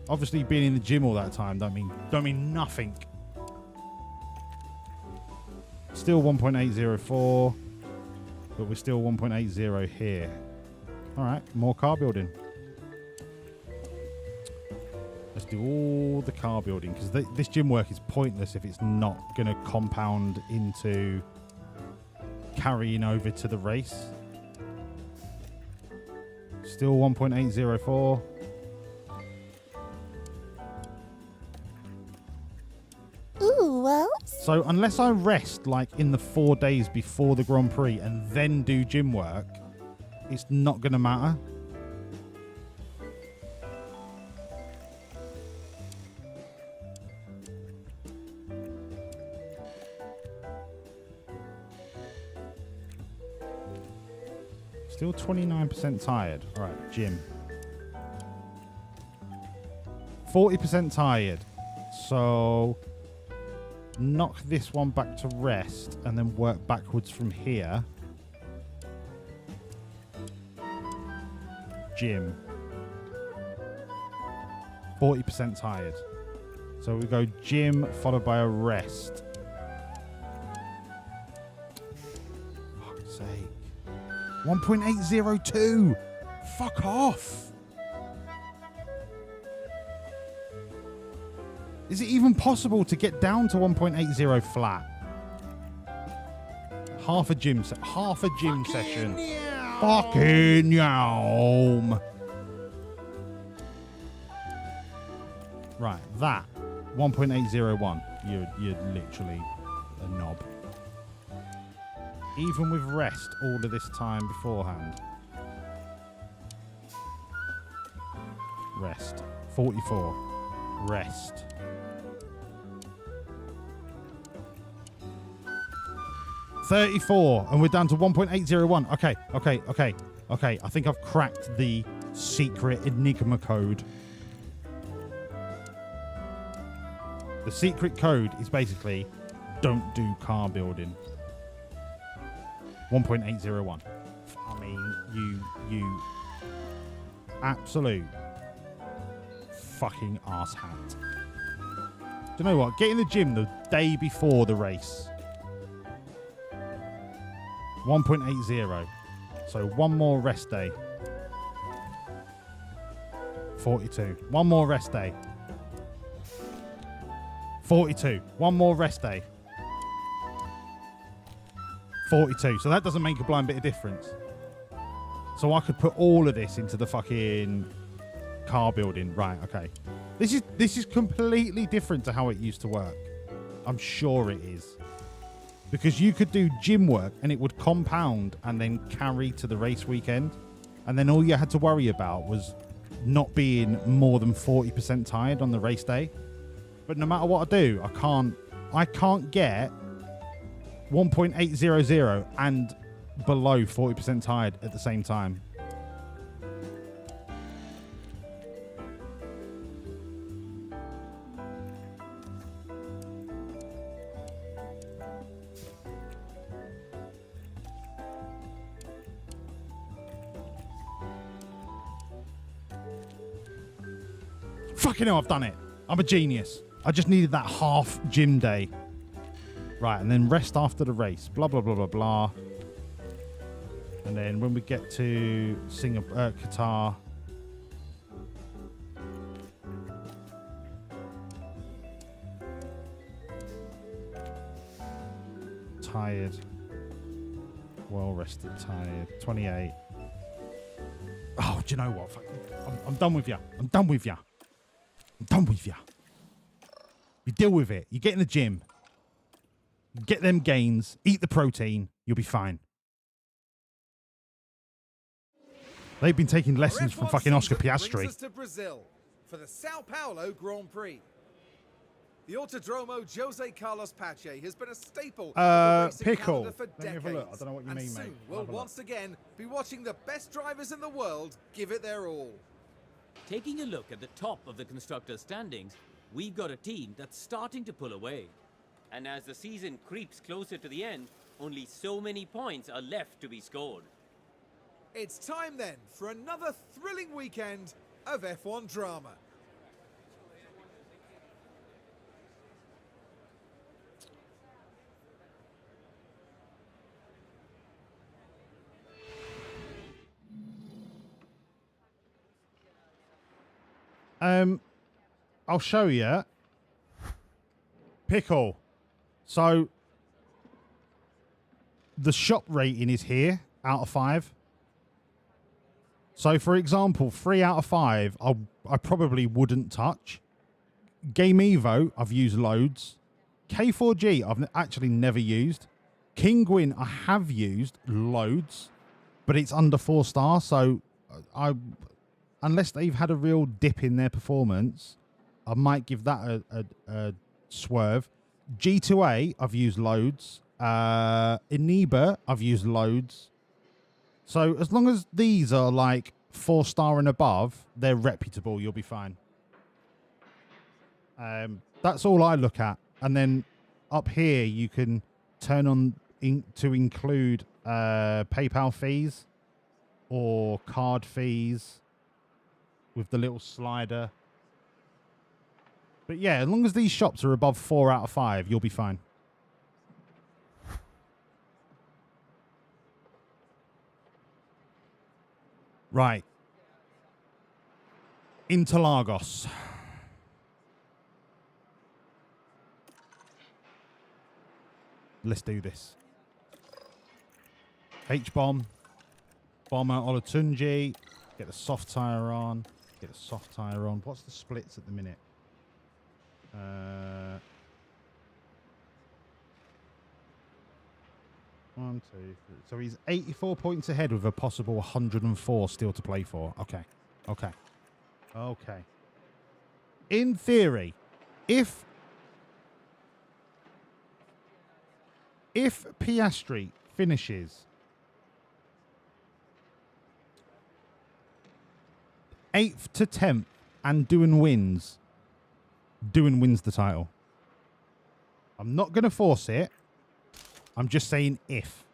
S16: Obviously, being in the gym all that time don't mean nothing. Still 1.804, but we're still 1.80 here. All right, more car building. Let's do all the car building, because this gym work is pointless if it's not going to compound into carrying over to the race. Still 1.804.
S4: Ooh, well.
S16: So unless I rest like in the 4 days before the Grand Prix and then do gym work, it's not going to matter. Still 29% tired. All right, gym. 40% tired. So knock this one back to rest and then work backwards from here. Gym. 40% tired. So we go gym followed by a rest. Fuck's sake. 1.802. Fuck off. Is it even possible to get down to 1.80 flat? Half a gym session. Fucking yum. Right, that 1.801. You're literally a knob. Even with rest all of this time beforehand. Rest. 44. Rest. $34, and we're down to 1.801. Okay. Okay, I think I've cracked the secret Enigma code. The secret code is basically don't do car building. 1.801. I mean, you absolute fucking arsehat. Do you know what? Get in the gym the day before the race. 1.80. So one more rest day. 42. One more rest day. 42. One more rest day. 42. So that doesn't make a blind bit of difference. So I could put all of this into the fucking car building. Right, okay. This is completely different to how it used to work. I'm sure it is. Because you could do gym work and it would compound and then carry to the race weekend. And then all you had to worry about was not being more than 40% tired on the race day. But no matter what I do, I can't get 1.800 and below 40% tired at the same time. Fucking hell, I've done it. I'm a genius. I just needed that half gym day. Right, and then rest after the race. Blah, blah, blah, blah, blah. And then when we get to Singapore, Qatar. Tired. Well rested, tired. 28. Oh, do you know what? I'm done with you. I'm done with you. I'm done with you. You deal with it. You get in the gym. You get them gains. Eat the protein. You'll be fine. They've been taking lessons from fucking Oscar Piastri.
S10: Brings us to Brazil for the Sao Paulo Grand Prix. The Autodromo Jose Carlos Pache has been a staple of the racing
S16: Pickle.
S10: calendar for
S16: Let me
S10: decades.
S16: have a look. I don't know what you mean,
S10: soon
S16: mate.
S10: we'll once again be watching the best drivers in the world give it their all.
S11: Taking a look at the top of the constructors' standings, we've got a team that's starting to pull away. And as the season creeps closer to the end, only so many points are left to be scored.
S10: It's time then for another thrilling weekend of F1 drama.
S16: I'll show you. Pickle. So the shop rating is here out of 5. So for example, 3 out of 5 I probably wouldn't touch. Game Evo I've used loads. K4G I've actually never used. King Gwyn I have used loads, but it's under 4 star, so unless they've had a real dip in their performance, I might give that a swerve. G2A, I've used loads. Iniba, I've used loads. So as long as these are like 4 star and above, they're reputable, you'll be fine. That's all I look at. And then up here, you can turn on to include PayPal fees or card fees with the little slider. But yeah, as long as these shops are above 4 out of 5, you'll be fine. Right. Interlagos. Let's do this. H-bomb. Bomb out Olatunji. Get the soft tyre on. Get the soft tyre on. What's the splits at the minute? 1, 2, 3. So he's 84 points ahead with a possible 104 still to play for. Okay. Okay. Okay. In theory, if Piastri finishes 8th to 10th and Doing wins the title. I'm not going to force it. I'm just saying if.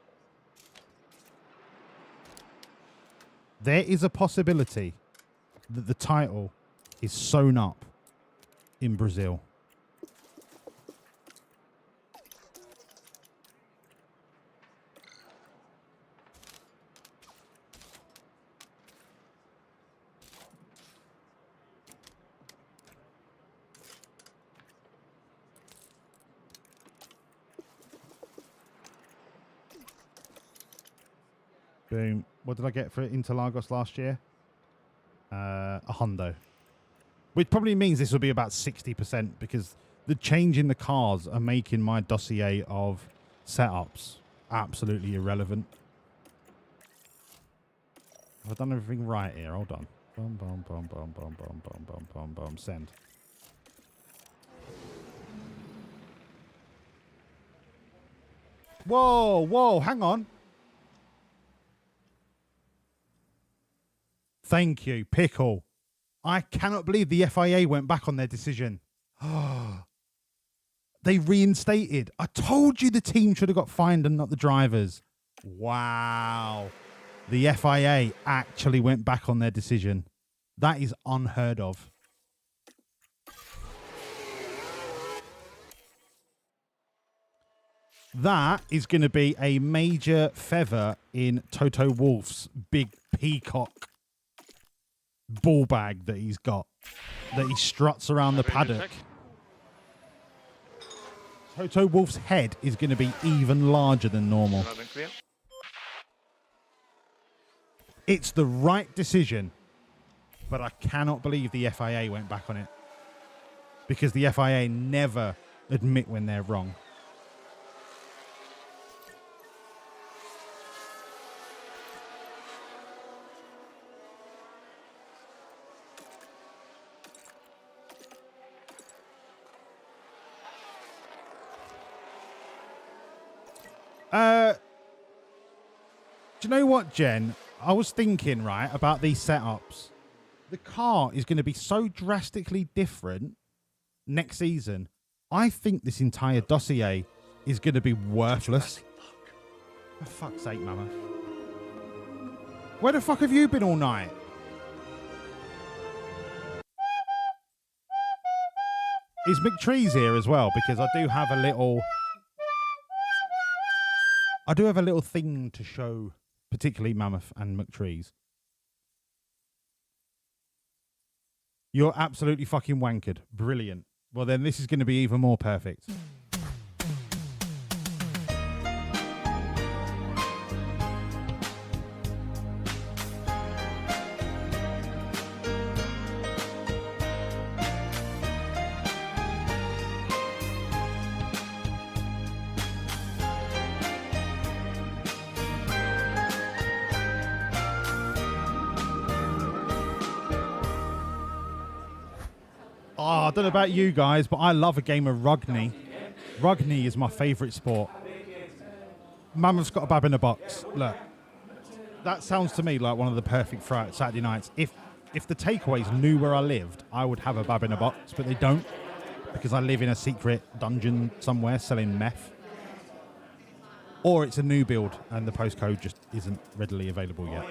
S16: There is a possibility that the title is sewn up in Brazil. Boom. What did I get for Interlagos last year? A hundo. Which probably means this will be about 60% because the change in the cars are making my dossier of setups absolutely irrelevant. Have I done everything right here? Hold on. Boom, boom, boom, boom, boom, boom, boom, boom, boom, boom. Send. Whoa, whoa, hang on. Thank you, Pickle. I cannot believe the FIA went back on their decision. They reinstated. I told you the team should have got fined and not the drivers. Wow. The FIA actually went back on their decision. That is unheard of. That is going to be a major feather in Toto Wolff's big peacock ball bag that he's got, that he struts around the paddock. Toto Wolff's head is going to be even larger than normal. It's the right decision, but I cannot believe the FIA went back on it, because the FIA never admit when they're wrong. Do you know what, Jen? I was thinking, right, about these setups. The car is going to be so drastically different next season. I think this entire dossier is going to be worthless. For fuck's sake, mama. Where the fuck have you been all night? Is McTree's here as well? Because I do have a little thing to show, particularly Mammoth and McTree's. You're absolutely fucking wankered. Brilliant. Well, then this is going to be even more perfect. I don't know about you guys, but I love a game of rugby. Rugby is my favourite sport. Mammoth's got a bab in a box. Look, that sounds to me like one of the perfect Saturday nights. If the takeaways knew where I lived, I would have a bab in a box, but they don't, because I live in a secret dungeon somewhere selling meth. Or it's a new build and the postcode just isn't readily available yet.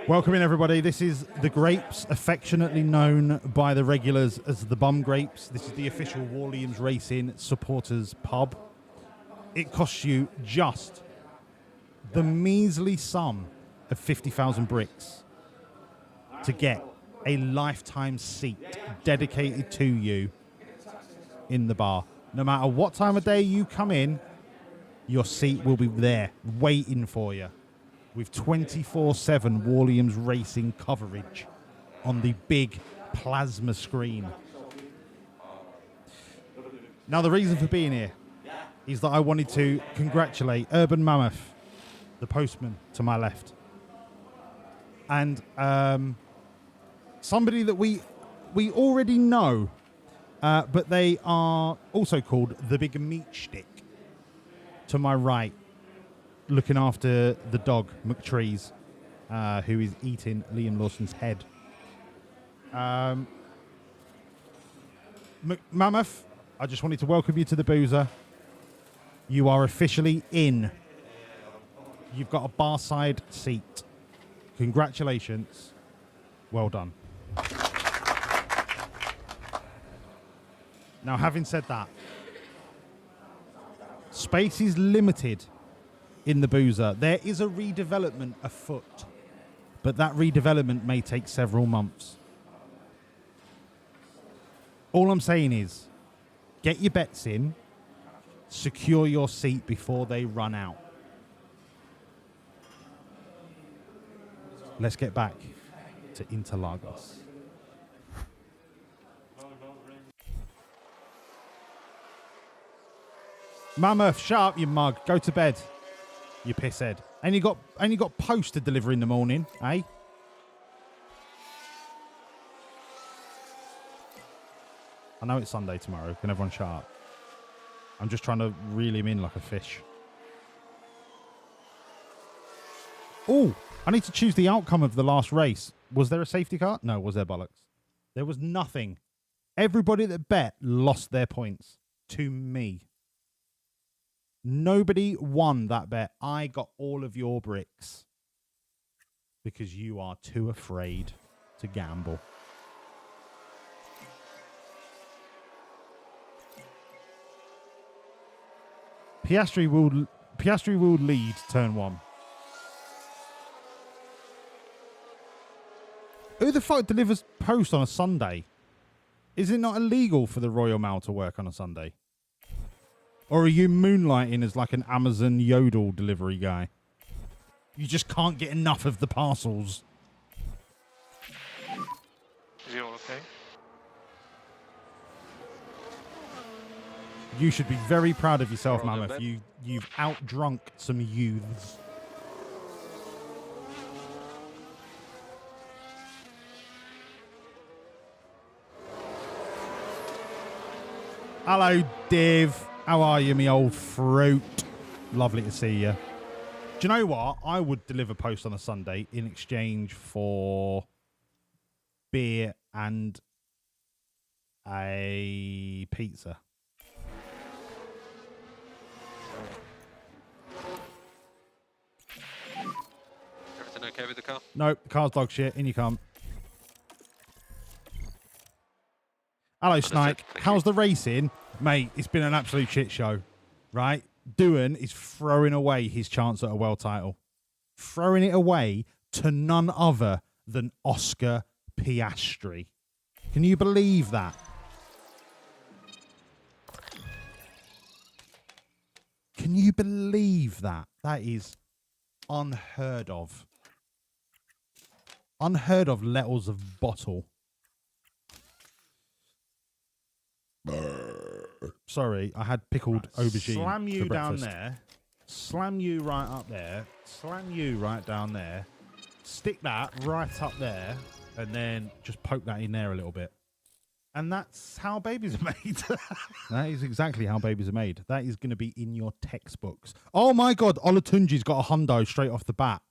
S16: Welcome in, everybody. This is the Grapes, affectionately known by the regulars as the Bum Grapes. This is the official Wawlliamz Racing supporters pub. It costs you just the measly sum of 50,000 bricks to get a lifetime seat dedicated to you in the bar. No matter what time of day you come in, your seat will be there waiting for you, with 24/7 Wawlliamz Racing coverage on the big plasma screen. Now, the reason for being here is that I wanted to congratulate Urban Mammoth, the postman to my left, and somebody that we already know, but they are also called the Big Meat Stick to my right, looking after the dog, McTree's. who is eating Liam Lawson's head. Mammoth, I just wanted to welcome you to the Boozer. You are officially in. You've got a bar side seat. Congratulations. Well done. Now, having said that, space is limited in the Boozer. There is a redevelopment afoot, but that redevelopment may take several months. All I'm saying is, get your bets in, secure your seat before they run out. Let's get back to Interlagos. Mammoth, shut up, you mug. Go to bed, you pisshead. And you got post to deliver in the morning, eh? I know it's Sunday tomorrow. Can everyone shut up? I'm just trying to reel him in like a fish. Oh, I need to choose the outcome of the last race. Was there a safety car? No, was there bollocks? There was nothing. Everybody that bet lost their points to me. Nobody won that bet. I got all of your bricks because you are too afraid to gamble. Piastri will lead turn 1. Who the fuck delivers post on a Sunday? Is it not illegal for the Royal Mail to work on a Sunday? Or are you moonlighting as like an Amazon Yodel delivery guy? You just can't get enough of the parcels.
S14: Is he all okay?
S16: You should be very proud of yourself, Mammoth. You've outdrunk some youths. Hello, Dave. How are you, me old fruit? Lovely to see you. Do you know what? I would deliver post on a Sunday in exchange for beer and a pizza.
S15: Everything okay with the car?
S16: Nope, the car's dog shit. In you come. Hello, Snake. How's the racing? Mate, it's been an absolute shit show, right? Doohan is throwing away his chance at a world title. Throwing it away to none other than Oscar Piastri. Can you believe that? Can you believe that? That is unheard of. Unheard of levels of bottle. Sorry, I had pickled aubergine.
S5: Slam you
S16: for
S5: down
S16: breakfast.
S5: there. Slam you right up there. Slam you right down there.
S16: Stick that right up there, and then just poke that in there a little bit.
S5: And that's how babies are made.
S16: That is exactly how babies are made. That is going to be in your textbooks. Oh my God, Olatunji's got a hundo straight off the bat.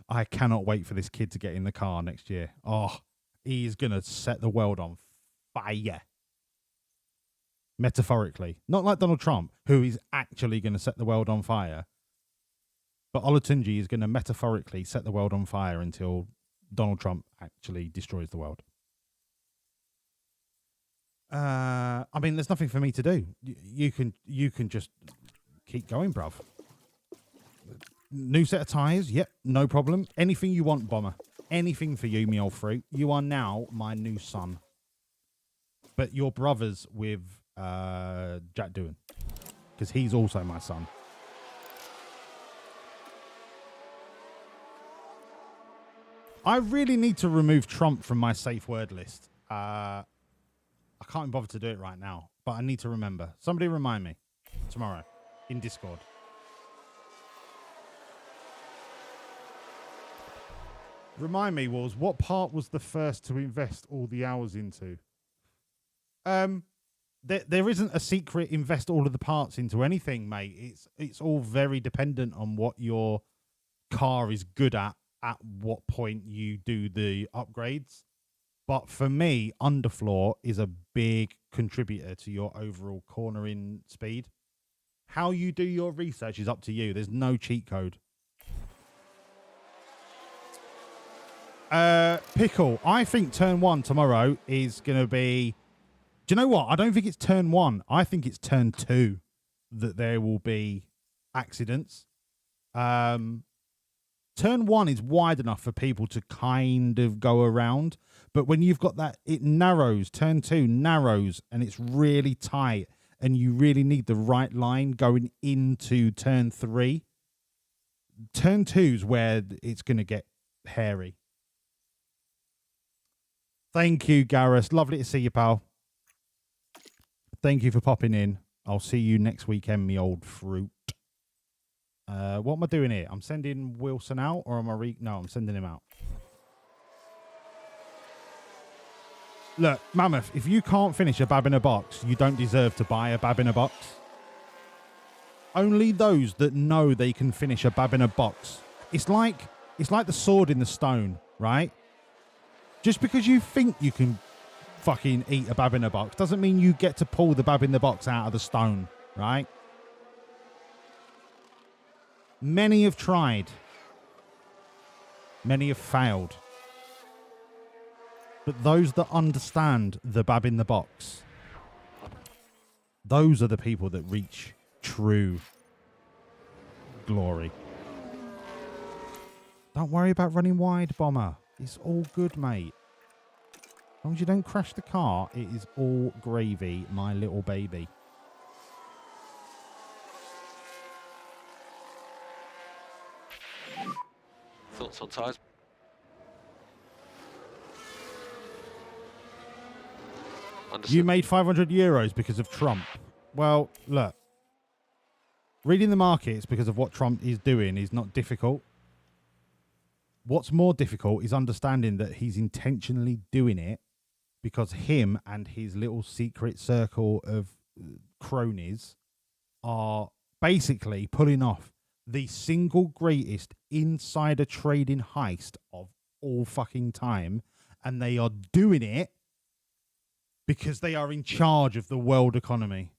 S16: I cannot wait for this kid to get in the car next year. Oh, he's going to set the world on fire. Metaphorically. Not like Donald Trump, who is actually going to set the world on fire. But Olatunji is going to metaphorically set the world on fire until Donald Trump actually destroys the world. I mean, there's nothing for me to do. You can just keep going, bruv. New set of tyres, yep, no problem. Anything you want, Bomber. Anything for you, me old fruit. You are now my new son. But you're brothers with Jack Doohan, because he's also my son. I really need to remove Trump from my safe word list. I can't bother to do it right now, but I need to remember. Somebody remind me tomorrow in Discord.
S5: Remind me, Walls, what part was the first to invest all the hours into?
S16: there isn't a secret invest all of the parts into anything, mate. It's all very dependent on what your car is good at what point you do the upgrades. But for me, underfloor is a big contributor to your overall cornering speed. How you do your research is up to you. There's no cheat code. Pickle, I think turn 1 tomorrow is going to be... Do you know what? I don't think it's turn 1. I think it's turn 2 that there will be accidents. Turn 1 is wide enough for people to kind of go around. But when you've got that, it narrows. Turn 2 narrows and it's really tight. And you really need the right line going into turn 3. Turn 2's where it's going to get hairy. Thank you, Gareth. Lovely to see you, pal. Thank you for popping in. I'll see you next weekend, me old fruit. What am I doing here? I'm sending Wilson out, or am I no, I'm sending him out. Look, Mammoth, if you can't finish a bab in a box, you don't deserve to buy a bab in a box. Only those that know they can finish a bab in a box. It's like the sword in the stone, right? Just because you think you can fucking eat a bab in a box doesn't mean you get to pull the bab in the box out of the stone, right? Many have tried. Many have failed. But those that understand the bab in the box, those are the people that reach true glory. Don't worry about running wide, Bomber. It's all good, mate. As long as you don't crash the car, it is all gravy, my little baby.
S15: Thoughts on tyres?
S16: You made €500 because of Trump. Well, look. Reading the markets because of what Trump is doing is not difficult. What's more difficult is understanding that he's intentionally doing it because him and his little secret circle of cronies are basically pulling off the single greatest insider trading heist of all fucking time. And they are doing it because they are in charge of the world economy.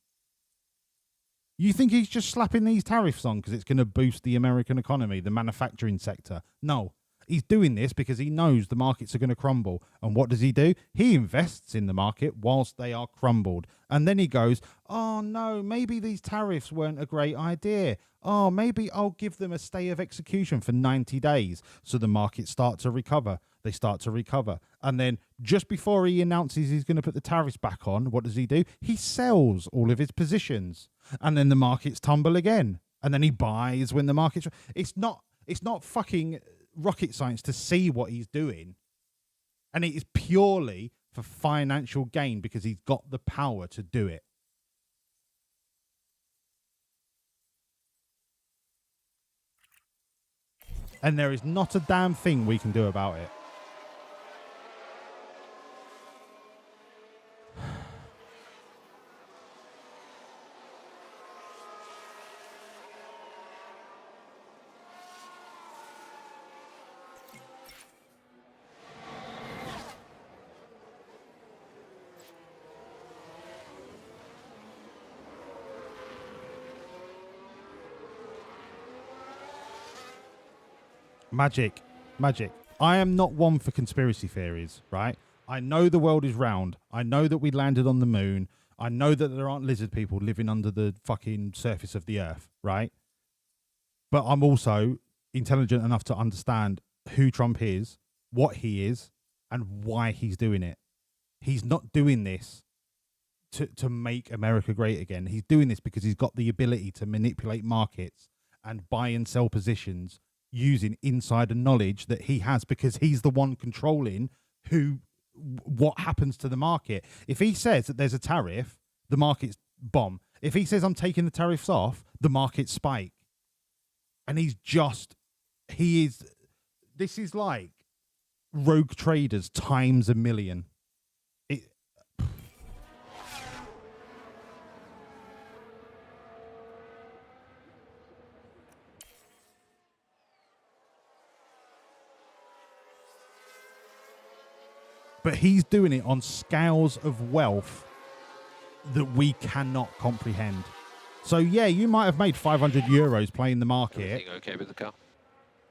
S16: You think he's just slapping these tariffs on because it's going to boost the American economy, the manufacturing sector? No. He's doing this because he knows the markets are going to crumble. And what does he do? He invests in the market whilst they are crumbled. And then he goes, oh, no, maybe these tariffs weren't a great idea. Oh, maybe I'll give them a stay of execution for 90 days. So the markets start to recover. They start to recover. And then just before he announces he's going to put the tariffs back on, what does he do? He sells all of his positions. And then the markets tumble again. And then he buys when the markets... It's not fucking rocket science to see what he's doing. And it is purely for financial gain because he's got the power to do it. And there is not a damn thing we can do about it. Magic. I am not one for conspiracy theories, right? I know the world is round. I know that we landed on the moon. I know that there aren't lizard people living under the fucking surface of the earth, right? But I'm also intelligent enough to understand who Trump is, what he is, and why he's doing it. He's not doing this to make America great again. He's doing this because he's got the ability to manipulate markets and buy and sell positions using insider knowledge that he has because he's the one controlling what happens to the market. If he says that there's a tariff, the markets bomb. If he says I'm taking the tariffs off, the markets spike. And this is like rogue traders times a million. But he's doing it on scales of wealth that we cannot comprehend. So yeah, you might have made 500 euros playing the market.
S15: Everything okay with the car?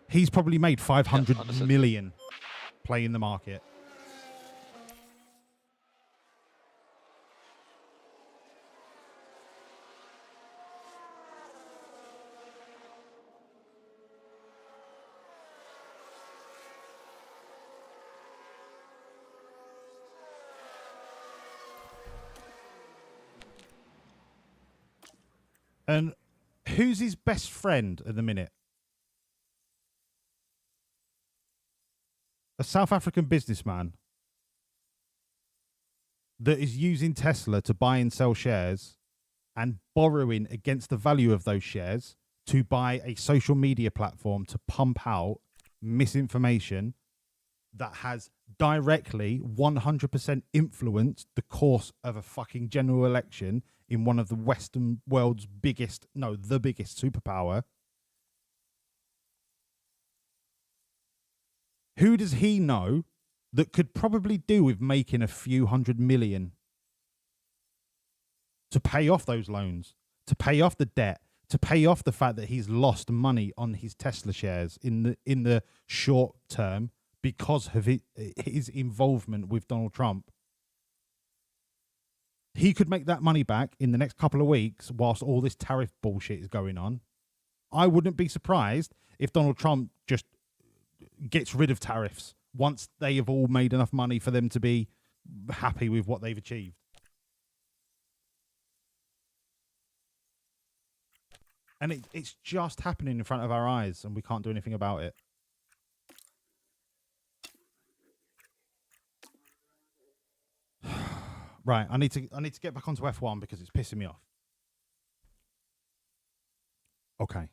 S16: He's probably made 500 million playing the market. And who's his best friend at the minute? A South African businessman that is using Tesla to buy and sell shares and borrowing against the value of those shares to buy a social media platform to pump out misinformation that has directly 100% influenced the course of a fucking general election in one of the Western world's biggest, no, the biggest superpower. Who does he know that could probably do with making a few $100 million to pay off those loans, to pay off the debt, to pay off the fact that he's lost money on his Tesla shares in the short term because of his involvement with Donald Trump? He could make that money back in the next couple of weeks whilst all this tariff bullshit is going on. I wouldn't be surprised if Donald Trump just gets rid of tariffs once they have all made enough money for them to be happy with what they've achieved. And it's just happening in front of our eyes and we can't do anything about it. Right, I need to get back onto F1 because it's pissing me off. Okay.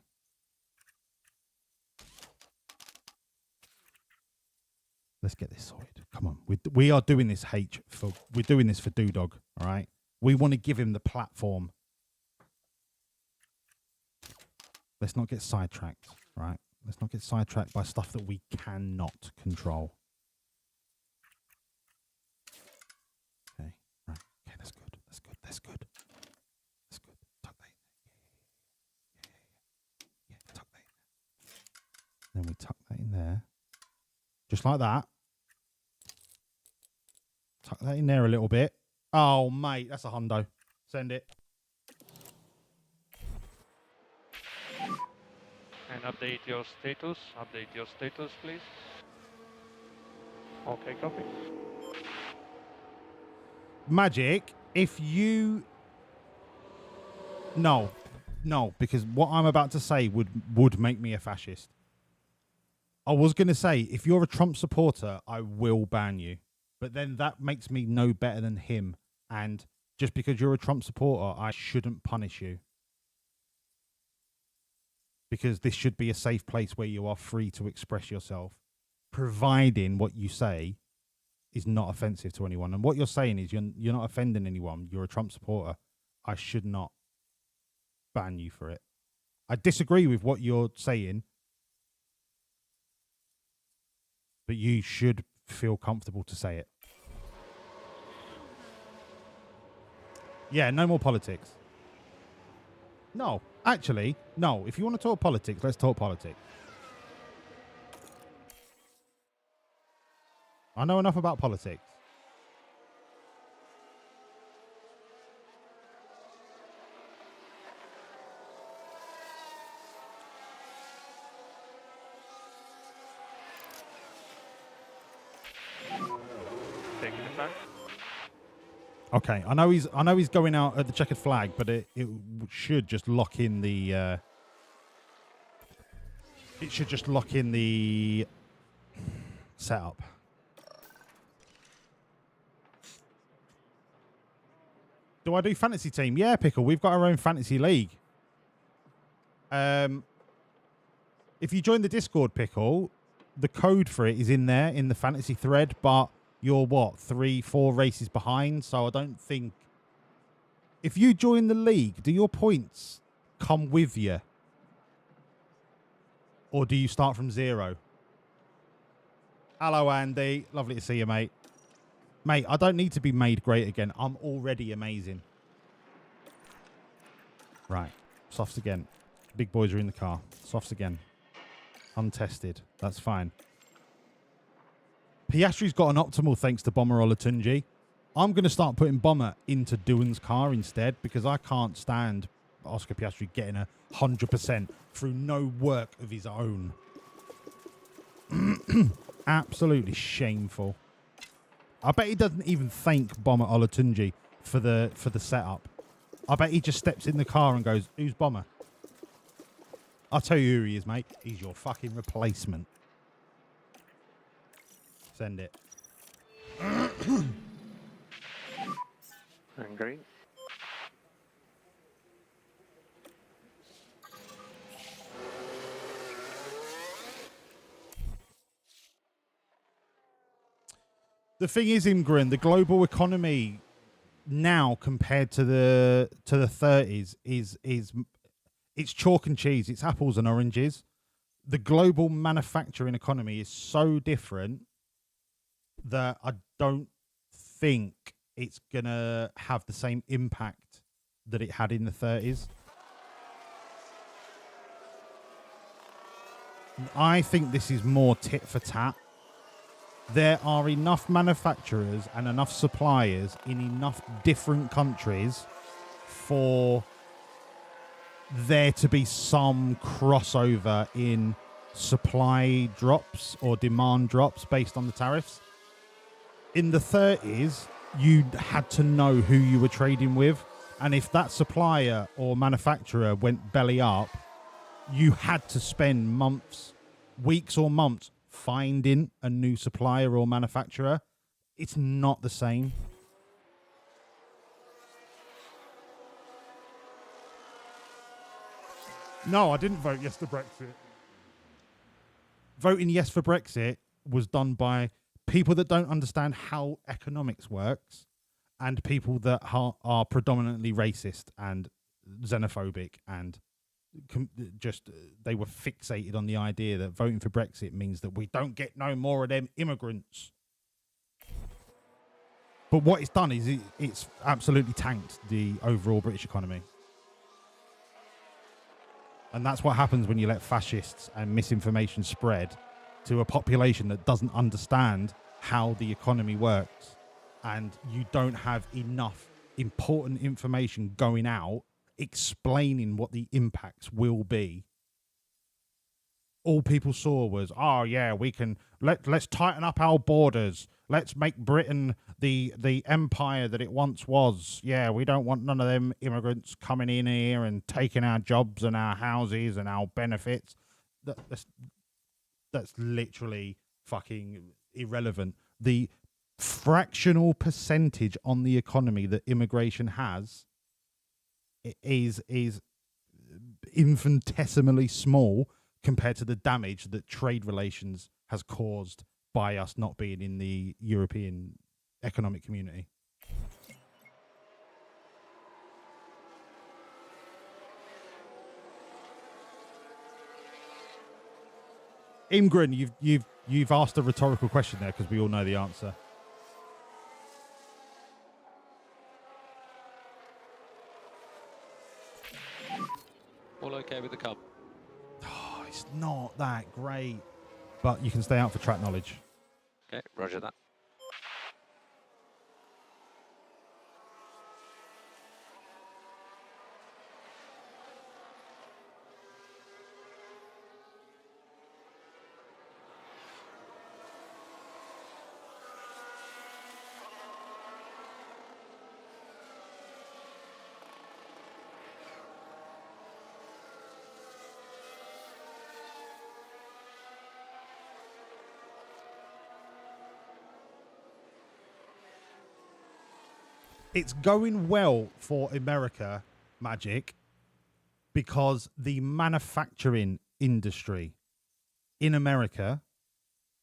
S16: Let's get this sorted. Come on. We are doing this we're doing this for Doodog, all right? We want to give him the platform. Let's not get sidetracked, right? Let's not get sidetracked by stuff that we cannot control. Okay, right. Okay, that's good. That's good. That's good. That's good. Tuck that in. Yeah, tuck that in. Then we tuck that in there. Just like that. Tuck that in there a little bit. Oh, mate, that's a hundo. Send it.
S12: And update your status. Update your status, please. Okay, copy.
S16: Magic, if you... No, because what I'm about to say would make me a fascist. I was going to say, if you're a Trump supporter, I will ban you. But then that makes me no better than him. And just because you're a Trump supporter, I shouldn't punish you. Because this should be a safe place where you are free to express yourself, providing what you say is not offensive to anyone. And what you're saying is you're not offending anyone. You're a Trump supporter. I should not ban you for it. I disagree with what you're saying, but you should feel comfortable to say it. Yeah, no more politics. No, actually, no. If you want to talk politics, let's talk politics. I know enough about politics. Okay, I know he's going out at the checkered flag, but it should just lock in the setup. Do I do fantasy team? Yeah, Pickle, we've got our own fantasy league. If you join the Discord, Pickle, the code for it is in there in the fantasy thread, but you're what, 3-4 races behind, so I don't think... If you join the league, do your points come with you? Or do you start from 0? Hello, Andy. Lovely to see you, mate. Mate, I don't need to be made great again. I'm already amazing. Right. Softs again. Big boys are in the car. Softs again. Untested. That's fine. Piastri's got an optimal thanks to Bomber Olatunji. I'm going to start putting Bomber into Doohan's car instead because I can't stand Oscar Piastri getting 100% through no work of his own. Absolutely shameful. I bet he doesn't even thank Bomber Olatunji for the setup. I bet he just steps in the car and goes, "Who's Bomber?" I'll tell you who he is, mate. He's your fucking replacement. Send it.
S12: And green.
S16: The thing is, Imgrin, the global economy now compared to the 30s is it's chalk and cheese. It's apples and oranges. The global manufacturing economy is so different that I don't think it's gonna have the same impact that it had in the 30s. I think this is more tit for tat. There are enough manufacturers and enough suppliers in enough different countries for there to be some crossover in supply drops or demand drops based on the tariffs. In the 30s, you had to know who you were trading with. And if that supplier or manufacturer went belly up, you had to spend months, weeks or months finding a new supplier or manufacturer. It's not the same. No, I didn't vote yes to Brexit. Voting yes for Brexit was done by people that don't understand how economics works and people that are predominantly racist and xenophobic and just they were fixated on the idea that voting for Brexit means that we don't get no more of them immigrants. But what it's done is it's absolutely tanked the overall British economy. And that's what happens when you let fascists and misinformation spread to a population that doesn't understand how the economy works. And you don't have enough important information going out explaining what the impacts will be. All people saw was, oh yeah, we can let's tighten up our borders. Let's make Britain the empire that it once was. Yeah, we don't want none of them immigrants coming in here and taking our jobs and our houses and our benefits. That's literally fucking irrelevant. The fractional percentage on the economy that immigration has is infinitesimally small compared to the damage that trade relations has caused by us not being in the European economic community. Imgrin, you've asked a rhetorical question there because we all know the answer.
S15: All okay with the cup?
S16: Oh, it's not that great, but you can stay out for track knowledge.
S15: Okay, roger that.
S16: It's going well for America, Magic, because the manufacturing industry in America,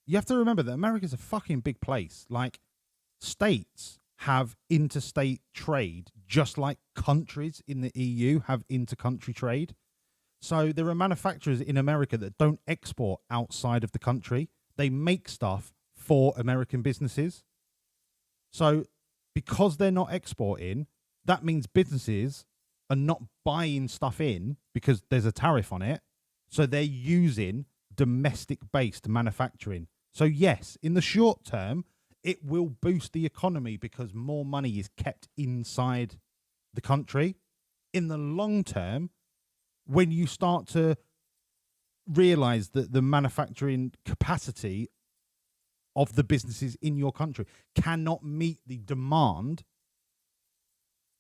S16: you have to remember that America's a fucking big place. Like, states have interstate trade, just like countries in the EU have intercountry trade. So there are manufacturers in America that don't export outside of the country. They make stuff for American businesses. So because they're not exporting, that means businesses are not buying stuff in because there's a tariff on it. So they're using domestic-based manufacturing. So yes, in the short term, it will boost the economy because more money is kept inside the country. In the long term, when you start to realize that the manufacturing capacity of the businesses in your country cannot meet the demand,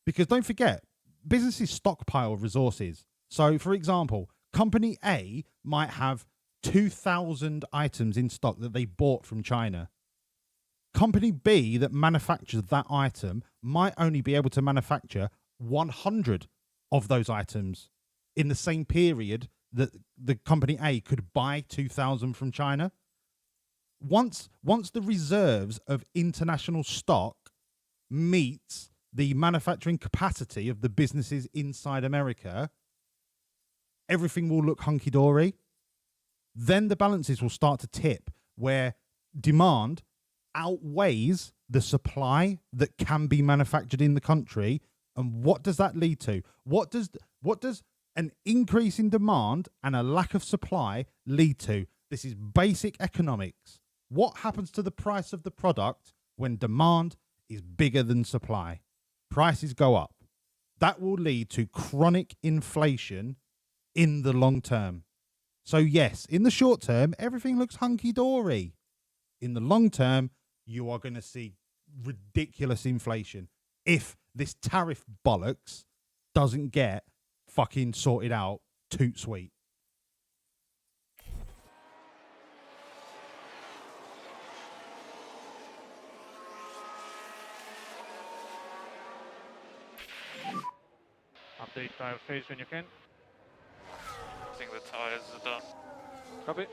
S16: because don't forget, businesses stockpile resources. So, for example, company A might have 2,000 items in stock that they bought from China. Company B that manufactures that item might only be able to manufacture 100 of those items in the same period that the company A could buy 2,000 from China. Once the reserves of international stock meets the manufacturing capacity of the businesses inside America, everything will look hunky-dory. Then the balances will start to tip where demand outweighs the supply that can be manufactured in the country. And what does that lead to? What does an increase in demand and a lack of supply lead to? This is basic economics. What happens to the price of the product when demand is bigger than supply? Prices go up. That will lead to chronic inflation in the long term. So yes, in the short term, everything looks hunky-dory. In the long term, you are going to see ridiculous inflation if this tariff bollocks doesn't get fucking sorted out toot sweet.
S8: Update tire phase when you can.
S14: I think the tires are done.
S8: Copy.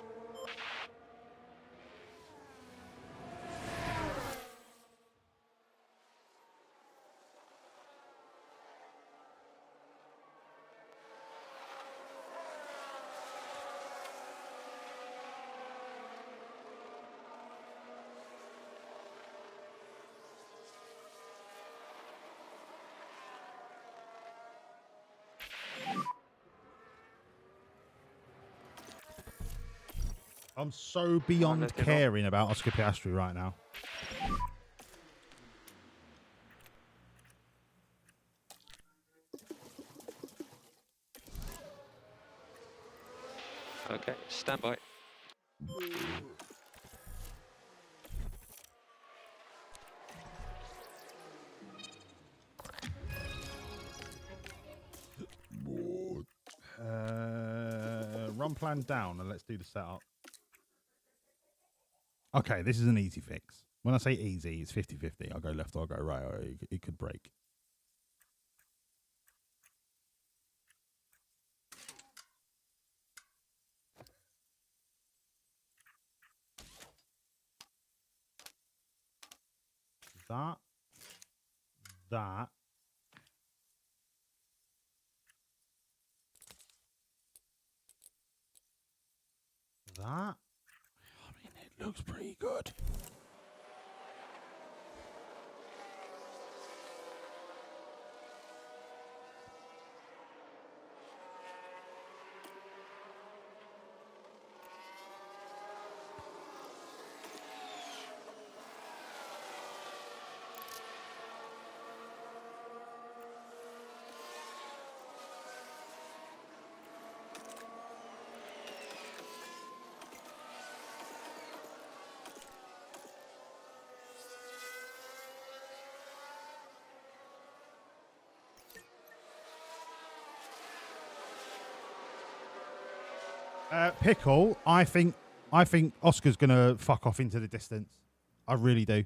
S16: I'm so beyond caring about Oscar Piastri right now.
S12: Okay, stand by.
S16: Run plan down and let's do the setup. Okay, this is an easy fix. When I say easy, it's 50-50. I'll go left or I'll go right, or it could break. That. That. I mean, it looks pretty good. Pickle, I think Oscar's gonna fuck off into the distance. I really do.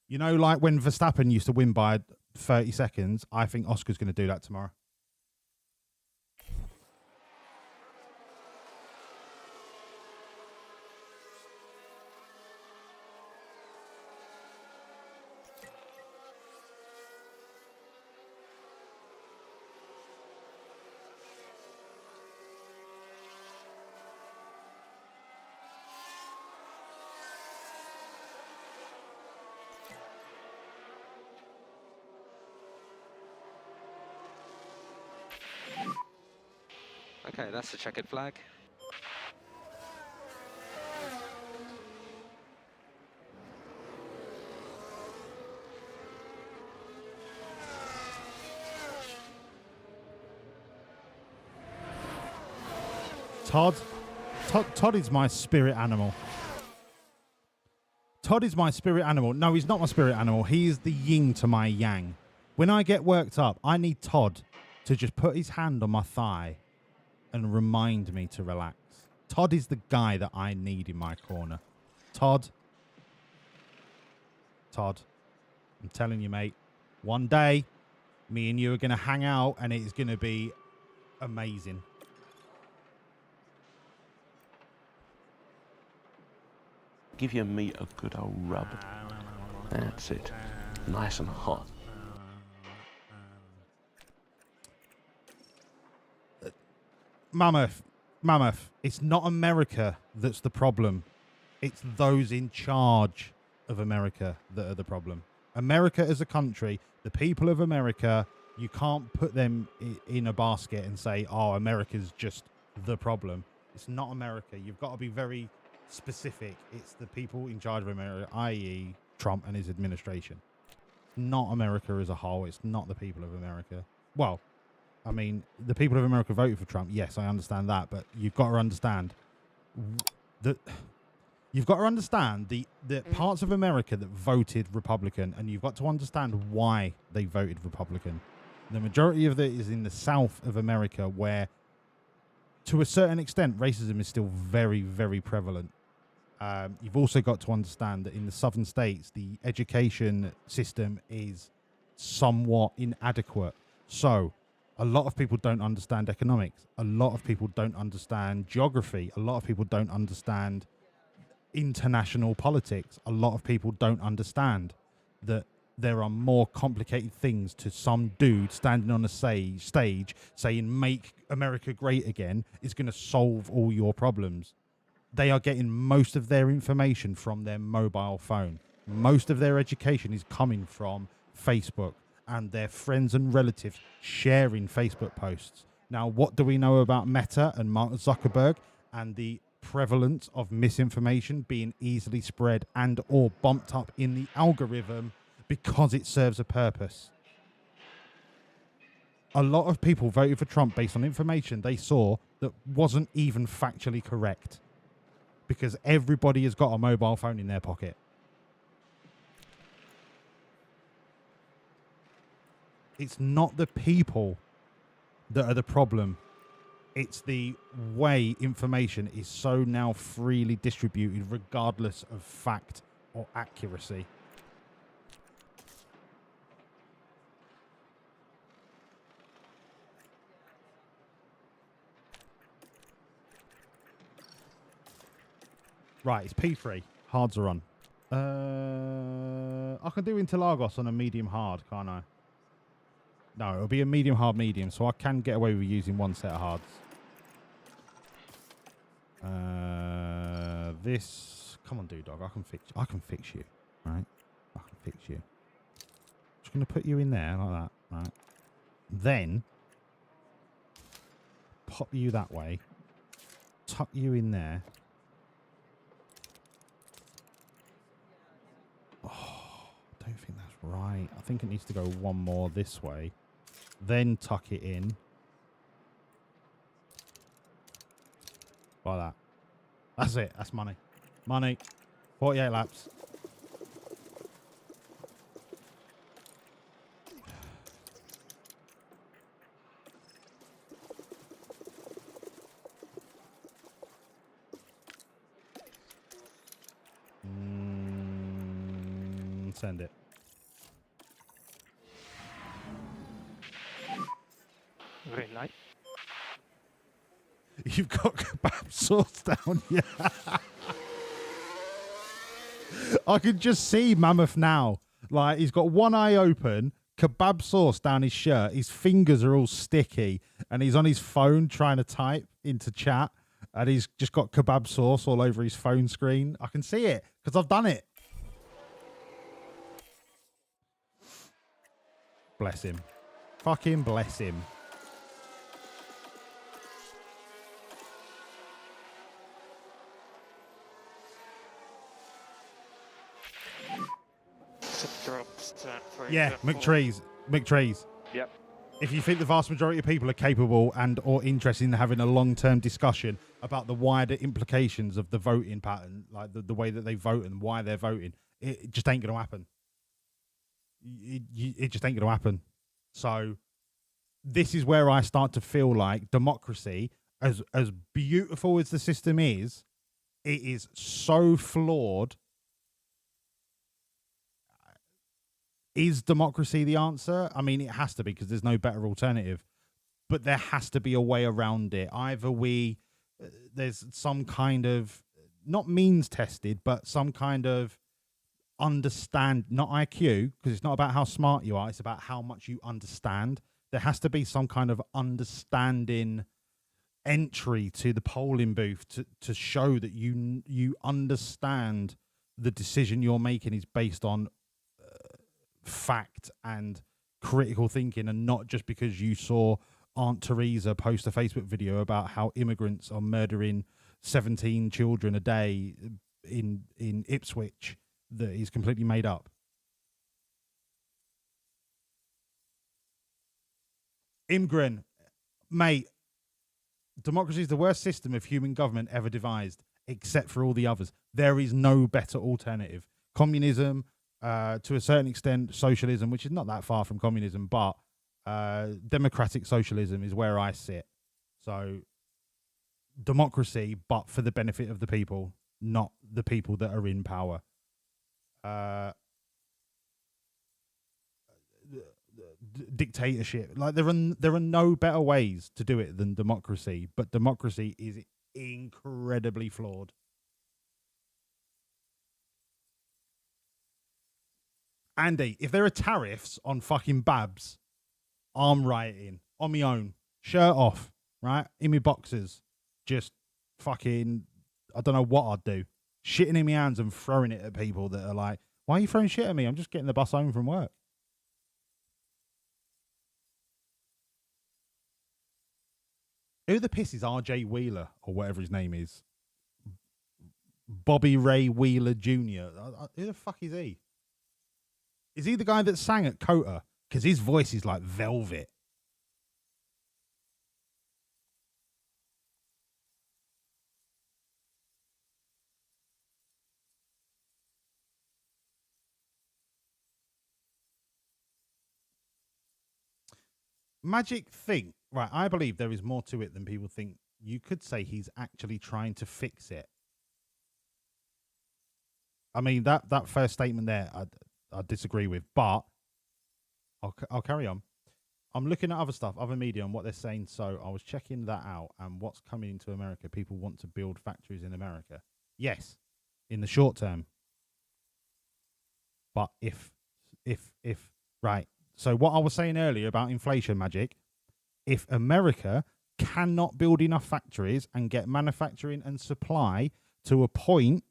S16: You know, like when Verstappen used to win by 30 seconds, I think Oscar's gonna do that tomorrow.
S12: Okay, that's the checkered flag.
S16: Todd is my spirit animal. Todd is my spirit animal. No, he's not my spirit animal. He is the yin to my yang. When I get worked up, I need Todd to just put his hand on my thigh and remind me to relax. Todd is the guy that I need in my corner. Todd, I'm telling you, mate, one day, me and you are going to hang out and it's going to be amazing.
S13: Give your meat a good old rub. That's it. Nice and hot.
S16: Mammoth, it's not America that's the problem. It's those in charge of America that are the problem. America as a country, the people of America, you can't put them in a basket and say, oh, America's just the problem. It's not America. You've got to be very specific. It's the people in charge of America, i.e. Trump and his administration. It's not America as a whole. It's not the people of America. Well, I mean, the people of America voted for Trump. Yes, I understand that, but you've got to understand that the parts of America that voted Republican, and you've got to understand why they voted Republican. The majority of it is in the South of America, where, to a certain extent, racism is still very, very prevalent. You've also got to understand that in the southern states, the education system is somewhat inadequate. So a lot of people don't understand economics. A lot of people don't understand geography. A lot of people don't understand international politics. A lot of people don't understand that there are more complicated things to some dude standing on a stage saying, make America great again, is going to solve all your problems. They are getting most of their information from their mobile phone. Most of their education is coming from Facebook and their friends and relatives sharing Facebook posts. Now, what do we know about Meta and Mark Zuckerberg and the prevalence of misinformation being easily spread and or bumped up in the algorithm because it serves a purpose? A lot of people voted for Trump based on information they saw that wasn't even factually correct, because everybody has got a mobile phone in their pocket. It's not the people that are the problem. It's the way information is so now freely distributed, regardless of fact or accuracy. Right, it's P3. Hards are on. I can do Interlagos on a medium hard, can't I? No, it'll be a medium hard medium, so I can get away with using one set of hards. This, come on, Doodog, I can fix you, right? I can fix you. Just gonna put you in there like that, right? Then pop you that way, tuck you in there. Oh, I don't think that's right. I think it needs to go one more this way, then tuck it in. Like that. That's it. That's money. Money. 48 laps. Send it.
S8: Green light.
S16: You've got kebab sauce down, yeah. I can just see Mammoth now. Like, he's got one eye open, kebab sauce down his shirt, his fingers are all sticky, and he's on his phone trying to type into chat, and he's just got kebab sauce all over his phone screen. I can see it, because I've done it. Bless him. Fucking bless him.
S14: drops, for
S16: Yeah,
S14: example.
S16: McTrees.
S14: Yep.
S16: If you think the vast majority of people are capable and or interested in having a long-term discussion about the wider implications of the voting pattern, like the way that they vote and why they're voting, it just ain't going to happen. It just ain't going to happen. So this is where I start to feel like democracy, as beautiful as the system is, it is so flawed. Is democracy the answer? I mean, it has to be, because there's no better alternative. But there has to be a way around it. Either there's some kind of, not means tested, but some kind of understand, not IQ, because it's not about how smart you are, it's about how much you understand. There has to be some kind of understanding entry to the polling booth to show that you understand the decision you're making is based on fact and critical thinking, and not just because you saw Aunt Teresa post a Facebook video about how immigrants are murdering 17 children a day in Ipswich that is completely made up. Imgren, mate, democracy is the worst system of human government ever devised, except for all the others. There is no better alternative. Communism, to a certain extent, socialism, which is not that far from communism, but democratic socialism is where I sit. So democracy, but for the benefit of the people, not the people that are in power. Dictatorship, like there are no better ways to do it than democracy, but democracy is incredibly flawed. Andy, if there are tariffs on fucking Babs, I'm rioting on my own, shirt off, right, in my boxers, just fucking, I don't know what I'd do, shitting in my hands and throwing it at people that are like, why are you throwing shit at me? I'm just getting the bus home from work. Who the piss is RJ Wheeler, or whatever his name is? Bobby Ray Wheeler Jr. Who the fuck is he? Is he the guy that sang at Cota? Because his voice is like velvet. Magic think, right, I believe there is more to it than people think. You could say he's actually trying to fix it. I mean, that first statement there, I disagree with, but I'll carry on. I'm looking at other stuff, other media, and what they're saying. So I was checking that out, and what's coming into America. People want to build factories in America. Yes, in the short term. But if right. So what I was saying earlier about inflation, Magic, if America cannot build enough factories and get manufacturing and supply to a point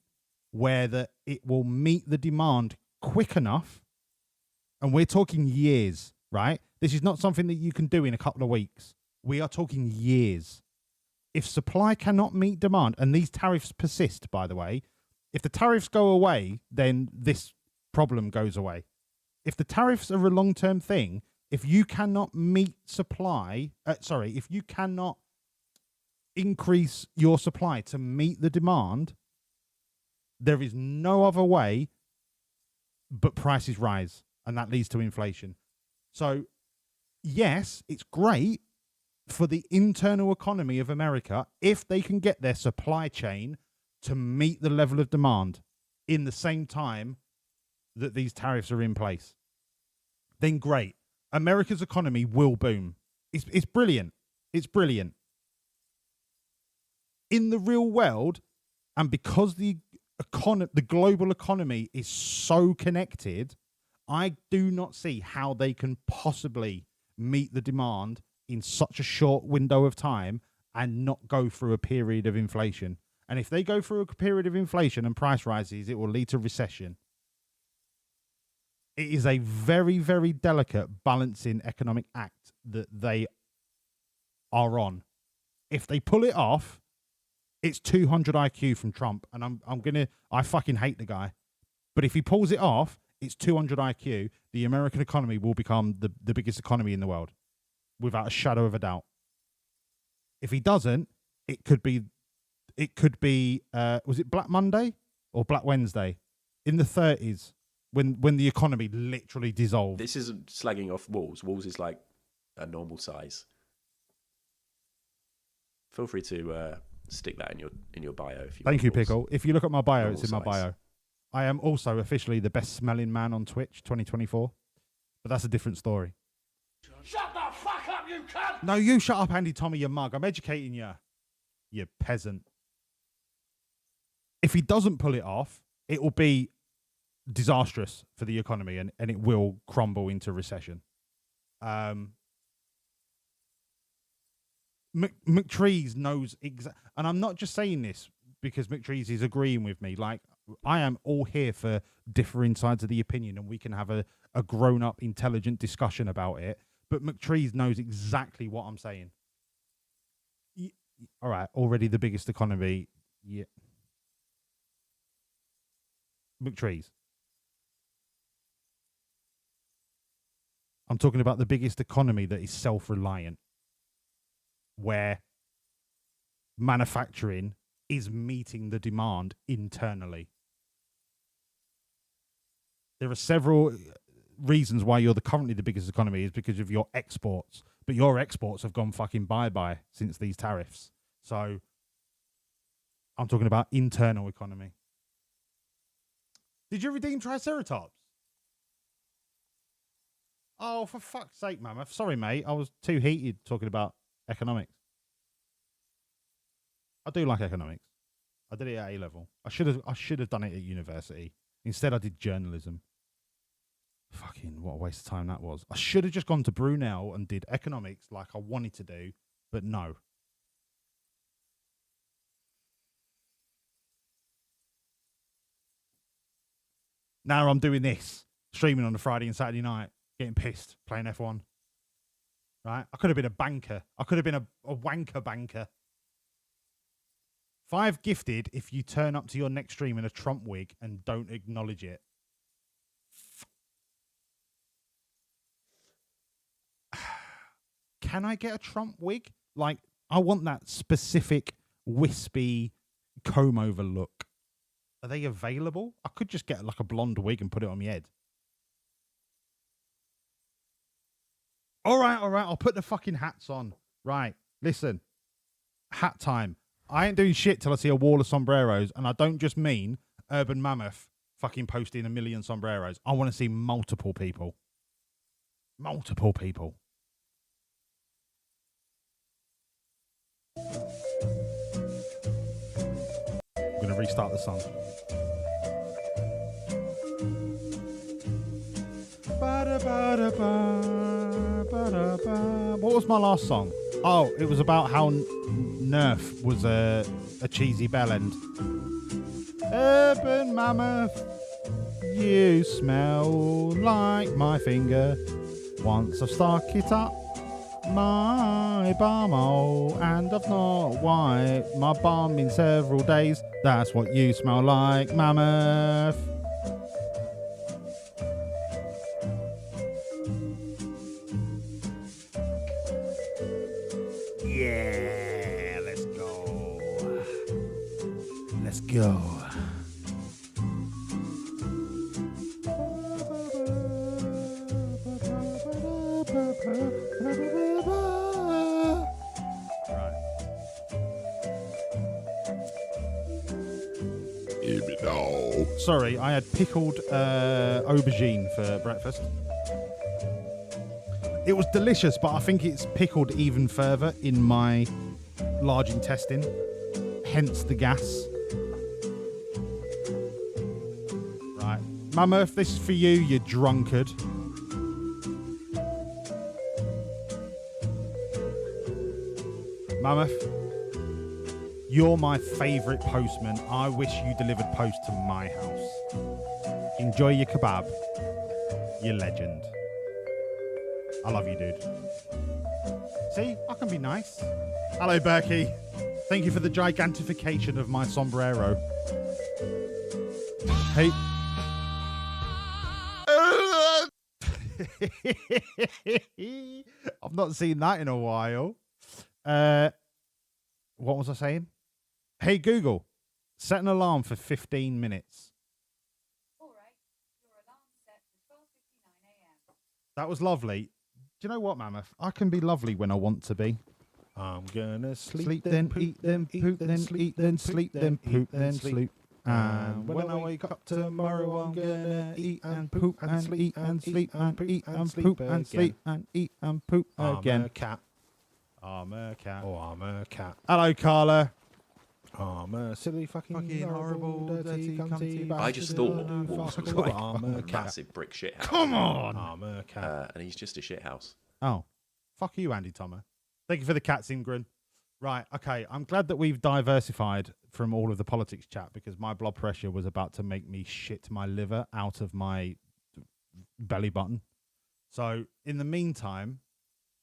S16: where it will meet the demand quick enough, and we're talking years, right? This is not something that you can do in a couple of weeks. We are talking years. If supply cannot meet demand, and these tariffs persist, by the way, if the tariffs go away, then this problem goes away. If the tariffs are a long-term thing, if you cannot meet supply, if you cannot increase your supply to meet the demand, there is no other way but prices rise, and that leads to inflation. So, yes, it's great for the internal economy of America if they can get their supply chain to meet the level of demand in the same time that these tariffs are in place. Then great. America's economy will boom. It's brilliant. It's brilliant. In the real world, and because the global economy is so connected, I do not see how they can possibly meet the demand in such a short window of time and not go through a period of inflation. And if they go through a period of inflation and price rises, it will lead to recession. It is a very, very delicate balancing economic act that they are on. If they pull it off, it's 200 IQ from Trump, and I fucking hate the guy. But if he pulls it off, it's 200 IQ, the American economy will become the biggest economy in the world, without a shadow of a doubt. If he doesn't, it could be, was it Black Monday or Black Wednesday in the 30s when the economy literally dissolved.
S18: This isn't slagging off Walls. Walls is like a normal size. Feel free to stick that in your bio if you
S16: Thank
S18: want,
S16: you,
S18: Walls.
S16: Pickle. If you look at my bio,
S18: Normal
S16: it's in my
S18: size.
S16: bio. I am also officially the best smelling man on Twitch 2024, but that's a different story.
S7: Shut the fuck up, you cunt!
S16: No, you shut up, Andy Tommy, you mug. I'm educating you, you peasant. If he doesn't pull it off, it will be disastrous for the economy and it will crumble into recession. McTrees knows and I'm not just saying this because McTrees is agreeing with me. Like, I am all here for differing sides of the opinion and we can have a grown-up, intelligent discussion about it. But McTrees knows exactly what I'm saying. All right, already the biggest economy. Yeah. McTrees. I'm talking about the biggest economy that is self-reliant, where manufacturing is meeting the demand internally. There are several reasons why you're currently the biggest economy is because of your exports, but your exports have gone fucking bye-bye since these tariffs. So I'm talking about internal economy. Did you redeem Triceratops? Oh, for fuck's sake, Mammoth. Sorry, mate. I was too heated talking about economics. I do like economics. I did it at A-level. I should have done it at university. Instead, I did journalism. Fucking what a waste of time that was. I should have just gone to Brunel and did economics like I wanted to do, but no. Now I'm doing this, streaming on a Friday and Saturday night, getting pissed, playing F1. Right? I could have been a banker. I could have been a wanker banker. 5 gifted if you turn up to your next stream in a Trump wig and don't acknowledge it. Can I get a Trump wig? Like, I want that specific wispy comb over look. Are they available? I could just get like a blonde wig and put it on my head. All right. I'll put the fucking hats on. Right. Listen. Hat time. I ain't doing shit till I see a wall of sombreros. And I don't just mean Urban Mammoth fucking posting 1 million sombreros. I want to see multiple people. Multiple people. I'm going to restart the song. What was my last song? Oh, it was about how Nerf was a cheesy bell end. Urban Mammoth, you smell like my finger. Once I've stuck it up my bumhole and I've not wiped my bum in several days. That's what you smell like, Mammoth. Yeah, let's go. Let's go. Sorry, I had pickled aubergine for breakfast. It was delicious, but I think it's pickled even further in my large intestine, hence the gas. Right. Mammoth, this is for you, you drunkard. Mammoth, you're my favourite postman. I wish you delivered post to my house. Enjoy your kebab. You legend. I love you, dude. See, I can be nice. Hello, Berkey. Thank you for the gigantification of my sombrero. Hey. I've not seen that in a while. What was I saying? Hey, Google, set an alarm for 15 minutes. That was lovely. Do you know what, Mammoth? I can be lovely when I want to be. I'm gonna sleep then eat, then poop, then sleep, then sleep, then poop, then sleep. And when I wake up tomorrow, I'm gonna eat and poop and sleep and sleep and eat and poop and sleep and eat and poop again. I'm a cat. I'm a cat. Oh, I'm a cat. Hello, Carla. I'm a silly fucking horrible, dirty, cunty bastard.
S18: I just thought Wolves was like a massive brick shit house.
S16: Come on! I'm a cat.
S18: And he's just a shit house.
S16: Oh, fuck you, Andy Tomer. Thank you for the cats, Ingrid. Right, okay. I'm glad that we've diversified from all of the politics chat because my blood pressure was about to make me shit my liver out of my belly button. So, in the meantime,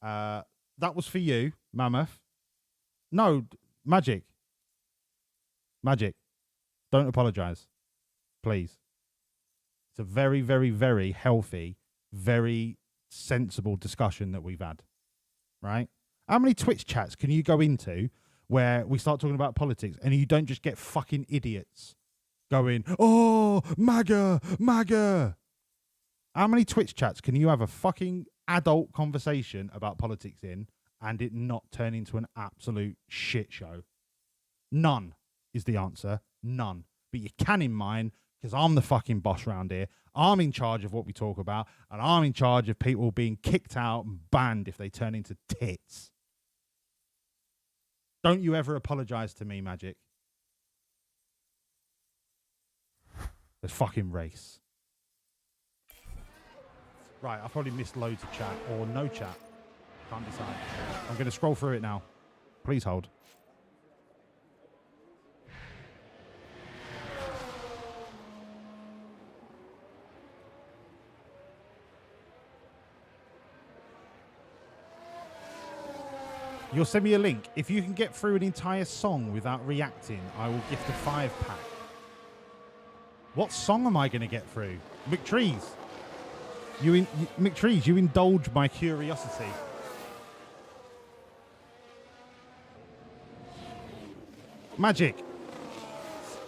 S16: that was for you, Mammoth. No, Magic. Magic, don't apologize, please. It's a very, very, very healthy, very sensible discussion that we've had, right? How many Twitch chats can you go into where we start talking about politics and you don't just get fucking idiots going, oh, MAGA, MAGA? How many Twitch chats can you have a fucking adult conversation about politics in and it not turn into an absolute shit show? None. Is the answer. None. But you can in mine, because I'm the fucking boss round here. I'm in charge of what we talk about, and I'm in charge of people being kicked out and banned if they turn into tits. Don't you ever apologise to me, Magic. The fucking race. Right, I've probably missed loads of chat, or no chat. Can't decide. I'm going to scroll through it now. Please hold. You'll send me a link. If you can get through an entire song without reacting, I will gift a 5-pack. What song am I going to get through? McTrees. McTrees, you indulge my curiosity. Magic.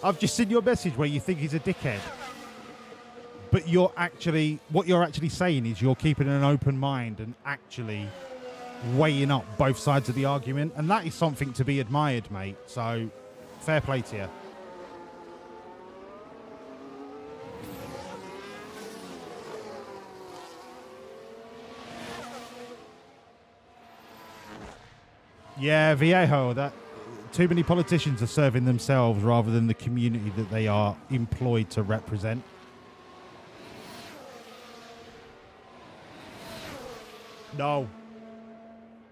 S16: I've just seen your message where you think he's a dickhead. But what you're actually saying is you're keeping an open mind and actually weighing up both sides of the argument, and that is something to be admired, mate. So, fair play to you. Yeah, Viejo, that too many politicians are serving themselves rather than the community that they are employed to represent.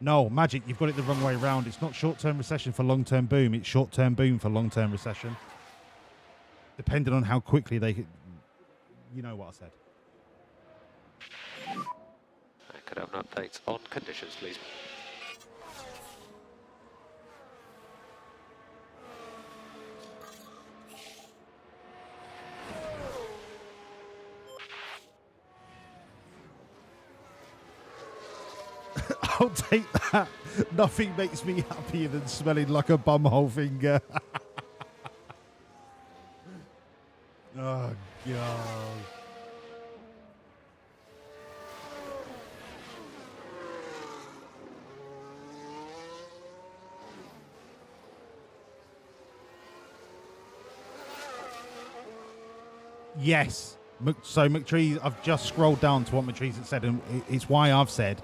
S16: No, Magic, you've got it the wrong way around. It's not short-term recession for long-term boom. It's short-term boom for long-term recession. Depending on how quickly they... You know what I said.
S15: I could have an update on conditions, please.
S16: I'll take that. Nothing makes me happier than smelling like a bumhole finger. Oh, God. Yes. So McTrees, I've just scrolled down to what McTrees had said, and it's why I've said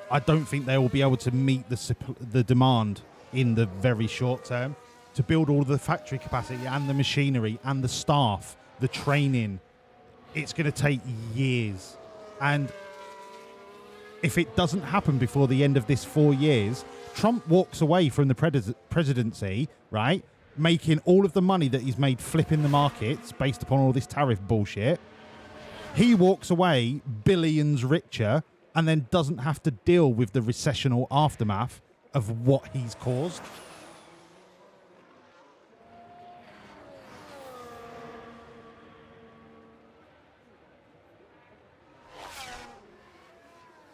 S16: I don't think they will be able to meet the demand in the very short term to build all the factory capacity and the machinery and the staff, the training. It's going to take years. And if it doesn't happen before the end of this 4 years, Trump walks away from the presidency, right, making all of the money that he's made flipping the markets based upon all this tariff bullshit. He walks away billions richer and then doesn't have to deal with the recessional aftermath of what he's caused.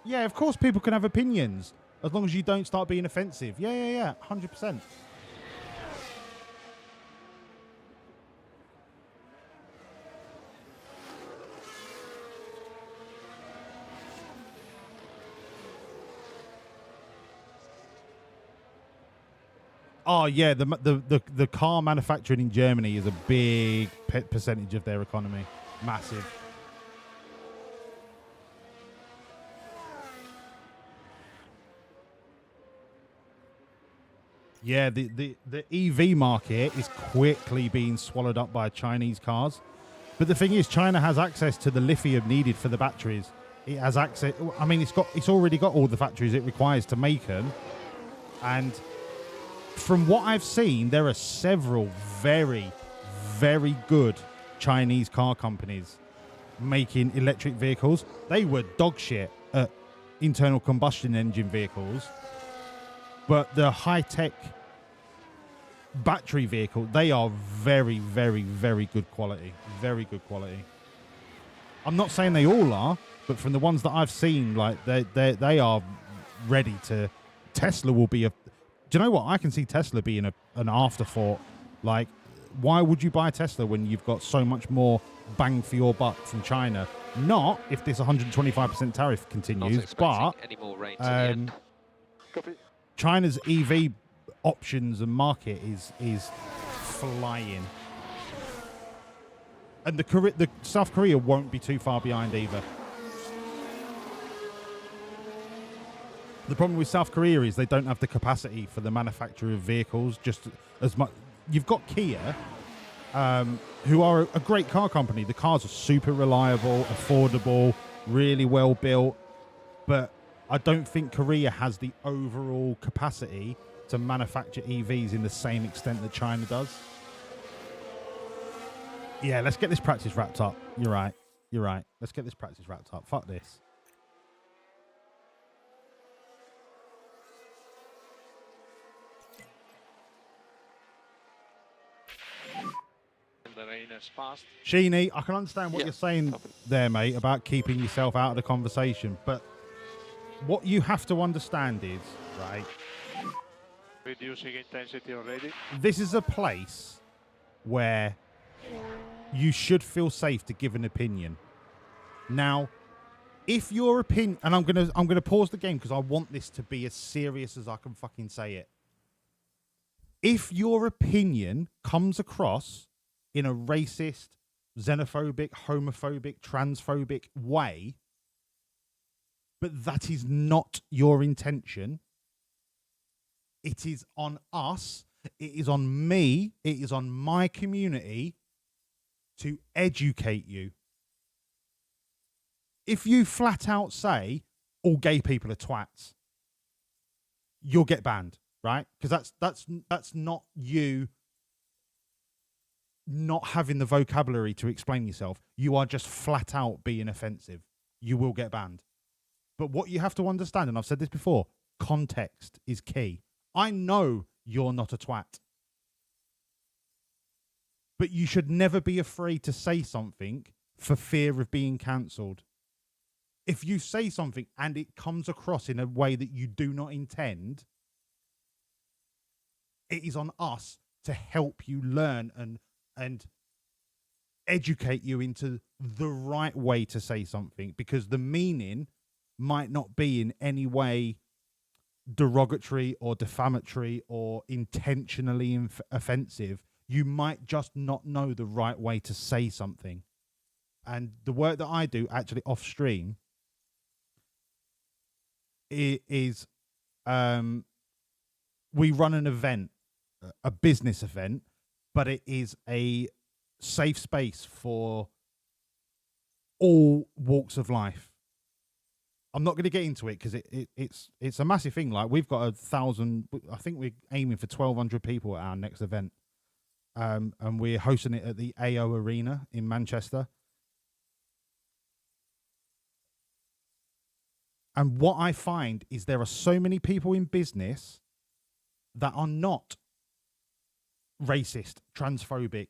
S16: Yeah, of course people can have opinions as long as you don't start being offensive. Yeah, 100%. Oh yeah, the car manufacturing in Germany is a big percentage of their economy, massive. Yeah, the EV market is quickly being swallowed up by Chinese cars. But the thing is, China has access to the lithium needed for the batteries. It has access. I mean, it's already got all the factories it requires to make them. And from what I've seen, there are several very, very good Chinese car companies making electric vehicles. They were dog shit at internal combustion engine vehicles. But the high-tech battery vehicle, they are very, very, very good quality. Very good quality. I'm not saying they all are, but from the ones that I've seen, like they are ready to. Tesla will be a. Do you know what? I can see Tesla being an afterthought. Like, why would you buy a Tesla when you've got so much more bang for your buck from China? Not if this 125% tariff continues, but
S15: any more rain to the end.
S16: China's EV options and market is flying, and the South Korea won't be too far behind either. The problem with South Korea is they don't have the capacity for the manufacture of vehicles just as much. You've got Kia, who are a great car company. The cars are super reliable, affordable, really well built, but I don't think Korea has the overall capacity to manufacture EVs in the same extent that China does. Yeah, let's get this practice wrapped up. You're right. Let's get this practice wrapped up. Fuck this.
S8: The rain has passed.
S16: Sheeny, I can understand what you're saying there, mate, about keeping yourself out of the conversation, but what you have to understand is, right,
S8: Reducing intensity already.
S16: this is a place where you should feel safe to give an opinion. Now, if your opinion, and I'm gonna pause the game because I want this to be as serious as I can fucking say it. If your opinion comes across in a racist, xenophobic, homophobic, transphobic way, but that is not your intention, it is on us, it is on me, it is on my community to educate you. If you flat out say all gay people are twats, you'll get banned, right? Because that's not you not having the vocabulary to explain yourself. You are just flat out being offensive. You will get banned. But what you have to understand, and I've said this before, context is key. I know you're not a twat, but you should never be afraid to say something for fear of being cancelled. If you say something and it comes across in a way that you do not intend, it is on us to help you learn and educate you into the right way to say something, because the meaning might not be in any way derogatory or defamatory or intentionally offensive. You might just not know the right way to say something. And the work that I do actually off stream is we run an event, a business event, but it is a safe space for all walks of life. I'm not going to get into it because it's a massive thing. Like, we've got 1,000, I think we're aiming for 1,200 people at our next event. And we're hosting it at the AO Arena in Manchester. And what I find is there are so many people in business that are not racist, transphobic,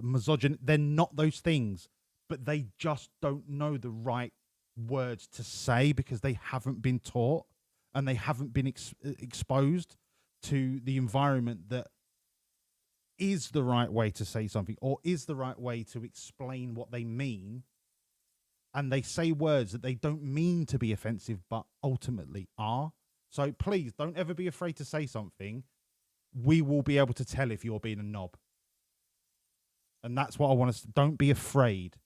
S16: misogynist. They're not those things, but they just don't know the right words to say because they haven't been taught and they haven't been exposed to the environment that is the right way to say something or is the right way to explain what they mean. And they say words that they don't mean to be offensive, but ultimately are. So please don't ever be afraid to say something. We will be able to tell if you're being a knob. And that's what I want to. Don't be afraid.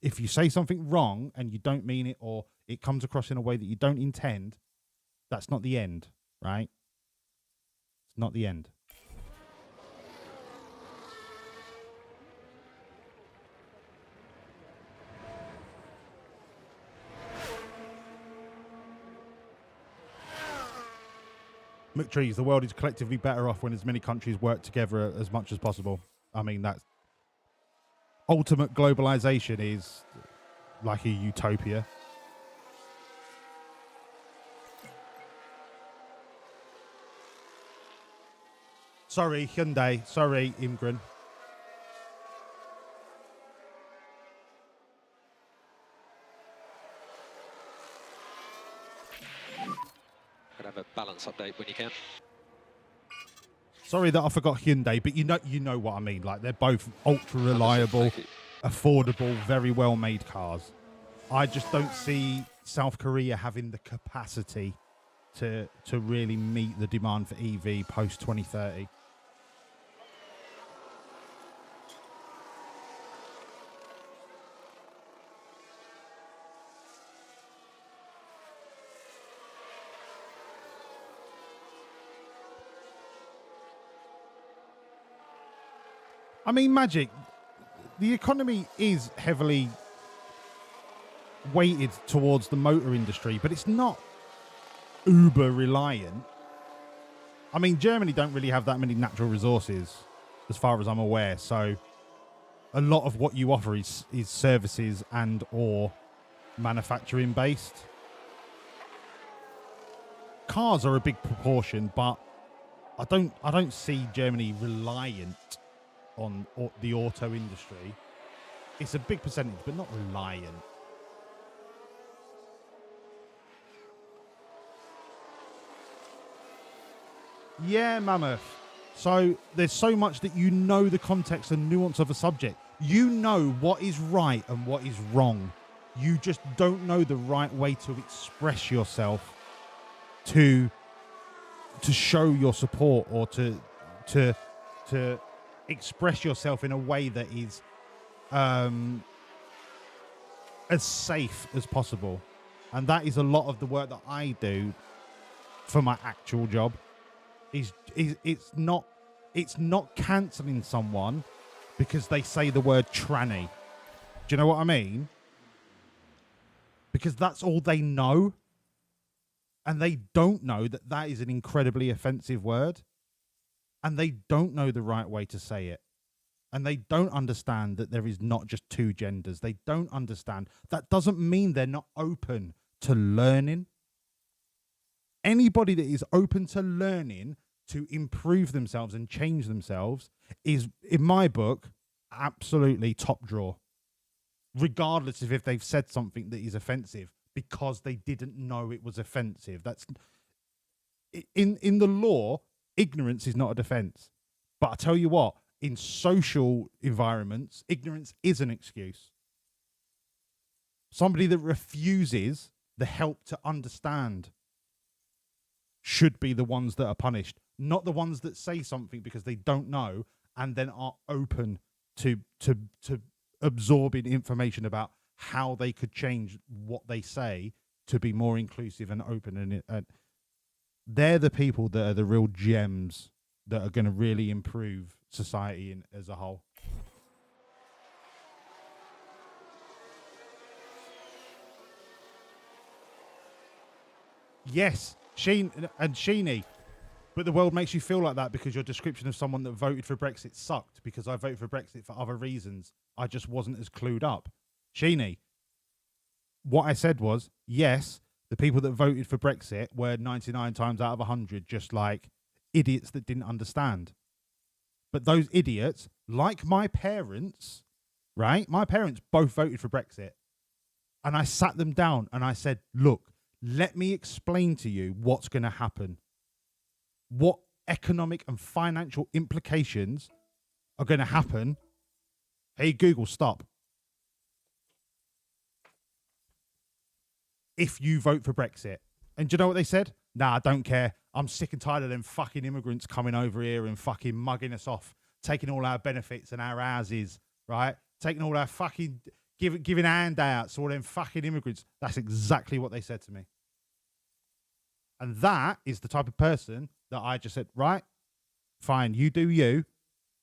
S16: If you say something wrong and you don't mean it, or it comes across in a way that you don't intend, that's not the end, right? It's not the end. McTrees, the world is collectively better off when as many countries work together as much as possible. I mean, that's ultimate globalization is like a utopia. Sorry, Hyundai. Sorry, Imgren.
S15: Could have a balance update when you can.
S16: Sorry that I forgot Hyundai, but you know what I mean. Like, they're both ultra reliable, affordable, very well made cars. I just don't see South Korea having the capacity to really meet the demand for EV post 2030. I mean, Magic, the economy is heavily weighted towards the motor industry, but it's not uber reliant. I mean, Germany don't really have that many natural resources, as far as I'm aware. So a lot of what you offer is services and or manufacturing based. Cars are a big proportion, but I don't see Germany reliant on the auto industry. It's a big percentage, but not reliant. Yeah, Mammoth. So there's so much that you know the context and nuance of a subject. You know what is right and what is wrong. You just don't know the right way to express yourself to show your support or to express yourself in a way that is as safe as possible. And that is a lot of the work that I do for my actual job. It's not cancelling someone because they say the word tranny. Do you know what I mean? Because that's all they know. And they don't know that that is an incredibly offensive word. And they don't know the right way to say it. And they don't understand that there is not just two genders. They don't understand. That doesn't mean they're not open to learning. Anybody that is open to learning to improve themselves and change themselves is, in my book, absolutely top drawer. Regardless of if they've said something that is offensive because they didn't know it was offensive. That's in the law. Ignorance is not a defense. But I tell you what, in social environments, ignorance is an excuse. Somebody that refuses the help to understand should be the ones that are punished, not the ones that say something because they don't know and then are open to absorbing information about how they could change what they say to be more inclusive and open. And they're the people that are the real gems that are going to really improve society as a whole. Yes, Sheen and Sheeny. But the world makes you feel like that because your description of someone that voted for Brexit sucked because I voted for Brexit for other reasons. I just wasn't as clued up. Sheeny, what I said was, yes, the people that voted for Brexit were 99 times out of 100 just like idiots that didn't understand. But those idiots, like my parents, right? My parents both voted for Brexit. And I sat them down and I said, look, let me explain to you what's going to happen. What economic and financial implications are going to happen. Hey, Google, stop. If you vote for Brexit. And do you know what they said? Nah, I don't care. I'm sick and tired of them fucking immigrants coming over here and fucking mugging us off, taking all our benefits and our houses, right? Taking all our fucking, giving handouts to all them fucking immigrants. That's exactly what they said to me. And that is the type of person that I just said, right, fine, you do you.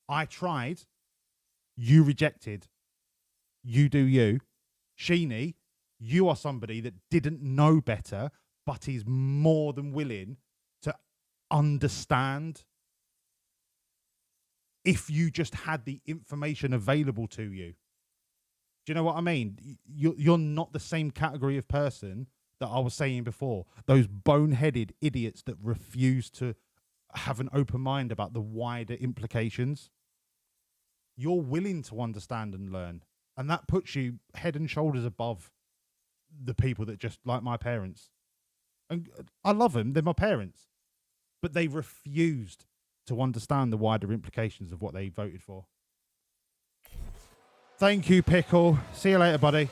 S16: I tried. You rejected. You do you. Sheeny, you are somebody that didn't know better, but is more than willing to understand if you just had the information available to you. Do you know what I mean? You're not the same category of person that I was saying before. Those boneheaded idiots that refuse to have an open mind about the wider implications. You're willing to understand and learn. And that puts you head and shoulders above the people that just like my parents. And I love them. They're my parents. But they refused to understand the wider implications of what they voted for. Thank you, Pickle. See you later, buddy.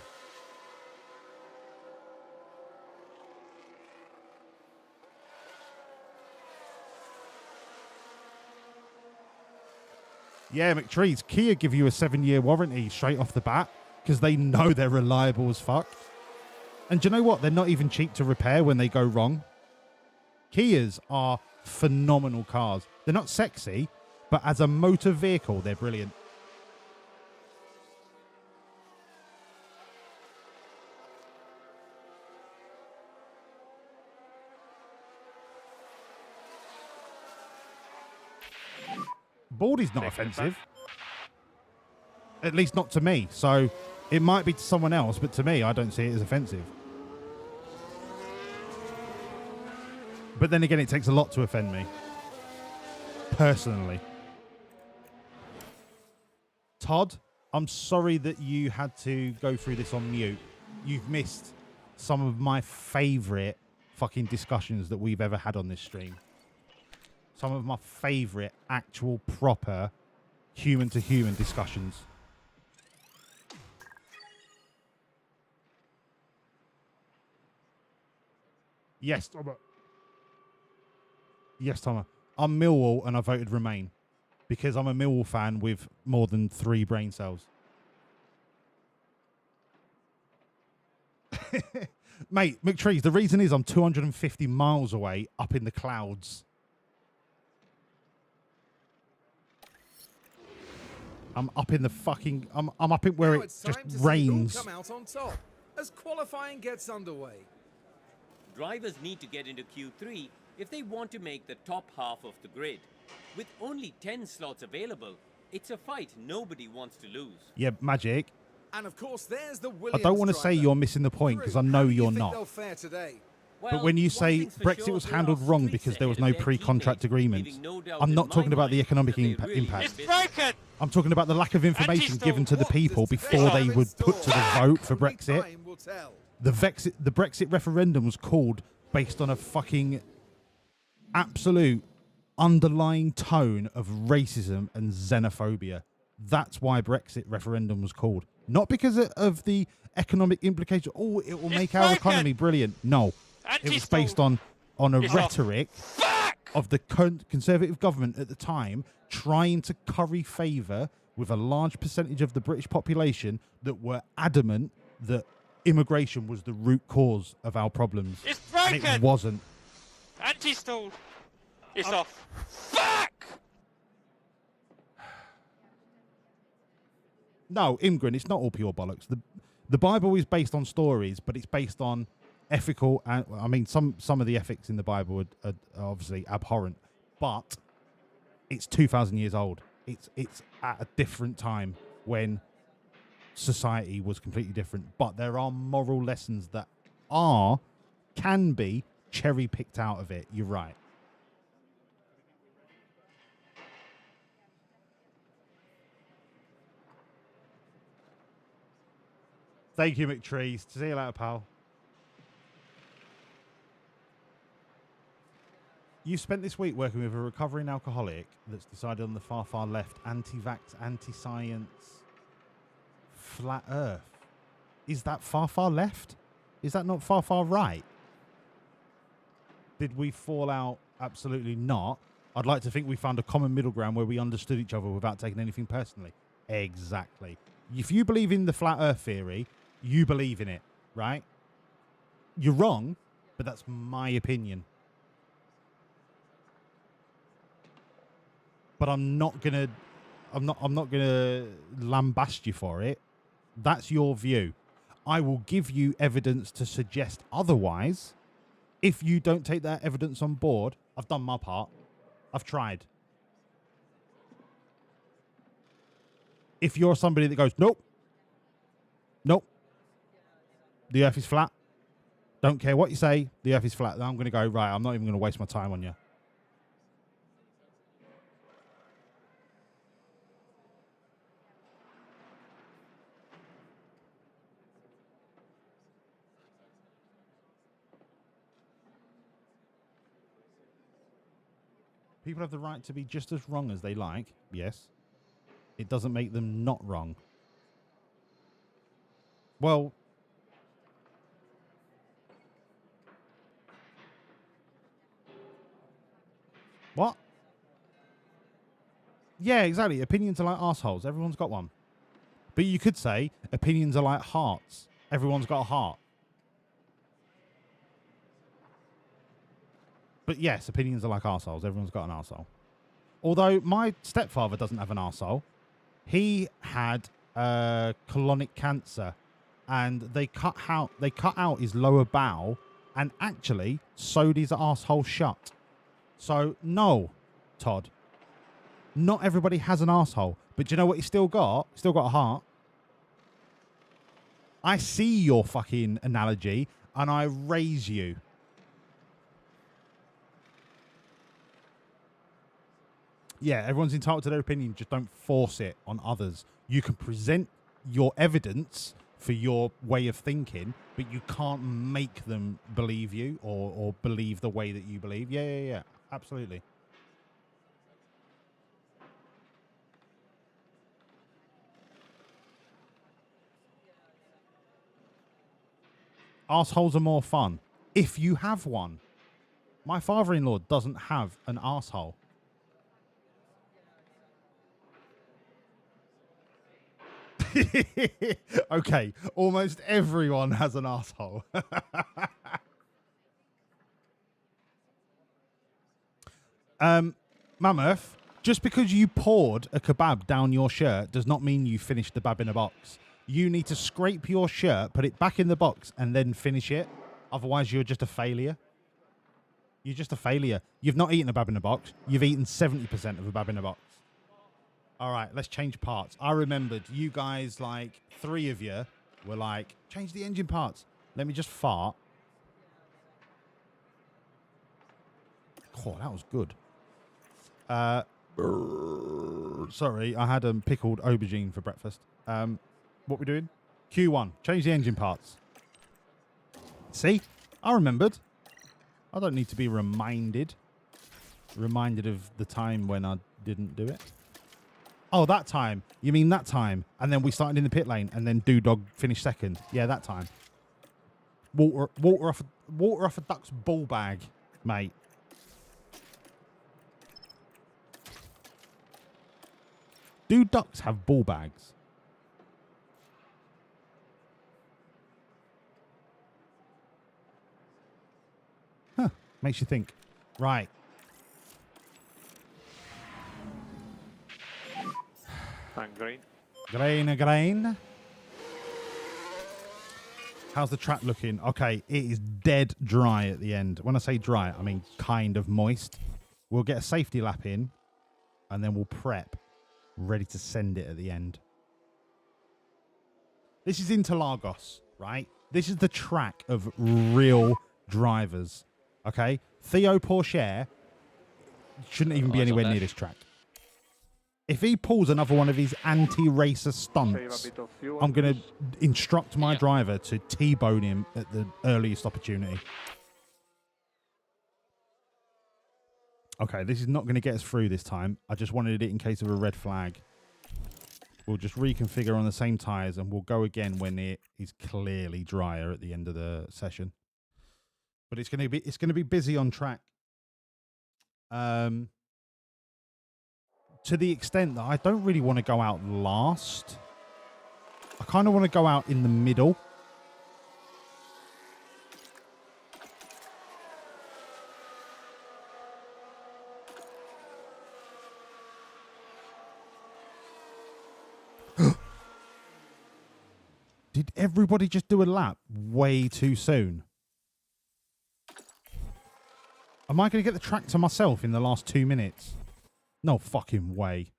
S16: Yeah, McTrees, Kia give you a 7-year warranty straight off the bat because they know they're reliable as fuck. And do you know what? They're not even cheap to repair when they go wrong. Kias are phenomenal cars. They're not sexy, but as a motor vehicle, they're brilliant. Baldy's not offensive. At least not to me. So it might be to someone else, but to me, I don't see it as offensive. But then again, it takes a lot to offend me. Personally. Todd, I'm sorry that you had to go through this on mute. You've missed some of my favourite fucking discussions that we've ever had on this stream. Some of my favourite actual proper human-to-human discussions. Yes, Thomas. Yes, Thomas. I'm Millwall and I voted Remain because I'm a Millwall fan with more than 3 brain cells. Mate, McTrees, the reason is I'm 250 miles away up in the clouds. I'm up in the fucking... I'm up in where it just rains.
S10: Come out on top as qualifying gets underway.
S11: Drivers need to get into Q3 if they want to make the top half of the grid. With only 10 slots available, it's a fight nobody wants to lose.
S16: Yeah, Magic.
S10: And of course, there's the Wawlliamz
S16: I don't want to say you're missing the point because I know you're not. But when you say Brexit was handled wrong because there was no pre-contract agreements, I'm not talking about the economic impact.
S14: It's broken!
S16: I'm talking about the lack of information given to the people before they would put to the vote for Brexit. The Brexit referendum was called based on a fucking absolute underlying tone of racism and xenophobia. That's why Brexit referendum was called. Not because of the economic implications. Oh, it will make our economy brilliant. No. It was based on a rhetoric of the Conservative government at the time trying to curry favour with a large percentage of the British population that were adamant that immigration was the root cause of our problems.
S14: It's broken!
S16: And it wasn't.
S14: Anti-stall. It's off. Fuck!
S16: No, Imgrin, it's not all pure bollocks. The Bible is based on stories, but it's based on ethical, and I mean, some of the ethics in the Bible are obviously abhorrent, but it's 2,000 years old. It's at a different time when society was completely different, but there are moral lessons that can be cherry picked out of it. You're right. Thank you, McTrees. See you later, pal. You spent this week working with a recovering alcoholic that's decided on the far, far left, anti-vax, anti-science, flat earth. Is that far, far left? Is that not far, far right? Did we fall out? Absolutely not. I'd like to think we found a common middle ground where we understood each other without taking anything personally. Exactly. If you believe in the flat earth theory, you believe in it, right? You're wrong, but that's my opinion. But I'm not gonna lambast you for it. That's your view. I will give you evidence to suggest otherwise. If you don't take that evidence on board, I've done my part. I've tried. If you're somebody that goes, nope, the earth is flat, don't care what you say, the earth is flat, then I'm going to go, right, I'm not even going to waste my time on you. People have the right to be just as wrong as they like, yes. It doesn't make them not wrong. Well, what? Yeah, exactly. Opinions are like arseholes. Everyone's got one. But you could say opinions are like hearts. Everyone's got a heart. But yes, opinions are like arseholes. Everyone's got an arsehole. Although my stepfather doesn't have an arsehole. He had colonic cancer, and they cut out his lower bowel and actually sewed his arsehole shut. So no, Todd. Not everybody has an arsehole. But do you know what he's still got? He's still got a heart. I see your fucking analogy and I raise you. Yeah, everyone's entitled to their opinion. Just don't force it on others. You can present your evidence for your way of thinking, but you can't make them believe you or believe the way that you believe. Yeah. Absolutely. Arseholes are more fun if you have one. My father-in-law doesn't have an arsehole. Okay, almost everyone has an arsehole. Mammoth, just because you poured a kebab down your shirt does not mean you finished the bab in a box. You need to scrape your shirt, put it back in the box, and then finish it. Otherwise, you're just a failure. You're just a failure. You've not eaten a bab in a box. You've eaten 70% of a bab in a box. All right, let's change parts. I remembered you guys, like 3 of you, were like, change the engine parts. Let me just fart. Oh, that was good. Sorry, I had pickled aubergine for breakfast. What we doing? Q1, change the engine parts. See? I remembered. I don't need to be reminded of the time when I didn't do it. Oh, that time. You mean that time? And then we started in the pit lane, and then Doodog finished second. Yeah, that time. Water off a duck's ball bag, mate. Do ducks have ball bags? Huh. Makes you think. Right.
S8: And green.
S16: Grain. How's the track looking? Okay, it is dead dry at the end. When I say dry, I mean kind of moist. We'll get a safety lap in, and then we'll prep, ready to send it at the end. This is Interlagos, right? This is the track of real drivers, okay? Theo Pourchaire shouldn't even be anywhere near this track. If he pulls another one of his anti-racer stunts, I'm going to instruct my driver to T-bone him at the earliest opportunity. Okay, this is not going to get us through this time. I just wanted it in case of a red flag. We'll just reconfigure on the same tyres and we'll go again when it is clearly drier at the end of the session. But it's going to be busy on track. To the extent that I don't really want to go out last. I kind of want to go out in the middle. Did everybody just do a lap way too soon? Am I going to get the track to myself in the last 2 minutes? No fucking way.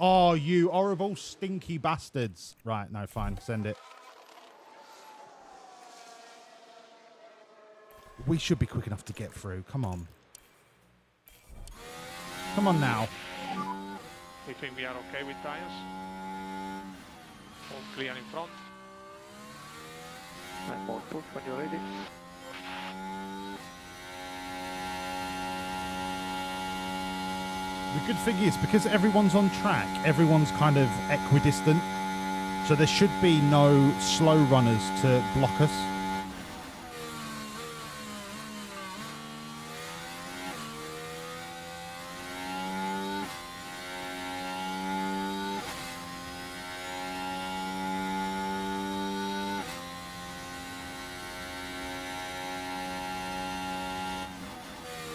S16: Oh, you horrible, stinky bastards. Right, no, fine. Send it. We should be quick enough to get through. Come on. Come on now.
S8: We think we are okay with tires. All clear in front.
S12: And more push when you're ready.
S16: The good thing is, because everyone's on track, everyone's kind of equidistant. So there should be no slow runners to block us.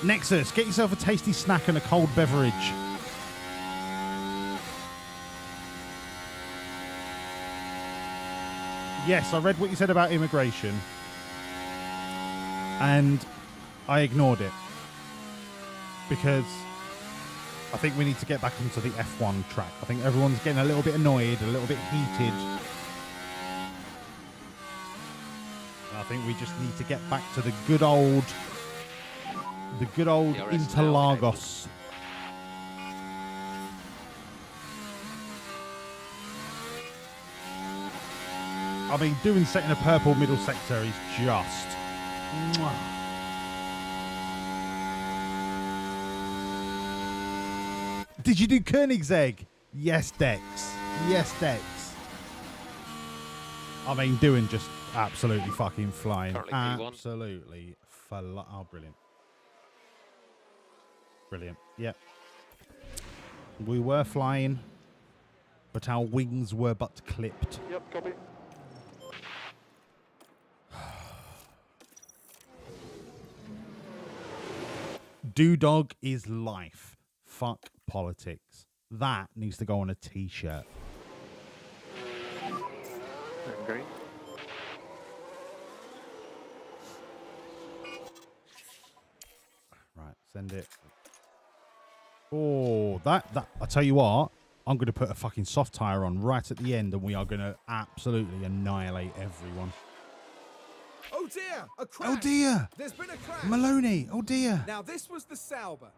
S16: Nexus, get yourself a tasty snack and a cold beverage. Yes, I read what you said about immigration. And I ignored it. Because I think we need to get back into the F1 track. I think everyone's getting a little bit annoyed, a little bit heated. I think we just need to get back to the good old Interlagos. I mean, doing setting a purple middle sector is just... Mwah. Did you do Koenigsegg? Yes, Dex. Yes, Dex. I mean, doing just absolutely fucking flying. Absolutely. Oh, brilliant. Brilliant. Yep. We were flying, but our wings were but clipped.
S12: Yep, copy.
S16: Doodog is life. Fuck politics. That needs to go on a t-shirt.
S12: Green.
S16: Right, send it. Oh, that I tell you what, I'm going to put a fucking soft tyre on right at the end and we are going to absolutely annihilate everyone.
S10: Oh dear, a crash.
S16: Oh dear.
S10: There's been a crash.
S16: Maloney, oh dear.
S10: Now this was the Sauber.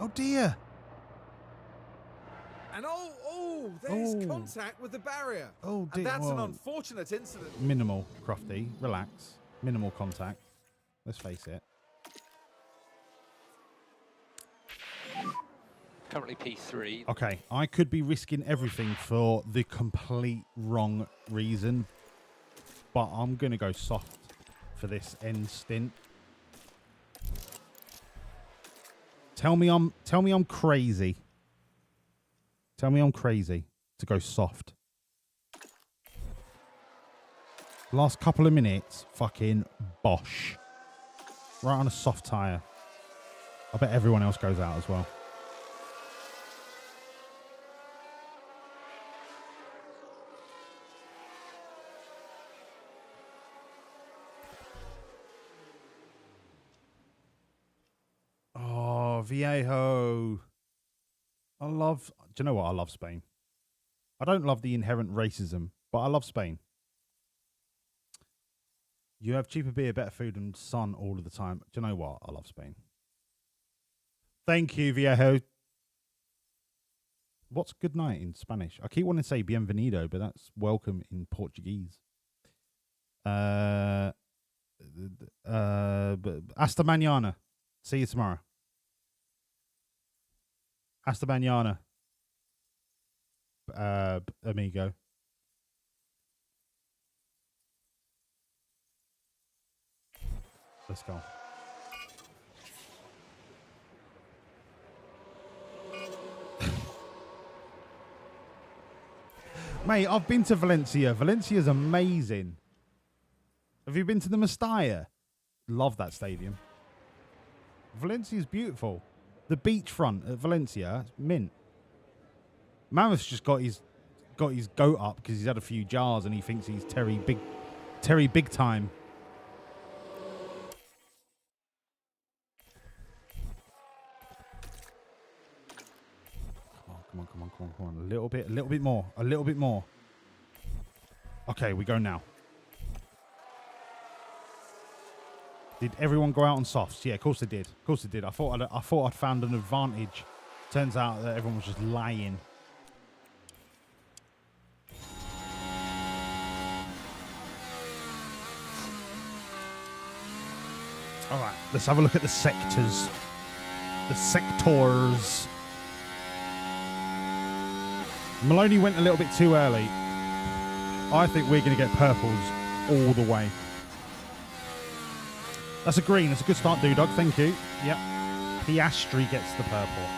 S16: Oh dear.
S10: And there's contact with the barrier.
S16: Oh dear.
S10: And that's an
S16: Well,
S10: unfortunate incident.
S16: minimal, Crofty. Relax. Minimal contact. Let's face it.
S15: Currently P3.
S16: Okay, I could be risking everything for the complete wrong reason, but I'm going to go soft for this end stint. Tell me I'm crazy. Tell me I'm crazy to go soft. Last couple of minutes, fucking bosh. Right on a soft tyre. I bet everyone else goes out as well. Oh, Viejo. Do you know what? I love Spain. I don't love the inherent racism, but I love Spain. You have cheaper beer, better food, and sun all of the time. Do you know what? I love Spain. Thank you, Viejo. What's good night in Spanish? I keep wanting to say bienvenido, but that's welcome in Portuguese. Hasta mañana. See you tomorrow. Hasta mañana. Amigo. Let's go. Mate, I've been to Valencia. Valencia's amazing. Have you been to the Mestalla? Love that stadium. Valencia's beautiful. The beachfront at Valencia, mint. Mammoth's just got his goat up because he's had a few jars and he thinks he's Terry Big Time. Come on. A little bit more. Okay, we go now. Did everyone go out on softs? Yeah, of course they did. I thought I'd found an advantage. Turns out that everyone was just lying. All right, let's have a look at the sectors. The sectors. Maloney went a little bit too early. I think we're going to get purples all the way. That's a green. That's a good start, Doodog. Thank you. Yep. Piastri gets the purple.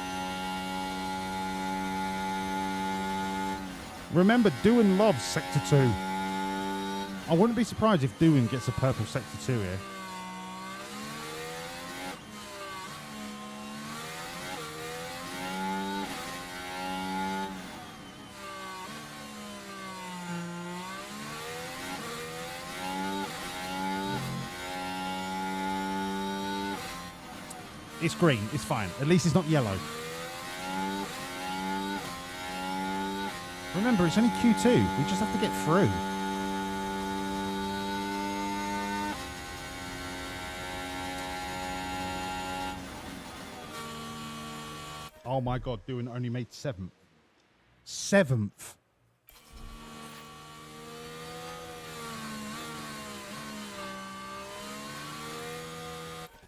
S16: Remember, Doohan loves Sector 2. I wouldn't be surprised if Doohan gets a purple Sector 2 here. It's green. It's fine. At least it's not yellow. Remember, it's only Q2. We just have to get through. Oh my God, Doohan only made 7th. 7th.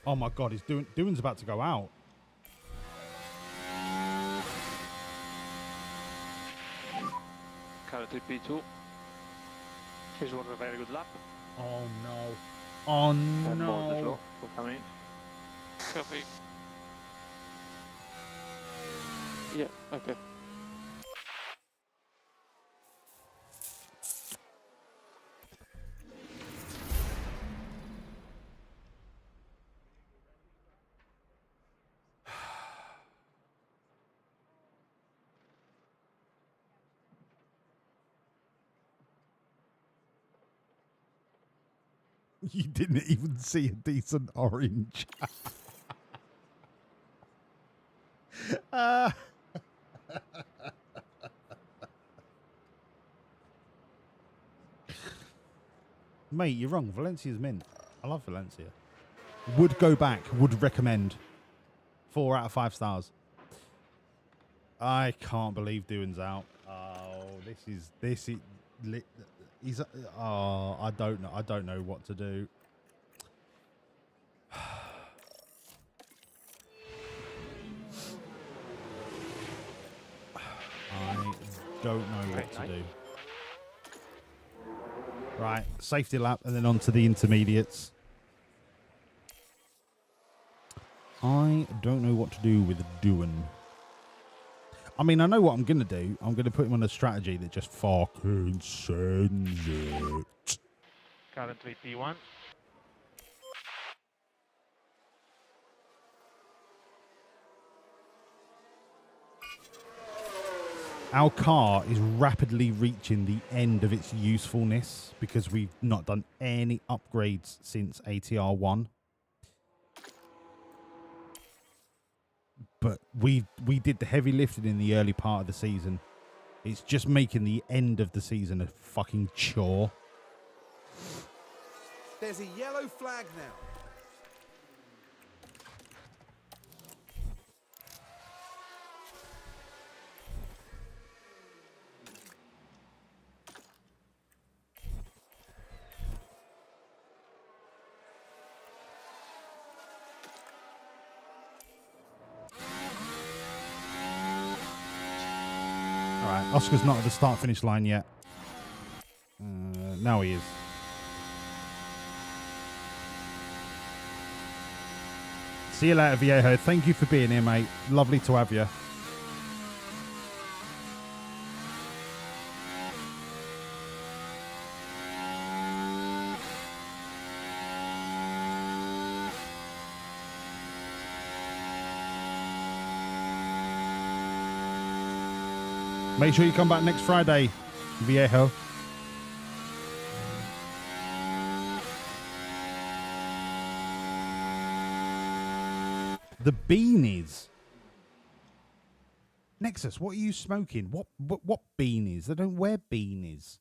S16: Oh my God, Doohan's about to go out.
S12: Currently P2. He's won a very good lap.
S16: Oh no. Oh no.
S12: Coming. Copy. Yeah, okay.
S16: You didn't even see a decent orange. Mate, you're wrong. Valencia's mint. I love Valencia. Would go back. Would recommend. 4 out of 5 stars. I can't believe Doohan's out. Oh, this is. He's. Oh, I don't know. I don't know what to do. I don't know what to do. Right, safety lap and then on to the intermediates. I don't know what to do with Doohan. I mean, I know what I'm going to do. I'm going to put him on a strategy that just fucking sends it.
S12: Currently P1.
S16: Our car is rapidly reaching the end of its usefulness because we've not done any upgrades since ATR 1. But we did the heavy lifting in the early part of the season. It's just making the end of the season a fucking chore.
S10: There's a yellow flag now.
S16: All right, Oscar's not at the start-finish line yet. Now he is. See you later, Viejo. Thank you for being here, mate. Lovely to have you. Make sure you come back next Friday, Viejo. The beanies. Nexus, what are you smoking? What beanies? They don't wear beanies.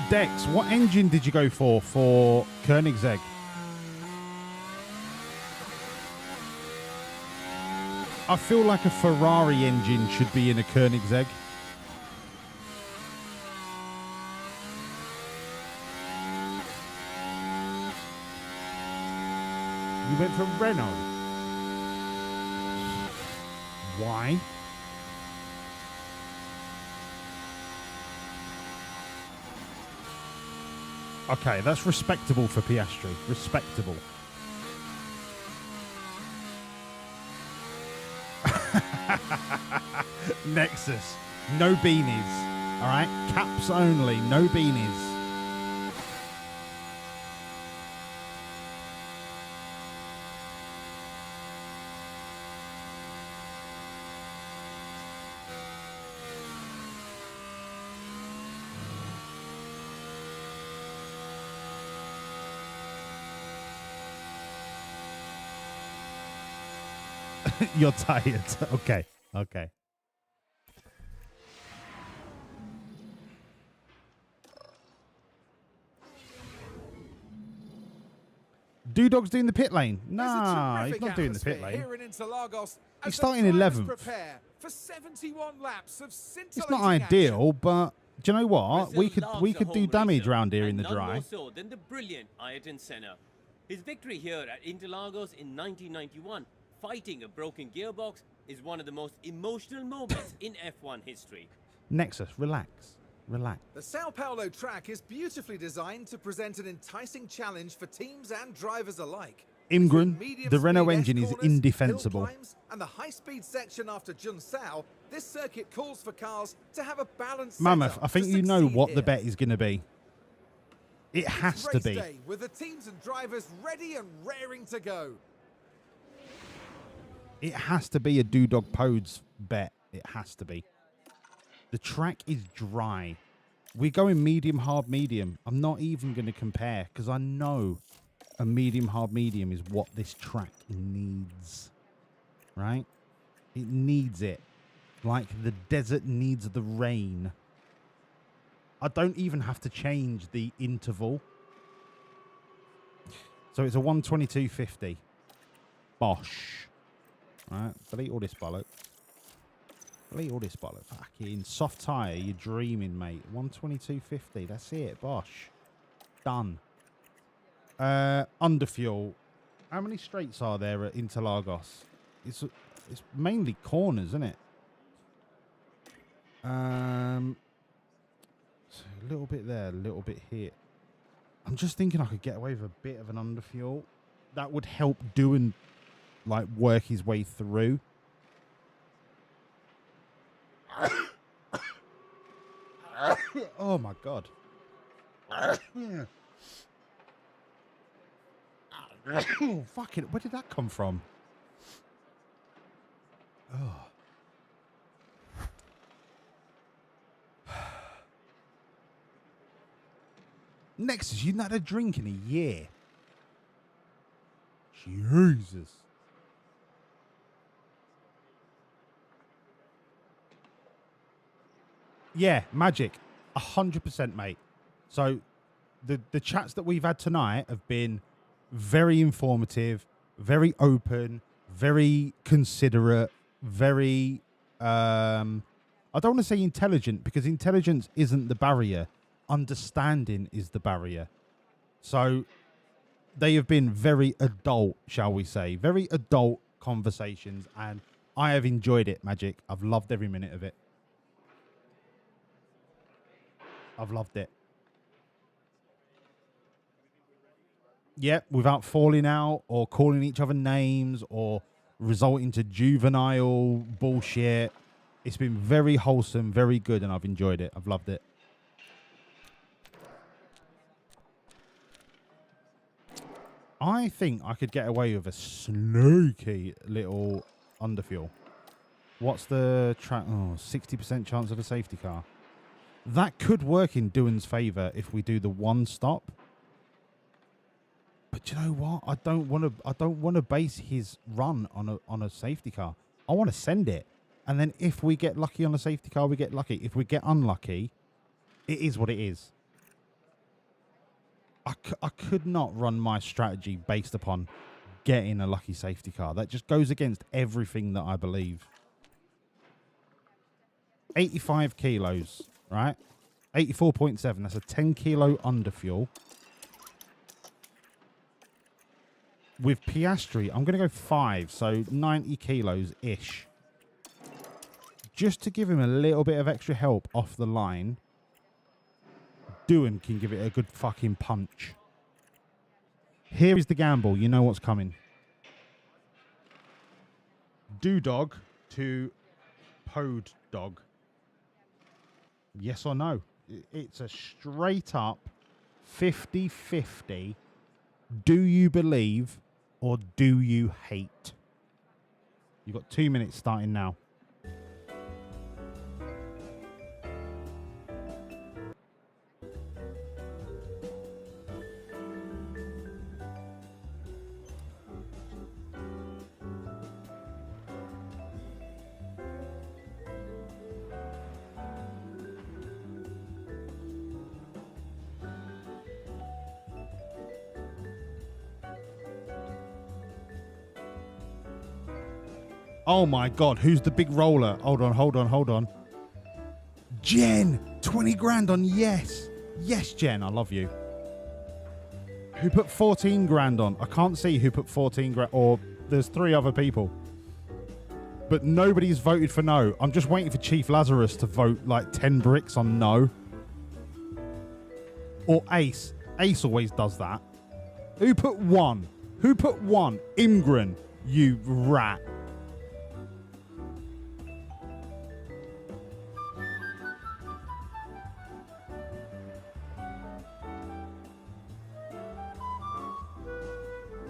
S16: Dex, what engine did you go for Koenigsegg? I feel like a Ferrari engine should be in a Koenigsegg. You went for Renault. Why? Okay, that's respectable for Piastri. Respectable. Nexus. No beanies. All right? Caps only. No beanies. You're tired. Okay. Okay. Doodog's doing the pit lane. Nah, he's not doing the pit lane. He's starting 11th.
S10: For 71 laps of
S16: It's not ideal, but do you know what? We could do damage around here in the dry.
S11: More so than the brilliant Ayrton Senna. His victory here at Interlagos in 1991, fighting a broken gearbox, is one of the most emotional moments in F1 history.
S16: Nexus, relax. Relax.
S10: The Sao Paulo track is beautifully designed to present an enticing challenge for teams and drivers alike.
S16: Imgren, the Renault engine is indefensible.
S10: And the high-speed section after Junsao, this circuit calls for cars to have a balanced
S16: Mammoth,
S10: setup
S16: I think
S10: to
S16: you know what
S10: succeed
S16: the
S10: here.
S16: bet is going to be. It has to be.
S10: Day, with the teams and drivers ready and raring to go.
S16: It has to be a Doodog Podes bet. It has to be. The track is dry. We're going medium, hard, medium. I'm not even going to compare because I know a medium, hard, medium is what this track needs. Right? It needs it. Like the desert needs the rain. I don't even have to change the interval. So it's a 122.50. Bosh. Alright, delete all this bollock. Delete all this bollock. Fucking soft tyre, you're dreaming, mate. 122.50, that's it. Bosh. Done. Underfuel. How many straights are there at Interlagos? It's mainly corners, isn't it? So a little bit there, a little bit here. I'm just thinking I could get away with a bit of an underfuel. That would help doing, like, work his way through. Oh my god. Oh, fuck it. Where did that come from? Oh. Nexus, you've not had a drink in a year. Jesus. Yeah, magic. 100%, mate. So the chats that we've had tonight have been very informative, very open, very considerate, very I don't want to say intelligent because intelligence isn't the barrier. Understanding is the barrier. So they have been very adult, shall we say, very adult conversations, and I have enjoyed it, Magic. I've loved every minute of it. I've loved it. Yep, without falling out or calling each other names or resulting to juvenile bullshit. It's been very wholesome, very good, and I've enjoyed it. I've loved it. I think I could get away with a sneaky little underfuel. What's the track? Oh, 60% chance of a safety car. That could work in Doohan's favour if we do the one stop. But you know what? I don't want to base his run on a safety car. I want to send it, and then if we get lucky on a safety car, we get lucky. If we get unlucky, it is what it is. I could not run my strategy based upon getting a lucky safety car. That just goes against everything that I believe. 85 kilos, right? 84.7. That's a 10 kilo underfuel. With Piastri, I'm going to go 5, so 90 kilos-ish. Just to give him a little bit of extra help off the line, Doohan can give it a good fucking punch. Here is the gamble. You know what's coming. Doodog to Podog. Yes or no? It's a straight up 50-50. Do you believe or do you hate? You've got 2 minutes starting now. Oh my God, who's the big roller? Hold on. Jen, 20 grand on yes. Yes, Jen, I love you. Who put 14 grand on? I can't see who put 14 grand, or there's 3 other people. But nobody's voted for no. I'm just waiting for Chief Lazarus to vote like 10 bricks on no. Or Ace. Ace always does that. Who put 1? Who put 1? Imgren, you rat.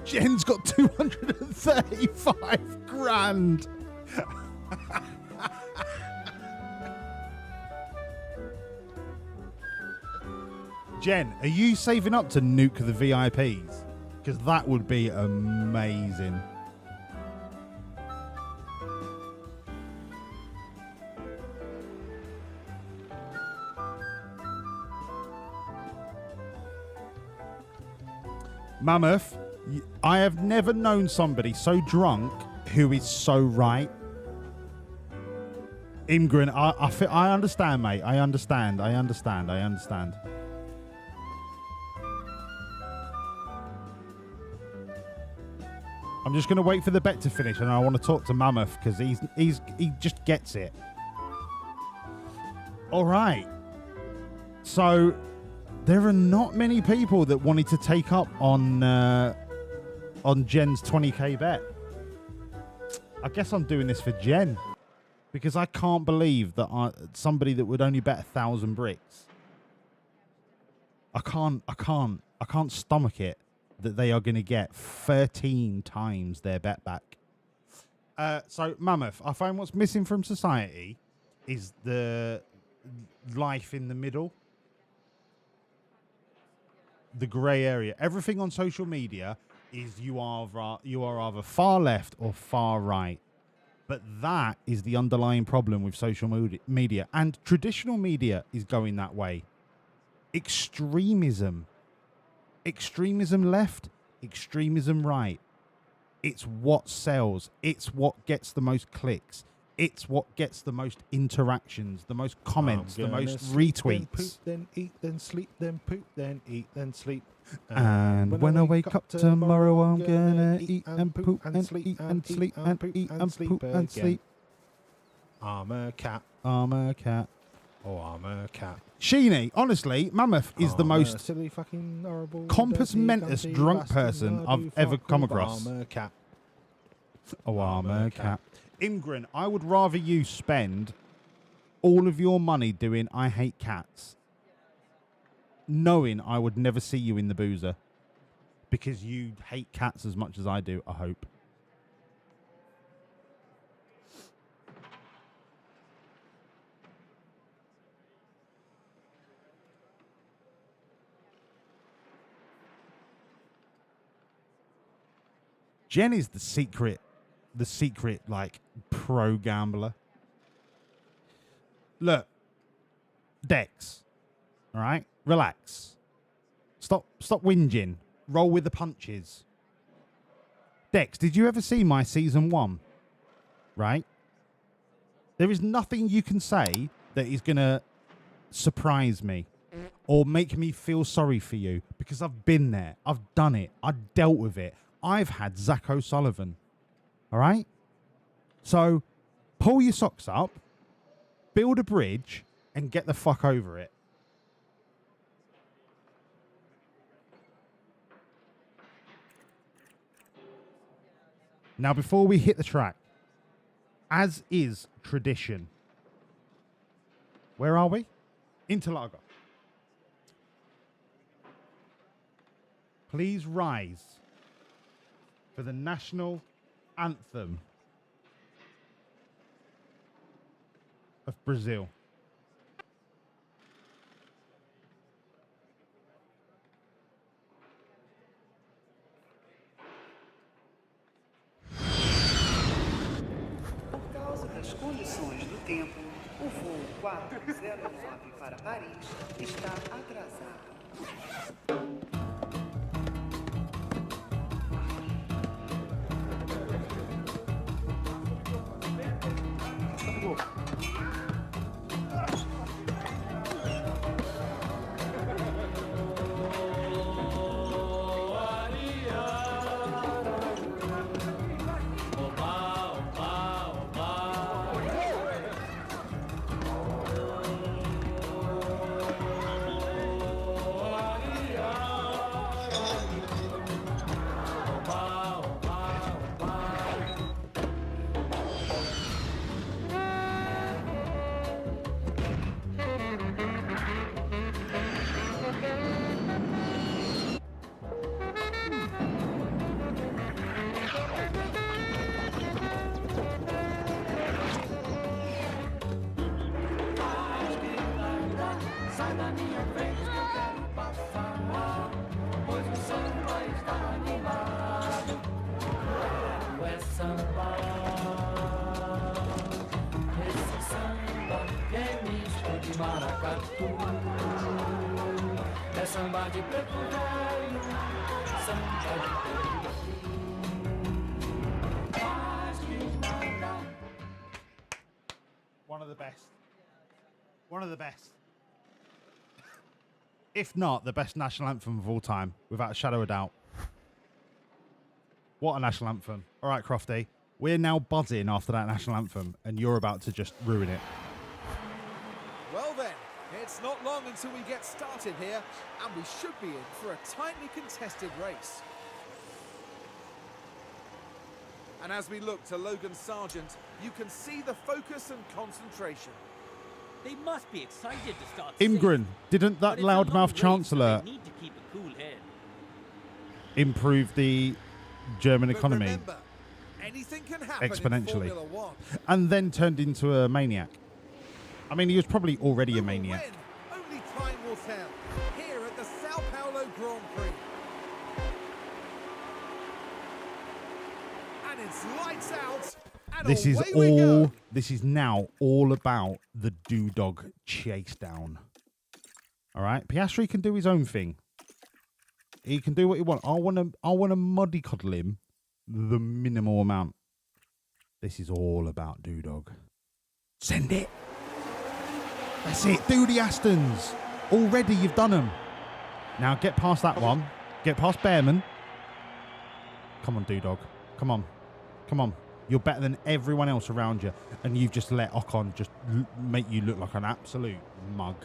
S16: Jen's got 235 grand. Jen, are you saving up to nuke the VIPs? Because that would be amazing. Mammoth, I have never known somebody so drunk who is so right. Imgren, I understand, mate. I understand. I'm just going to wait for the bet to finish, and I want to talk to Mammoth because he just gets it. All right. So there are not many people that wanted to take up on Jen's 20k bet. I guess I'm doing this for Jen because I can't believe that somebody that would only bet 1,000 bricks. I can't stomach it that they are going to get 13 times their bet back. So Mammoth, I find what's missing from society is the life in the middle. The grey area. Everything on social media is you are either far left or far right. But that is the underlying problem with social media. And traditional media is going that way. Extremism. Extremism left, extremism right. It's what sells. It's what gets the most clicks. It's what gets the most interactions, the most comments, the most
S5: Sleep, then poop,
S16: retweets.
S5: then eat, then sleep, then poop, then eat, then sleep.
S16: And when I wake up tomorrow, I'm gonna eat and poop and eat and sleep and eat and poop and sleep.
S5: I'm a cat.
S16: I'm a cat.
S5: Oh, I'm a cat.
S16: Sheeny, honestly, Mammoth is the most
S5: silly, fucking horrible,
S16: compos
S5: dirty,
S16: mentis
S5: cunty
S16: drunk
S5: bastard,
S16: person
S5: nerdy
S16: I've ever
S5: fuck,
S16: come
S5: but
S16: across.
S5: I'm a cat.
S16: Oh, I'm a cat. Imgrin, I would rather you spend all of your money doing I hate cats, knowing I would never see you in the boozer, because you hate cats as much as I do, I hope. Jen is the secret like pro gambler. Look, Dex, all right, relax. Stop whinging. Roll with the punches. Dex, did you ever see my season 1? Right? There is nothing you can say that is gonna surprise me or make me feel sorry for you, because I've been there. I've done it. I dealt with it. I've had Zach O'Sullivan. All right? So pull your socks up, build a bridge, and get the fuck over it. Now, before we hit the track, as is tradition, where are we? Interlaga. Please rise for the national anthem of Brazil.
S19: Por causa das condições do tempo, o voo 409 para Paris está atrasado.
S2: Sai da minha frente que eu quero passar, pois o samba está animado. É samba, esse samba que é misto de maracatu. É samba de preto velho, samba de preto.
S16: One of the best. One of the best. If not, the best national anthem of all time, without a shadow of doubt. What a national anthem. All right, Crofty. We're now buzzing after that national anthem, and you're about to just ruin it.
S10: Well then, it's not long until we get started here, and we should be in for a tightly contested race. And as we look to Logan Sargent, you can see the focus and concentration.
S11: They must be excited to start.
S16: Imgren, didn't that loudmouth chancellor
S11: They need to keep a cool head.
S16: improve the German economy
S10: Remember, anything can happen
S16: exponentially,
S10: in Formula One.
S16: and then turned into a maniac? I mean, he was probably already a maniac.
S10: Only time will tell. Here at the Sao Paulo Grand Prix. And it's lights out. And
S16: This is
S10: away we go.
S16: all. This is now all about the Doodog chase down. All right, Piastri can do his own thing. He can do what he wants. I want to mollycoddle him the minimal amount. This is all about Doodog. Send it. That's it. Do the Astons. Already you've done them. Now get past that one. Get past Bearman. Come on, Doodog. Come on. Come on. You're better than everyone else around you. And you've just let Ocon just make you look like an absolute mug.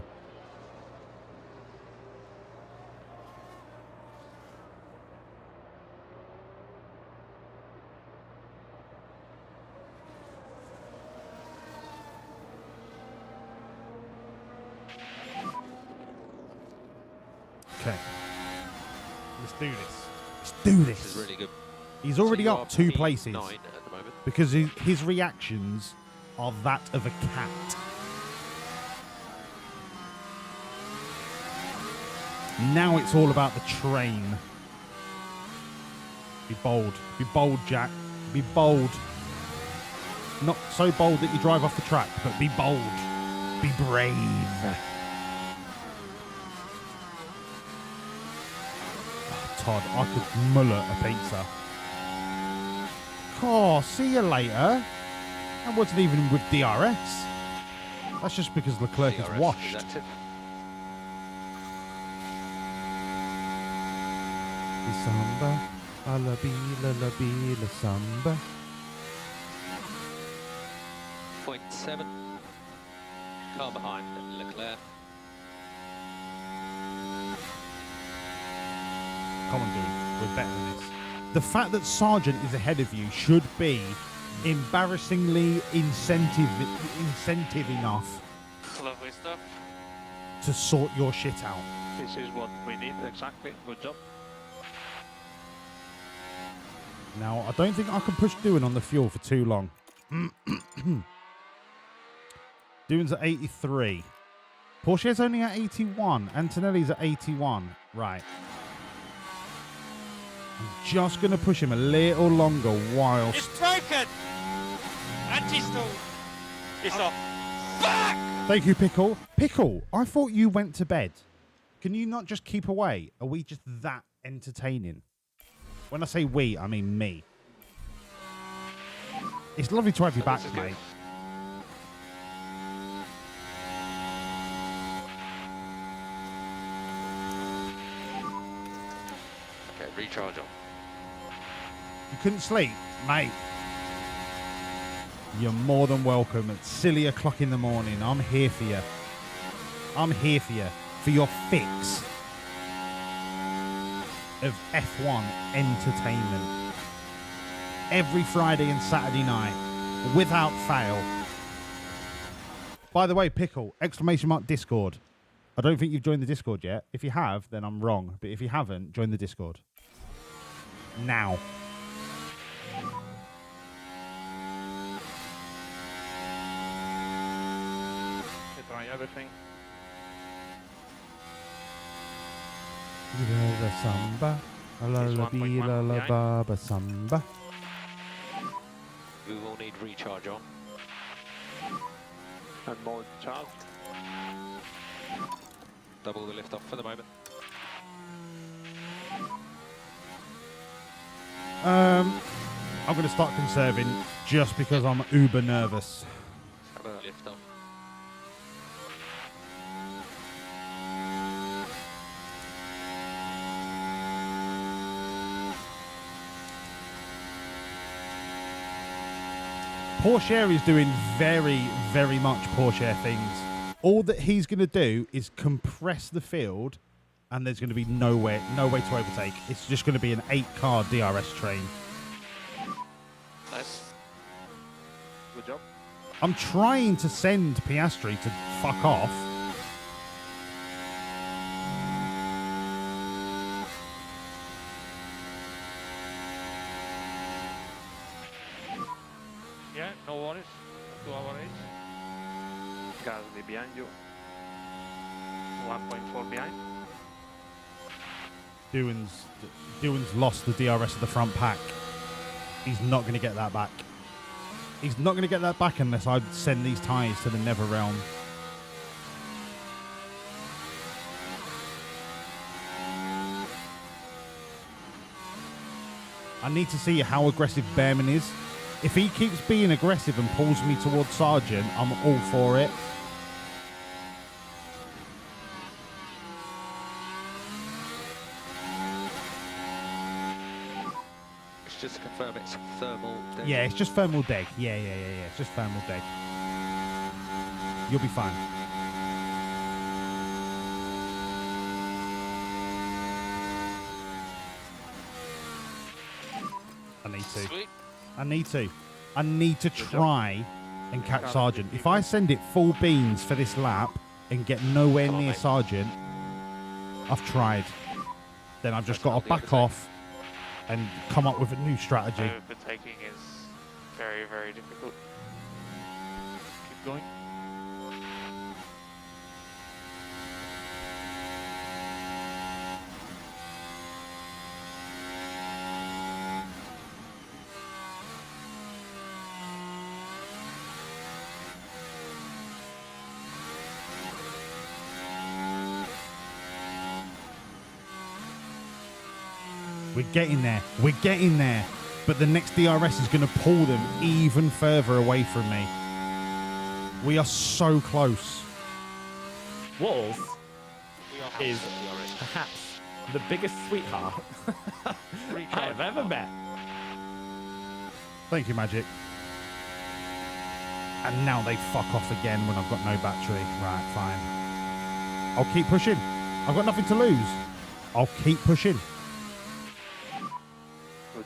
S16: Okay. Let's do this. Let's do this.
S15: This is really good.
S16: He's already
S15: So you
S16: up
S15: are
S16: 2
S15: P9
S16: places
S15: at the moment.
S16: because his reactions are that of a cat. Now it's all about the train. Be bold. Be bold, Jack. Be bold. Not so bold that you drive off the track, but be bold. Be brave. Todd, I could mullet a pizza. Oh, see you later. That wasn't even with DRS. That's just because Leclerc
S15: DRS
S16: is washed.
S15: is active.
S16: The samba, la samba.
S15: 0.7. Car behind Leclerc.
S16: Come on, dude. We're better than this. The fact that Sargent is ahead of you should be embarrassingly incentive enough
S14: Lovely stuff.
S16: to sort your shit out.
S8: This is what we need, exactly. Good job.
S16: Now, I don't think I can push Doohan on the fuel for too long. Doohan's at 83. Porsche's only at 81. Antonelli's at 81. Right. I'm just going to push him a little longer whilst...
S7: It's broken! Anti-stall! It's off. Fuck!
S16: Thank you, Pickle. Pickle, I thought you went to bed. Can you not just keep away? Are we just that entertaining? When I say we, I mean me. It's lovely to have you back, mate.
S15: Okay, recharge on.
S16: You couldn't sleep, mate. You're more than welcome at silly o'clock in the morning. I'm here for you. I'm here for you. For your fix of F1 entertainment. Every Friday and Saturday night. Without fail. By the way, Pickle, ! Discord. I don't think you've joined the Discord yet. If you have, then I'm wrong. But if you haven't, join the Discord. Now.
S8: Try everything.
S16: La samba, la la bi la la ba ba samba.
S15: We will need recharge on.
S8: And more charge.
S15: Double the lift off for the moment.
S16: I'm going to start conserving just because I'm uber nervous.
S15: Have a lift off.
S16: Porsche is doing very, very much Porsche things. All that he's going to do is compress the field, and there's going to be no way to overtake. It's just going to be an 8-car DRS train.
S14: Nice. Good job.
S16: I'm trying to send Piastri to fuck off.
S8: Yeah, no worries. 2 hour race. Gasly behind you. 1.4 behind.
S16: Doohan's lost the DRS of the front pack. He's not going to get that back. He's not going to get that back unless I send these tyres to the Nether Realm. I need to see how aggressive Bearman is. If he keeps being aggressive and pulls me towards Sergeant, I'm all for it.
S15: Just to confirm, it's thermal deg.
S16: Yeah, it's just thermal deg. Yeah. It's just thermal deg. You'll be fine. I need to.
S8: Sweet.
S16: I need to try and catch Sergeant. If I send it full beans for this lap and get nowhere near Sergeant, I've tried. Then I've just got to back off and come up with a new strategy.
S14: Overtaking is very, very difficult.
S8: Keep going.
S16: We're getting there. We're getting there. But the next DRS is going to pull them even further away from me. We are so close.
S9: Walls is perhaps the biggest sweetheart I've ever met.
S16: Thank you, Magic. And now they fuck off again when I've got no battery. Right, fine. I'll keep pushing. I've got nothing to lose. I'll keep pushing.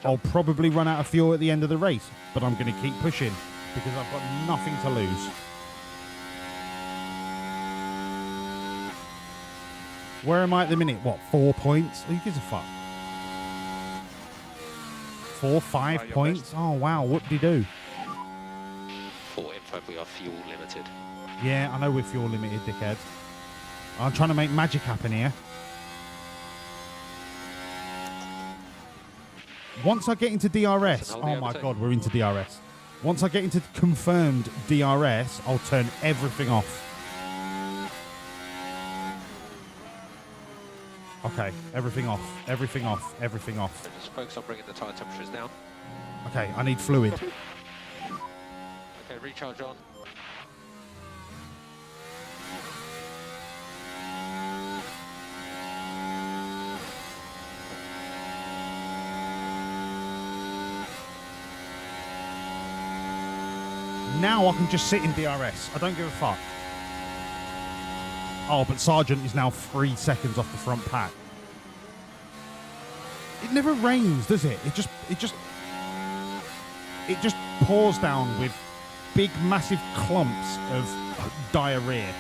S16: I'll probably run out of fuel at the end of the race, but I'm going to keep pushing because I've got nothing to lose. Where am I at the minute? What, 4 points? Who gives a fuck? 4, 5 points? Best. Oh, wow. What did he do?
S15: For info, we are fuel limited.
S16: Yeah, I know we're fuel limited, dickhead. I'm trying to make magic happen here. Once I get into DRS, oh my God, we're into DRS. Once I get into confirmed DRS, I'll turn everything off. Okay, everything off, everything off, everything off.
S15: Just focus on bringing the tyre temperatures down.
S16: Okay, I need fluid.
S15: Okay, recharge on.
S16: Now I can just sit in DRS. I don't give a fuck. Oh, but Sergeant is now 3 seconds off the front pack. It never rains, does it? It just pours down with big, massive clumps of diarrhea.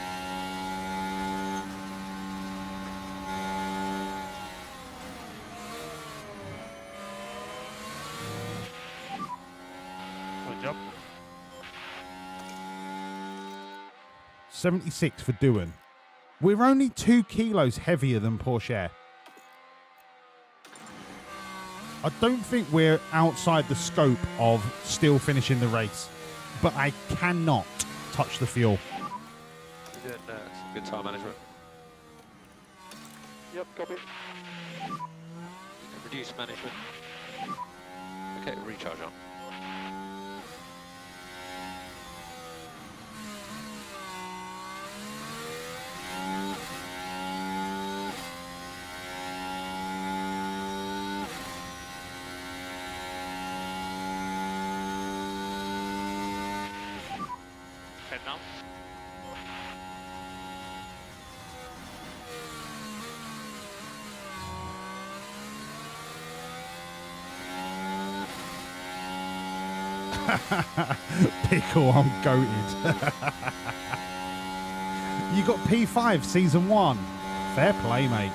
S8: Good job.
S16: 76 for doing. We're only 2 kilos heavier than Porsche. I don't think we're outside the scope of still finishing the race, but I cannot touch the fuel.
S15: You're doing some good time management.
S8: Yep, copy.
S15: You can reduce management. Okay, recharge on.
S8: Head down.
S16: Pickle, I'm goated. You got P5 season 1. Fair play, mate.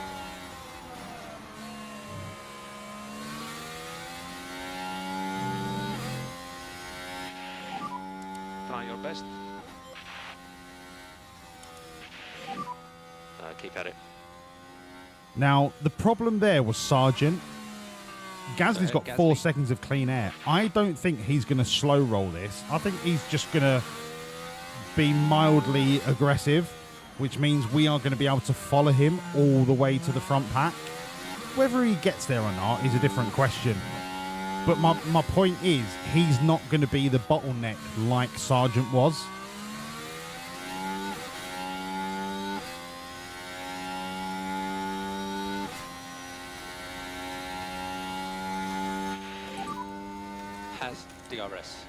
S15: Try your best. Keep at it.
S16: Now, the problem there was Sergeant. Gasly's got 4
S15: Gasly.
S16: seconds of clean air. I don't think he's going to slow roll this. I think he's just going to be mildly aggressive, which means we are going to be able to follow him all the way to the front pack. Whether he gets there or not is a different question. But my point is, he's not going to be the bottleneck like Sargent was.
S15: Has DRS.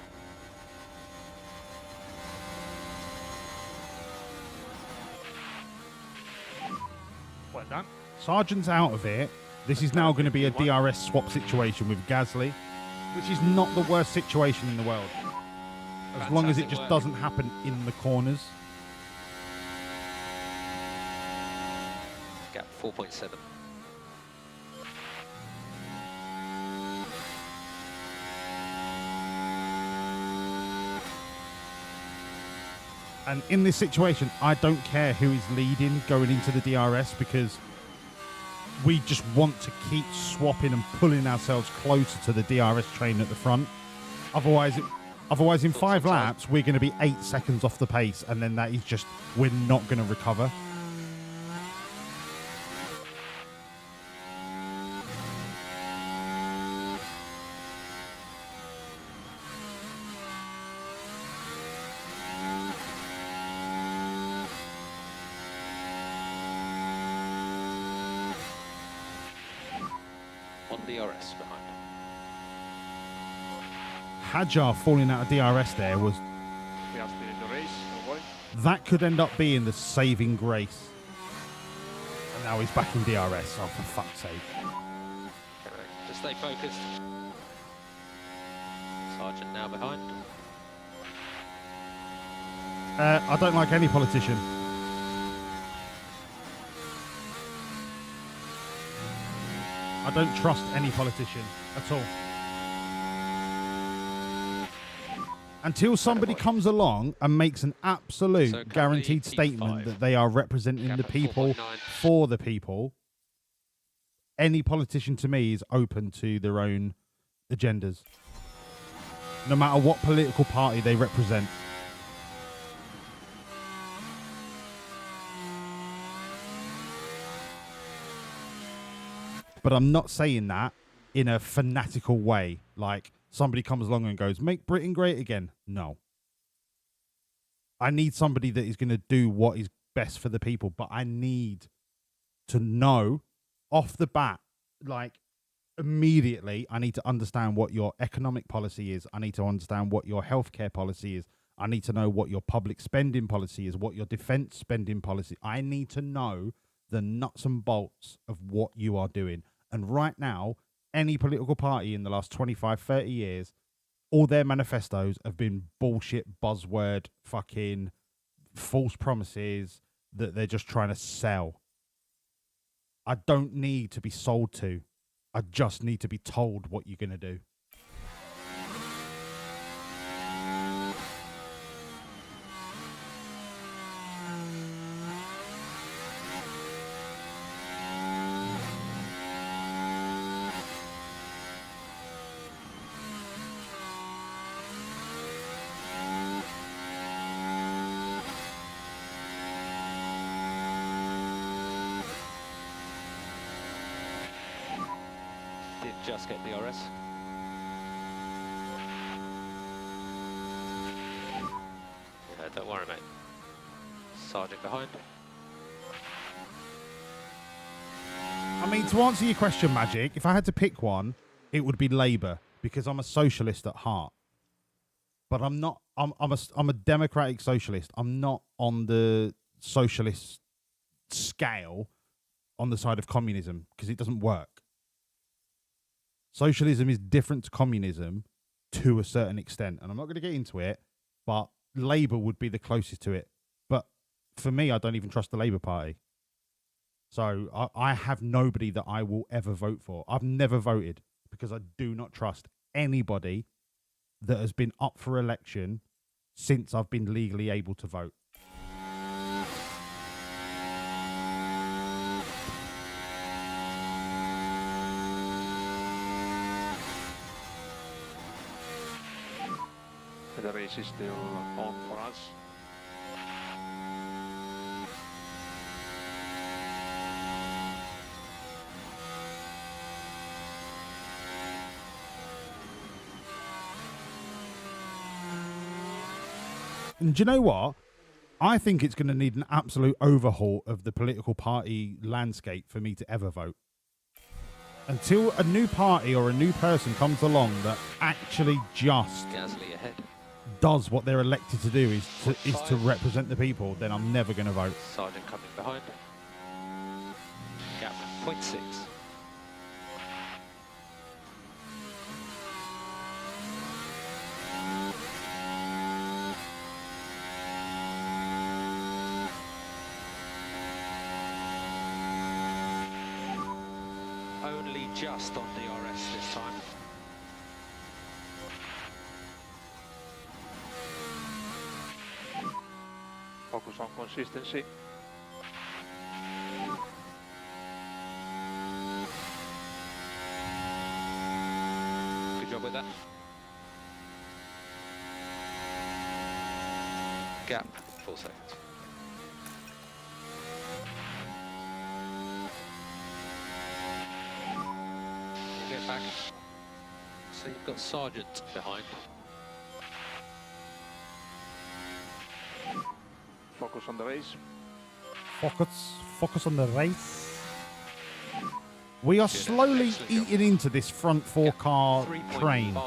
S5: Well done.
S16: Sargent's out of it. This is now going to be a DRS swap situation with Gasly, which is not the worst situation in the world. As long as it just doesn't happen in the corners.
S15: Gap 4.7.
S16: And in this situation, I don't care who is leading going into the DRS because we just want to keep swapping and pulling ourselves closer to the DRS train at the front. Otherwise, in 5 laps, we're going to be 8 seconds off the pace, and then that is just, we're not going to recover.
S15: On DRS behind.
S16: Hadjar falling out of DRS there was...
S8: He has been in the race, no worry.
S16: That could end up being the saving grace. And now he's back in DRS. Oh, for fuck's sake.
S15: Just stay focused. Sargent now behind.
S16: I don't like any politician. I don't trust any politician at all. Until somebody comes along and makes an absolute guaranteed statement that they are representing the people for the people, any politician to me is open to their own agendas. No matter what political party they represent. But I'm not saying that in a fanatical way. Like somebody comes along and goes, make Britain great again. No. I need somebody that is going to do what is best for the people. But I need to know off the bat, like immediately, I need to understand what your economic policy is. I need to understand what your healthcare policy is. I need to know what your public spending policy is, what your defense spending policy. I need to know the nuts and bolts of what you are doing. And right now, any political party in the last 25, 30 years, all their manifestos have been bullshit, buzzword, fucking false promises that they're just trying to sell. I don't need to be sold to. I just need to be told what you're going to do.
S15: Did just get DRS. Yeah, don't worry, mate. Sargent behind.
S16: I mean, to answer your question, Magic, if I had to pick one, it would be Labour, because I'm a socialist at heart. But I'm not. I'm a democratic socialist. I'm not on the socialist scale on the side of communism, because it doesn't work. Socialism is different to communism to a certain extent. And I'm not going to get into it, but Labour would be the closest to it. But for me, I don't even trust the Labour Party. So I have nobody that I will ever vote for. I've never voted because I do not trust anybody that has been up for election since I've been legally able to vote.
S8: The race is still on for us.
S16: And do you know what? I think it's going to need an absolute overhaul of the political party landscape for me to ever vote. Until a new party or a new person comes along that actually just
S15: Gasly ahead.
S16: does what they're elected to do is to represent the people, then I'm never going to vote.
S15: Sargent coming behind. Gap 0.6. Only just on DRS this time.
S8: Focus on consistency.
S15: Good job with that. Gap 4 seconds. Get back. So you've got Sargent behind.
S8: Focus on the race.
S16: Focus on the race. We are slowly eating into this front 4-car train,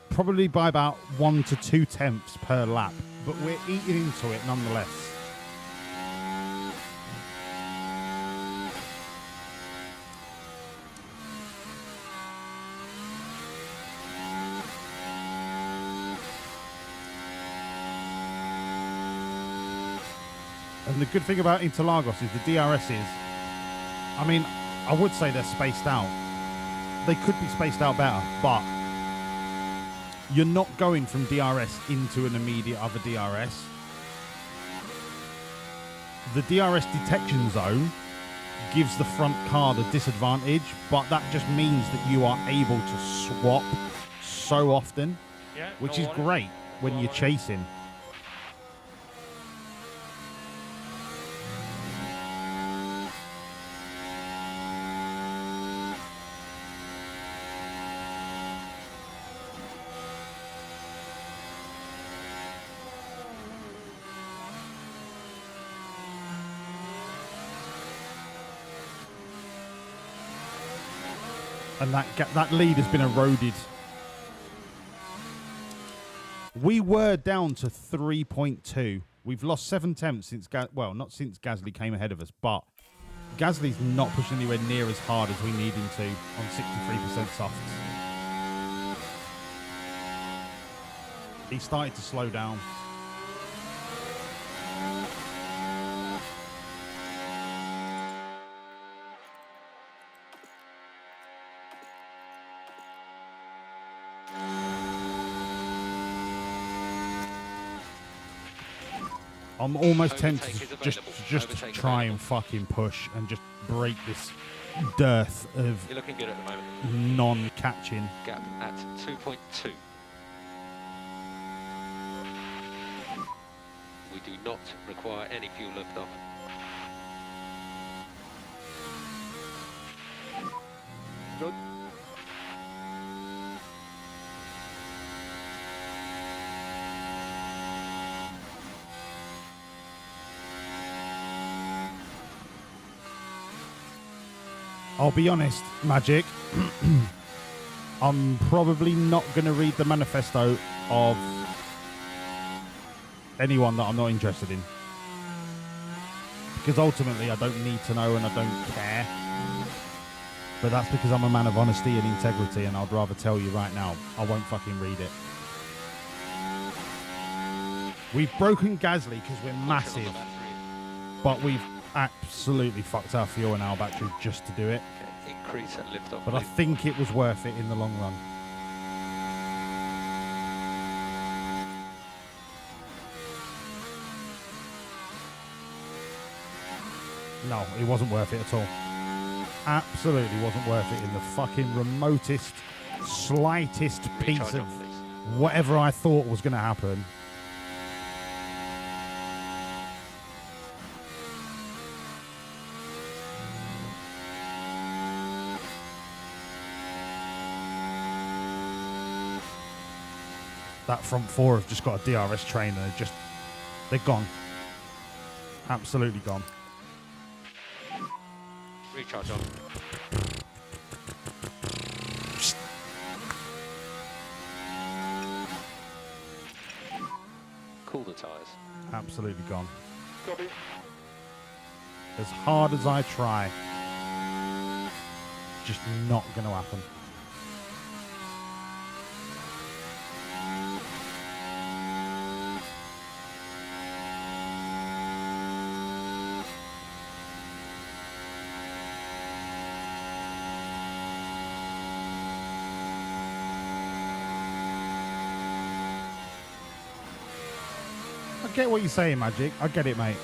S16: probably by about 1 to 2 tenths per lap, but we're eating into it nonetheless. And the good thing about Interlagos is the DRSs, I mean, I would say they're spaced out. They could be spaced out better, but you're not going from DRS into an immediate other DRS. The DRS detection zone gives the front car the disadvantage, but that just means that you are able to swap so often, which is great when you're chasing. And that lead has been eroded. We were down to 3.2. We've lost 7 tenths since, well, not since Gasly came ahead of us, but Gasly's not pushing anywhere near as hard as we need him to on 63% softs. He started to slow down. I'm almost tempted to just try and fucking push and just break this dearth of
S15: You're looking good at the moment.
S16: non-catching.
S15: Gap at 2.2. We do not require any fuel liftoff.
S8: Good.
S16: I'll be honest, Magic, I'm probably not going to read the manifesto of anyone that I'm not interested in. Because ultimately I don't need to know and I don't care. But that's because I'm a man of honesty and integrity, and I'd rather tell you right now, I won't fucking read it. We've broken Gasly because we're massive, but we've absolutely fucked our fuel in our battery just to do it.
S15: Okay, increase at liftoff.
S16: But I think it was worth it in the long run. No, it wasn't worth it at all. Absolutely wasn't worth it in the fucking remotest, slightest piece of whatever I thought was going to happen. That front four have just got a DRS train and are just They're gone. Absolutely gone.
S15: Recharge on. Cool the tyres.
S16: Absolutely gone.
S12: Copy.
S16: As hard as I try, just not going to happen. I get what you're saying, Magic. I get it, mate.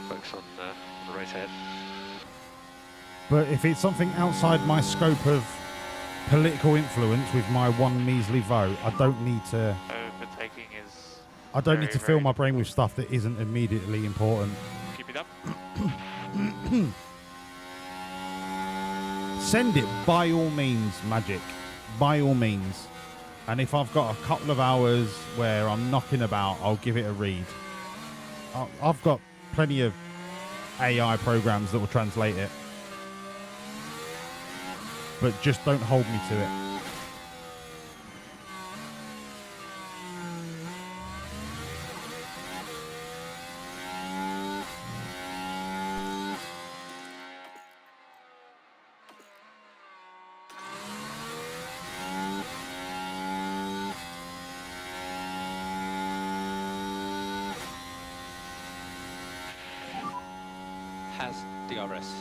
S15: Focus on the race ahead.
S16: But if it's something outside my scope of political influence with my one measly vote, I don't need to.
S14: Overtaking is.
S16: I don't need to fill my brain with stuff that isn't immediately important.
S14: Keep it up.
S16: Send it by all means, Magic. By all means. And if I've got a couple of hours where I'm knocking about, I'll give it a read. I've got plenty of AI programs that will translate it. But just don't hold me to it.
S15: Has DRS.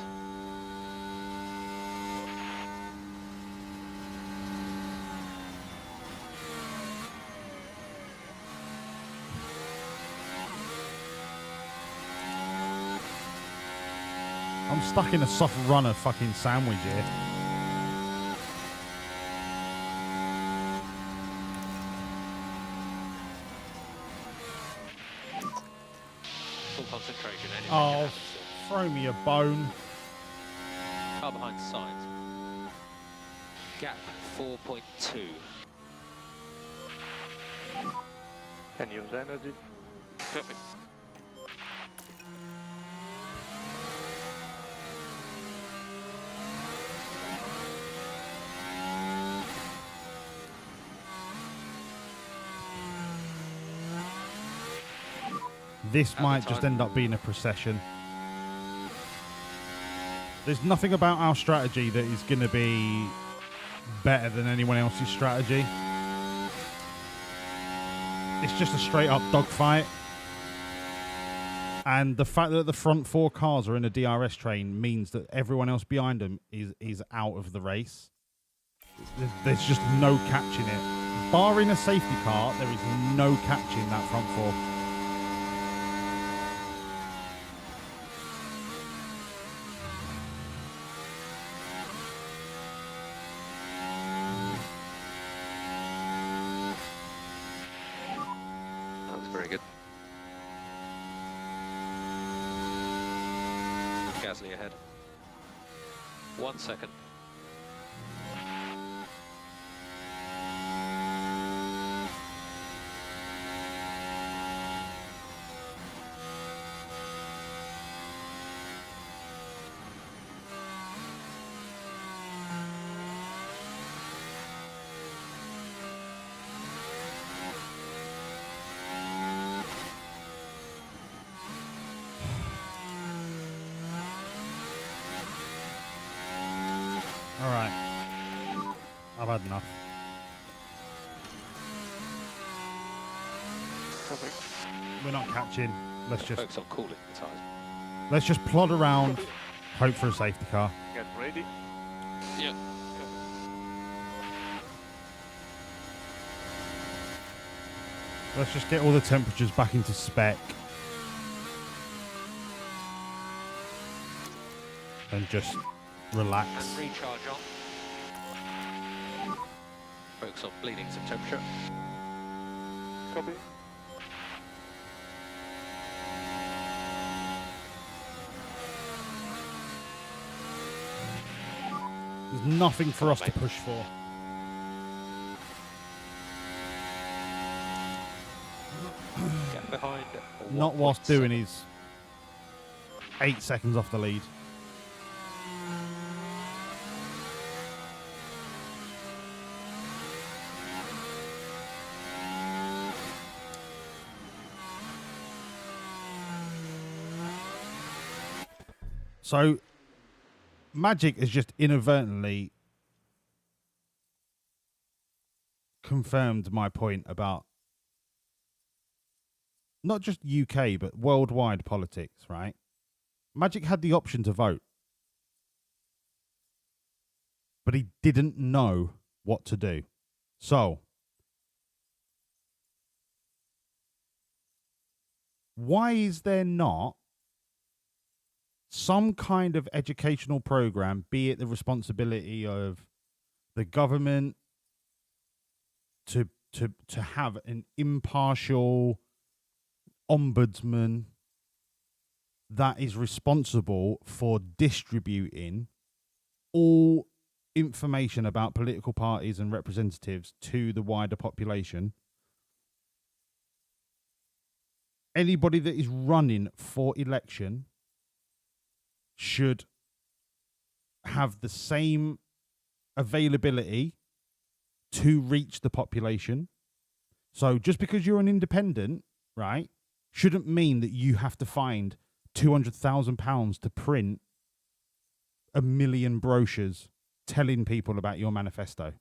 S16: I'm stuck in a soft runner fucking sandwich here.
S15: Full concentration.
S16: Oh, throw me a bone.
S15: Car behind signs. Gap 4.2.
S12: Can use energy.
S14: Perfect.
S16: This might just end up being a procession. There's nothing about our strategy that is going to be better than anyone else's strategy. It's just a straight up dogfight. And the fact that the front four cars are in a DRS train means that everyone else behind them is out of the race. There's just no catching it. Barring a safety car, there is no catching that front four.
S15: Very good. Gasly ahead. 1 second.
S16: Alright. I've had enough. We're not catching. Let's just
S15: focus on cooling the tires.
S16: Let's just plod around, hope for a safety car.
S12: Get ready.
S15: Yeah.
S16: Let's just get all the temperatures back into spec. And just relax.
S15: And recharge on. Focus on bleeding some temperature.
S12: Copy.
S16: There's nothing for us to push for.
S12: Get behind.
S16: Not whilst doing his 8 seconds off the lead. So, Magic has just inadvertently confirmed my point about not just UK, but worldwide politics, right? Magic had the option to vote, but he didn't know what to do. So, why is there not some kind of educational program, be it the responsibility of the government to have an impartial ombudsman that is responsible for distributing all information about political parties and representatives to the wider population? Anybody that is running for election should have the same availability to reach the population. So just because you're an independent, right, shouldn't mean that you have to find £200,000 to print 1 million brochures telling people about your manifesto.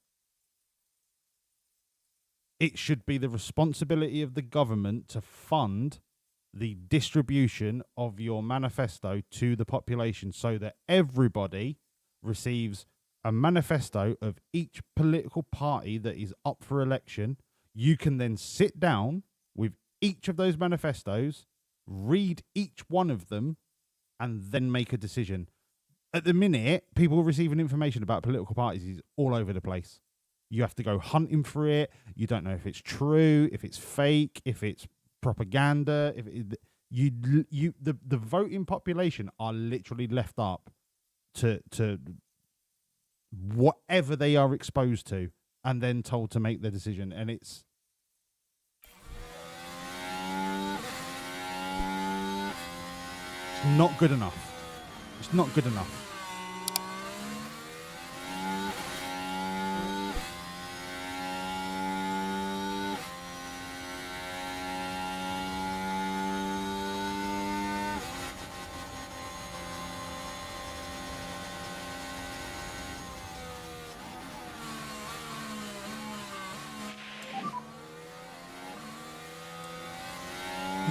S16: It should be the responsibility of the government to fund the distribution of your manifesto to the population so that everybody receives a manifesto of each political party that is up for election. You can then sit down with each of those manifestos, read each one of them, and then make a decision. At the minute, people receiving information about political parties is all over the place. You have to go hunting for it. You don't know if it's true, if it's fake, if it's propaganda. If it, the voting population are literally left up to whatever they are exposed to, and then told to make their decision. And it's not good enough. It's not good enough.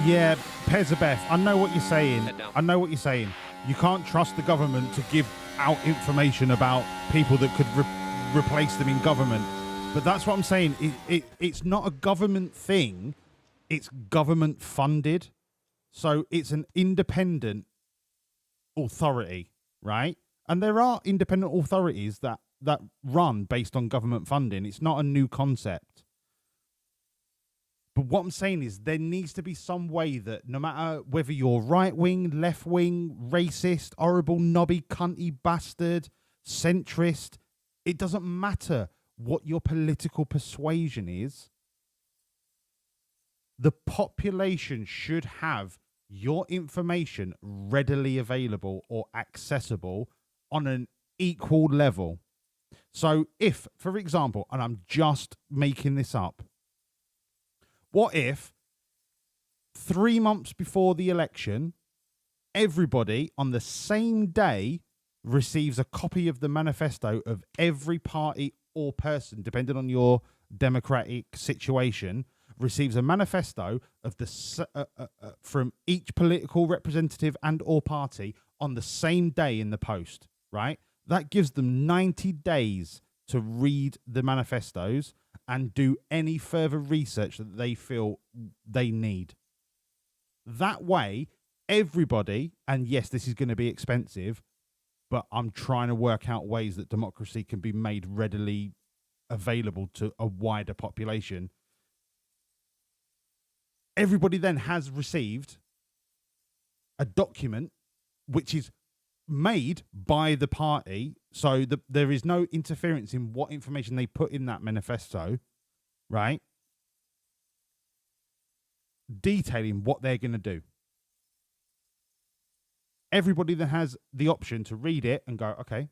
S16: Yeah, Pezabeth, I know what you're saying. I know what you're saying. You can't trust the government to give out information about people that could replace them in government. But that's what I'm saying. It's not a government thing. It's government funded. So it's an independent authority, right? And there are independent authorities that run based on government funding. It's not a new concept. But what I'm saying is there needs to be some way that no matter whether you're right-wing, left-wing, racist, horrible, knobby, cunty, bastard, centrist, it doesn't matter what your political persuasion is. The population should have your information readily available or accessible on an equal level. So if, for example, and I'm just making this up, what if 3 months before the election, everybody on the same day receives a copy of the manifesto of every party or person, depending on your democratic situation, receives a manifesto of from each political representative and or party on the same day in the post, right? That gives them 90 days to read the manifestos and do any further research that they feel they need. That way, everybody, and yes, this is going to be expensive, but I'm trying to work out ways that democracy can be made readily available to a wider population. Everybody then has received a document which is made by the party, so there is no interference in what information they put in that manifesto, right? detailing what they're going to do. Everybody then has the option to read it and go, okay.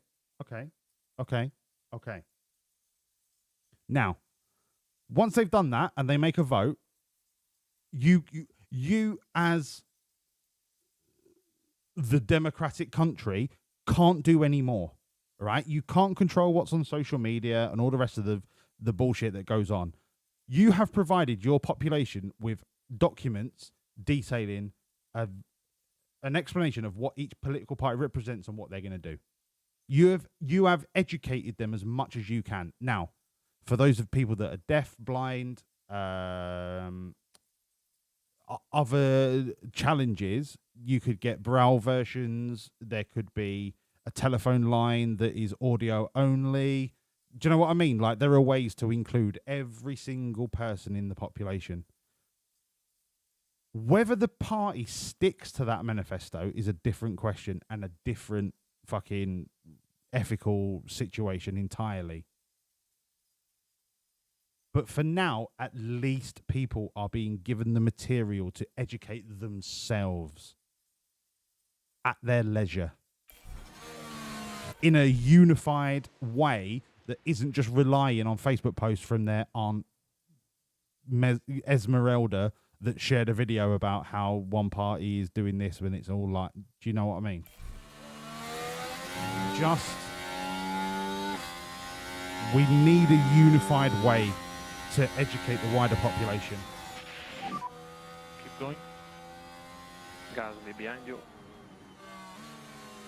S16: Now, once they've done that and they make a vote, you as the democratic country can't do any more, right? You can't control what's on social media and all the rest of the bullshit that goes on. You have provided your population with documents detailing an explanation of what each political party represents and what they're going to do. You have educated them as much as you can. Now, for those of people that are deaf, blind, other challenges, you could get braille versions. There could be a telephone line that is audio only. Do you know what I mean? Like, there are ways to include every single person in the population. Whether the party sticks to that manifesto is a different question and a different fucking ethical situation entirely. But for now, at least people are being given the material to educate themselves at their leisure in a unified way that isn't just relying on Facebook posts from their Aunt Esmeralda that shared a video about how one party is doing this when it's all like, do you know what I mean? We need a unified way to educate the wider population.
S8: Keep going. Guys will be behind you.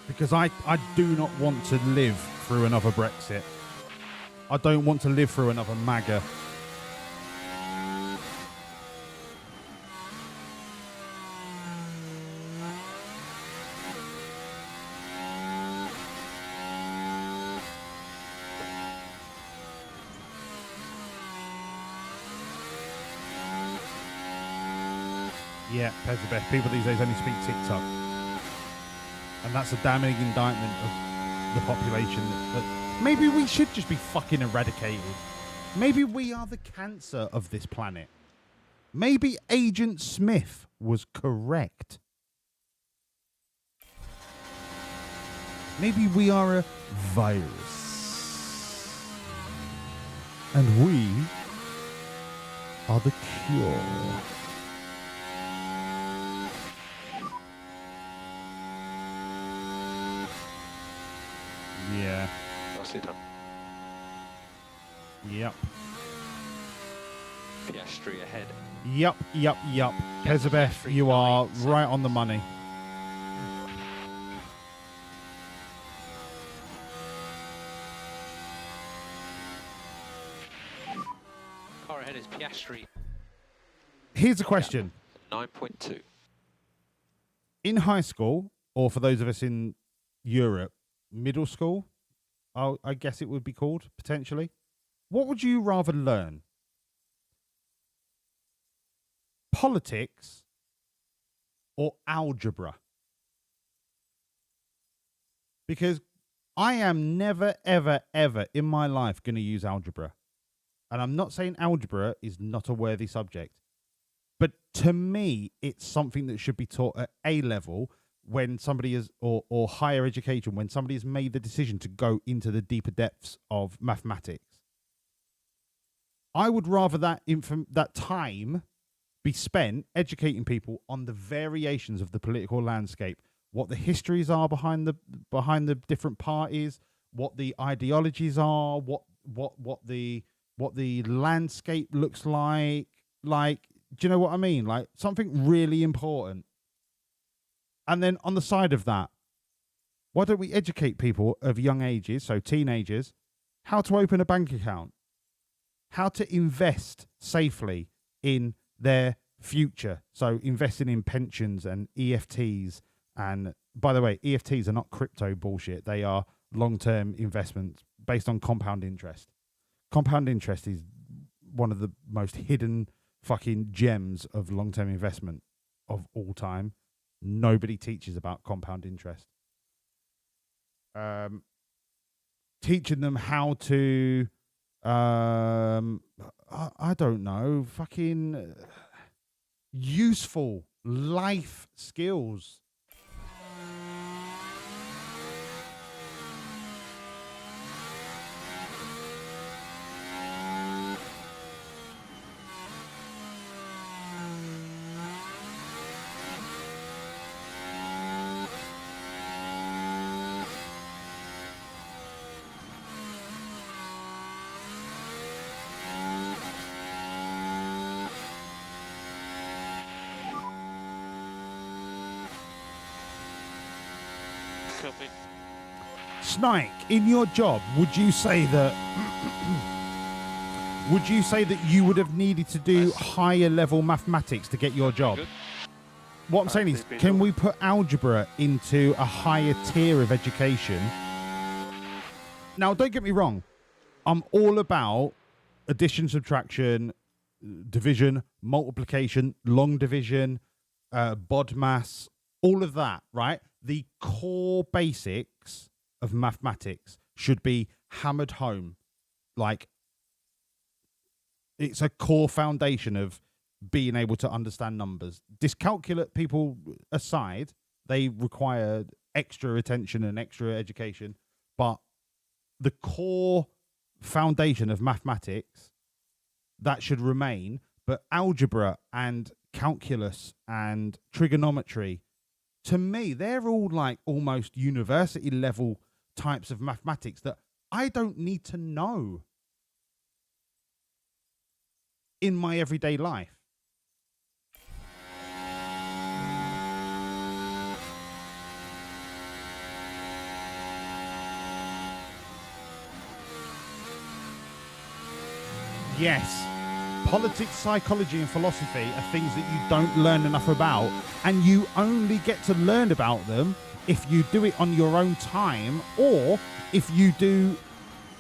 S16: Because I do not want to live through another Brexit. I don't want to live through another MAGA. Yeah, Pezabeth. People these days only speak TikTok. And that's a damning indictment of the population that maybe we should just be fucking eradicated. Maybe we are the cancer of this planet. Maybe Agent Smith was correct. Maybe we are a virus. And we are the cure. Yeah.
S12: Nicely done.
S16: Yep.
S15: Piastri ahead.
S16: Yep. Pezabeth, you are right on the money.
S15: Car ahead is Piastri.
S16: Here's a question.
S15: 9.2.
S16: In high school, or for those of us in Europe, middle school, I guess it would be called, potentially. What would you rather learn? Politics or algebra? Because I am never, ever, ever in my life going to use algebra. And I'm not saying algebra is not a worthy subject. But to me, it's something that should be taught at A level when somebody is, or higher education, when somebody has made the decision to go into the deeper depths of mathematics. I would rather that time be spent educating people on the variations of the political landscape, what the histories are behind the different parties, what the ideologies are, what the landscape looks like. Like, do you know what I mean? Like, something really important. And then on the side of that, why don't we educate people of young ages, so teenagers, how to open a bank account, how to invest safely in their future. So investing in pensions and EFTs. And by the way, EFTs are not crypto bullshit. They are long-term investments based on compound interest. Compound interest is one of the most hidden fucking gems of long-term investment of all time. Nobody teaches about compound interest. Teaching them how to, I don't know, fucking useful life skills.
S14: Copy.
S16: Snike, in your job, would you say that you would have needed to do higher level mathematics to get your job? What I'm saying is, can we put algebra into a higher tier of education? Now, don't get me wrong. I'm all about addition, subtraction, division, multiplication, long division, BODMAS, all of that, right? The core basics of mathematics should be hammered home. Like, it's a core foundation of being able to understand numbers. Dyscalculate people aside, they require extra attention and extra education. But the core foundation of mathematics, that should remain. But algebra and calculus and trigonometry, to me, they're all like almost university level types of mathematics that I don't need to know in my everyday life. Yes. Politics, psychology, and philosophy are things that you don't learn enough about, and you only get to learn about them if you do it on your own time, or if you do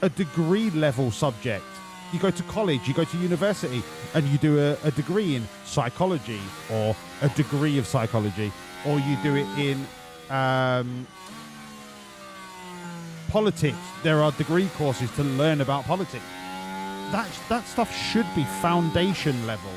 S16: a degree level subject. You go to college, you go to university, and you do a degree in psychology, or a degree of psychology, or you do it in politics. There are degree courses to learn about politics. That stuff should be foundation level.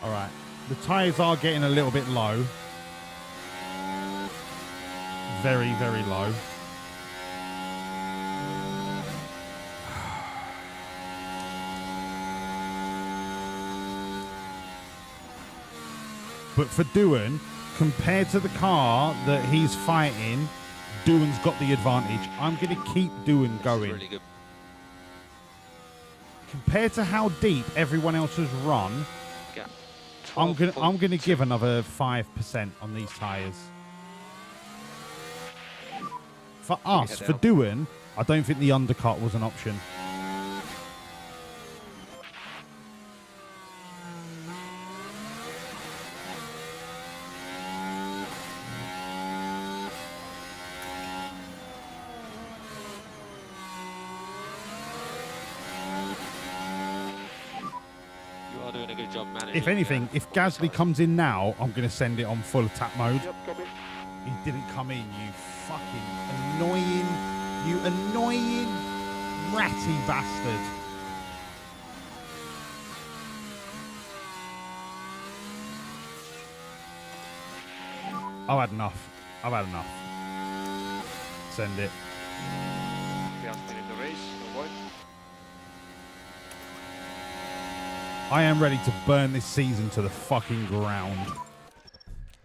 S16: All right, the tires are getting a little bit low. Very, very low. But for Doohan, compared to the car that he's fighting, Doohan's got the advantage. I'm going to keep Doohan going.
S15: Really good.
S16: Compared to how deep everyone else has run,
S15: Yeah.
S16: I'm going to give another 5% on these tires. For us, for Doohan, I don't think the undercut was an option.
S15: You are doing a good job managing.
S16: If anything, if Gasly comes in now, I'm going to send it on full attack mode. He didn't come in, you fucking annoying ratty bastard. I've had enough. Send it. I am ready to burn this season to the fucking ground.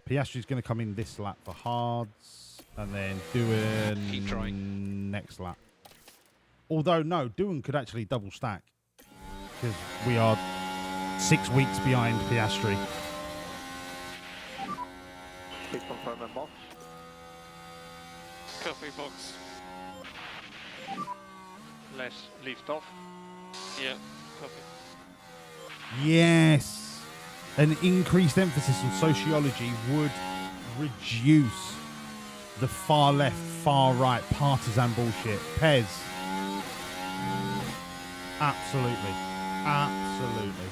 S16: Piastri's going to come in this lap for hards, and then Doohan next lap. Although, no, Doohan could actually double stack, because we are 6 weeks behind Piastri.
S12: Please confirm and box.
S14: Copy box.
S12: Less lift off.
S14: Yeah, copy.
S16: Yes. An increased emphasis on sociology would reduce the far left, far right partisan bullshit. Pez. Absolutely. Absolutely.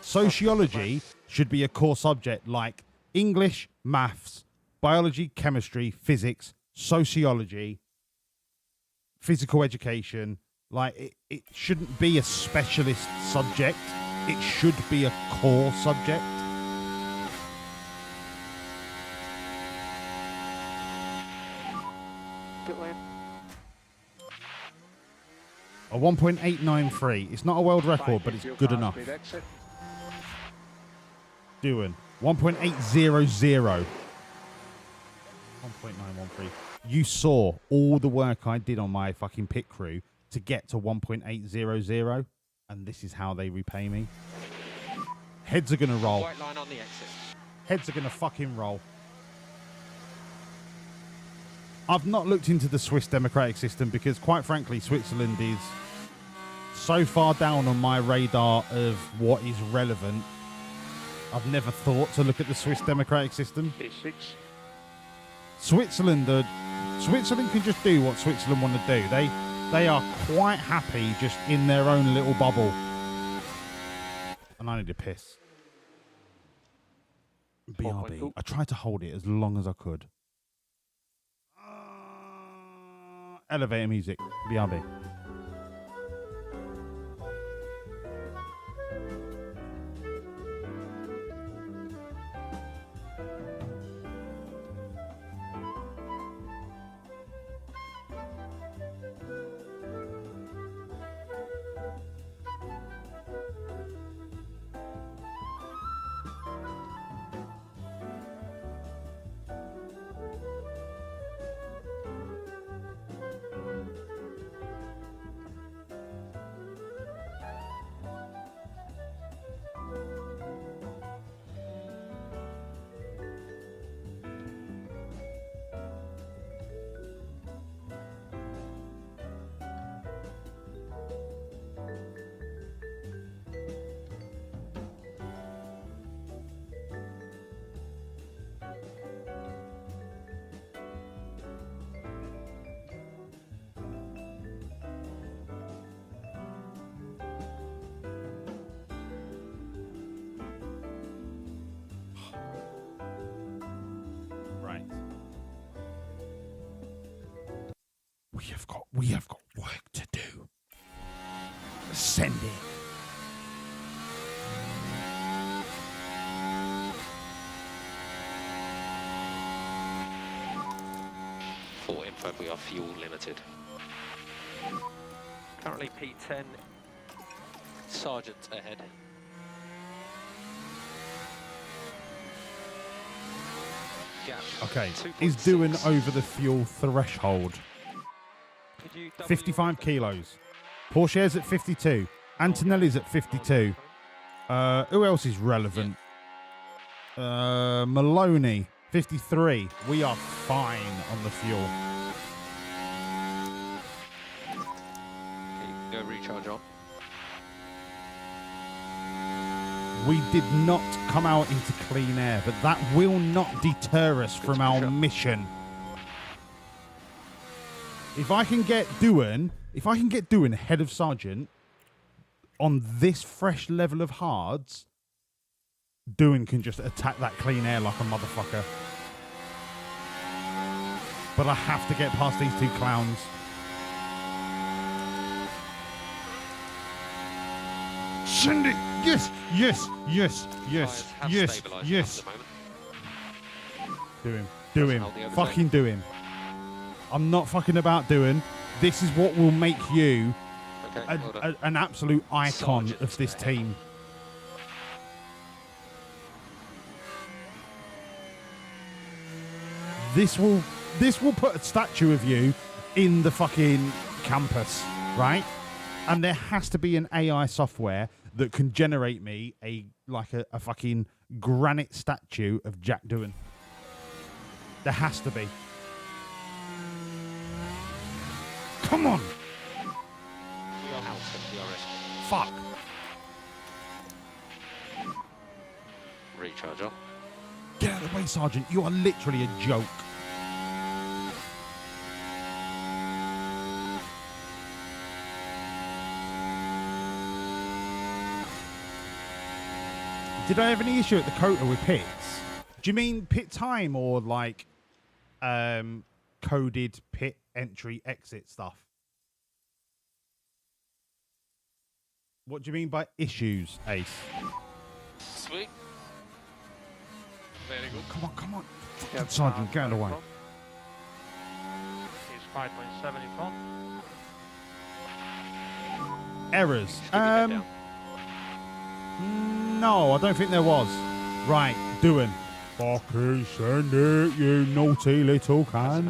S16: Sociology should be a core subject like English, maths, biology, chemistry, physics, sociology, physical education. Like, it shouldn't be a specialist subject. It should be a core subject. A 1.893. It's not a world record, but it's good enough. Doing 1.800. 1.913. You saw all the work I did on my fucking pit crew to get to 1.800, and this is how they repay me. Heads are gonna roll.
S15: White line on the exit.
S16: Heads are gonna fucking roll. I've not looked into the Swiss democratic system because, quite frankly, Switzerland is so far down on my radar of what is relevant. I've never thought to look at the Swiss democratic system. Switzerland can just do what Switzerland want to do. They are quite happy just in their own little bubble. And I need to piss. BRB. I tried to hold it as long as I could. Elevator music. BRB. We have got work to do. Send it.
S15: For info, we are fuel limited. Currently P10, Sergeant ahead. Gap.
S16: Okay, is doing over the fuel threshold. 55 kilos. Porsche's at 52. Antonelli's at 52. Who else is relevant? Maloney, 53. We are fine on the fuel.
S15: Go recharge on.
S16: We did not come out into clean air, but that will not deter us from our mission. If I can get Doohan ahead of Sergeant on this fresh level of hards, Doohan can just attack that clean air like a motherfucker. But I have to get past these two clowns. Send it! Yes! Yes! Yes! Yes! Yes! Yes! Do him. Fucking do him. I'm not fucking about doing. This is what will make you an absolute icon of this team. This will put a statue of you in the fucking campus, right? And there has to be an AI software that can generate me a fucking granite statue of Jack Doohan. There has to be. Come on!
S15: We are out of DRS.
S16: Fuck.
S15: Recharge on.
S16: Get out of the way, Sergeant. You are literally a joke. Did I have any issue at the Cota with pits? Do you mean pit time or like coded pit entry exit stuff? What do you mean by issues, Ace?
S8: Sweet. Very good.
S16: Come on, come on.
S8: Yeah,
S16: Sergeant, get out of the way.
S8: He's 5.7 in front.
S16: Errors. No, I don't think there was. Right, doing. Fucking send it, you naughty little cunt.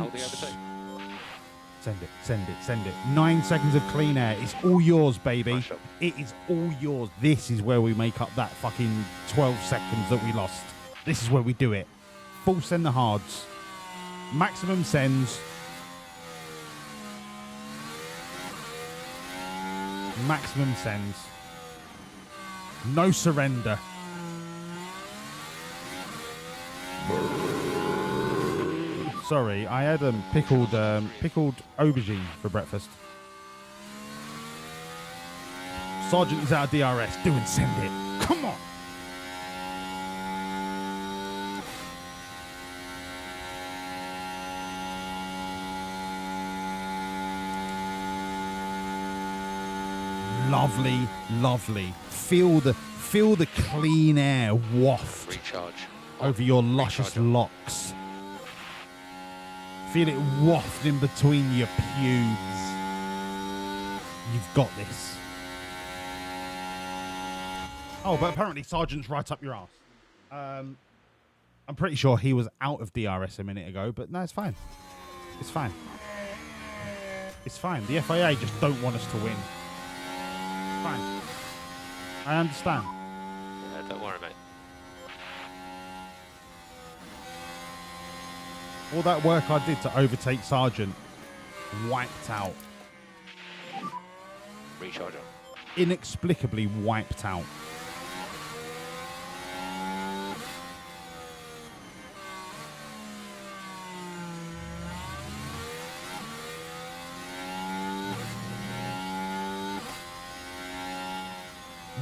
S16: Send it, send it, send it. 9 seconds of clean air. It's all yours, baby. It is all yours. This is where we make up that fucking 12 seconds that we lost. This is where we do it. Full send the hards. Maximum sends. Maximum sends. No surrender. Sorry, I had pickled aubergine for breakfast. Sergeant is out of DRS. Do and send it. Come on. Lovely, lovely. Feel the clean air waft over your luscious locks. Feel it waft in between your pubes. You've got this. Oh, but apparently Sergeant's right up your ass. I'm pretty sure he was out of DRS a minute ago, but no, it's fine. It's fine. It's fine. The FIA just don't want us to win. Fine. I understand.
S15: Yeah, don't worry, mate.
S16: All that work I did to overtake Sergeant, wiped out.
S15: Recharge on.
S16: Inexplicably wiped out.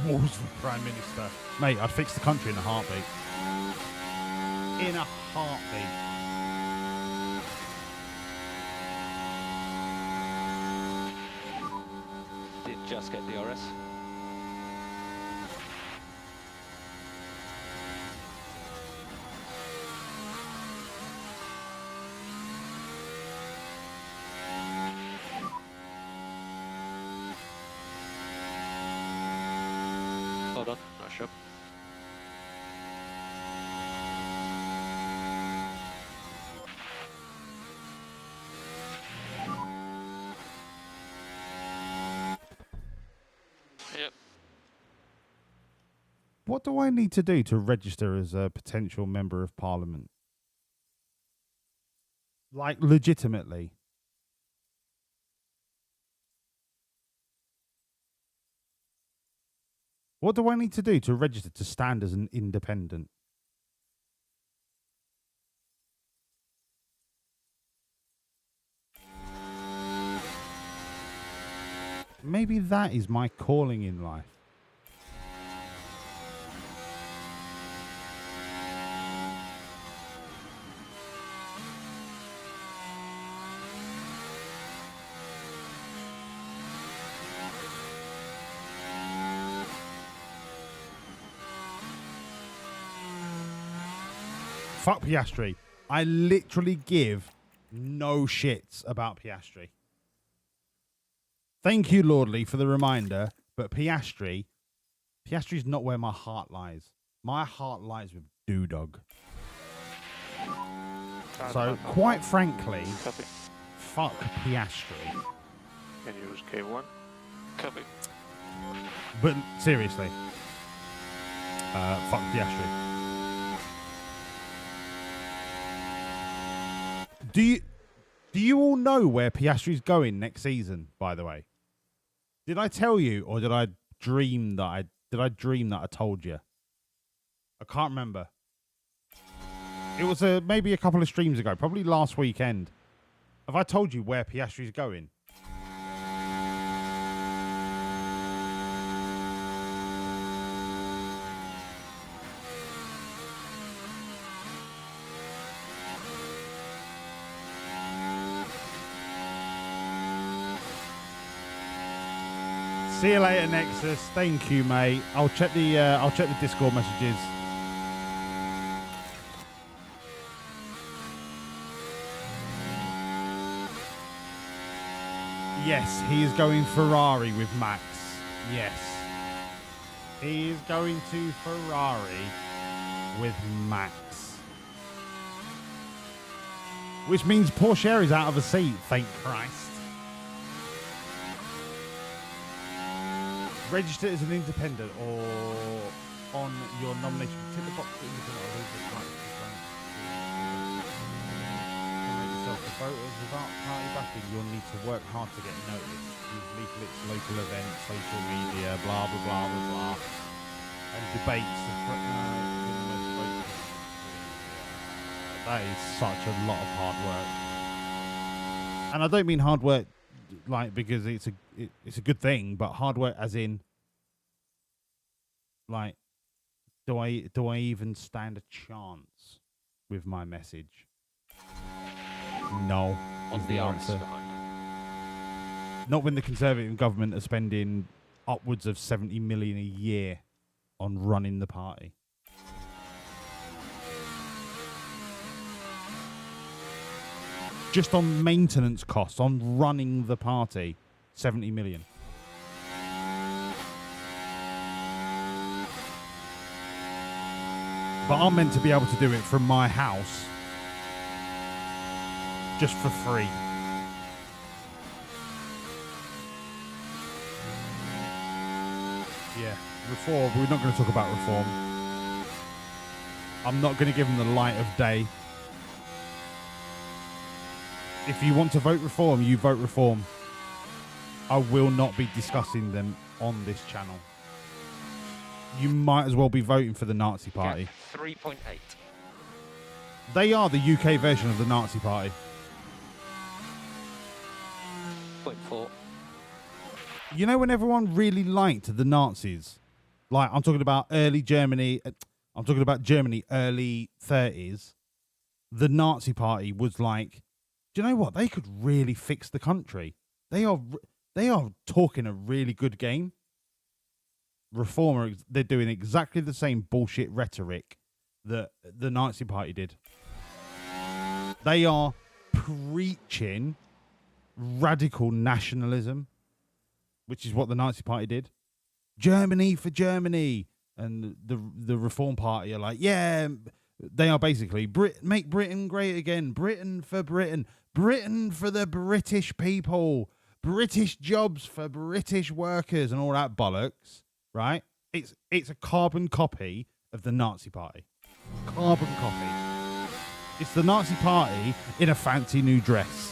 S16: Walls for Prime Minister. Mate, I'd fix the country in a heartbeat. In a heartbeat.
S15: Did just get DRS. Hold on, not sure.
S8: Yep.
S16: What do I need to do to register as a potential member of parliament? Like, legitimately. What do I need to do to register to stand as an independent? Maybe that is my calling in life. Fuck Piastri. I literally give no shits about Piastri. Thank you, Lordly, for the reminder, but Piastri's not where my heart lies. My heart lies with Doodog. So, quite frankly, fuck Piastri.
S14: Can you use K1?
S8: Copy.
S16: But seriously, fuck Piastri. Do you all know where Piastri's going next season, by the way? Did I tell you, or did I dream that I told you? I can't remember. It was maybe a couple of streams ago, probably last weekend. Have I told you where Piastri's going? See you later, Nexus. Thank you, mate. I'll check the Discord messages. Yes, he is going Ferrari with Max. Yes. He is going to Ferrari with Max. Which means Porsche is out of a seat, thank Christ. Register as an independent or on your nomination. Tick the box for independent or leave it blank. For voters without party backing, you'll need to work hard to get noticed. Use leaflets, local events, social media, blah blah blah blah blah, and debates. That is such a lot of hard work, and I don't mean hard work like because it's a good thing, but hard work as in like, do I even stand a chance with my message? No, is the answer. Not when the Conservative government are spending upwards of 70 million a year on running the party. Just on maintenance costs, on running the party, 70 million. But I'm meant to be able to do it from my house just for free. Yeah, reform. We're not going to talk about reform. I'm not going to give them the light of day. If you want to vote reform, you vote reform. I will not be discussing them on this channel. You might as well be voting for the Nazi Party.
S15: 3.8.
S16: They are the UK version of the Nazi Party.
S15: 0.4.
S16: You know when everyone really liked the Nazis? Like, I'm talking about early Germany. I'm talking about Germany, early 30s. The Nazi Party was like, do you know what? They could really fix the country. They are talking a really good game. Reform, they're doing exactly the same bullshit rhetoric that the Nazi Party did. They are preaching radical nationalism, which is what the Nazi Party did. Germany for Germany. And the Reform Party are like, yeah, they are basically make Britain great again. Britain for Britain. Britain for the British people. British jobs for British workers and all that bollocks, right? It's a carbon copy of the Nazi Party. Carbon copy. It's the Nazi Party in a fancy new dress.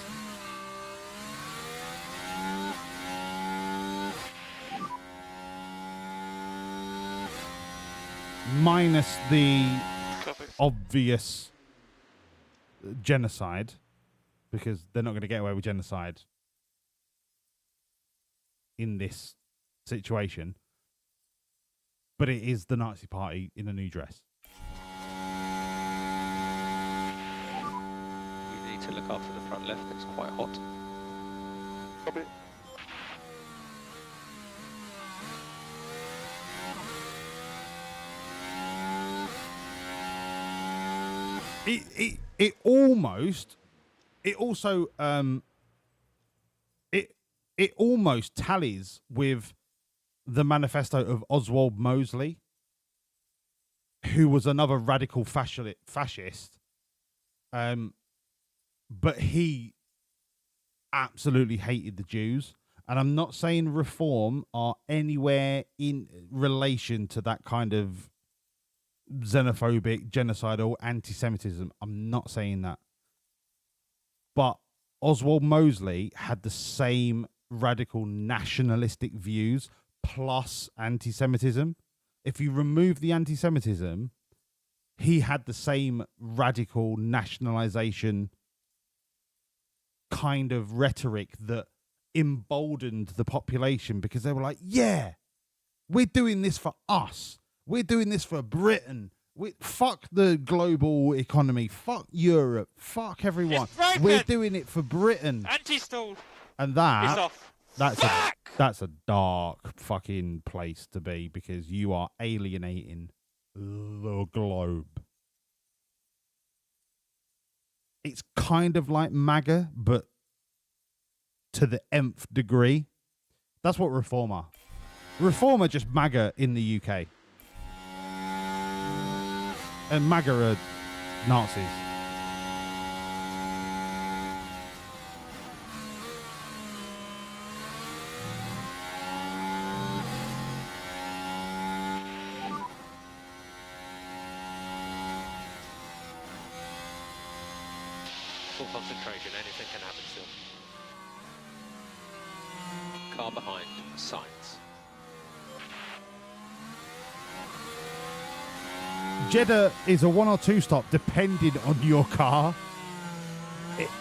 S16: Minus the obvious genocide, because they're not going to get away with genocide in this situation. But it is the Nazi Party in a new dress.
S15: We need to look after the front left, it's quite hot.
S12: Copy.
S16: It almost tallies with the manifesto of Oswald Mosley, who was another radical fascist, but he absolutely hated the Jews. And I'm not saying Reform are anywhere in relation to that kind of xenophobic, genocidal, anti-Semitism. I'm not saying that. But Oswald Mosley had the same radical nationalistic views plus anti-Semitism. If you remove the anti-Semitism, he had the same radical nationalization kind of rhetoric that emboldened the population, because they were like, yeah, we're doing this for us. We're doing this for Britain. Fuck the global economy. Fuck Europe. Fuck everyone. We're doing it for Britain.
S7: Anti-stall.
S16: And
S7: It's off.
S16: that's a dark fucking place to be, because you are alienating the globe. It's kind of like MAGA, but to the nth degree. That's what Reform are. Reform are just MAGA in the UK. And MAGA are Nazis.
S15: Full concentration, anything can happen still. Car behind, signs.
S16: Jeddah is a 1 or 2 stop depending on your car.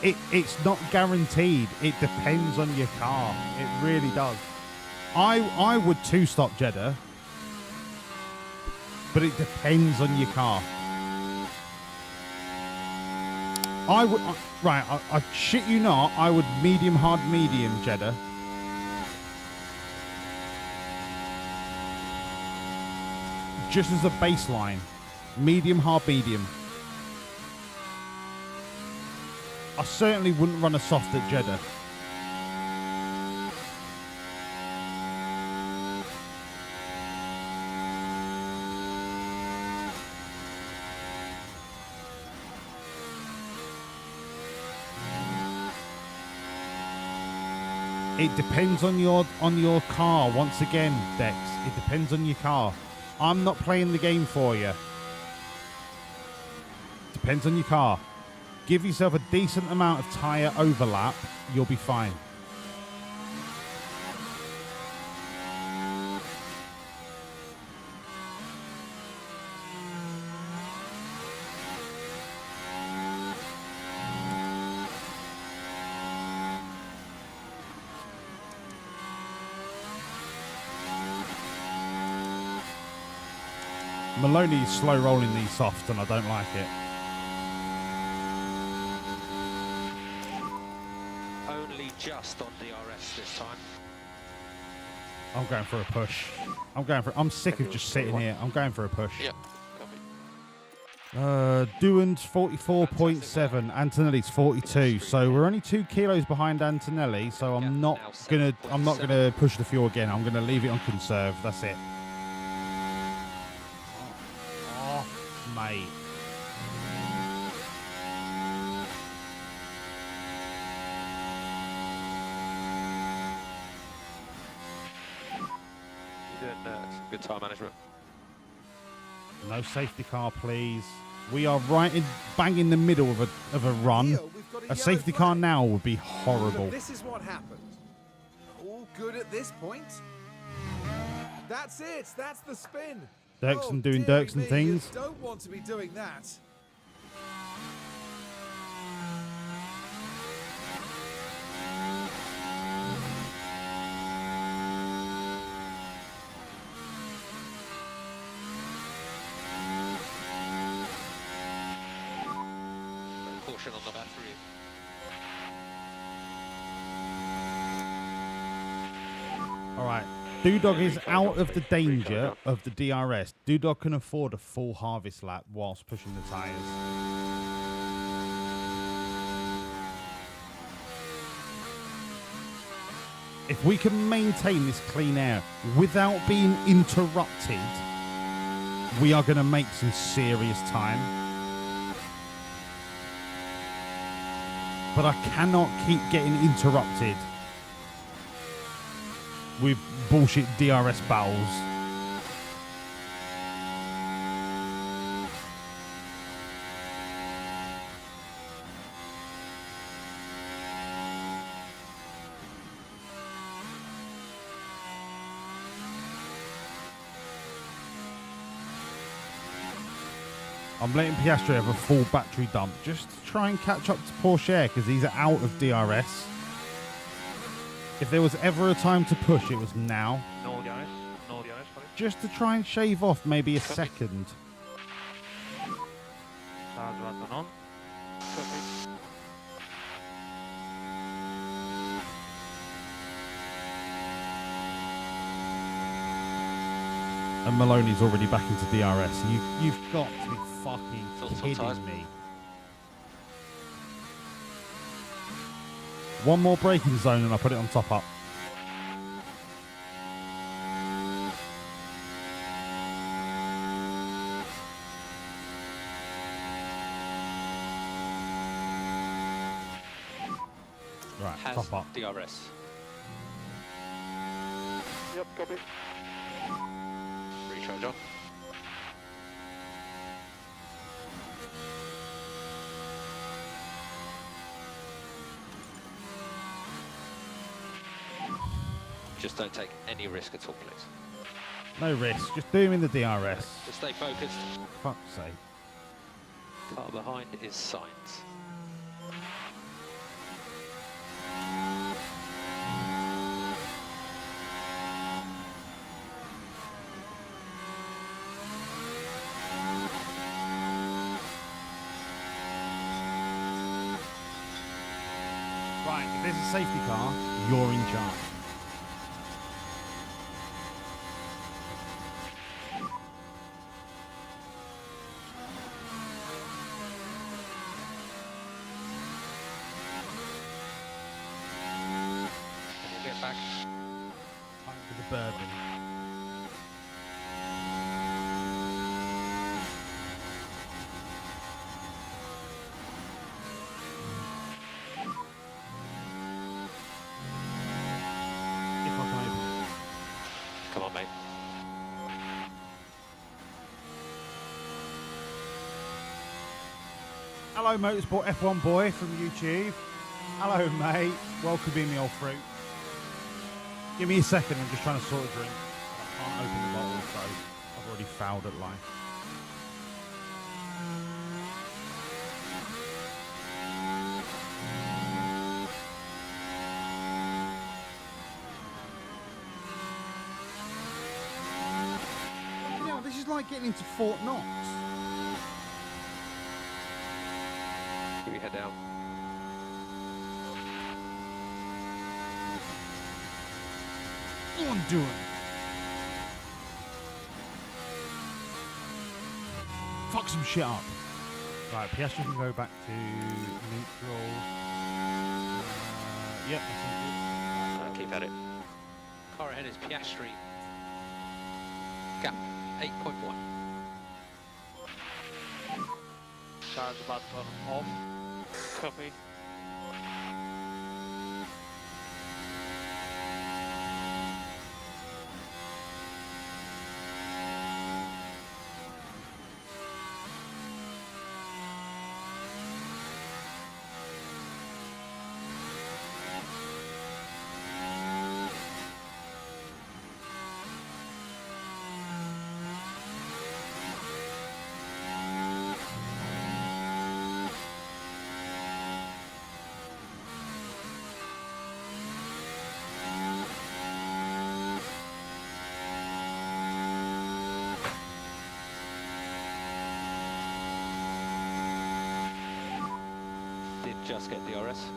S16: It's not guaranteed. It depends on your car. It really does. I would 2 stop Jeddah, but it depends on your car. I would I shit you not, I would medium hard medium Jeddah. Just as a baseline. Medium, hard, medium. I certainly wouldn't run a soft at Jeddah. It depends on your car. Once again, Dex, it depends on your car. I'm not playing the game for you. Depends on your car. Give yourself a decent amount of tyre overlap, you'll be fine. Maloney's slow rolling these softs and I don't like it.
S15: Only just on DRS this time.
S16: I'm going for a push. I'm sick of just sitting here. I'm going for a push.
S15: Yep.
S16: Duan's 44.7, Antonelli's 42. So we're only 2 kilos behind Antonelli. So I'm not gonna push the fuel again. I'm gonna leave it on conserve. That's it. Oh, mate.
S15: You're doing some good time management.
S16: No safety car, please. We are bang in the middle of a run. A safety car now would be horrible.
S10: Look, this is what happened. All good at this point. That's it. That's the spin.
S16: Dirksen doing Dirksen things.
S10: You don't want to be doing that.
S15: Caution on the battery.
S16: All right. Doodog is out of the danger of the DRS. Doodog can afford a full harvest lap whilst pushing the tyres. If we can maintain this clean air without being interrupted, we are going to make some serious time. But I cannot keep getting interrupted with bullshit DRS battles. I'm letting Piastri have a full battery dump just to try and catch up to Porsche because he's out of DRS. If there was ever a time to push, it was now.
S8: No DRS. No DRS for it.
S16: Just to try and shave off maybe a second.
S8: Start button on.
S16: And Maloney's already back into DRS. You've got to be fucking kidding me. One more braking zone and I'll put it on top up. Right,
S15: Has
S16: top up.
S15: DRS.
S8: Yep, copy.
S15: Recharge on. Just don't take any risk at all, please.
S16: No risk, just do him in the DRS.
S15: Just stay focused.
S16: Fuck's sake.
S15: Car behind is Sainz.
S16: Right, if there's a safety car, you're in charge.
S15: We'll get back.
S16: Back to the bourbon.
S15: Come on, mate.
S16: Hello, Motorsport F1 boy from YouTube. Hello, mate. Welcoming me all through. Give me a second. I'm just trying to sort a drink. I can't open the bottle, so I've already fouled at life. Yeah, this is like getting into Fort Knox.
S15: Keep your head down.
S16: What I'm doing? Fuck some shit up. Right, Piastri can go back to neutral. Yep, that's all good.
S15: Keep at it. Car ahead is Piastri. Gap 8.1.
S8: Charge button off. Copy.
S15: Did just get DRS.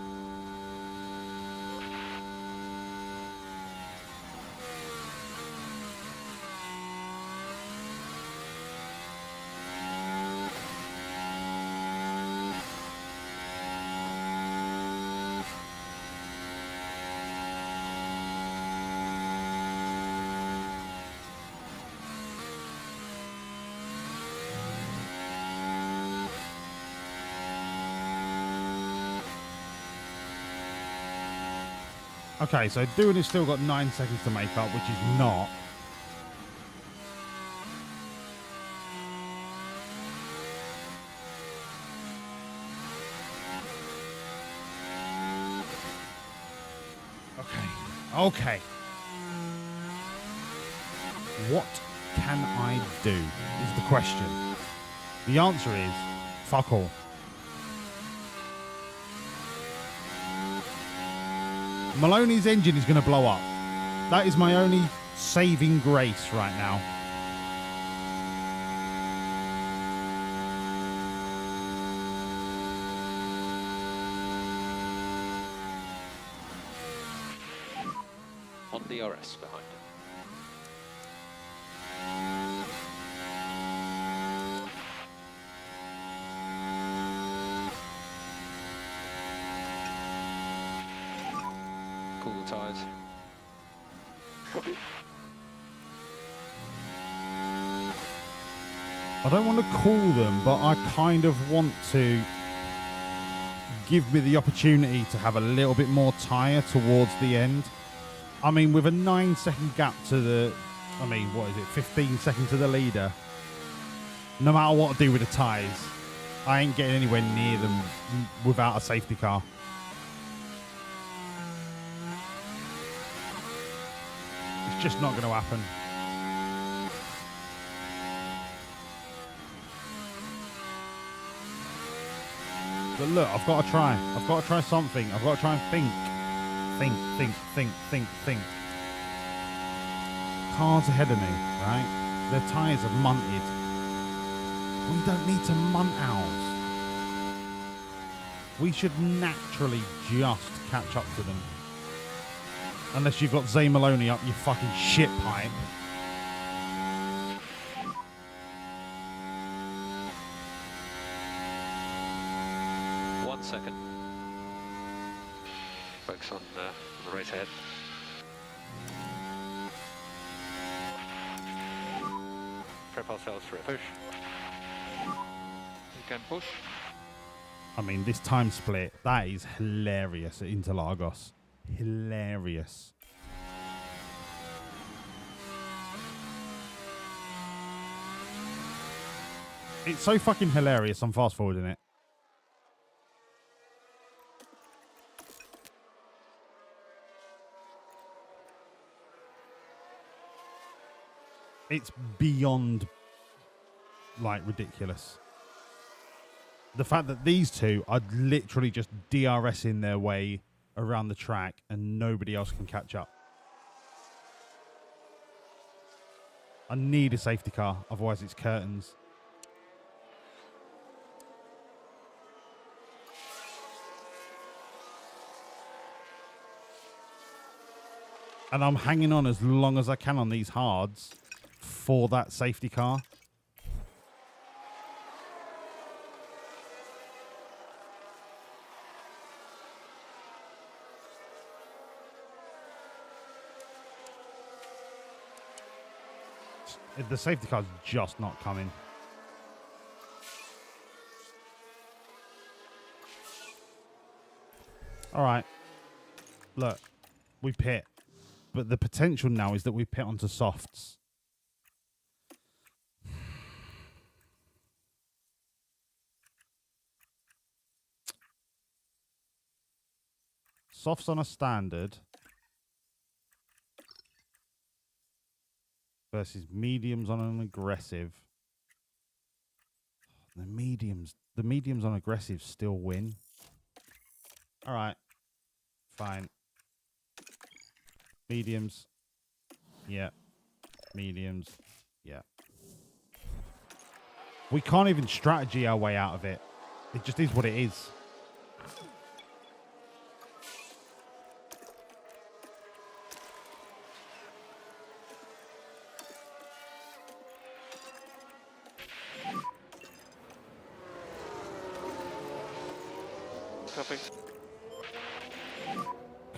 S16: Okay, so Doodog has still got 9 seconds to make up, which is not. Okay. What can I do is the question. The answer is fuck all. Maloney's engine is going to blow up. That is my only saving grace right now.
S15: On DRS behind him. Cool the tyres.
S16: I don't want to call them, but I kind of want to give me the opportunity to have a little bit more tyre towards the end. I mean, with a 9-second gap to the, I mean, what is it, 15 seconds to the leader. No matter what I do with the tyres, I ain't getting anywhere near them without a safety car. It's just not going to happen. But look, I've got to try. I've got to try something. I've got to try and think. Think. Cars ahead of me, right? Their tyres are munted. We don't need to munt ours. We should naturally just catch up to them. Unless you've got Zay Maloney up your fucking shit pipe.
S15: Second. Focus on the race ahead. Prep ourselves for a push.
S12: You can push.
S16: I mean, this time split, that is hilarious at Interlagos. Hilarious. It's so fucking hilarious, I'm fast forwarding it. It's beyond, like, ridiculous. The fact that these two are literally just DRSing their way around the track and nobody else can catch up. I need a safety car, otherwise it's curtains. And I'm hanging on as long as I can on these hards for that safety car. The safety car's just not coming. All right. Look, we pit. But the potential now is that we pit onto softs. Softs on a standard versus mediums on an aggressive. The mediums on aggressive still win. All right, fine. Mediums, yeah. Mediums, yeah. We can't even strategy our way out of it. It just is what it is.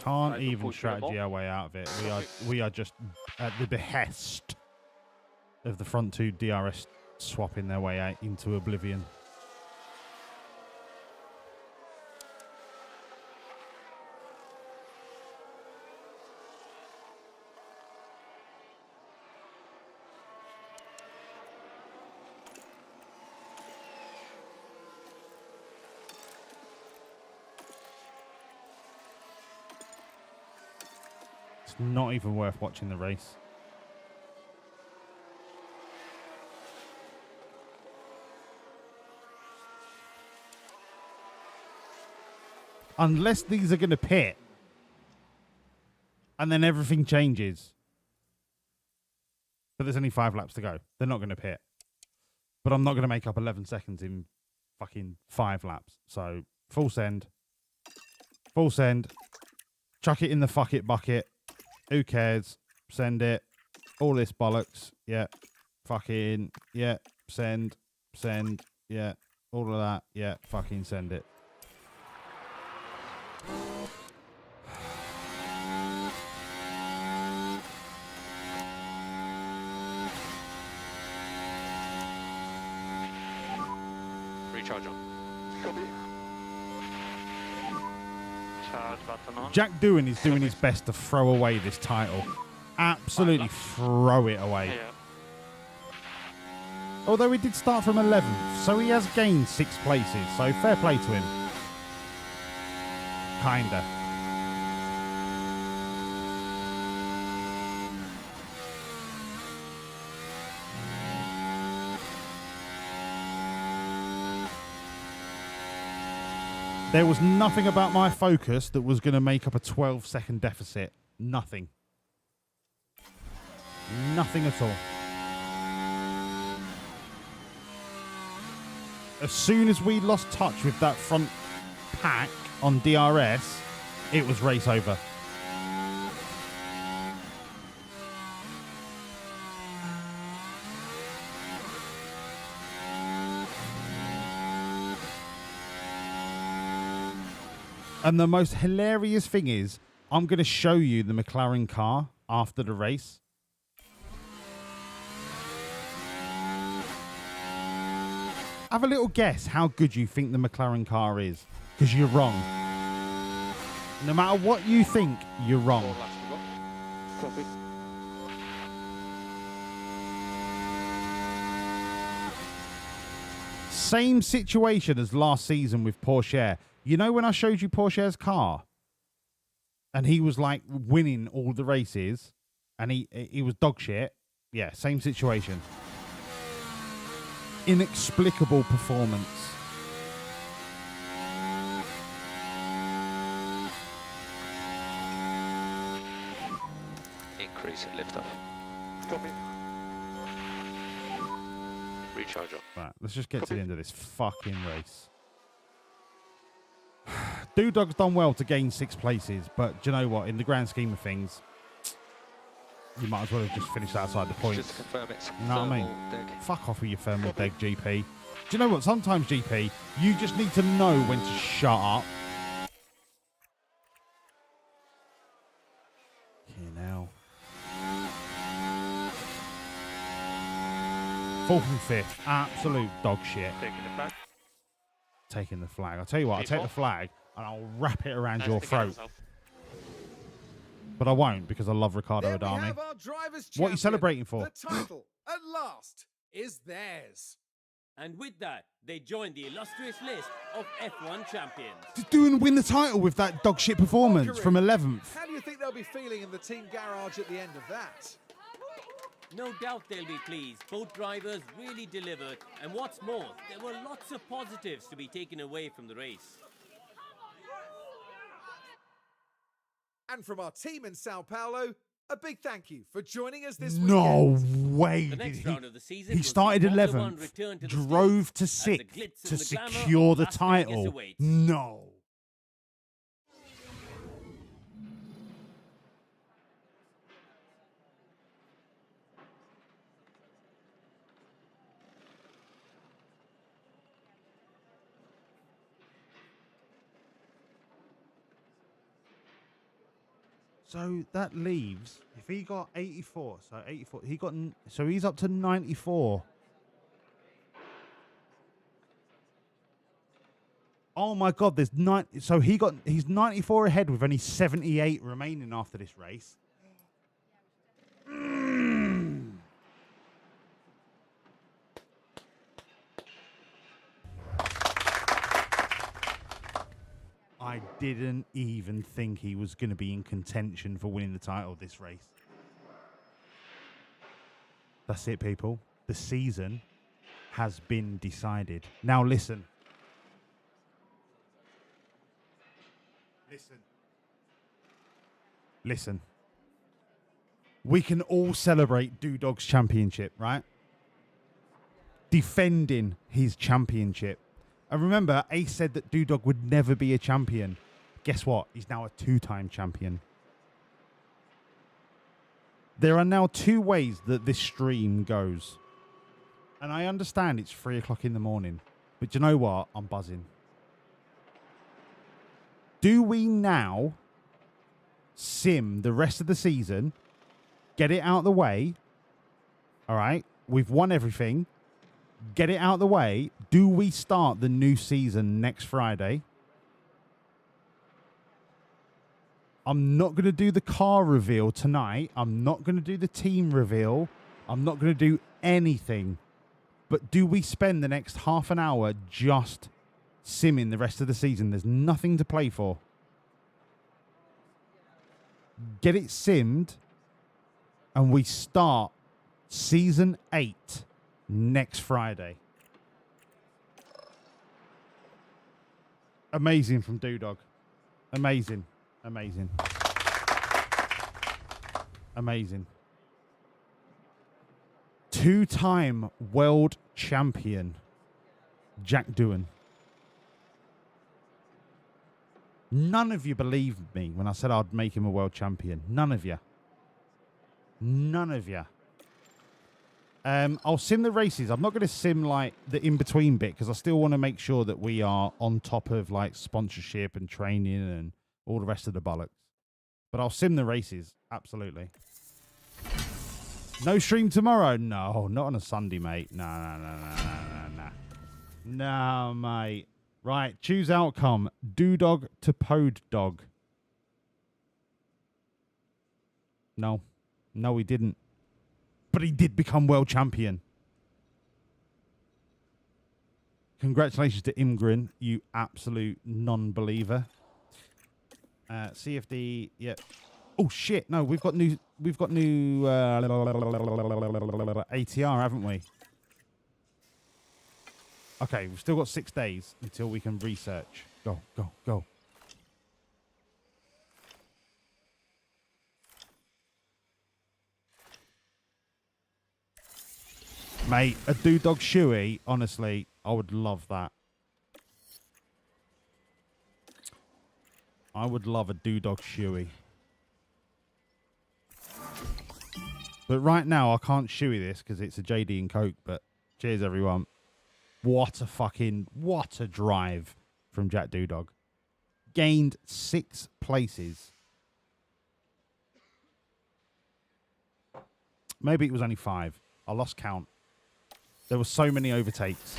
S16: Can't even strategy our way out of it. We are just at the behest of the front two DRS swapping their way out into oblivion. It's not even worth watching the race. Unless these are going to pit. And then everything changes. But there's only 5 laps to go. They're not going to pit. But I'm not going to make up 11 seconds in fucking 5 laps. So, full send. Full send. Chuck it in the fuck it bucket. Who cares? Send it. All this bollocks. Yeah. Fucking. Yeah. Send. Send. Yeah. All of that. Yeah. Fucking send it.
S12: Recharge on.
S8: Charge button on.
S16: Jack Doohan is doing his best to throw away this title. Absolutely throw it away.
S8: Yeah.
S16: Although he did start from 11th, so he has gained 6 places. So fair play to him. Kinda. There was nothing about my focus that was going to make up a 12-second deficit. Nothing. Nothing at all. As soon as we lost touch with that front pack on DRS, it was race over. And the most hilarious thing is, I'm going to show you the McLaren car after the race. Have a little guess how good you think the McLaren car is. Because you're wrong. No matter what you think, you're wrong. Same situation as last season with Porsche. You know when I showed you Porsche's car? And he was like winning all the races. And he was dog shit. Yeah, same situation. Inexplicable performance.
S12: Increase at liftoff. Copy. Recharge on.
S16: Right, let's just get to the end of this fucking race. Doodog's done well to gain 6 places, but do you know what? In the grand scheme of things, you might as well have just finished outside the points.
S12: Just to confirm it's
S16: You know what I mean?
S12: deg.
S16: Fuck off with your thermal deg, GP. Do you know what? Sometimes, GP, you just need to know when to shut up. Here now. 4th and 5th. Absolute dog shit.
S8: Taking the flag.
S16: Taking the flag. I'll tell you what, I'll take the flag and I'll wrap it around your throat. But I won't because I love Ricardo
S10: There we
S16: Adami.
S10: have our drivers'
S16: What are you
S10: champion.
S16: celebrating for?
S10: The title, at last, is theirs.
S11: And with that, they join the illustrious list of F1 champions.
S16: Just doing win the title with that dog shit performance from 11th.
S10: How do you think they'll be feeling in the team garage at the end of that?
S11: No doubt they'll be pleased. Both drivers really delivered. And what's more, there were lots of positives to be taken away from the race.
S10: And from our team in Sao Paulo, a big thank you for joining us this
S16: No
S10: weekend.
S16: way.
S11: The next
S16: did
S11: round of the season
S16: he
S11: was
S16: started
S11: the Formula One
S16: 11th,
S11: return to the
S16: drove to
S11: stage,
S16: 6th
S11: and the glitz
S16: to
S11: and the glamour
S16: secure
S11: of
S16: the
S11: Las Vegas
S16: title.
S11: awaits.
S16: No. So that leaves, if he got 84, so 84, so he's up to 94. Oh my God, there's so he's 94 ahead with only 78 remaining after this race. I didn't even think he was going to be in contention for winning the title this race. That's it, people. The season has been decided. Now listen. Listen. We can all celebrate Doodog's championship, right? Defending his championship. And remember, Ace said that Doodog would never be a champion. Guess what? He's now a 2-time champion. There are now 2 ways that this stream goes. And I understand it's 3 o'clock in the morning. But you know what? I'm buzzing. Do we now sim the rest of the season, get it out of the way? All right? We've won everything. Get it out of the way. Do we start the new season next Friday? I'm not going to do the car reveal tonight. I'm not going to do the team reveal. I'm not going to do anything. But do we spend the next half an hour just simming the rest of the season? There's nothing to play for. Get it simmed. And we start season 8 next Friday. Amazing from Doodog. Amazing. Amazing. Amazing. 2-time world champion, Jack Doohan. None of you believed me when I said I'd make him a world champion. None of you. None of you. I'll sim the races. I'm not going to sim like the in-between bit because I still want to make sure that we are on top of like sponsorship and training and all the rest of the bollocks. But I'll sim the races. Absolutely. No stream tomorrow? No, not on a Sunday, mate. No. No, mate. Right, choose outcome. Doodog to Pod Dog. No. No, he didn't. But he did become world champion. Congratulations to Imgrin, you absolute non-believer. CFD, yeah. Oh shit! No, we've got new ATR, haven't we? Okay, we've still got 6 days until we can research. Go, go, go. Mate, a Doodog shoey, honestly, I would love that. I would love a Doodog shoey. But right now, I can't shoey this because it's a JD and Coke, but cheers, everyone. What a drive from Jack Doodog. Gained 6 places. Maybe it was only 5. I lost count. There were so many overtakes.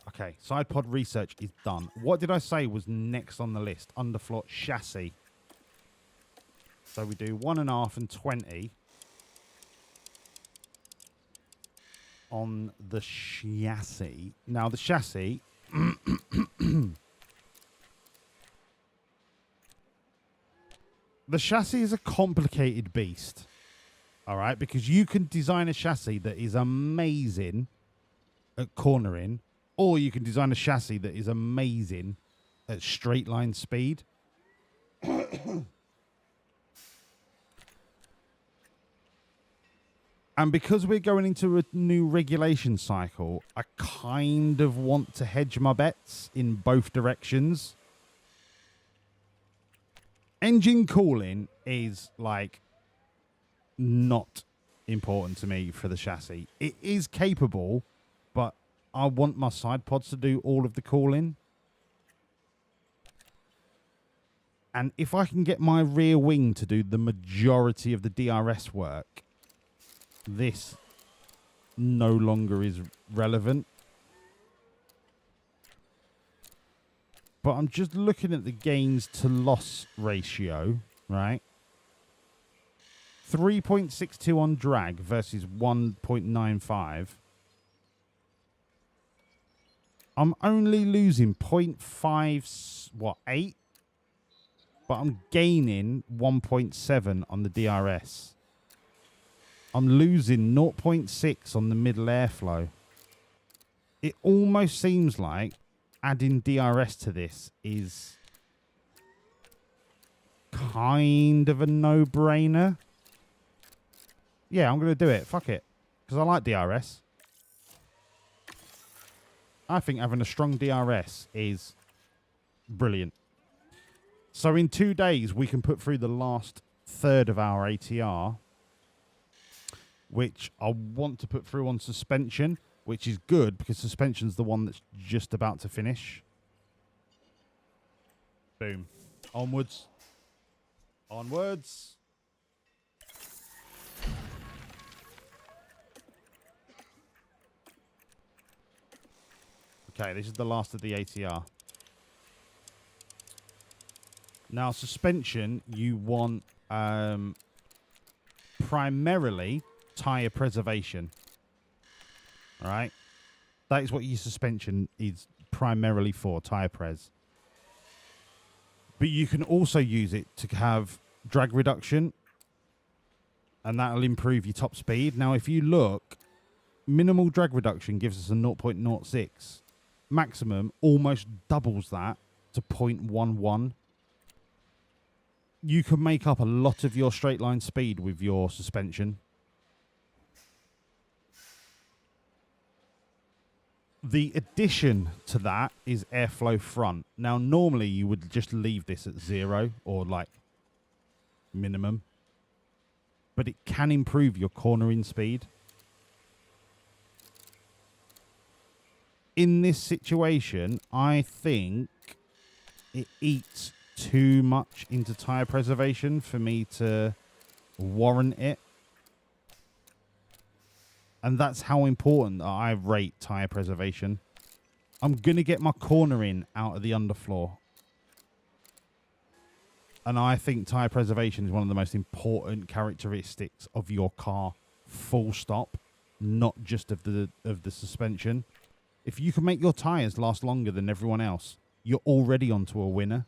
S16: Okay, side pod research is done. What did I say was next on the list? Underfloor chassis. So we do 1.5 and 20 on the chassis. Now the chassis the chassis is a complicated beast. All right, because you can design a chassis that is amazing at cornering, or you can design a chassis that is amazing at straight line speed. And because we're going into a new regulation cycle, I kind of want to hedge my bets in both directions. Engine cooling is like not important to me for the chassis. It is capable, but I want my side pods to do all of the cooling. And if I can get my rear wing to do the majority of the DRS work, this no longer is relevant. But I'm just looking at the gains to loss ratio, right? 3.62 on drag versus 1.95. I'm only losing 0.8, but I'm gaining 1.7 on the DRS. I'm losing 0.6 on the middle airflow. It almost seems like adding DRS to this is kind of a no-brainer. Yeah, I'm going to do it. Fuck it. Because I like DRS. I think having a strong DRS is brilliant. So in 2 days, we can put through the last third of our ATR, which I want to put through on suspension, which is good because suspension's the one that's just about to finish. Boom. Onwards. Onwards. Okay, this is the last of the ATR. Now, suspension, you want primarily tyre preservation. All right? That is what your suspension is primarily for, tyre pres. But you can also use it to have drag reduction, and that'll improve your top speed. Now, if you look, minimal drag reduction gives us a 0.06. Maximum almost doubles that to 0.11. You can make up a lot of your straight line speed with your suspension. The addition to that is airflow front. Now, normally you would just leave this at 0 or like minimum, but it can improve your cornering speed. In this situation, I think it eats too much into tyre preservation for me to warrant it. And that's how important I rate tyre preservation. I'm going to get my cornering out of the underfloor. And I think tyre preservation is one of the most important characteristics of your car, full stop, not just of the suspension. If you can make your tyres last longer than everyone else, you're already onto a winner.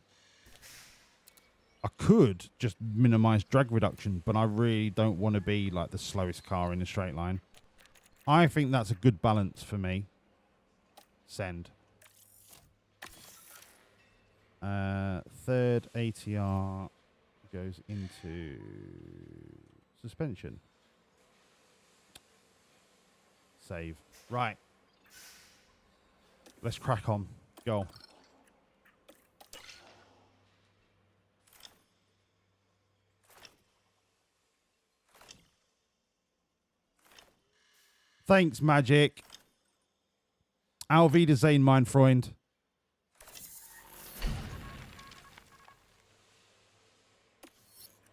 S16: I could just minimize drag reduction, but I really don't want to be like the slowest car in a straight line. I think that's a good balance for me. Send. Third ATR goes into suspension. Save. Right. Let's crack on. Go. Thanks, Magic. Auf Wiedersehen, mein Freund.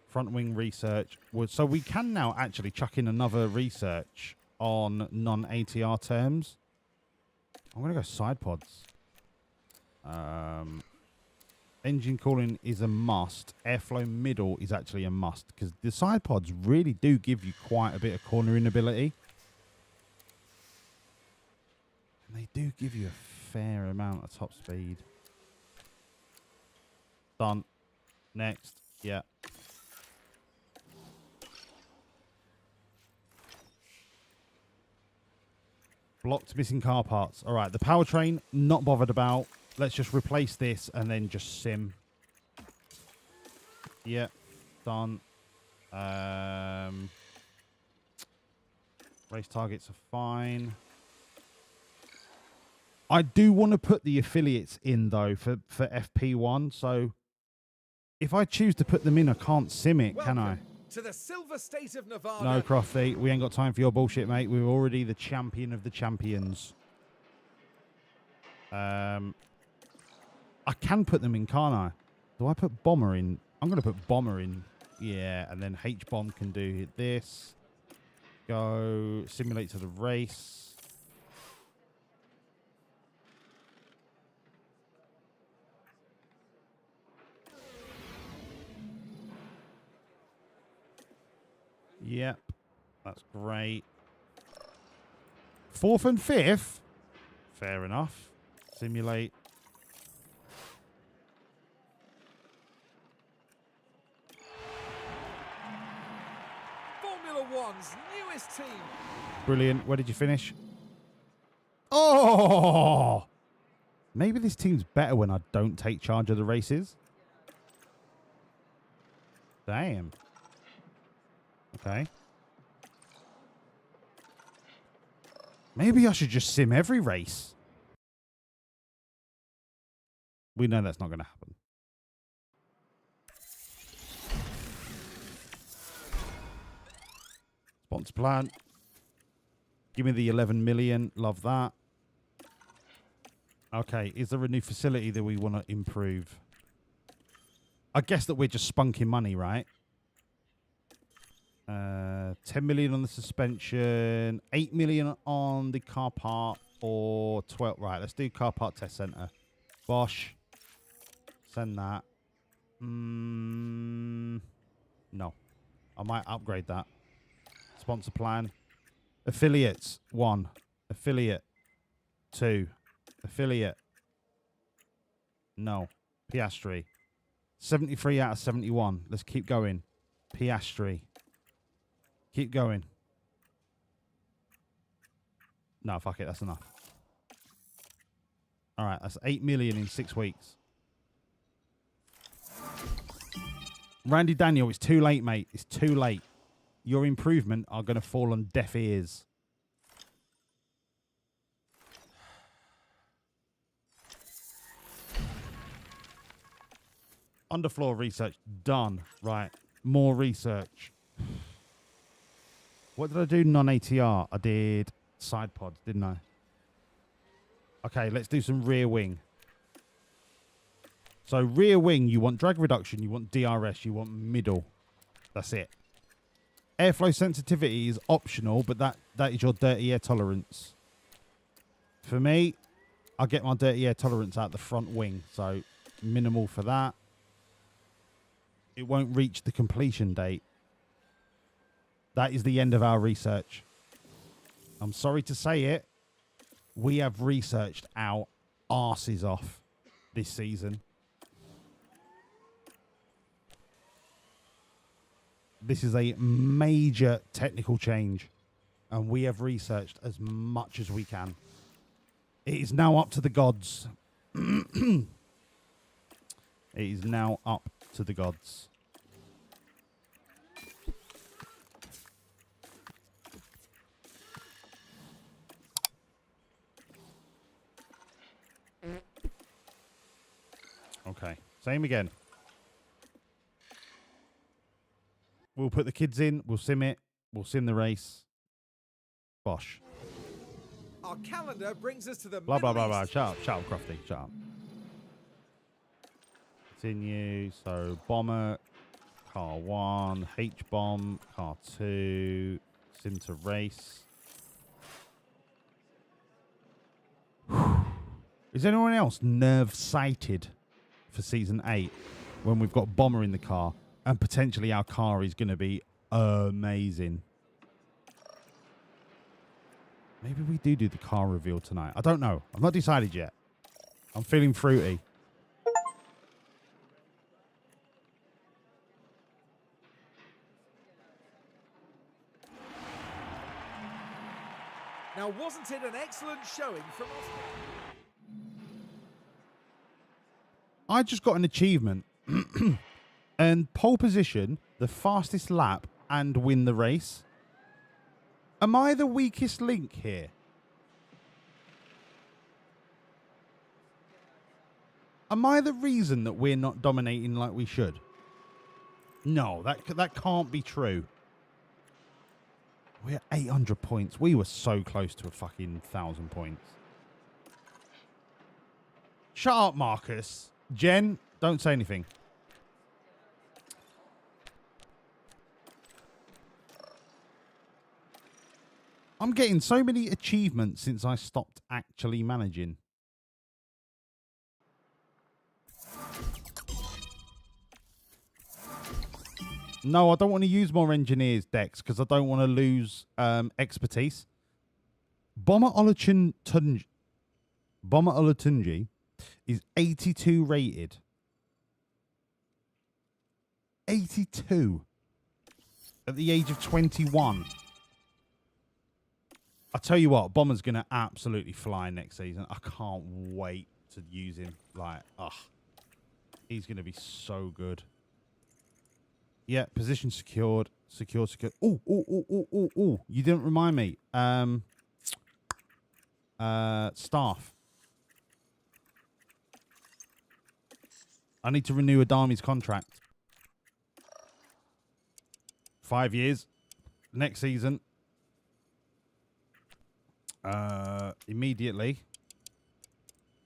S16: Front wing research. So we can now actually chuck in another research on non-ATR terms. I'm going to go side pods. Engine cooling is a must. Airflow middle is actually a must because the side pods really do give you quite a bit of cornering ability. And they do give you a fair amount of top speed. Done. Next. Yeah. Blocked missing car parts. All right, the powertrain, not bothered about. Let's just replace this and then just sim. Yeah, done. Race targets are fine. I do want to put the affiliates in, though, for FP1. So if I choose to put them in, I can't sim it, can I?
S10: To the silver state of Nevada.
S16: No, Crofty, we ain't got time for your bullshit, mate. We're already the champion of the champions. I can put them in, can't I? Do I put Bomber in? I'm going to put Bomber in. Yeah, and then H-Bomb can do this. Go simulate to the race. Yep, that's great. 4th and 5th? Fair enough. Simulate.
S10: Formula One's newest team.
S16: Brilliant. Where did you finish? Oh! Maybe this team's better when I don't take charge of the races. Damn. Okay. Maybe I should just sim every race. We know that's not going to happen. Sponsor plan. Give me the 11 million. Love that. Okay, is there a new facility that we want to improve? I guess that we're just spunking money, right? 10 million on the suspension, 8 million on the car part, or 12. Right, let's do car part test center. Bosh. Send that. No. I might upgrade that. Sponsor plan. Affiliates. 1. Affiliate. 2. Affiliate. No. Piastri. 73 out of 71. Let's keep going. Piastri. Keep going. No, fuck it. That's enough. All right. That's 8 million in 6 weeks. Randy Daniel, it's too late, mate. It's too late. Your improvement are going to fall on deaf ears. Underfloor research done. Right. More research. What did I do? Non-ATR. I did side pods, didn't I? Okay, let's do some rear wing. So rear wing, you want drag reduction, you want DRS, you want middle. That's it. Airflow sensitivity is optional, but that is your dirty air tolerance. For me, I get my dirty air tolerance out the front wing, so minimal for that. It won't reach the completion date. That is the end of our research. I'm sorry to say it. We have researched our arses off this season. This is a major technical change, and we have researched as much as we can. It is now up to the gods. It is now up to the gods. Okay, same again. We'll put the kids in, we'll sim it, we'll sim the race. Bosh.
S10: Our calendar brings us to the
S16: Blah, blah,
S10: Middle
S16: blah, blah.
S10: East.
S16: Shut up, Crofty, shut up. Continue, so bomber, car 1, H-bomb, car 2, sim to race. Is anyone else nerve-sighted for Season 8 when we've got Bomber in the car and potentially our car is going to be amazing? Maybe we do the car reveal tonight. I don't know. I've not decided yet. I'm feeling fruity.
S10: Now, wasn't it an excellent showing from us?
S16: I just got an achievement and pole position, the fastest lap, and win the race. Am I the weakest link here? Am I the reason that we're not dominating like we should? No, that can't be true. We're 800 points. We were so close to a fucking 1,000 points. Shut up, Marcus. Jen, don't say anything. I'm getting so many achievements since I stopped actually managing. No, I don't want to use more engineers, Dex, because I don't want to lose expertise. Bomber Olatunji is 82 rated. 82 at the age of 21. I tell you what, Bomber's going to absolutely fly next season. I can't wait to use him. Like, he's going to be so good. Yeah, position secured. Secured. Oh. You didn't remind me. Staff. I need to renew Adami's contract. 5 years. Next season. Immediately.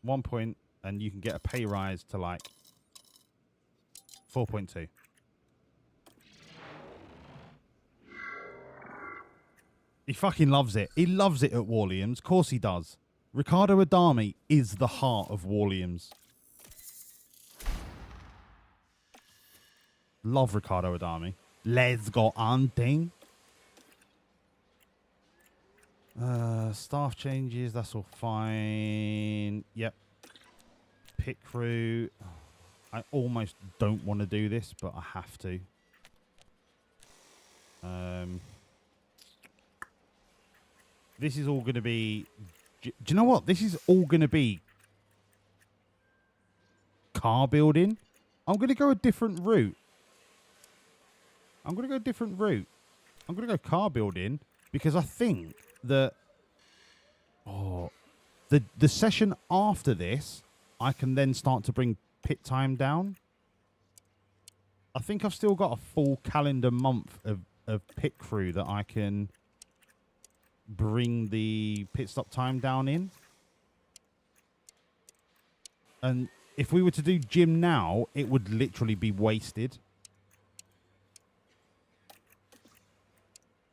S16: 1 point, and you can get a pay rise to like 4.2. He fucking loves it. He loves it at Wawlliamz. Of course he does. Ricardo Adami is the heart of Wawlliamz. Love Ricardo Adami. Let's go hunting. Staff changes. That's all fine. Yep. Pit crew. I almost don't want to do this, but I have to. This is all going to be... Do you know what? This is all going to be car building. I'm going to go a different route. I'm going to go car building because I think that... The session after this, I can then start to bring pit time down. I think I've still got a full calendar month of pit crew that I can bring the pit stop time down in. And if we were to do gym now, it would literally be wasted.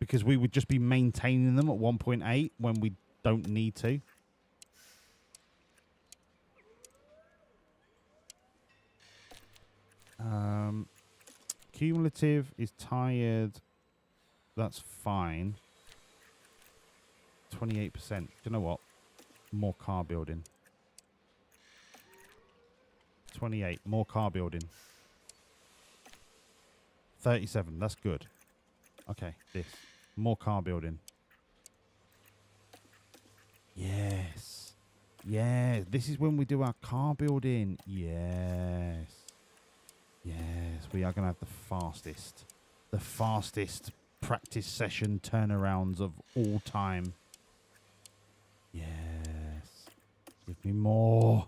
S16: Because we would just be maintaining them at 1.8 when we don't need to. Cumulative is tired. That's fine. 28%. Do you know what? More car building. 28. More car building. 37. That's good. Okay, this. More car building. Yes. Yeah, this is when we do our car building. Yes. Yes, we are going to have the fastest practice session turnarounds of all time. Yes. Give me more.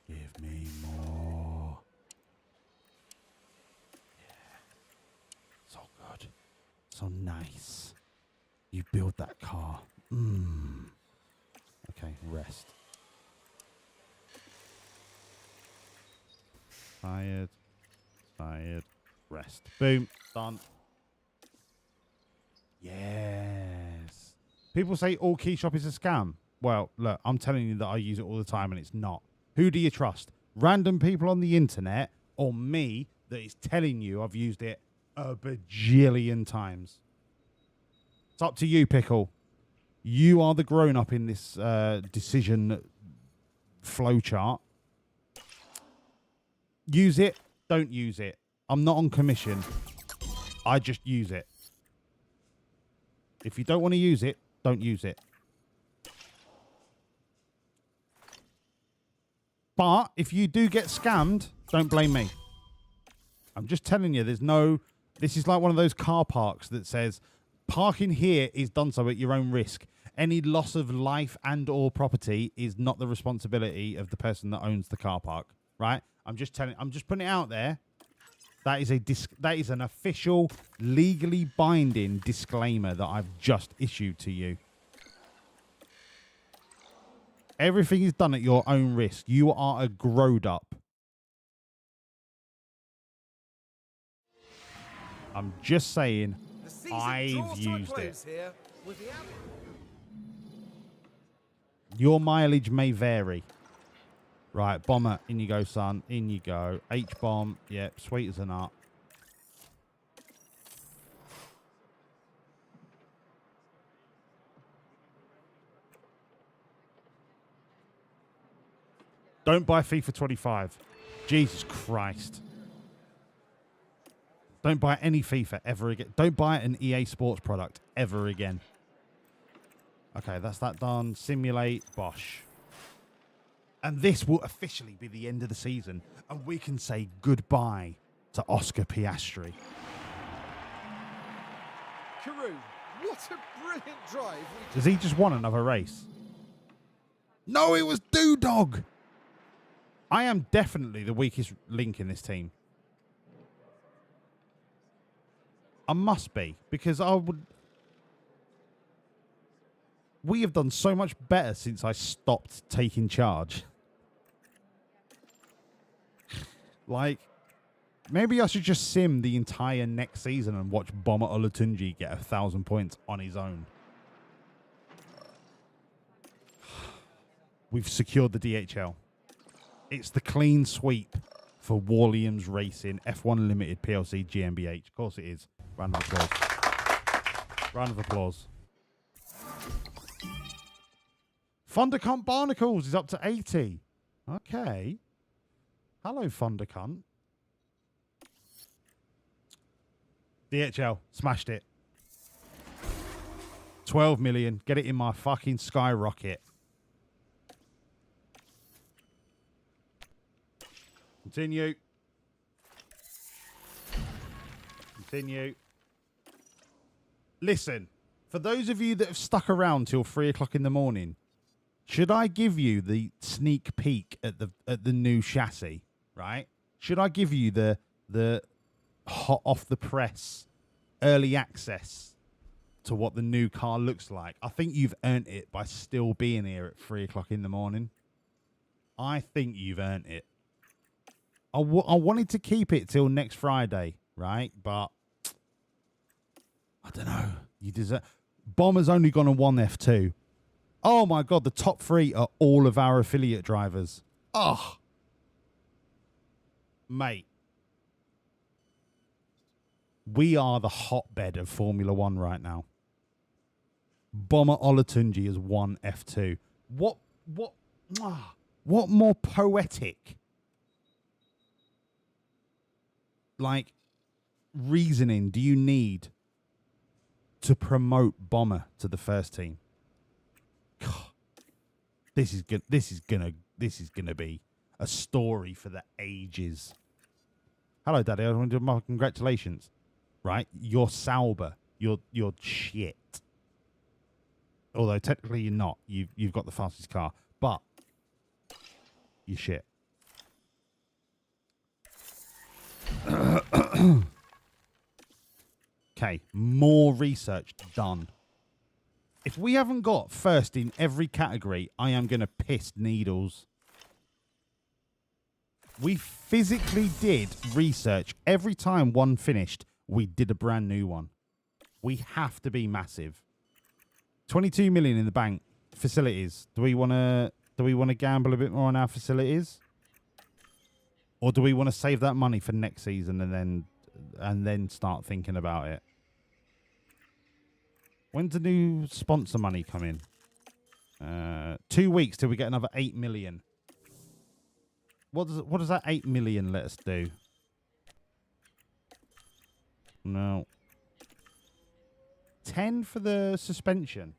S16: Give me more. Yeah. So good. So nice. You build that car. Okay, rest. Tired. Tired. Rest. Boom. Done. Yes. People say all key shop is a scam. Well, look, I'm telling you that I use it all the time and it's not. Who do you trust? Random people on the internet or me that is telling you I've used it a bajillion times? It's up to you, Pickle. You are the grown-up in this decision flowchart. Use it, don't use it. I'm not on commission. I just use it. If you don't want to use it, don't use it. But if you do get scammed, don't blame me. I'm just telling you, there's no... This is like one of those car parks that says, parking here is done so at your own risk. Any loss of life and or property is not the responsibility of the person that owns the car park, right? I'm just putting it out there. That is an official, legally binding disclaimer that I've just issued to you. Everything is done at your own risk. You are a growed up. I'm just saying, I've used it. Your mileage may vary. Right, bomber, in you go, son. In you go. H-bomb, yep, sweet as a nut. Don't buy FIFA 25. Jesus Christ. Don't buy any FIFA ever again. Don't buy an EA Sports product ever again. Okay, that's that done. Simulate, bosh. And this will officially be the end of the season. And we can say goodbye to Oscar Piastri.
S10: Karoo, what a brilliant drive.
S16: Has he just won another race? No, it was Doodog. I am definitely the weakest link in this team. I must be, because I would... We have done so much better since I stopped taking charge. Like, maybe I should just sim the entire next season and watch Bomber Olatunji get 1,000 points on his own. We've secured the DHL. It's the clean sweep for Wawlliamz Racing, F1 Limited, PLC, GmbH. Of course it is. Round of applause. Round of applause. Thundercunt Barnacles is up to 80. Okay. Hello, Thundercunt. DHL. Smashed it. 12 million. Get it in my fucking skyrocket. Continue. Continue. Listen, for those of you that have stuck around till 3 o'clock in the morning, should I give you the sneak peek at the new chassis, right? Should I give you the hot off the press early access to what the new car looks like? I think you've earned it by still being here at 3 o'clock in the morning. I think you've earned it. I wanted to keep it till next Friday, right? But I don't know. You deserve. Bomber's only gone on one F2. Oh my God, the top 3 are all of our affiliate drivers. Oh, mate. We are the hotbed of Formula One right now. Bomber Olatunji has won F2. What more poetic, like, reasoning do you need to promote Bomber to the first team? God, this is gonna be a story for the ages. Hello, Daddy. I want to do my congratulations. Right, you're Sauber. You're shit. Although technically you're not. You've got the fastest car, but you're shit. Okay, more research done. If we haven't got first in every category, I am going to piss needles. We physically did research. Every time one finished, we did a brand new one. We have to be massive. 22 million in the bank. Facilities. Do we want to gamble a bit more on our facilities? Or do we want to save that money for next season and then start thinking about it? When's the new sponsor money come in? 2 weeks till we get another 8 million. What does that 8 million let us do? No. 10 for the suspension.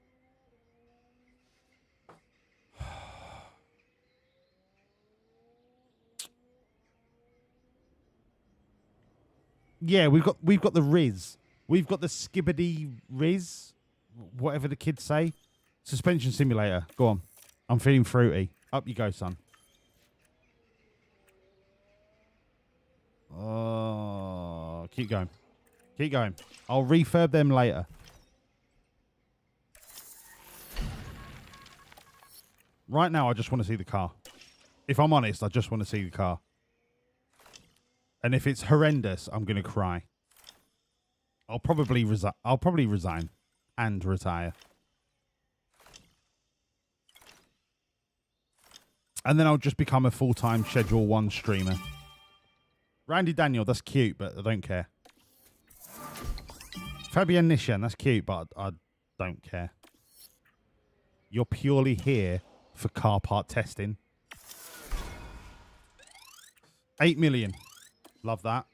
S16: Yeah, we've got the Riz. We've got the Skibbity Riz, whatever the kids say. Suspension simulator. Go on. I'm feeling fruity. Up you go, son. Oh, keep going. Keep going. I'll refurb them later. Right now, I just want to see the car. If I'm honest, I just want to see the car. And if it's horrendous, I'm going to cry. I'll probably resign and retire. And then I'll just become a full-time Schedule 1 streamer. Randy Daniel, that's cute, but I don't care. Fabian Nishan, that's cute, but I don't care. You're purely here for car part testing. 8 million. Love that.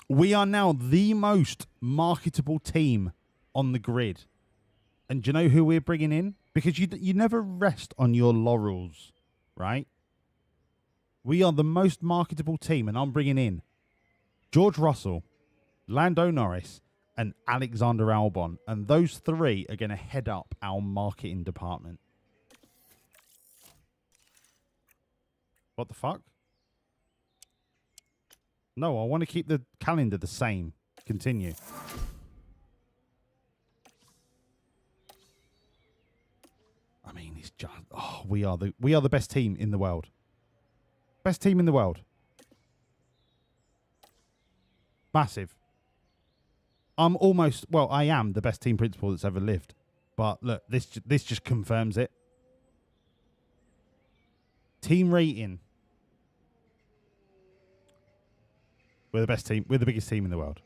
S16: We are now the most marketable team on the grid. And do you know who we're bringing in? Because you never rest on your laurels, right? We are the most marketable team, and I'm bringing in George Russell, Lando Norris, and Alexander Albon. And those three are going to head up our marketing department. What the fuck? No, I want to keep the calendar the same. Continue. I mean, it's just we are the best team in the world. Best team in the world. Massive. I am the best team principal that's ever lived. But look, this just confirms it. Team rating. We're the best team. We're the biggest team in the world.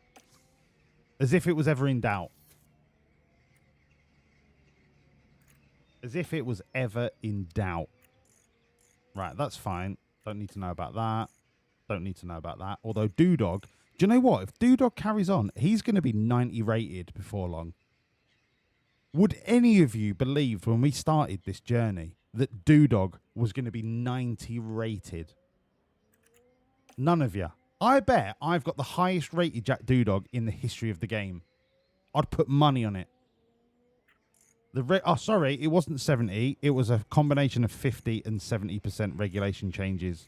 S16: As if it was ever in doubt. As if it was ever in doubt. Right, that's fine. Don't need to know about that. Don't need to know about that. Although Doodog, do you know what? If Doodog carries on, he's going to be 90 rated before long. Would any of you believe when we started this journey that Doodog was going to be 90 rated? None of you. I bet I've got the highest rated Jack Doodog in the history of the game. I'd put money on it. Sorry, it wasn't 70. It was a combination of 50 and 70% regulation changes.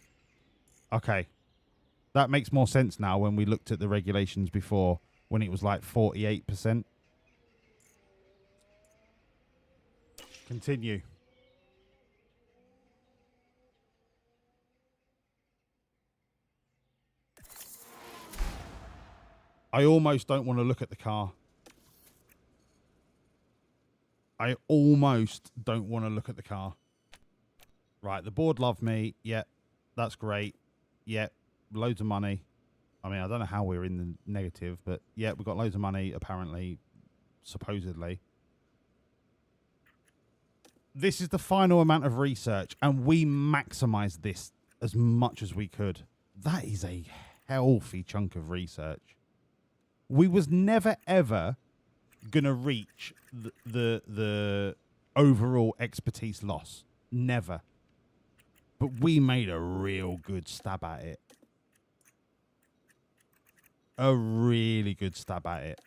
S16: Okay. That makes more sense now when we looked at the regulations before, when it was like 48%. Continue. I almost don't want to look at the car. I almost don't want to look at the car. Right, the board love me. Yeah, that's great. Yeah, loads of money. I mean, I don't know how we're in the negative, but yeah, we've got loads of money, apparently, supposedly. This is the final amount of research, and we maximized this as much as we could. That is a healthy chunk of research. We was never, ever going to reach the overall expertise loss. Never. But we made a real good stab at it. A really good stab at it.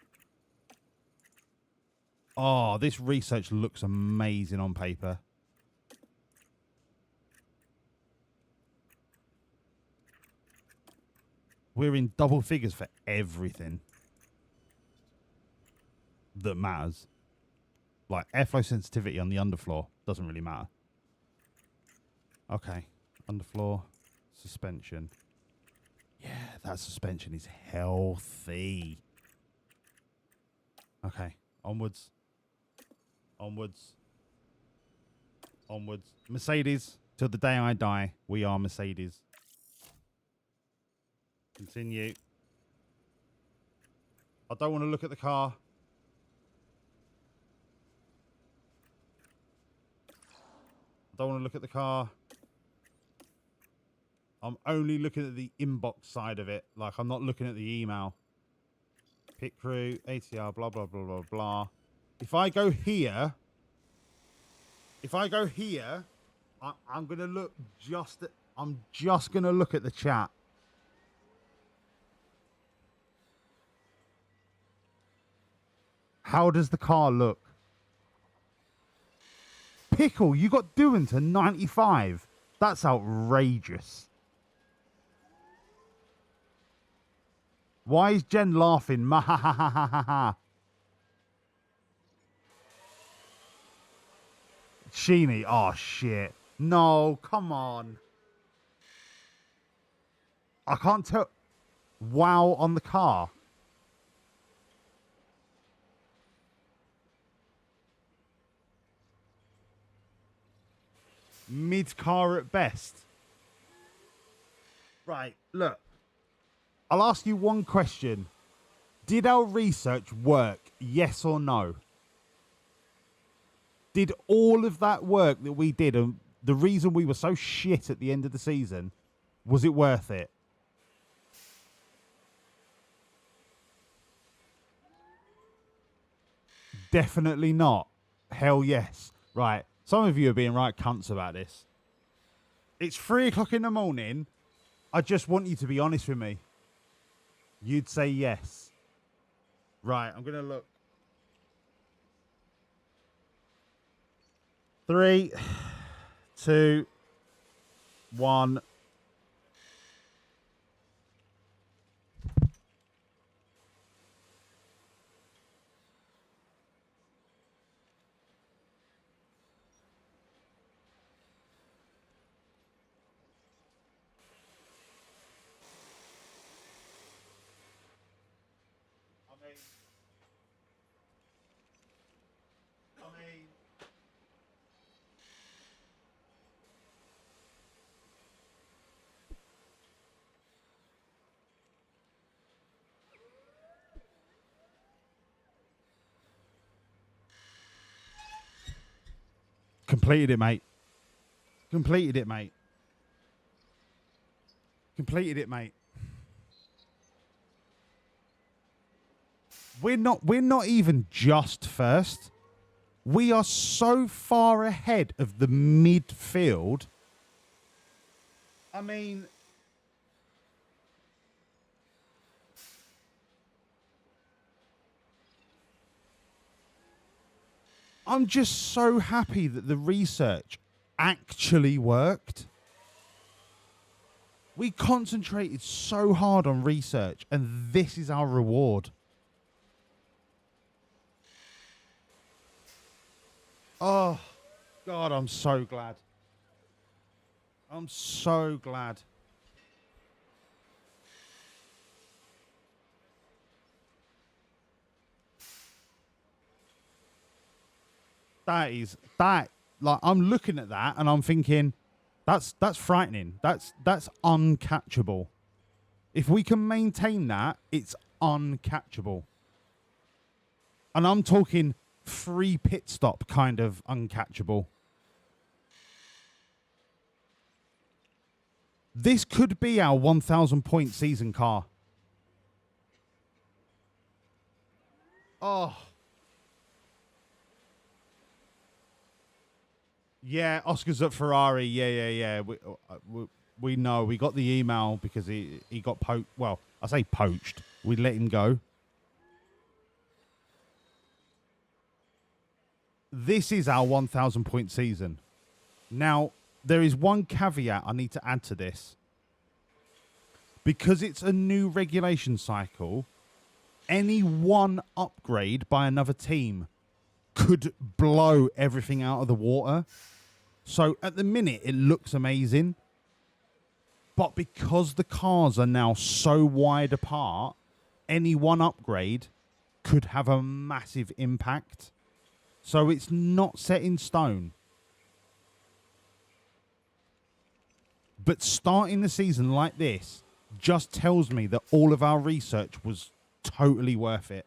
S16: Oh, this research looks amazing on paper. We're in double figures for everything that matters. Like airflow sensitivity on the underfloor doesn't really matter. Okay, underfloor suspension. Yeah, that suspension is healthy. Okay, onwards. Onwards. Onwards. Mercedes, till the day I die, we are Mercedes. Continue. I don't want to look at the car. I don't want to look at the car. I'm only looking at the inbox side of it. Like, I'm not looking at the email. Pit crew, ATR, blah, blah, blah, blah, blah. If I go here, I'm going to look I'm just going to look at the chat. How does the car look? Pickle, you got doing to 95. That's outrageous. Why is Jen laughing? Mahahahaha. Sheeny, oh shit. No, come on. I can't tell. Wow on the car. Mid-car at best. Right, look. I'll ask you one question. Did our research work? Yes or no? Did all of that work that we did, and the reason we were so shit at the end of the season, was it worth it? Definitely not. Hell yes. Right. Some of you are being right cunts about this. It's 3 o'clock in the morning. I just want you to be honest with me. You'd say yes. Right, I'm going to look. 3, 2, 1. Completed it, mate. Completed it, mate. Completed it, mate. We're not even just first. We are so far ahead of the midfield. I mean, I'm just so happy that the research actually worked. We concentrated so hard on research, and this is our reward. Oh, God, I'm so glad. I'm so glad. That like I'm looking at that and I'm thinking that's frightening. That's uncatchable. If we can maintain that, it's uncatchable. And I'm talking free pit stop kind of uncatchable. This could be our 1,000 point season car. Oh. Yeah, Oscar's at Ferrari. Yeah. We know. We got the email because he got poached. Well, I say poached. We let him go. This is our 1,000 point season. Now, there is one caveat I need to add to this. Because it's a new regulation cycle, any one upgrade by another team could blow everything out of the water. So at the minute, it looks amazing. But because the cars are now so wide apart, any one upgrade could have a massive impact. So it's not set in stone. But starting the season like this just tells me that all of our research was totally worth it.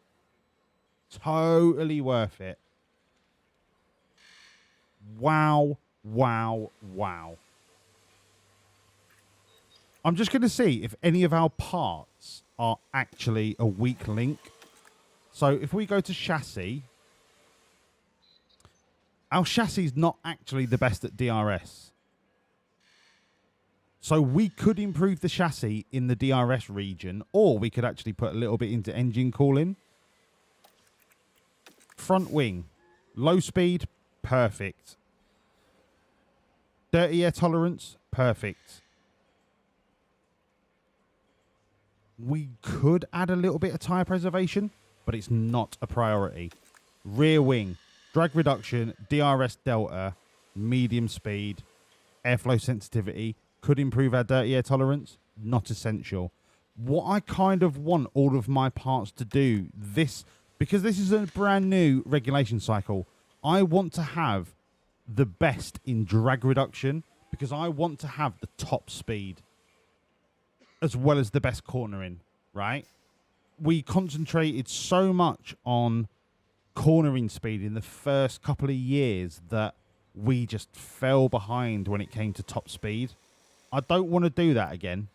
S16: Totally worth it. Wow. I'm just going to see if any of our parts are actually a weak link. So if we go to chassis, our chassis is not actually the best at DRS. So we could improve the chassis in the DRS region, or we could actually put a little bit into engine cooling. Front wing, low speed, perfect. Dirty air tolerance, perfect. We could add a little bit of tyre preservation, but it's not a priority. Rear wing, drag reduction, DRS delta, medium speed, airflow sensitivity. Could improve our dirty air tolerance. Not essential. What I kind of want all of my parts to do, because this is a brand new regulation cycle, I want to have the best in drag reduction, because I want to have the top speed as well as the best cornering, right? We concentrated so much on cornering speed in the first couple of years that we just fell behind when it came to top speed. I don't want to do that again.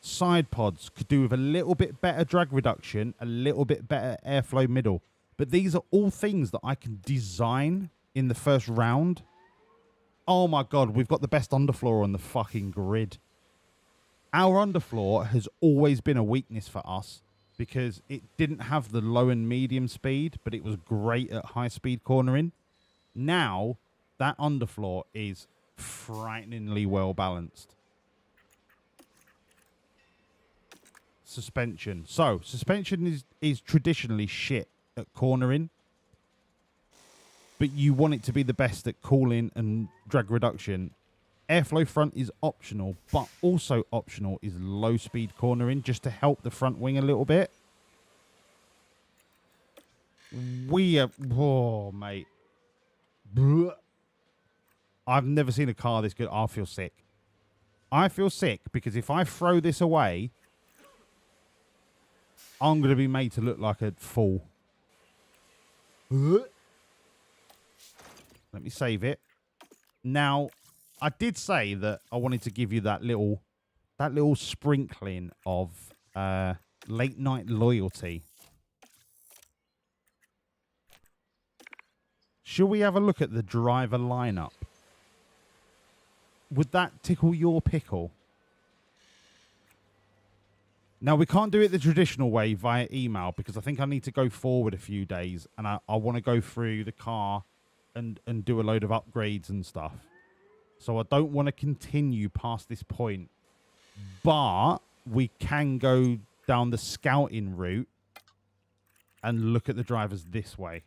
S16: Side pods could do with a little bit better drag reduction, a little bit better airflow middle. But these are all things that I can design in the first round. Oh my God, we've got the best underfloor on the fucking grid. Our underfloor has always been a weakness for us because it didn't have the low and medium speed, but it was great at high speed cornering. Now, that underfloor is frighteningly well balanced. Suspension. So, suspension is traditionally shit at cornering, but you want it to be the best at cooling and drag reduction. Airflow front is optional, but also optional is low speed cornering just to help the front wing a little bit. Oh, mate. Blech. I've never seen a car this good. I feel sick. I feel sick because if I throw this away, I'm going to be made to look like a fool. Let me save it. Now, I did say that I wanted to give you that little sprinkling of late night loyalty. Shall we have a look at the driver lineup? Would that tickle your pickle? Now, we can't do it the traditional way via email because I think I need to go forward a few days and I want to go through the car and do a load of upgrades and stuff. So I don't want to continue past this point. But we can go down the scouting route and look at the drivers this way.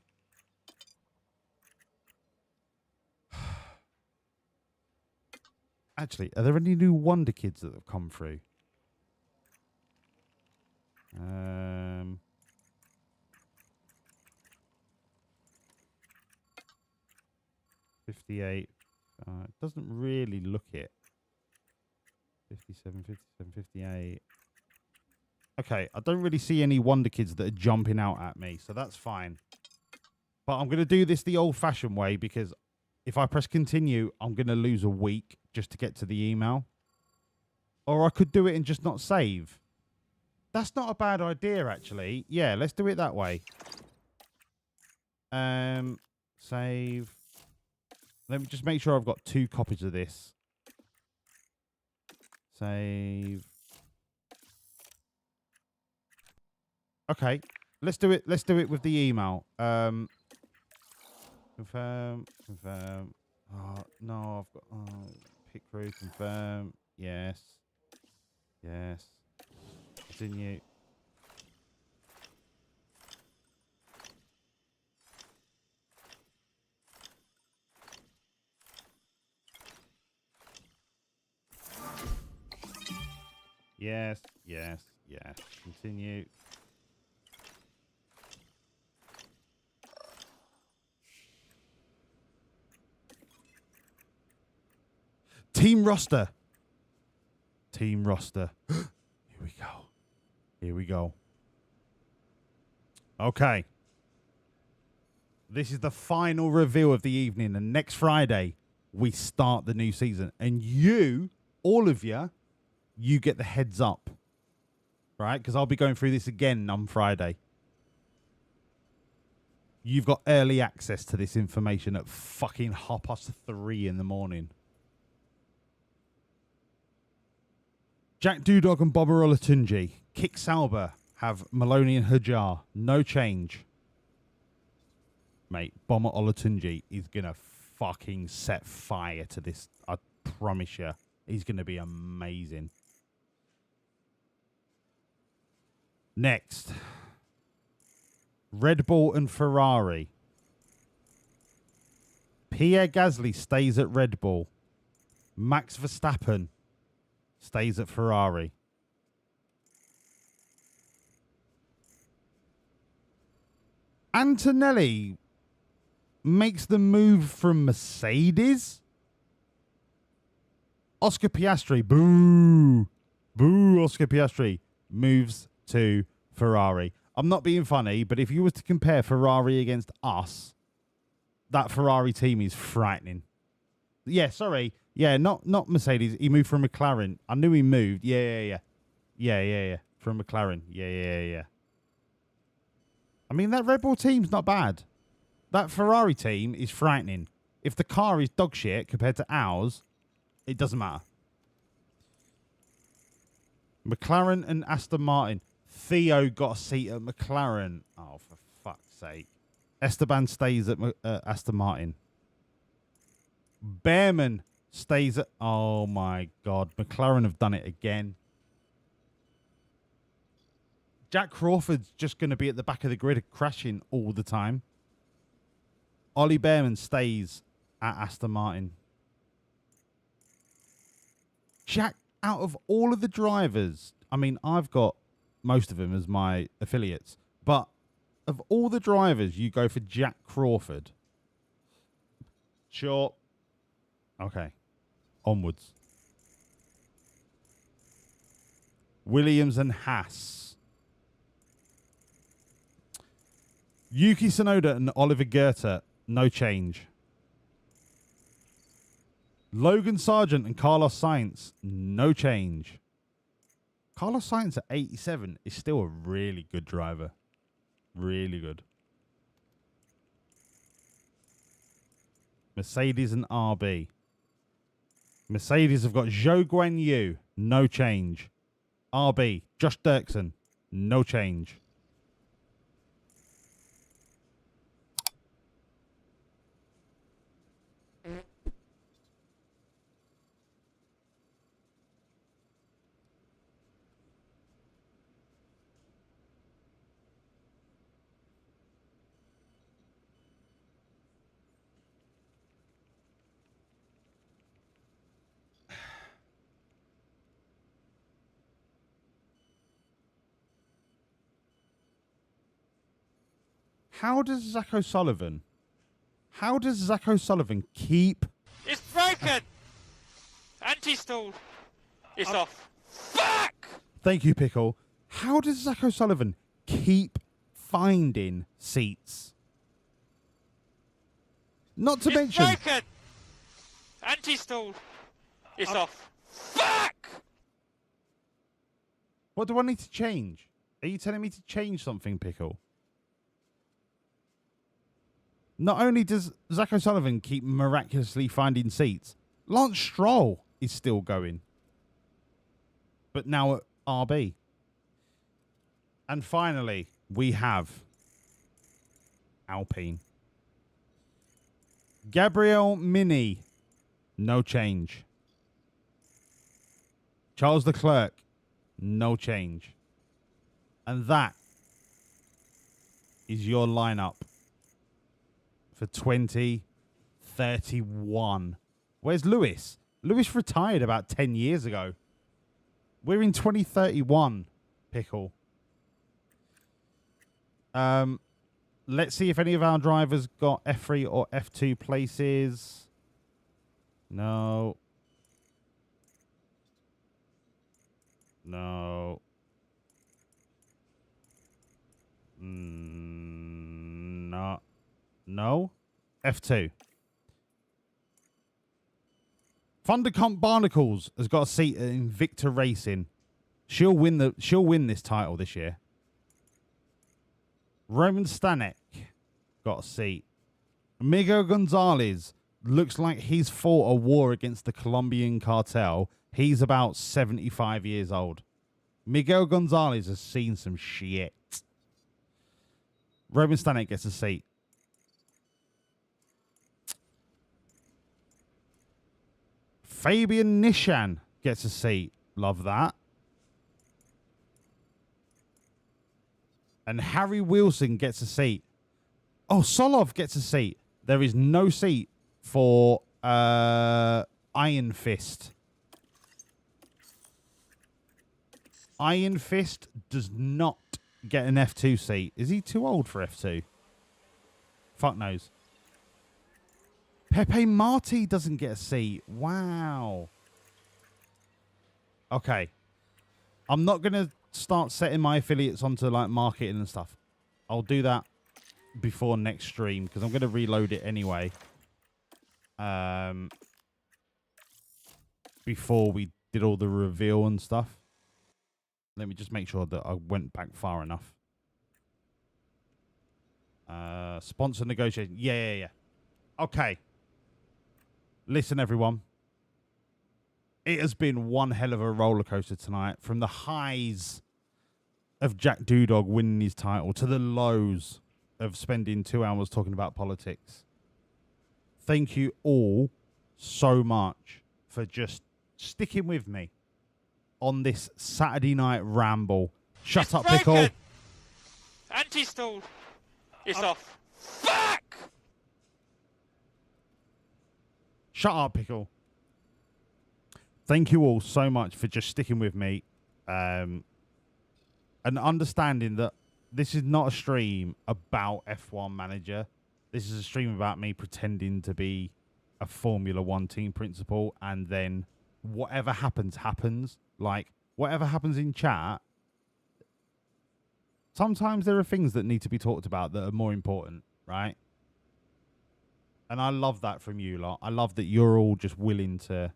S16: Actually, are there any new Wonder Kids that have come through? 58. It doesn't really look it. 57, 57, 58. Okay, I don't really see any Wonder Kids that are jumping out at me, so that's fine. But I'm going to do this the old-fashioned way because if I press continue, I'm going to lose a week just to get to the email. Or I could do it and just not save. That's not a bad idea, actually. Yeah, let's do it that way. Save. Let me just make sure I've got 2 copies of this. Save. Okay, let's do it. Let's do it with the email. Confirm. Oh, no, I've got pick crew. Confirm. Yes. Yes. Continue. Yes, yes, yes. Continue. Team roster. Team roster. Here we go. Here we go. Okay. This is the final reveal of the evening, and next Friday we start the new season. And you, all of you, you get the heads up, right? Because I'll be going through this again on Friday. You've got early access to this information at fucking 3:30 in the morning. Jack Doodog and Bobber Olatunji. Kick Sauber have Maloney and Hajar. No change. Mate, Bomber Olatunji is going to fucking set fire to this. I promise you. He's going to be amazing. Next. Red Bull and Ferrari. Pierre Gasly stays at Red Bull. Max Verstappen stays at Ferrari. Antonelli makes the move from Mercedes. Oscar Piastri, boo. Boo, Oscar Piastri moves to Ferrari. I'm not being funny, but if you was to compare Ferrari against us, that Ferrari team is frightening. Yeah, sorry. Yeah, not Mercedes. He moved from McLaren. I knew he moved. Yeah. From McLaren. Yeah. I mean, that Red Bull team's not bad. That Ferrari team is frightening. If the car is dog shit compared to ours, it doesn't matter. McLaren and Aston Martin. Theo got a seat at McLaren. Oh, for fuck's sake. Esteban stays at Aston Martin. Behrman stays at... Oh, my God. McLaren have done it again. Jack Crawford's just going to be at the back of the grid crashing all the time. Ollie Behrman stays at Aston Martin. Jack, out of all of the drivers, I mean, I've got most of them as my affiliates, but of all the drivers, you go for Jack Crawford. Sure. Okay. Onwards. Williams and Haas. Yuki Tsunoda and Oliver Goethe, no change. Logan Sargent and Carlos Sainz, no change. Carlos Sainz at 87 is still a really good driver. Really good. Mercedes and RB. Mercedes have got Zhou Guan Yu, no change. RB, Josh Dirksen, no change. How does Zach O'Sullivan keep...
S7: It's broken! Anti-stall. It's off. Fuck!
S16: Thank you, Pickle. How does Zach O'Sullivan keep finding seats? Not to mention...
S7: It's broken! Anti-stall. It's off. Fuck!
S16: What do I need to change? Are you telling me to change something, Pickle? Not only does Zach O'Sullivan keep miraculously finding seats, Lance Stroll is still going. But now at RB. And finally, we have Alpine. Gabriel Mini, no change. Charles Leclerc, no change. And that is your lineup for 2031. Where's Lewis? Lewis retired about 10 years ago. We're in 2031, Pickle. Let's see if any of our drivers got F3 or F2 places. No. No. No. No. F2. Thundercomp Barnacles has got a seat in Victor Racing. She'll win this title this year. Roman Stanek got a seat. Miguel Gonzalez looks like he's fought a war against the Colombian cartel. He's about 75 years old. Miguel Gonzalez has seen some shit. Roman Stanek gets a seat. Fabian Nishan gets a seat. Love that. And Harry Wilson gets a seat. Oh, Solov gets a seat. There is no seat for Iron Fist. Iron Fist does not get an F2 seat. Is he too old for F2? Fuck knows. Pepe Marti doesn't get a seat. Wow. Okay. I'm not going to start setting my affiliates onto like marketing and stuff. I'll do that before next stream because I'm going to reload it anyway. Before we did all the reveal and stuff. Let me just make sure that I went back far enough. Sponsor negotiation. Yeah. Okay. Listen, everyone. It has been one hell of a roller coaster tonight, from the highs of Jack Doodog winning his title to the lows of spending 2 hours talking about politics. Thank you all so much for just sticking with me on this Saturday night ramble. Shut up, Pickle.
S7: Anti-stall. It's off. Fuck!
S16: Shut up, Pickle. Thank you all so much for just sticking with me and understanding that this is not a stream about F1 Manager. This is a stream about me pretending to be a Formula 1 team principal, and then whatever happens, happens. Like, whatever happens in chat, sometimes there are things that need to be talked about that are more important, right? And I love that from you lot. I love that you're all just willing to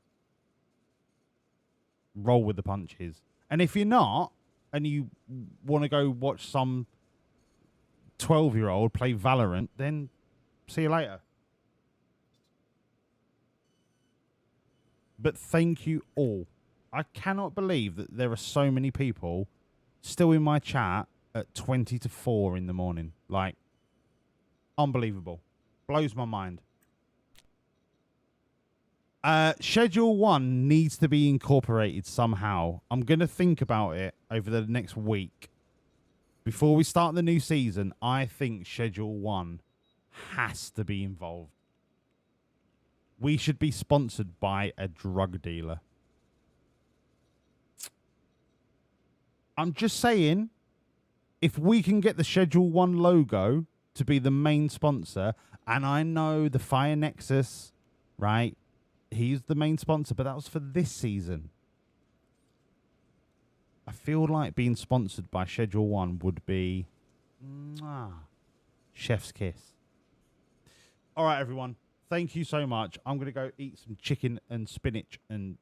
S16: roll with the punches. And if you're not, and you want to go watch some 12-year-old play Valorant, then see you later. But thank you all. I cannot believe that there are so many people still in my chat at 20 to 4 in the morning. Like, unbelievable. Blows my mind. Schedule 1 needs to be incorporated somehow. I'm going to think about it over the next week. Before we start the new season, I think Schedule 1 has to be involved. We should be sponsored by a drug dealer. I'm just saying, if we can get the Schedule 1 logo to be the main sponsor, and I know the Fire Nexus, right? He's the main sponsor, but that was for this season. I feel like being sponsored by Schedule 1 would be chef's kiss. All right, everyone. Thank you so much. I'm going to go eat some chicken and spinach and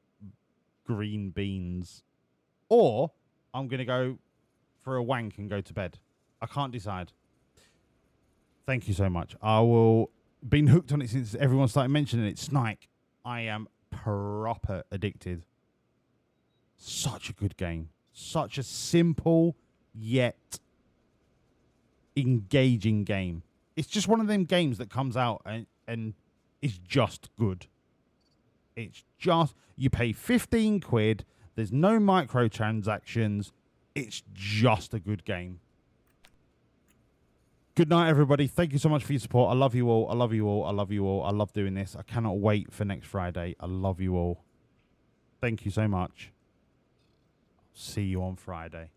S16: green beans. Or I'm going to go for a wank and go to bed. I can't decide. Thank you so much. I will... Been hooked on it since everyone started mentioning it. Snike. I am proper addicted. Such a good game. Such a simple yet engaging game. It's just one of them games that comes out and is just good. It's just, you pay 15 quid. There's no microtransactions. It's just a good game. Good night, everybody. Thank you so much for your support. I love you all. I love you all. I love you all. I love doing this. I cannot wait for next Friday. I love you all. Thank you so much. See you on Friday.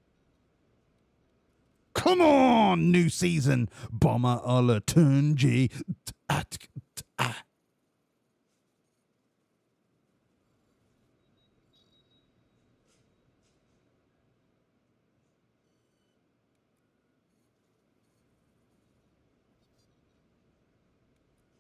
S16: Come on, new season. Bomber a la turn G.